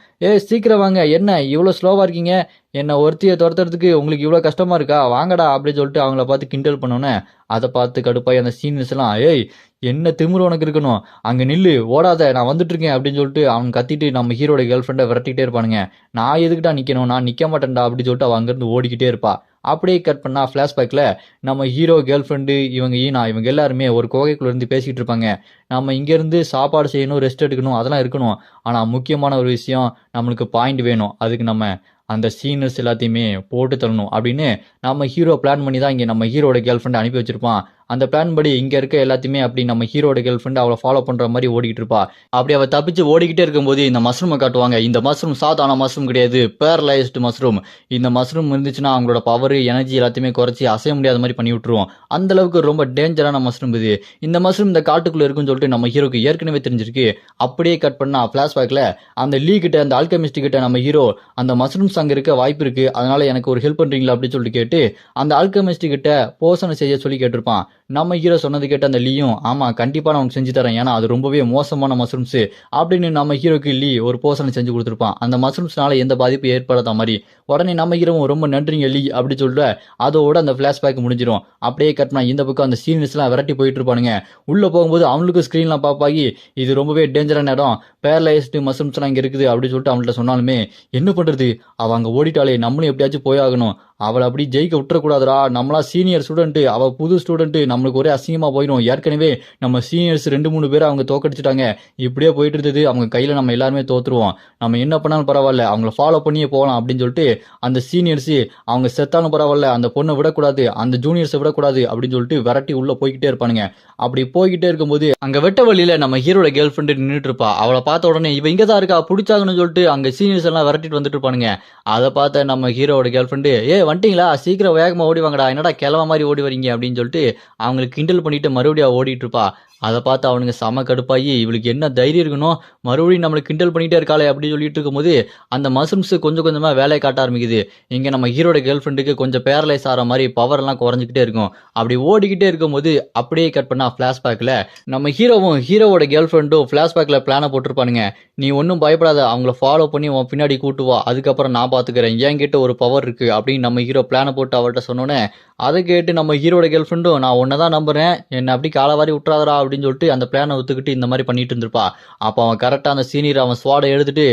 சீக்கிரம் வாங்க, என்ன இவ்வளோ ஸ்லோவாக இருக்கீங்க, என்னை ஒருத்தியை துரத்துறதுக்கு உங்களுக்கு இவ்வளோ கஷ்டமாக இருக்கா, வாங்கடா அப்படின்னு சொல்லிட்டு அவங்கள பார்த்து கிண்டல் பண்ணோன்னே அதை பார்த்து கடுப்பாய் அந்த சீனியர்ஸ் எல்லாம், ஏய் என்ன திமிரு உனக்கு இருக்கணும், அங்கே நில்லு ஓடாத நான் வந்துட்டு இருக்கேன் அப்படின்னு சொல்லிட்டு அவன் கத்திட்டு நம்ம ஹீரோட கேர்ள் ஃப்ரெண்டை விரட்டிக்கிட்டே இருப்பானுங்க. நான் எதுக்கிட்டா நிற்கணும், நான் நிற்க மாட்டேன்டா அப்படின்னு சொல்லிட்டு அவன் அங்கேருந்து ஓடிக்கிட்டே இருப்பா. அப்படியே கட் பண்ணா ஃப்ளாஷ்பேக்கில் நம்ம ஹீரோ கேர்ள் ஃப்ரெண்டு இவங்க ஈனா இவங்க எல்லாருமே ஒரு குகைக்குள்ள இருந்து பேசிக்கிட்டு இருப்பாங்க. நம்ம இங்கேருந்து சாப்பாடு செய்யணும், ரெஸ்ட் எடுக்கணும், அதெல்லாம் இருக்கணும். ஆனால் முக்கியமான ஒரு விஷயம், நம்மளுக்கு பாயிண்ட் வேணும், அதுக்கு நம்ம அந்த சீனர்ஸ் எல்லாத்தையுமே போட்டு தரணும் அப்படின்னு நம்ம ஹீரோ பிளான் பண்ணி தான் இங்கே நம்ம ஹீரோட கேர்ள் ஃப்ரெண்டை அனுப்பி வச்சிருப்பான். அந்த பிளான் படி இங்கே இருக்க எல்லாத்தையுமே அப்படி நம்ம ஹீரோட கேர்ள் ஃப்ரெண்டு அவளை ஃபாலோ பண்ணுற மாதிரி ஓடிக்கிட்டு இருப்பா. அப்படி அவள் தப்பிச்சு ஓடிக்கிட்டே இருக்கும்போது இந்த மஷ்ரூமை காட்டுவாங்க. இந்த மஷ்ரூம் சாதாரண மஷ்ரூம் கிடையாது, பேரலைஸ்டு மஷ்ரூம். இந்த மஷ்ரூம் இருந்துச்சுன்னா அவங்களோட பவர் எனர்ஜி எல்லாத்தையுமே குறைச்சி அசைய முடியாத மாதிரி பண்ணி விட்டுருவோம். அந்த அளவுக்கு ரொம்ப டேஞ்சரான மஷ்ரூம் இது. இந்த மஷ்ரூம் இந்த காட்டுக்குள்ளே இருக்குன்னு சொல்லிட்டு நம்ம ஹீரோக்கு ஏற்கனவே தெரிஞ்சிருக்கு. அப்படியே கட் பண்ணா ஃப்ளாஷ்பேக்கில் அந்த லீ கிட்ட அந்த ஆல்கெமிஸ்ட் கிட்ட நம்ம ஹீரோ அந்த மஷ்ரூம்ஸ் அங்கே இருக்க வாய்ப்பு இருக்கு, அதனால எனக்கு ஒரு ஹெல்ப் பண்ணுறீங்களா அப்படின்னு சொல்லிட்டு கேட்டு அந்த ஆல்கெமிஸ்ட் கிட்ட போஷனை செய்ய சொல்லி கேட்டிருப்பான். நம்ம ஹீரோ சொன்னது கேட்டு அந்த லீயும் ஆமாம் கண்டிப்பாக நான் உனக்கு செஞ்சு தரேன், ஏன்னா அது ரொம்பவே மோசமான மஷ்ரூம்ஸு அப்படின்னு நம்ம ஹீரோக்கு லீ ஒரு போஷனை செஞ்சு கொடுத்துருப்பான். அந்த மஷ்ரூம்ஸ்னால எந்த பாதிப்பு ஏற்படாத மாதிரி. உடனே நம்ம ஹீரோவும் ரொம்ப நன்றிங்க லீ அப்படி சொல்லிட்டு அதோட அந்த ஃப்ளாஷ்பேக் முடிஞ்சிடும். அப்படியே கட்டினா இந்த பக்கம் அந்த சீனியர்ஸ்லாம் விரட்டி போயிட்டு இருப்பானுங்க. உள்ளே போகும்போது அவங்களுக்கு ஸ்க்ரீன்லாம் பார்ப்பாகி இது ரொம்பவே டேஞ்சரான இடம், பேரலைஸ்டு மஷ்ரூம்ஸ்லாம் இங்கே இருக்குது அப்படின்னு சொல்லிட்டு அவங்கள்ட்ட சொன்னாலுமே என்ன பண்ணுறது, அவள் அங்கே ஓடிட்டாலே நம்மளும் எப்படியாச்சும் போயாகணும், அவளை அப்படி ஜெயிக்க விட்டுறக்கூடாதுரா, நம்மளா சீனியர் ஸ்டூடெண்ட்டு, அவள் புது ஸ்டூடெண்ட்டு, நம்மளுக்கு ஒரே அசிங்கமாக போயிடும், ஏற்கனவே நம்ம சீனியர்ஸ் 2-3 பேர் அவங்க தோக்கடிச்சிட்டாங்க, இப்படியே போயிட்டு இருந்தது அவங்க கையில் நம்ம எல்லாருமே தோற்றுருவோம், நம்ம என்ன பண்ணாலும் பரவாயில்ல அவங்கள ஃபாலோ பண்ணியே போகலாம் அப்படின்னு சொல்லிட்டு அந்த சீனியர்ஸு அவங்க செத்தாலும் பரவாயில்ல அந்த பொண்ணை விடக்கூடாது, அந்த ஜூனியர்ஸை விடக்கூடாது அப்படின்னு சொல்லிட்டு விரட்டி உள்ளே போய்கிட்டே இருப்பானுங்க. அப்படி போய்கிட்டே இருக்கும்போது அங்கே வெட்ட வழியில் நம்ம ஹீரோட கேர்ள் ஃப்ரெண்டு நின்றுட்டு இருப்பா. அவளை பார்த்த உடனே இவ இங்கே தான் இருக்கா பிடிச்சாங்கன்னு சொல்லிட்டு அங்கே சீனியர்ஸ் எல்லாம் விரட்டிட்டு வந்துட்டு இருப்பானுங்க. அதை பார்த்த நம்ம ஹீரோட கேர்ள் ஃப்ரெண்டு வந்துட்டீங்களா, சீக்கிரம் வேகமாக ஓடி வாங்கடா, என்னடா கிளவ மாதிரி ஓடி வரீங்க அப்படின்னு சொல்லிட்டு அவங்களுக்கு கிண்டல் பண்ணிட்டு மறுபடியும் ஓடிட்டு இருப்பா. அதை பார்த்து அவனுங்க செம கடுப்பாகி இவளுக்கு என்ன தைரியம் இருக்கணும், மறுபடியும் நம்மளுக்கு கிண்டல் பண்ணிகிட்டே இருக்காளே அப்படின்னு சொல்லிட்டு இருக்கும்போது அந்த மஷ்ரூம்ஸு கொஞ்சம் கொஞ்சமாக வேலையை காட்ட ஆரம்பிக்குது. இங்கே நம்ம ஹீரோட கேர்ள் ஃப்ரெண்டுக்கு கொஞ்சம் பேரலைஸ் ஆகிற மாதிரி பவர்லாம் குறைஞ்சிக்கிட்டே இருக்கும். அப்படி ஓடிக்கிட்டே இருக்கும்போது அப்படியே கட் பண்ணால் ஃப்ளாஷ்பேக்கில் நம்ம ஹீரோவும் ஹீரோவோட கேர்ள் ஃப்ரெண்டும் ஃப்ளாஷ்பேக்கில் பிளானை போட்டிருப்பானுங்க. நீ ஒன்றும் பயப்படாத, அவங்கள ஃபாலோ பண்ணி உன் பின்னாடி கூட்டு வா, அதுக்கப்புறம் நான் பார்த்துக்கிறேன், என்கிட்ட ஒரு பவர் இருக்குது அப்படின்னு நம்ம ஹீரோ பிளானை போட்டு அவர்கிட்ட சொன்னோன்னே அதை கேட்டு நம்ம ஹீரோட கேர்ள் ஃப்ரெண்டும் நான் ஒன்றை தான் நம்புகிறேன், என்னை அப்படி காலவாரி விட்டுறாதரா அப்படின்னு சொல்லிட்டு அந்த பிளானை ஒத்துக்கிட்டு இந்த மாதிரி பண்ணிட்டு இருந்திருப்பா. அப்போ அவன் கரெக்டாக அந்த சீனியர் அவன் ஸ்வாடை எடுத்துட்டு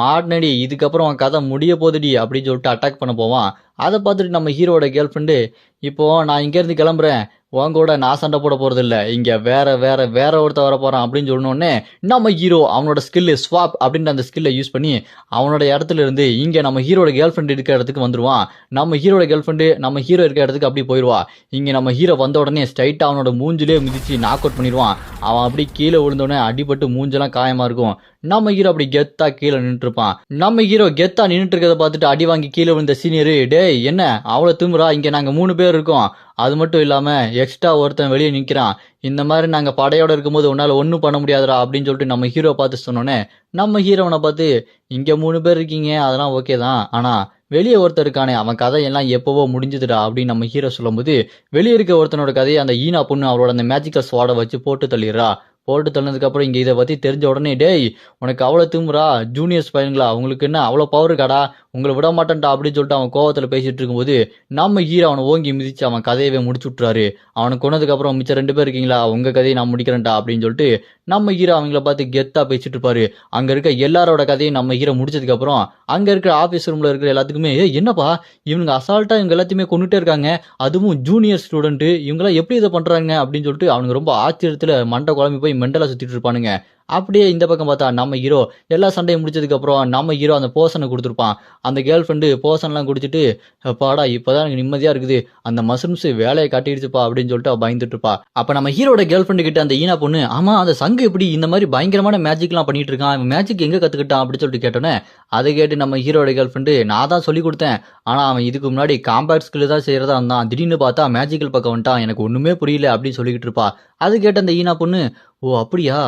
மாட்டினடி இதுக்கப்புறம் அவன் கதை முடிய போதுடி அப்படின்னு சொல்லிட்டு அட்டாக் பண்ண போவான். அதை பார்த்துட்டு நம்ம ஹீரோட கேர்ள் ஃப்ரெண்டு இப்போ நான் இங்கேருந்து கிளம்புறேன், உங்கூட நான் சண்டை போட போகிறதில்ல, இங்கே வேற ஒருத்த வர போகிறான் அப்படின்னு சொன்னோடனே நம்ம ஹீரோ அவனோட ஸ்கில்லு ஸ்வாப் அப்படின்ற அந்த ஸ்கில்லை யூஸ் பண்ணி அவனோட இடத்துல இருந்து இங்கே நம்ம ஹீரோட கேர்ள் ஃப்ரெண்டு இருக்கிற இடத்துக்கு வந்துடுவான். நம்ம ஹீரோட கேர்ள் ஃப்ரெண்டு நம்ம ஹீரோ இருக்கிற இடத்துக்கு அப்படி போயிடுவா. இங்கே நம்ம ஹீரோ வந்த உடனே ஸ்ட்ரைட்டாக அவனோட மூஞ்சிலே மிதித்து நாக் அவுட் பண்ணிடுவான். அவன் அப்படி கீழே விழுந்தோடனே அடிபட்டு மூஞ்செல்லாம் காயமாக இருக்கும். நம்ம ஹீரோ அப்படி கெத்தா கீழே நின்றுட்டு இருப்பான். நம்ம ஹீரோ கெத்தா நின்றுட்டு இருக்கிறத பார்த்துட்டு அடி வாங்கி கீழே விழுந்த சீனியரு, டேய் என்ன அவ்வளோ திமுறா, இங்கே நாங்கள் 3 பேர் இருக்கோம், அது மட்டும் இல்லாமல் எக்ஸ்ட்ரா ஒருத்தன் வெளியே நிற்கிறான், இந்த மாதிரி நாங்கள் படையோட இருக்கும்போது உன்னால் ஒன்றும் பண்ண முடியாதுடா அப்படின்னு சொல்லிட்டு நம்ம ஹீரோ பார்த்து சொன்னோன்னே நம்ம ஹீரோவனை பார்த்து இங்கே 3 பேர் இருக்கீங்க அதெல்லாம் ஓகே தான், ஆனால் வெளியே ஒருத்தர் இருக்கானே அவன் கதையெல்லாம் எப்போவோ முடிஞ்சுதுடா அப்படின்னு நம்ம ஹீரோ சொல்லும்போது வெளியே இருக்க ஒருத்தனோட கதையை அந்த ஈனா பொண்ணு அவளோட அந்த மேஜிக்கல் ஸ்வாடை வச்சு போட்டு தள்ளிடுறா. போட்டு தள்ளதுக்கப்புறம் இங்கே இதை பற்றி தெரிஞ்ச உடனே டேய் உனக்கு அவ்வளோ திமுறா, ஜூனியர்ஸ் பையனுங்களா அவங்களுக்கு என்ன அவ்வளோ பவர் இருக்காடா, உங்களை விட மாட்டேன்டா அப்படின்னு சொல்லிட்டு அவன் கோவத்தில் பேசிகிட்டு இருக்கும்போது நம்ம ஹீரோ அவனை ஓங்கி மிதித்து அவன் கதையவே முடிச்சு விட்றாரு. அவனை கொண்டதுக்கப்புறம் மிச்சம் 2 பேர் இருக்கீங்களா, உங்கள் கதையை நான் முடிக்கிறேன்டா அப்படின்னு சொல்லிட்டு நம்ம ஹீரோ அவங்கள பார்த்து கெத்தாக பேசிட்டு இருப்பாரு. அங்கே இருக்க எல்லாரோட கதையும் நம்ம ஹீரோ முடிச்சதுக்கப்புறம் அங்கே இருக்கிற ஆஃபீஸ் ரூமில் இருக்கிற எல்லாத்துக்குமே என்னப்பா இவங்க அசால்ட்டாக இவங்க எல்லாத்தையுமே கொண்டுட்டே இருக்காங்க, அதுவும் ஜூனியர் ஸ்டூடெண்ட்டு, இவங்களாம் எப்படி இதை பண்ணுறாங்க அப்படின்னு சொல்லிட்டு அவனுங்க ரொம்ப ஆச்சரியத்தில் மண்டை குழம்பி போய் மெண்டலாக சுற்றிட்டு இருப்பானுங்க. அப்படியே இந்த பக்கம் பார்த்தா நம்ம ஹீரோ எல்லா சண்டையும் முடிச்சதுக்கப்புறம் நம்ம ஹீரோ அந்த போர்ஷனை கொடுத்துருப்பான். அந்த கேர்ள் ஃப்ரெண்டு போர்ஷன்லாம் குடிச்சிட்டு பாடா இப்போதான் எனக்கு நிம்மதியா இருக்குது, அந்த மஷ்ரூம்ஸ் வேலையை காட்டிடுச்சுப்பா அப்படின்னு சொல்லிட்டு அவ பயந்துட்டு இருப்பா. அப்ப நம்ம ஹீரோட கேர்ள் ஃப்ரெண்டு கிட்ட அந்த ஈனா பொண்ணு, ஆமா அந்த சங்கு எப்படி இந்த மாதிரி பயங்கரமான மேஜிக்லாம் பண்ணிட்டு இருக்கான், இவன் மேஜிக் எங்க கத்துக்கிட்டான் அப்படின்னு சொல்லிட்டு கேட்டோன்னே, அதை கேட்டு நம்ம ஹீரோட கேர்ள் ஃப்ரெண்டு, நான் தான் சொல்லி கொடுத்தேன், ஆனா அவன் இதுக்கு முன்னாடி காம்பேக்ட் ஸ்கில் தான் செய்யறதா இருந்தான், திடீர்னு பார்த்தா மேஜிக்கல் பக்கம் வந்துட்டான், எனக்கு ஒண்ணுமே புரியல அப்படின்னு சொல்லிக்கிட்டு இருப்பா. அது கேட்ட அந்த ஈனா பொண்ணு, ஓ அப்படியா,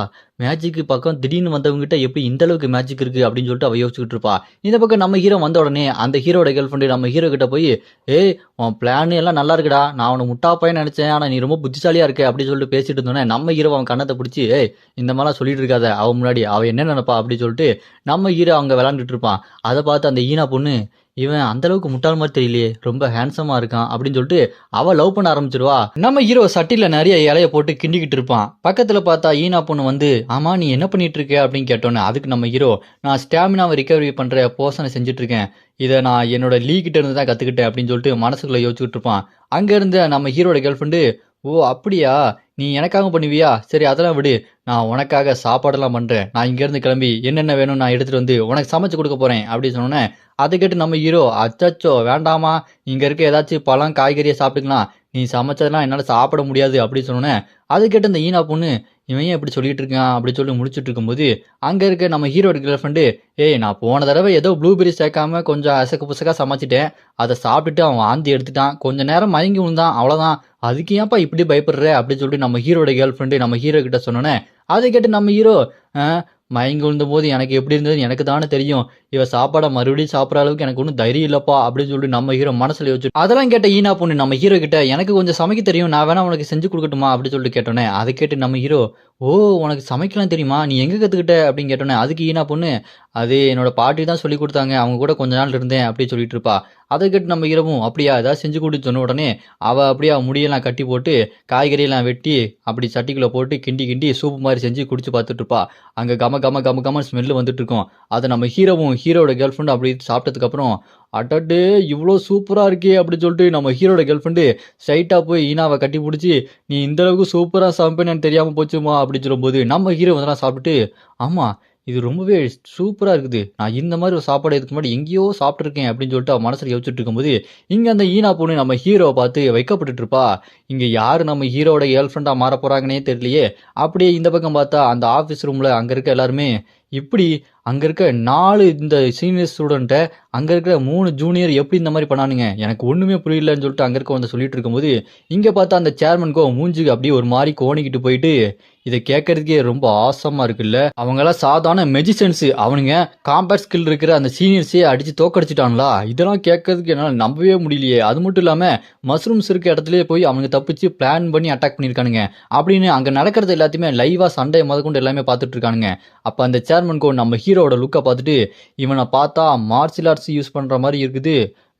மேஜிக் பக்கம் திடீர்னு வந்தவங்ககிட்ட எப்படி இந்த அளவுக்கு மேஜிக் இருக்கு அப்படின்னு சொல்லிட்டு அவ யோசிச்சுட்டு இருப்பா. இந்த பக்கம் நம்ம ஹீரோ வந்த உடனே அந்த ஹீரோட கேர்ள் ஃப்ரெண்டு நம்ம ஹீரோ கிட்ட போய், ஏய் உன் பிளான் எல்லாம் நல்லா இருக்குடா, நான் அவனை முட்டா பையன் நினைச்சேன், ஆனா நீ ரொம்ப புத்திசாலியா இருக்க அப்படின்னு சொல்லிட்டு பேசிட்டு இருந்தோன்னே நம்ம ஹீரோ அவன் கண்ணத்தை பிடிச்சி, ஏய் இந்த மாதிரிலாம் சொல்லிட்டு இருக்காத, அவன் முன்னாடி அவ என்ன நினைப்பா அப்படின்னு சொல்லிட்டு நம்ம ஹீரோ அவங்க விளாண்டுட்டு இருப்பான். அதை பார்த்து அந்த ஈனா பொண்ணு, இவன் அந்த அளவுக்கு முட்டாள் மாதிரி தெரியலையே, ரொம்ப ஹேண்ட்ஸமா இருக்கான் அப்படின்னு சொல்லிட்டு அவ லவ் பண்ண ஆரம்பிச்சிருவா. நம்ம ஹீரோ சட்டில நிறைய இலைய போட்டு கிண்டிக்கிட்டு இருப்பான். பக்கத்துல பார்த்தா ஈனா பொண்ணு வந்து, ஆமா நீ என்ன பண்ணிட்டு இருக்க அப்படின்னு கேட்டோன்னே, அதுக்கு நம்ம ஹீரோ, நான் ஸ்டாமினாவை ரிகவரி பண்ற போர்ஷனை செஞ்சுட்டு இருக்கேன், இதை நான் என்னோட லீ கிட்ட இருந்து தான் கத்துக்கிட்டேன் அப்படின்னு சொல்லிட்டு மனசுக்குள்ள யோசிச்சுட்டு இருப்பான். அங்க இருந்து நம்ம ஹீரோட கேர்ள் ஃப்ரெண்டு, ஓ அப்படியா, நீ எனக்காக பண்ணுவியா, சரி அதெல்லாம் விடு, நான் உனக்காக சாப்பாடெல்லாம் பண்றேன், நான் இங்க இருந்து கிளம்பி என்னென்ன வேணும் நான் எடுத்துட்டு வந்து உனக்கு சமைச்சு கொடுக்க போறேன் அப்படின்னு சொன்னோன்னே, அதை கேட்டு நம்ம ஹீரோ, அச்சச்சோ வேண்டாமா, இங்க இருக்க ஏதாச்சும் பழம் காய்கறியை சாப்பிட்டுக்கலாம், நீ சமைச்சதெல்லாம் என்னால சாப்பிட முடியாது அப்படின்னு சொன்னோன்னே, அது கேட்டு இந்த ஈனா பொண்ணு, இவன் ஏன் இப்படி சொல்லிட்டு இருக்கான் அப்படின்னு சொல்லி முடிச்சுட்டு இருக்கும்போது, அங்க இருக்க நம்ம ஹீரோட கேர்ள் ஃப்ரெண்டு, ஏய் நான் போன தடவை ஏதோ ப்ளூபெரி சேர்க்காம கொஞ்சம் அசக்கு புசக்கா சமைச்சிட்டேன், அதை சாப்பிட்டுட்டு அவன் வாந்தி எடுத்துட்டான், கொஞ்ச நேரம் மயங்கி விழுந்தான், அவ்வளவுதான், அதுக்கு ஏன்ப்பா இப்படி பயப்படுற அப்படின்னு சொல்லிட்டு நம்ம ஹீரோட கேர்ள் ஃப்ரெண்டு நம்ம ஹீரோ கிட்ட சொன்னோன்னே, அதை கேட்டு நம்ம ஹீரோ, மயங்கி விழுந்த போது எனக்கு எப்படி இருந்தது எனக்கு தானே தெரியும், இவ சாப்பாடை மறுபடியும் சாப்பிட்ற அளவுக்கு எனக்கு ஒன்றும் தைரியம் இல்லப்பா அப்படின்னு சொல்லிட்டு நம்ம ஹீரோ மனசுல யோசிச்சு, அதெல்லாம் கேட்ட ஈனா பொண்ணு நம்ம ஹீரோ கிட்ட, எனக்கு கொஞ்சம் சமைக்க தெரியும், நான் வேணா உனக்கு செஞ்சு கொடுக்கட்டுமா அப்படின்னு சொல்லிட்டு கேட்டோன்னே, அதை கேட்டு நம்ம ஹீரோ, ஓ உனக்கு சமைக்கலாம் தெரியுமா, நீ எங்க கத்துக்கிட்ட அப்படின்னு கேட்டோன்னே, அதுக்கு ஈனா பொண்ணு, அது என்னோட பாட்டி தான் சொல்லி கொடுத்தாங்க, அவங்க கூட கொஞ்ச நாள் இருந்தேன் அப்படின்னு சொல்லிட்டு இருப்பா. அதை கேட்டு நம்ம ஹீரோவும், அப்படியா ஏதாவது செஞ்சு கொடுத்து சொன்ன உடனே அவ அப்படியே முடியெல்லாம் கட்டி போட்டு காய்கறியெல்லாம் வெட்டி அப்படி சட்டிக்குள்ள போட்டு கிண்டி கிண்டி சூப்பு மாதிரி செஞ்சு குடிச்சு பார்த்துட்டு இருப்பா. அங்க கம கம கம கம ஸ்மெல்லு வந்துட்டு இருக்கும். அதை நம்ம ஹீரோவும் ஹீரோட கேர்ள் ஃப்ரெண்டு அப்படி சாப்பிட்டதுக்கு அப்புறம், அடடே இவ்வளோ சூப்பரா இருக்கே அப்படின்னு சொல்லிட்டு நம்ம ஹீரோட கேர்ள் ஃப்ரெண்டு ஸ்ட்ரைட்டா போய் ஈனாவை கட்டி பிடிச்சி, நீ இந்த அளவுக்கு சூப்பரா சமைப்பேன்னு தெரியாம போச்சுமா அப்படின்னு சொல்லும்போது, நம்ம ஹீரோ வந்து சாப்பிட்டுட்டு, ஆமா இது ரொம்பவே சூப்பரா இருக்குது, நான் இந்த மாதிரி ஒரு சாப்பாடு இதுக்கு முன்னாடி எங்கேயோ சாப்பிட்டுருக்கேன் அப்படின்னு சொல்லிட்டு அவன் மனசுல யோசிச்சுட்டு இருக்கும்போது, இங்க அந்த ஈனா பொண்ணு நம்ம ஹீரோவை பார்த்து வைக்கப்பட்டுட்டு இருப்பா. இங்க யாரு நம்ம ஹீரோட கேர்ள் ஃப்ரெண்டா மாற போறாங்கன்னே தெரியலையே. அப்படியே இந்த பக்கம் பார்த்தா அந்த ஆபீஸ் ரூம்ல அங்க இருக்க எல்லாருமே, இப்படி அங்க இருக்க 4 இந்த சீனியர் ஸ்டூடெண்ட்டை அங்க இருக்கிற 3 ஜூனியர் எப்படி இந்த மாதிரி பண்ணானுங்க, எனக்கு ஒண்ணுமே புரியலன்னு சொல்லிட்டு அங்க இருக்க வந்து சொல்லிட்டு இருக்கும்போது, இங்க பார்த்தா அந்த சேர்மனுக்கோ மூஞ்சுக்கு அப்படியே ஒரு மாதிரி கோணிக்கிட்டு போயிட்டு, இதை கேட்கறதுக்கே ரொம்ப ஆசமா இருக்குல்ல, அவங்க எல்லாம் சாதாரண மெஜிஷியன்ஸ், அவனுங்க காம்பேக்ட் ஸ்கில் இருக்கிற அந்த சீனியர்ஸே அடிச்சு தோக்கடிச்சிட்டாங்களா, இதெல்லாம் கேட்கறதுக்கு என்னால் நம்பவே முடியலையே, அது மட்டும் இல்லாம மஷ்ரூம்ஸ் இருக்க இடத்துல போய் அவங்க தப்பிச்சு பிளான் பண்ணி அட்டாக் பண்ணியிருக்கானுங்க அப்படின்னு அங்க நடக்கிறது எல்லாத்தையுமே லைவா சண்டை முதற்கொண்டு எல்லாமே பார்த்துட்டு இருக்கானுங்க. அப்ப அந்த சேர்மனுக்கோ நம்ம ஹீரோட லுக்கை பார்த்துட்டு, இவனை பார்த்தா மார்ஷியல் ஆர்ட்ஸ் யூஸ் பண்ற மாதிரி இருக்குது,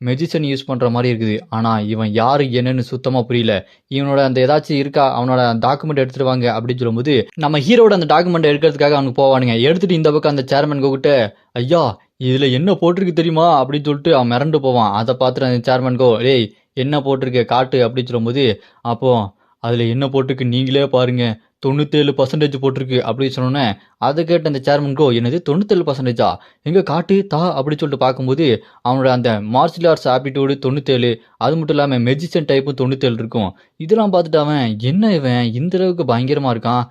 மெஜிஷியன் யூஸ் பண்ற மாதிரி இருக்குது, ஆனா இவன் யாரு என்னன்னு சுத்தமா புரியல, இவனோட அந்த ஏதாச்சும் இருக்கா, அவனோட டாக்குமெண்ட் எடுத்துட்டு வாங்க அப்படின்னு சொல்லும்போது, நம்ம ஹீரோட அந்த டாக்குமெண்ட் எடுக்கிறதுக்காக அவனுக்கு போவானுங்க. எடுத்துட்டு இந்த பக்கம் அந்த சேர்மன் கிட்ட, ஐயா இதுல என்ன போட்டிருக்கு தெரியுமா அப்படின்னு சொல்லிட்டு அவன் மிரண்டு போவான். அதை பார்த்துட்டு அந்த சேர்மன் ஏய் என்ன போட்டிருக்க காட்டு அப்படின்னு சொல்லும்போது, அப்போ அதுல என்ன போட்டிருக்கு நீங்களே பாருங்க, 97% போட்டிருக்கு அப்படின்னு சொன்னோன்னே, அதை கேட்டு அந்த சேர்மன் என்னது 97%, எங்க காட்டு தா அப்படின்னு சொல்லிட்டு பார்க்கும்போது, அவனோட அந்த மார்ஷியல் ஆர்ட்ஸ் ஆப்டிடியூடு 97, அது மட்டும் இல்லாமல் மெஜிஷியன் டைப்பும் 97 இருக்கும். இதெல்லாம் பார்த்துட்டு அவன், என்ன இவன் இந்த அளவுக்கு பயங்கரமா இருக்கான்,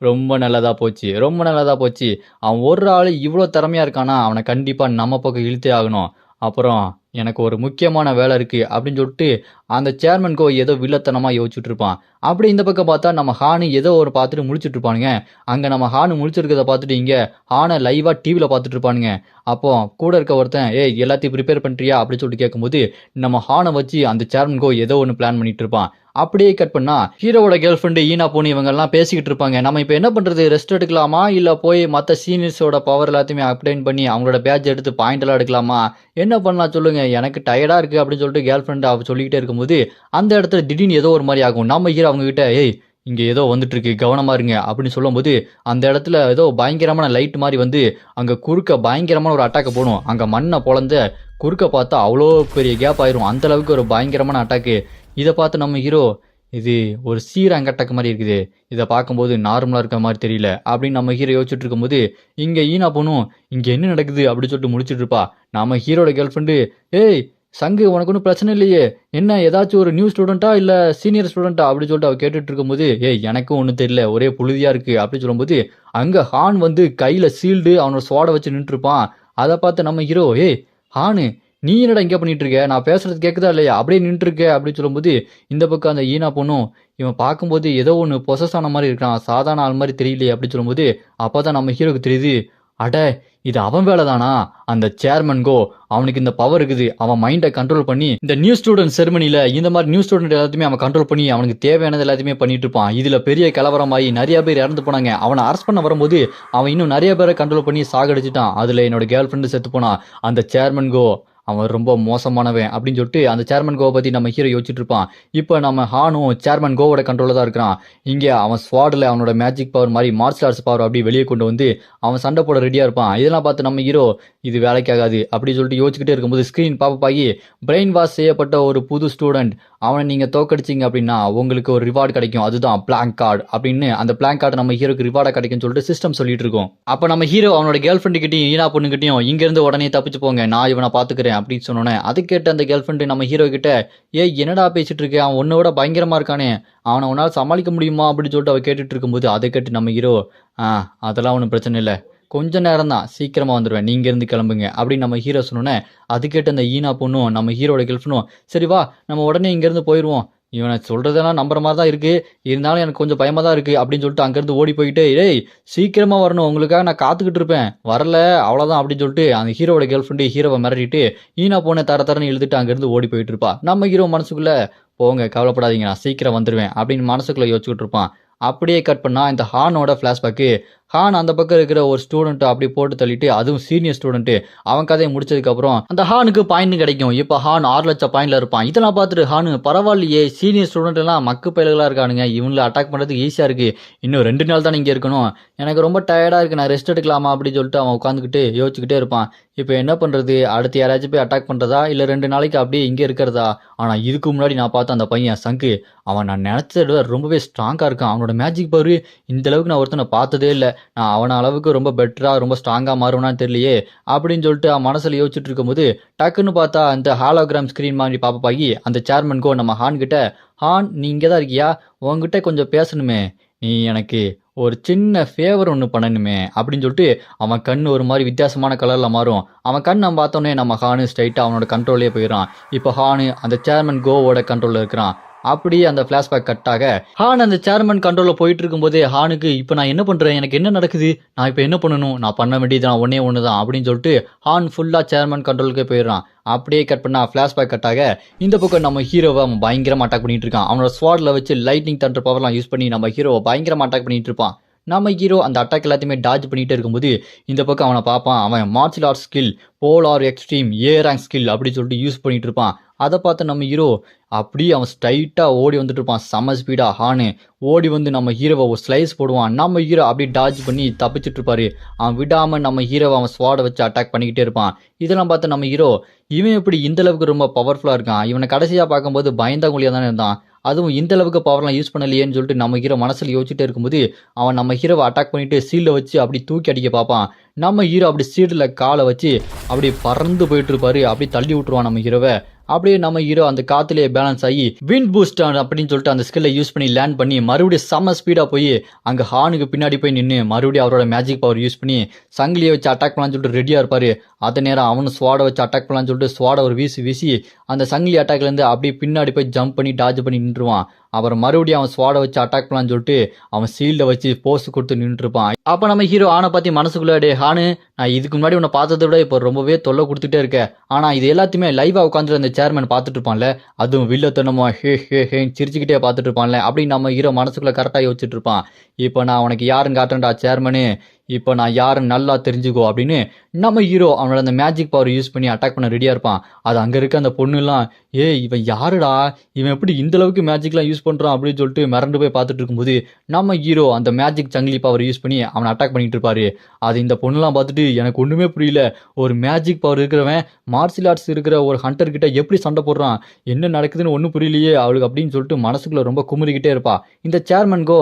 ரொம்ப நல்லதா போச்சு ரொம்ப நல்லதா போச்சு, அவன் ஒரு ஆள் இவ்வளோ திறமையா இருக்கானா, அவனை கண்டிப்பா நம்ம பக்கம் இழுத்தே ஆகணும், அப்புறம் எனக்கு ஒரு முக்கியமான வேலை இருக்கு அப்படின்னு சொல்லிட்டு அந்த சேர்மன்கோ ஏதோ வில்லத்தனமா யோசிச்சுட்டு இருப்பான். அப்படி இந்த பக்கம் பார்த்தா நம்ம ஹானு ஏதோ ஒரு பார்த்துட்டு முழிச்சுட்டு இருப்பானுங்க. அங்க நம்ம ஹானு முழிச்சிருக்கிறத பார்த்துட்டு இங்க ஹானை லைவா டிவியில பார்த்துட்டு இருப்பானுங்க. அப்போ கூட இருக்க ஒருத்தன், ஏய் எல்லாத்தையும் ப்ரிப்பேர் பண்றியா அப்படின்னு சொல்லிட்டு கேட்கும்போது, நம்ம ஹானை வச்சு அந்த சேர்மன்கோ ஏதோ ஒன்று பிளான் பண்ணிட்டு இருப்பான். அப்படியே கட் பண்ணா ஹீரோவோட கேர்ள் ஃப்ரெண்டு ஈனா போனி இவங்க எல்லாம் பேசிக்கிட்டு இருப்பாங்க. நம்ம இப்போ என்ன பண்றது, ரெஸ்ட் எடுக்கலாமா இல்ல போய் மற்ற சீனியர்ஸோட பவர் எல்லாத்தையுமே அப்டேட் பண்ணி அவங்களோட பேட்ச் எடுத்து பாயிண்ட் எல்லாம் எடுக்கலாமா, என்ன பண்ணலாம் சொல்லுங்க, எனக்கு டயர்டா இருக்கு அப்படின்னு சொல்லிட்டு கேர்ள் ஃப்ரெண்ட் அவ சொல்லிக்கிட்டே இருக்கும்போது, அந்த இடத்துல திடீர்னு ஏதோ ஒரு மாதிரி ஆகும். நம்ம ஹீரோ அவங்க கிட்ட, ஏய் இங்க ஏதோ வந்துட்டு இருக்கு கவனமா இருங்க அப்படின்னு சொல்லும்போது, அந்த இடத்துல ஏதோ பயங்கரமான லைட் மாதிரி வந்து அங்க குறுக்க பயங்கரமான ஒரு அட்டாக் போடும். அங்க மண்ணை பொழந்த குறுக்க பார்த்தா அவ்வளோ பெரிய கேப் ஆயிரும், அந்த அளவுக்கு ஒரு பயங்கரமான அட்டாக்கு. இதை பார்த்து நம்ம ஹீரோ, இது ஒரு சி ரேங்க் அட்டாக் மாதிரி இருக்குது, இதை பார்க்கும்போது நார்மலாக இருக்க மாதிரி தெரியல அப்படின்னு நம்ம ஹீரோ யோசிச்சுட்டு இருக்கும்போது இங்கே ஈனா பொண்ணும் இங்கே என்ன நடக்குது அப்படின்னு சொல்லிட்டு முடிச்சுட்டு இருப்பா. நம்ம ஹீரோட கேர்ள் ஃப்ரெண்டு, ஏய் சங்கு உனக்கு ஒன்றும் பிரச்சனை இல்லையே, என்ன ஏதாச்சும் ஒரு நியூ ஸ்டூடெண்ட்டா இல்லை சீனியர் ஸ்டூடெண்ட்டா அப்படின்னு சொல்லிட்டு அவ கேட்டுட்டு இருக்கும்போது, ஏய் எனக்கும் ஒன்றும் தெரியல ஒரே புழுதியாக இருக்கு அப்படின்னு சொல்லும்போது அங்கே ஹான் வந்து கையில் சீல்டு அவனோட ஸ்வாடை வச்சு நின்றுட்டு இருப்பான். அதை பார்த்து நம்ம ஹீரோ, ஏய் ஹானு நீ என்னடா இங்கே பண்ணிட்டு இருக்க, நான் பேசுறது கேட்குதா இல்லையா, அப்படியே நின்று இருக்க அப்படின்னு சொல்லும்போது இந்த பக்கம் அந்த ஈனா பொண்ணும் இவன் பார்க்கும்போது ஏதோ ஒன்று பொசஸ் ஆன மாதிரி இருக்கான், சாதாரண ஆள் மாதிரி தெரியலையே அப்படின்னு சொல்லும்போது அப்போதான் நம்ம ஹீரோக்கு தெரியுது, அட இது அவன் வேலை தானா, அந்த சேர்மன் கோ அவனுக்கு இந்த பவர் இருக்குது, அவன் மைண்டை கண்ட்ரோல் பண்ணி இந்த நியூ ஸ்டூடெண்ட் செரிமனியில் இந்த மாதிரி நியூ ஸ்டூடெண்ட் எல்லாத்தையுமே அவன் கண்ட்ரோல் பண்ணி அவனுக்கு தேவையானது எல்லாத்தையுமே பண்ணிட்டு இருப்பான். இதில் பெரிய கலவரமாகி நிறைய பேர் இறந்து போனாங்க. அவனை அரெஸ்ட் பண்ண வரும்போது அவன் இன்னும் நிறைய பேரை கண்ட்ரோல் பண்ணி சாகடிச்சிட்டான். அதில் என்னோட கேர்ள் ஃப்ரெண்டு செத்து போனான். அந்த சேர்மன் கோ அவன் ரொம்ப மோசமானவன் அப்படின்னு சொல்லிட்டு அந்த சேர்மன் கோவை பற்றி நம்ம ஹீரோ யோசிச்சுட்டு இருப்பான். இப்போ நம்ம ஹானும் சேர்மன் கோவோட கண்ட்ரோலில் தான் இருக்கிறான். இங்கே அவன் ஸ்வாடில் அவனோட மேஜிக் பவர் மாதிரி மார்ஷல் ஆர்ட்ஸ் பவர் அப்படி வெளியே கொண்டு வந்து அவன் சண்டை போட ரெடியாக இருப்பான். இதெல்லாம் பார்த்து நம்ம ஹீரோ இது வேலைக்காகாது அப்படின்னு சொல்லிட்டு யோசிச்சுக்கிட்டே இருக்கும்போது ஸ்க்ரீன் பாப்பப் ஆகி பிரெயின் வாஷ் செய்யப்பட்ட ஒரு புது ஸ்டூடெண்ட், அவனை நீங்கள் தோக்கடிச்சிங்க அப்படின்னா உங்களுக்கு ஒரு ரிவார்டு கிடைக்கும், அதுதான் பிளாங்க் கார்டு அப்படின்னு. அந்த பிளாங்க் கார்டு நம்ம ஹீரோக்கு ரிவார்டாக கிடைக்கும்னு சொல்லிட்டு சிஸ்டம் சொல்லிட்டு இருக்கோம். அப்போ நம்ம ஹீரோ அவனோட கேர்ள் ஃப்ரெண்டுக்கிட்டையும் ஈனா பொண்ணுக்கிட்டையும் இங்கேருந்து உடனே தப்பிச்சு போங்க, நான் இவனை பார்த்துக்கிறேன் அப்படின்னு சொன்னோன்னே அது கேட்ட அந்த கேர்ள் ஃப்ரெண்டு நம்ம ஹீரோ கிட்ட, ஏய் என்னடா பேசிட்டு இருக்கேன், அவன் உன்னை விட பயங்கரமா இருக்கானே, அவனை உன்னால் சமாளிக்க முடியுமா அப்படின்னு சொல்லிட்டு அவ கேட்டுட்டு இருக்கும்போது அதை கேட்டு நம்ம ஹீரோ, அதெல்லாம் ஒன்றும் பிரச்சனை இல்லை, கொஞ்ச நேரம் தான் சீக்கிரமா வந்துடுவேன், நீங்க இருந்து கிளம்புங்க அப்படின்னு நம்ம ஹீரோ சொன்னோன்னே அது கேட்டு அந்த ஈனா பொண்ணும் நம்ம ஹீரோட கேர்ள் ஃப்ரெண்டும், சரி வா நம்ம உடனே இங்கேருந்து போயிடுவோம், இவனை சொல்றதெல்லாம் நம்புற மாதிரி தான் இருக்கு, இருந்தாலும் எனக்கு கொஞ்சம் பயமா தான் இருக்கு அப்படின்னு சொல்லிட்டு அங்கேருந்து ஓடி போயிட்டு, ஏய் சீக்கிரமா வரணும், உங்களுக்காக நான் காத்துக்கிட்டு இருப்பேன், வரல அவ்வளோதான் அப்படின்னு சொல்லிட்டு அந்த ஹீரோட கேர்ள் ஃப்ரெண்டு ஹீரோவை மிரட்டிட்டு ஈனா பொண்ணை தரன்னு இழுத்துட்டு அங்கேருந்து ஓடி போயிட்டு இருப்பா. நம்ம ஹீரோ மனசுக்குள்ள, போங்க கவலைப்படாதீங்க நான் சீக்கிரம் வந்துடுவேன் அப்படின்னு மனசுக்குள்ள யோசிச்சுட்டு இருப்பான். அப்படியே கட் பண்ணா இந்த ஹானோட ஃப்ளாஷ்பேக்கு, ஹான் அந்த பக்கம் இருக்கிற ஒரு ஸ்டூடெண்ட் அப்படி போட்டு தள்ளிட்டு, அதுவும் சீனியர் ஸ்டூடெண்ட், அவன் கதையை முடிச்சதுக்கு அப்புறம் அந்த ஹானுக்கு பாயிண்ட் கிடைக்கும். இப்போ ஹான் 6 லட்சம் பாயிண்ட்ல இருப்பான். இதெல்லாம் பார்த்துட்டு ஹானு, பரவாயில்லையே சீனியர் ஸ்டூடெண்ட் எல்லாம் மக்கு பயல்களா இருக்கானுங்க, இவங்களை அட்டாக் பண்றதுக்கு ஈஸியா இருக்கு, இன்னும் 2 நாள் தான் இங்க இருக்கணும், எனக்கு ரொம்ப டயர்டா இருக்கு, நான் ரெஸ்ட் எடுக்கலாமா அப்படின்னு சொல்லிட்டு அவன் உட்காந்துக்கிட்டு யோசிச்சுக்கிட்டே இருப்பான். இப்போ என்ன பண்றது, அடுத்து யாராச்சும் போய் அட்டாக் பண்றதா இல்லை 2 நாளைக்கு அப்படியே இங்கே இருக்கிறதா. ஆனா இதுக்கு முன்னாடி நான் பார்த்த அந்த பையன் சங்கு, அவன் நான் நினைச்சத விட ரொம்பவே ஸ்ட்ராங்கா இருக்கான், அவனோட மேஜிக் பவர் இந்த அளவுக்கு நான் ஒருத்தனை பார்த்ததே இல்லை, நான் அவன அளவுக்கு ரொம்ப பெட்டரா ரொம்ப ஸ்ட்ராங்கா மாறுவானான்னு தெரியலையே அப்படின்னு சொல்லிட்டு அவன் மனசுல யோசிச்சுட்டு இருக்கும்போது டக்குன்னு பார்த்தா அந்த ஹாலோகிராம் ஸ்கிரீன் மாதிரி பாப்பாகி அந்த சேர்மன்கோ நம்ம ஹான் கிட்ட, ஹான் நீ இங்கே தான் இருக்கியா, உங்ககிட்ட கொஞ்சம் பேசணுமே, நீ எனக்கு ஒரு சின்ன ஃபேவர் ஒன்று பண்ணணுமே அப்படின்னு சொல்லிட்டு அவன் கண் ஒரு மாதிரி வித்தியாசமான கலரில் மாறும். அவன் கண் நம்ம பார்த்தோன்னே நம்ம ஹானு ஸ்ட்ரைட்டாக அவனோட கண்ட்ரோலே போயிடறான். இப்போ ஹானு அந்த சேர்மன் கோவோட கண்ட்ரோலில் இருக்கிறான். அப்படியே அந்த ஃப்ளாஷ்பேக் கட்டாக ஹான் அந்த சேர்மன் கண்ட்ரோலில் போயிட்டு இருக்கும்போதே ஹானுக்கு, இப்போ நான் என்ன பண்ணுறேன், எனக்கு என்ன நடக்குது, நான் இப்போ என்ன பண்ணணும், நான் பண்ண வேண்டியது நான் ஒன்று தான் அப்படின்னு சொல்லிட்டு ஹான் ஃபுல்லாக சேர்மன் கண்ட்ரோலுக்கே போயிடுறான். அப்படியே கட் பண்ணா ஃப்ளாஷ்பேக் கட்டாக இந்த பக்கம் நம்ம ஹீரோவை அவன் பயங்கரமாக அட்டாக் பண்ணிட்டு இருக்கான். அவனோட ஸ்வாடில் வச்சு லைட்னிங் தண்டர் பவர்லாம் யூஸ் பண்ணி நம்ம ஹீரோவை பயங்கரமாக அட்டாக் பண்ணிட்டு இருப்பான். நம்ம ஹீரோ அந்த அட்டாக் எல்லாத்தையுமே டாஜ் பண்ணிட்டு இருக்கும்போது இந்த பக்கம் அவனை பார்ப்பான். அவன் martial arts skill polar extreme ஏ ரேங்க் ஸ்கில் அப்படி சொல்லிட்டு யூஸ் பண்ணிட்டு இருப்பான். அதை பார்த்து நம்ம ஹீரோ அப்படியே அவன் ஸ்ட்ரைட்டாக ஓடி வந்துட்டு இருப்பான். செம்ம ஸ்பீடாக ஹானு ஓடி வந்து நம்ம ஹீரோவை ஒரு ஸ்லைஸ் போடுவான். நம்ம ஹீரோ அப்படியே டாஜ் பண்ணி தப்பிச்சுட்டு இருப்பாரு. அவன் விடாமல் நம்ம ஹீரோவை அவன் ஸ்வாடை வச்சு அட்டாக் பண்ணிக்கிட்டே இருப்பான். இதெல்லாம் பார்த்து நம்ம ஹீரோ, இவன் எப்படி இந்த அளவுக்கு ரொம்ப பவர்ஃபுல்லாக இருக்கான், இவனை கடைசியாக பார்க்கும்போது பயந்தாங்குழியாக தானே இருந்தான், அதுவும் இந்த அளவுக்கு பவர்லாம் யூஸ் பண்ணலையேன்னு சொல்லிட்டு நம்ம ஹீரோ மனசில் யோசிச்சுட்டே இருக்கும்போது அவன் நம்ம ஹீரோவை அட்டாக் பண்ணிட்டு சீல்டை வச்சு அப்படி தூக்கி அடிக்க பார்ப்பான். நம்ம ஹீரோ அப்படி சீல்டில் காலை வச்சு அப்படி பறந்து போயிட்டு இருப்பாரு. அப்படி தள்ளி விட்டுருவான் நம்ம ஹீரோவை. அப்படியே நம்ம ஹீரோ அந்த காத்துலேயே பேலன்ஸ் ஆகி விண்ட் பூஸ்ட் அப்படின்னு சொல்லிட்டு அந்த ஸ்கில்லை யூஸ் பண்ணி லேண்ட் பண்ணி மறுபடியும் செம்ம ஸ்பீடாக போய் அங்கே ஹானுக்கு பின்னாடி போய் நின்று மறுபடியும் அவரோட மேஜிக் பவர் யூஸ் பண்ணி சங்கிலியை வச்சு அட்டாக் பண்ணலான்னு சொல்லிட்டு ரெடியாக இருப்பார். அதே நேரம் அவனும் ஸ்வாடை வச்சு அட்டாக் பண்ணலான்னு சொல்லிட்டு ஸ்வாடை ஒரு வீசி அந்த சங்கிலி அட்டாக்லேருந்து அப்படியே பின்னாடி போய் ஜம்ப் பண்ணி டாஜ் பண்ணி நின்றுவான். அப்புறம் மறுபடியும் அவன் ஸ்வாடை வச்சு அட்டாக் பண்ணலான்னு சொல்லிட்டு அவன் சீல்டை வச்சு போஸ் கொடுத்து நின்றுருப்பான். அப்போ நம்ம ஹீரோ ஆனை பார்த்து மனசுக்குள்ளே, டே ஹானு, நான் இதுக்கு முன்னாடி உன்னை பார்த்ததை விட இப்போ ரொம்பவே தொல்லை கொடுத்துட்டே இருக்கேன், ஆனால் இது எல்லாத்தையுமே லைவாக உட்காந்துட்டு அந்த சேர்மன் பார்த்துட்டு இருப்பான்ல, அதுவும் வில்லத்தனமா ஹேன்னு சிரிச்சுக்கிட்டே பார்த்துட்டு இருப்பான்ல அப்படின்னு நம்ம ஹீரோ மனசுக்குள்ளே கரெக்டாக யோசிச்சுட்டு இருப்பான். இப்போ நான் உனக்கு யாருன்னு காட்டுறேன்டா சேர்மனு, இப்போ நான் யாருன்னு நல்லா தெரிஞ்சுக்கோ அப்படின்னு நம்ம ஹீரோ அவனோட அந்த மேஜிக் பவர் யூஸ் பண்ணி அட்டாக் பண்ண ரெடியாக இருப்பான். அது அங்கே இருக்க அந்த பொண்ணுலாம், ஏய் இவன் யாருடா, இவன் எப்படி இந்த அளவுக்கு மேஜிக்லாம் யூஸ் பண்ணுறான் அப்படின்னு சொல்லிட்டு மிரண்டு போய் பார்த்துட்டு இருக்கும்போது நம்ம ஹீரோ அந்த மேஜிக் சங்கிலி பவர் யூஸ் பண்ணி அவனை அட்டாக் பண்ணிட்டு இருப்பாரு. அது இந்த பொண்ணுலாம் பார்த்துட்டு எனக்கு ஒன்றுமே புரியல, ஒரு மேஜிக் பவர் இருக்கிறவன் மார்ஷியல் ஆர்ட்ஸ் இருக்கிற ஒரு ஹண்டர் கிட்ட எப்படி சண்டை போடுறான், என்ன நடக்குதுன்னு ஒன்றும் புரியலையே அவளுக்கு அப்படின்னு சொல்லிட்டு மனசுக்குள்ள ரொம்ப குமுறிக்கிட்டே இருப்பா. இந்த சேர்மன் கோ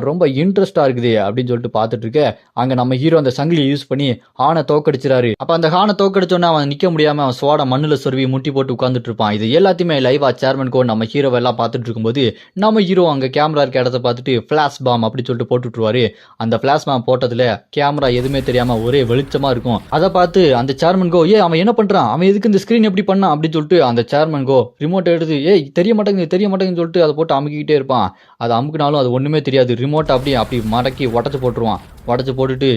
ரொம்ப இன்ட்ரெஸ்டாக இருக்குது அப்படின்னு சொல்லிட்டு பார்த்துட்டு இருக்க அங்கே நம்ம ஹீரோ அந்த சங்கிலியை யூஸ் பண்ணி ஹானை தோக்கடிச்சிடாரு. அப்போ அந்த ஹானை தோக்கடிச்சோன்னா அவன் நிற்க முடியாமல் அவன் சோட மண்ணில் சொருவி முட்டி போட்டு உட்காந்துட்டு இருப்பான். இது எல்லாத்தையுமே லைவா சேர்மன் கோ நம்ம ஹீரோவெல்லாம் பார்த்துட்டு இருக்கும்போது நம்ம ஹீரோ அங்கே கேமரா இருக்க இடத்த பார்த்துட்டு ஃபிளாஷ் பாம் அப்படி சொல்லிட்டு போட்டுட்டுருவாரு. அந்த ஃபிளாஷ் பாம் போட்டதுல கேமரா எதுவுமே தெரியாம ஒரே வெளிச்சமா இருக்கும். அதை பார்த்து அந்த சேர்மன் கோ அவன் என்ன பண்றான், அவன் எதுக்கு இந்த ஸ்கிரீன் எப்படி பண்ணான் அப்படின்னு சொல்லிட்டு அந்த சேர்மன் கோ ரிமோட்டை எடுத்து தெரிய மாட்டேங்குன்னு சொல்லிட்டு அதை போட்டு அமுக்கிக்கிட்டே இருப்பான். அதை அமுக்குனாலும் அது ஒண்ணுமே தெரியாது. ரிமோட்டை அப்படி மடக்கி உடச்சு போட்டுருவான். உடச்சு போட்டுட்டு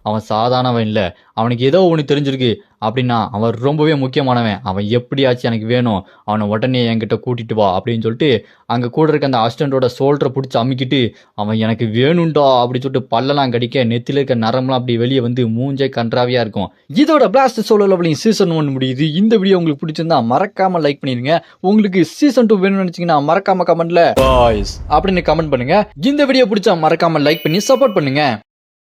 அவன் சாதாரணவன் இல்லை, அவனுக்கு ஏதோ ஒன்று தெரிஞ்சிருக்கு அப்படின்னா அவன் ரொம்பவே முக்கியமானவன், அவன் எப்படியாச்சும் எனக்கு வேணும், அவனை உடனே என்கிட்ட கூட்டிட்டு வா அப்படின்னு சொல்லிட்டு அங்கே கூட இருக்க அந்த அசிஸ்டண்டோட ஷோல்டரை பிடிச்சி அமுக்கிட்டு அவன் எனக்கு வேணும்டா அப்படின்னு சொல்லிட்டு பல்லெல்லாம் கடிக்க நெத்தில இருக்க நரம்பெல்லாம் அப்படி வெளியே வந்து மூஞ்சே கன்றாவியா இருக்கும். இதோட பிளாஸ்ட் சோலோ லெவலிங் சீசன் 1 முடியுது. இந்த வீடியோ உங்களுக்கு பிடிச்சிருந்தா மறக்காம லைக் பண்ணிருங்க. உங்களுக்கு சீசன் 2 வேணும்னு நினைச்சீங்கன்னா மறக்காம கமெண்ட்ல பாய்ஸ் அப்படின்னு கமெண்ட் பண்ணுங்க. இந்த வீடியோ பிடிச்சா மறக்காம லைக் பண்ணி சப்போர்ட் பண்ணுங்க.